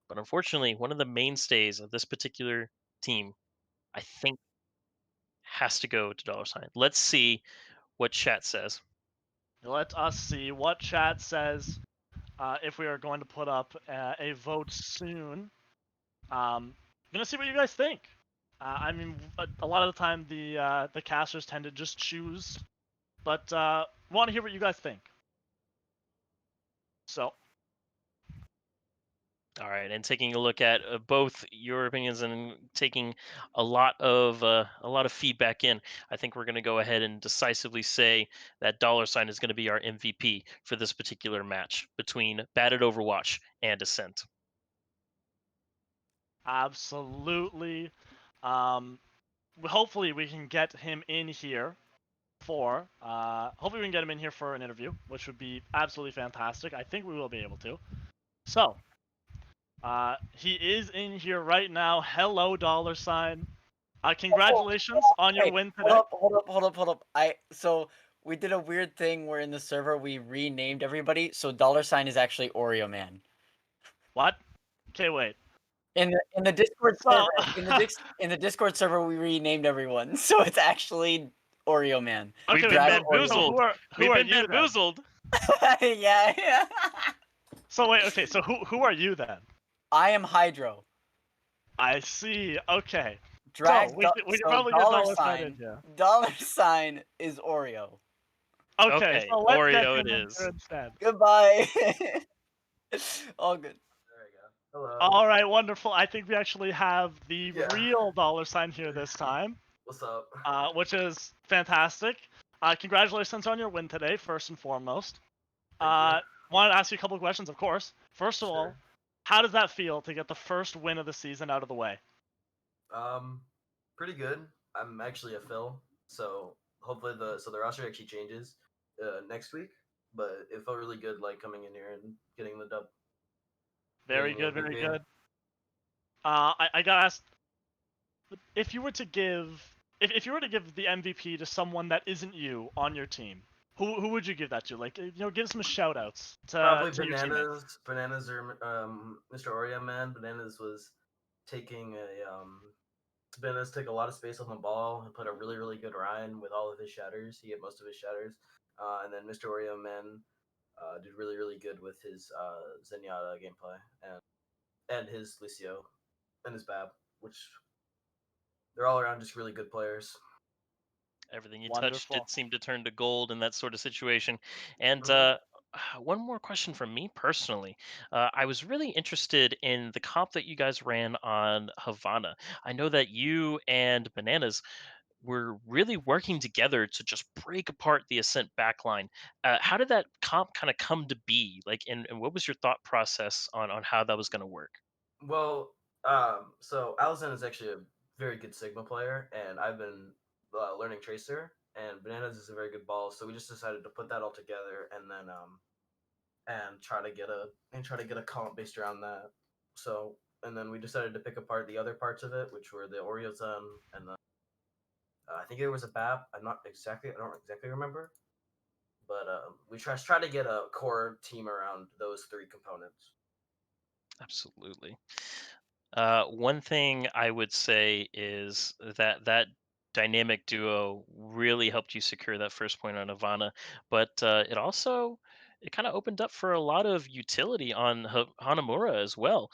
But unfortunately, one of the mainstays of this particular team, I think, has to go to dollar sign. Let's see what chat says. Let us see what chat says. If we are going to put up a vote soon. Gonna see what you guys think. I mean, a lot of the time the casters tend to just choose, but want to hear what you guys think. So, All right, and taking a look at both your opinions and taking a lot of feedback in, I think we're going to go ahead and decisively say that dollar sign is going to be our MVP for this particular match between Bad at Overwatch and Ascent. absolutely. Um, hopefully we can get him in here for. Hopefully we can get him in here for an interview, which would be absolutely fantastic. I think we will be able to. So, he is in here right now. Hello, dollar sign. Congratulations on your Hey, win today. hold up. So we did a weird thing where in the server we renamed everybody. So dollar sign is actually Oreo Man. What? Okay, wait. In the Discord So- server, in the Discord server, we renamed everyone, so it's actually Oreo Man. Okay, We've wait, been so bamboozled. who We've are been you then? bamboozled. Yeah. So wait, okay, so who are you then? I am Hydro. I see. Okay. Drag. So we can probably get dollar sign in here. Dollar sign is Oreo. Okay, so let's get Oreo him it in is. here instead. Goodbye. All good. There we go. Hello. All right, wonderful. I think we actually have the Yeah. real dollar sign here this time, What's up? which is fantastic. Congratulations on your win today, first and foremost. Thank Wanted to ask you a couple of questions, of course. First of all, Sure. how does that feel to get the first win of the season out of the way? Pretty good. I'm actually a fill, so hopefully the roster actually changes next week. But it felt really good, like coming in here and getting the dub. Very Getting good, very MVP. good. I got asked if you were to give if you were to give the MVP to someone that isn't you on your team, who would you give that to? Like, give some shout outs to Probably to your teammates. Bananas or Mr. Oreo Man. Bananas was taking Bananas took a lot of space on the ball and put a really good Ryan with all of his shatters. He hit most of his shatters, and then Mr. Oreo Man did really good with his Zenyatta gameplay and his Lucio and his Bab, which they're all around just really good players. Everything you touched Wonderful. did seem to turn to gold in that sort of situation. And Mhm. one more question from me personally. I was really interested in the comp that you guys ran on Havana. I know that you and Bananas were really working together to just break apart the Ascent backline. How did that comp kind of come to be? Like, and what was your thought process on how that was going to work? Well, so Allison is actually a very good Sigma player, and I've been learning Tracer, and Bananas is a very good ball. So we just decided to put that all together, and then and try to get a comp based around that. So and then we decided to pick apart the other parts of it, which were the Oreo Zone, and the I think it was a BAP. I don't exactly remember, but we try to get a core team around those three components. Absolutely. One thing I would say is that dynamic duo really helped you secure that first point on Ivana, but it also it kind of opened up for a lot of utility on Hanamura as well.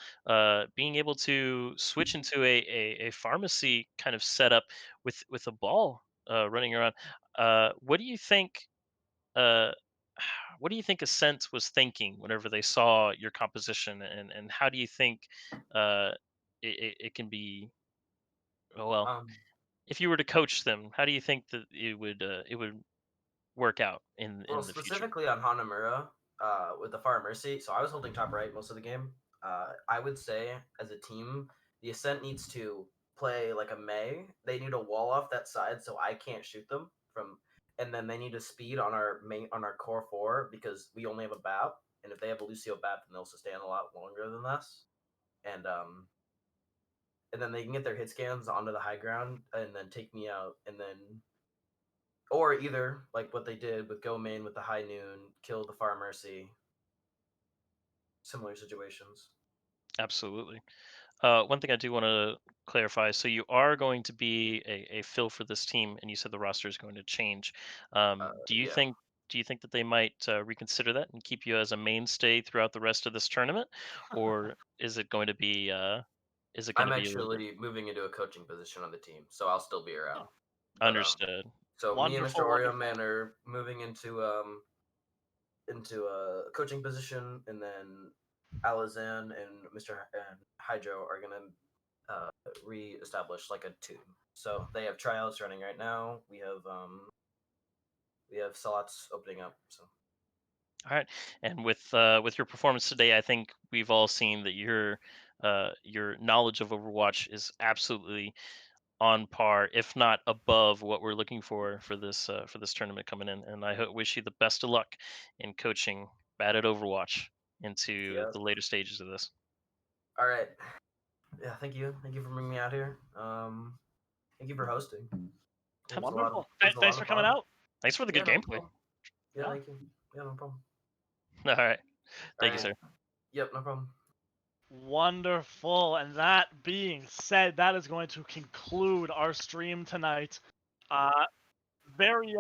Being able to switch into a pharmacy kind of setup with a ball running around. What do you think? Uh, what do you think Ascent was thinking whenever they saw your composition, and how do you think uh, it can be? Oh, well, Um, if you were to coach them, how do you think that it would work out well, in the future? specifically on Hanamura, with the Fire Mercy, so I was holding top right most of the game. I would say as a team, the Ascent needs to play like a Mei. They need a wall off that side so I can't shoot them from, and then they need a speed on our core four because we only have a BAP, and if they have a Lucio BAP, then they'll sustain a lot longer than us. And and then they can get their hit scans onto the high ground and then take me out, and then or either like what they did with Go Main with the high noon, kill the Far Mercy. Similar situations. Absolutely. One thing I do want to clarify. So you are going to be a fill for this team, and you said the roster is going to change. Do you Yeah, think? Do you think that they might reconsider that and keep you as a mainstay throughout the rest of this tournament, or is it going to be? Is it going I'm to be a little bit actually moving into a coaching position on the team, so I'll still be around. Oh, But understood? so me and Mr. wonderful, Oreo wonderful. Man are moving into a coaching position, and then Alazan and Mr. and Hydro are gonna re-establish like a team. So they have tryouts running right now. We have slots opening up. So All right. And with your performance today, I think we've all seen that your knowledge of Overwatch is absolutely on par, if not above, what we're looking for this tournament coming in. And I wish you the best of luck in coaching Bad at Overwatch into yeah. the later stages of this. All right. Yeah. Thank you for bringing me out here. Thank you for hosting. It was a lot of Wonderful. it was a Thanks lot for of coming fun. out. Thanks for the Yeah, good no gameplay. problem. Yeah, Yeah. thank you. Yeah, no problem. All right. All Thank you, right. sir. Yep, no problem. Wonderful. And that being said, that is going to conclude our stream tonight. Uh, very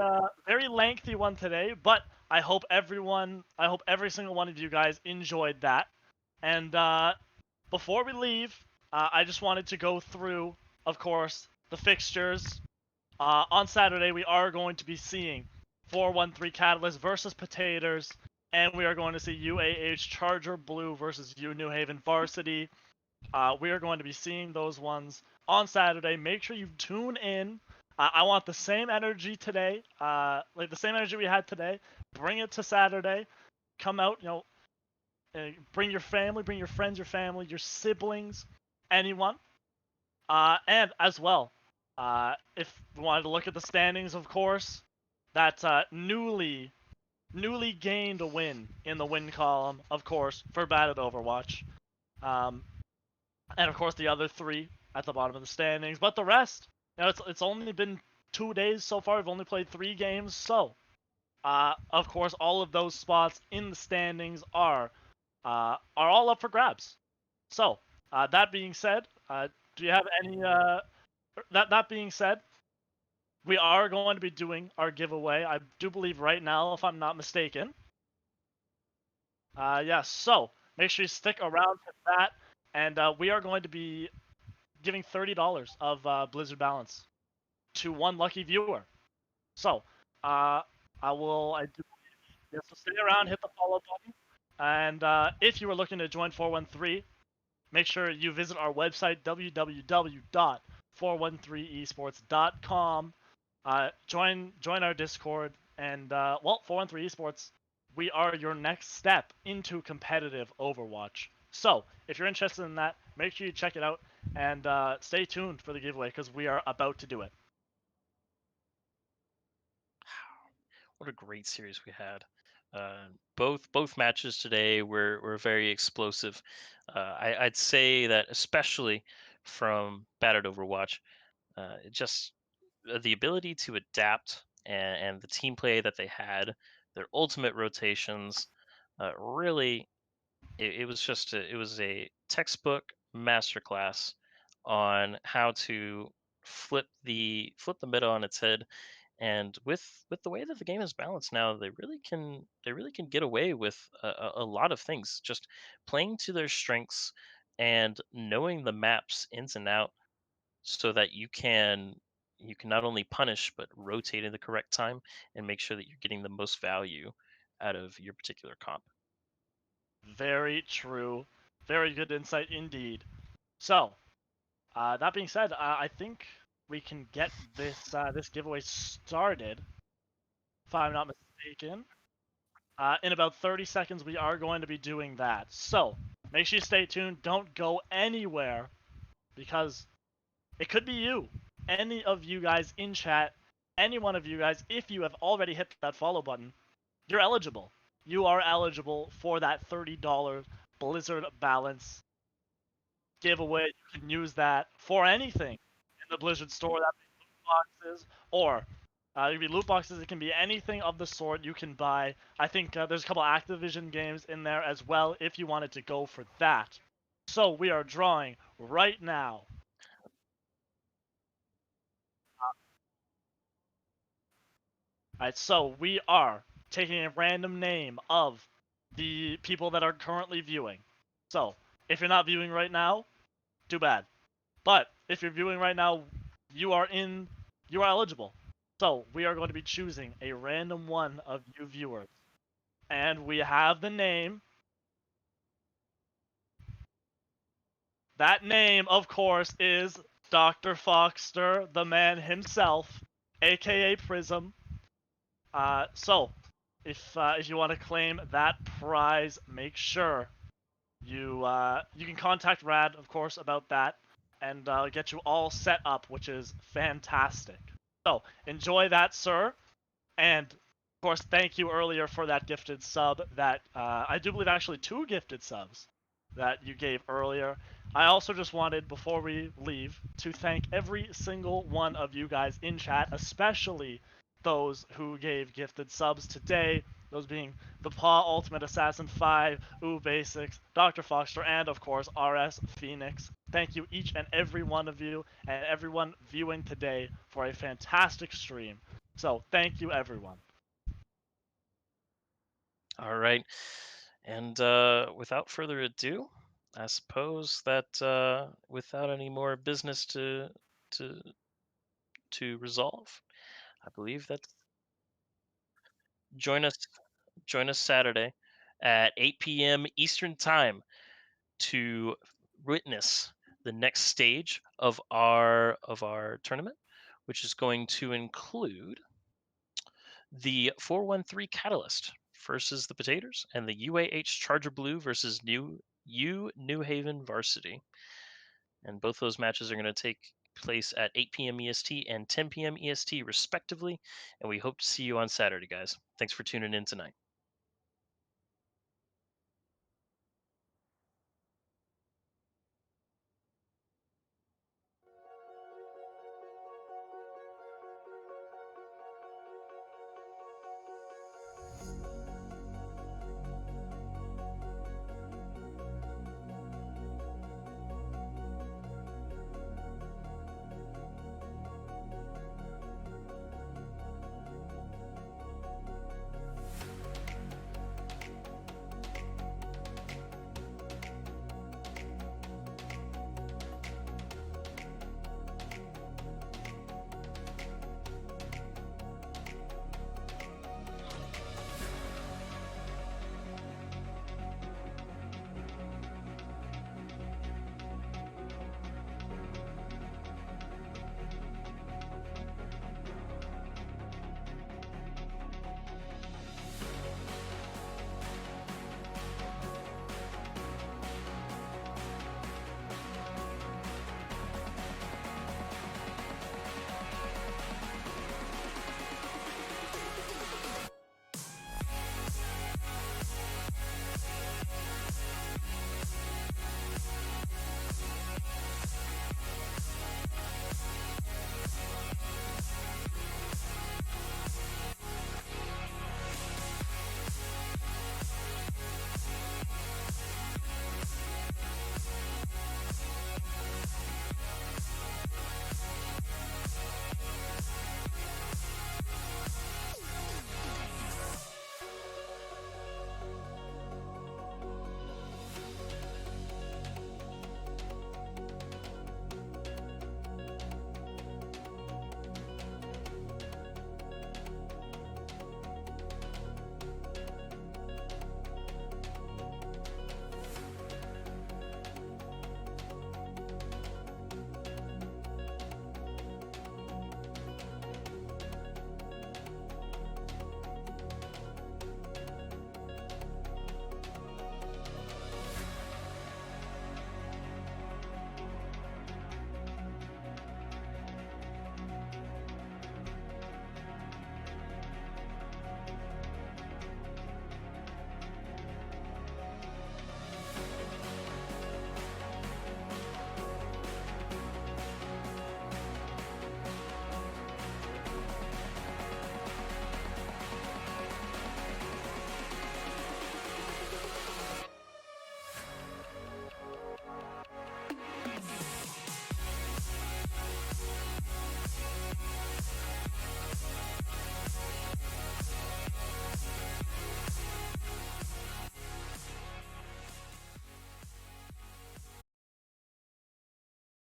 lengthy one today, but I hope every single one of you guys enjoyed that. And before we leave, I just wanted to go through, of course, the fixtures. On Saturday, we are going to be seeing 413 Catalyst versus Potatoes, and we are going to see UAH Charger Blue versus U New Haven Varsity. We are going to be seeing those ones on Saturday. Make sure you tune in. I want the same energy today, like the same energy we had today. Bring it to Saturday. Come out, bring your family, bring your friends, your family, your siblings, anyone. And as well, if we wanted to look at the standings, of course, that newly gained a win in the win column, of course, for Bad at Overwatch. Um, and of course the other three at the bottom of the standings. But the rest, it's only been 2 days so far. We've only played 3 games, so of course all of those spots in the standings are all up for grabs. So that being said, do you have any? That being said, we are going to be doing our giveaway. I do believe right now, if I'm not mistaken. Yeah. So make sure you stick around for that, and we are going to be giving $30 of Blizzard Balance to one lucky viewer. So, I do, yes, so stay around, hit the follow button, and if you are looking to join 413, make sure you visit our website, www.413esports.com. Join our Discord, and 413 Esports, we are your next step into competitive Overwatch. So, if you're interested in that, make sure you check it out, and stay tuned for the giveaway because we are about to do it. What a great series we had. Both matches today were very explosive. I'd say that especially from Bad at Overwatch, just the ability to adapt and the team play that they had, their ultimate rotations, really, it was just it was a textbook masterclass on how to flip the meta on its head And with the way that the game is balanced now, they really can get away with a lot of things. Just playing to their strengths and knowing the maps ins and out, so that you can not only punish but rotate in the correct time and make sure that you're getting the most value out of your particular comp. Very true. Very good insight indeed. So, that being said, I think we can get this giveaway started, if I'm not mistaken. In about 30 seconds, we are going to be doing that. So, make sure you stay tuned. Don't go anywhere, because it could be you. Any of you guys in chat, any one of you guys, if you have already hit that follow button, you're eligible. You are eligible for that $30 Blizzard balance giveaway. You can use that for anything in the Blizzard store. That may be loot boxes, or it can be loot boxes. It can be anything of the sort you can buy. I think there's a couple Activision games in there as well if you wanted to go for that. So we are drawing right now. Alright, so we are taking a random name of the people that are currently viewing. So, if you're not viewing right now, too bad. But if you're viewing right now, you are eligible. So, we are going to be choosing a random one of you viewers. And we have the name. That name, of course, is Dr. Foxter, the man himself, aka Prism. So, if you want to claim that prize, make sure you can contact Rad, of course, about that, and get you all set up, which is fantastic. So enjoy that, sir, and of course, thank you earlier for that gifted sub. That I do believe actually 2 gifted subs that you gave earlier. I also just wanted, before we leave, to thank every single one of you guys in chat, especially those who gave gifted subs today, those being the Paw Ultimate Assassin 5, Basics, Dr. Foxter, and of course RS Phoenix. Thank you each and every one of you and everyone viewing today for a fantastic stream. So thank you everyone. All right. And without further ado, I suppose that without any more business to to resolve, I believe that join us Saturday at 8 p.m. Eastern Time to witness the next stage of our tournament, which is going to include the 413 Catalyst versus the Potatoes and the UAH Charger Blue versus New Haven Varsity. And both those matches are going to take place at 8 p.m. EST and 10 p.m. EST respectively. And we hope to see you on Saturday, guys. Thanks for tuning in tonight.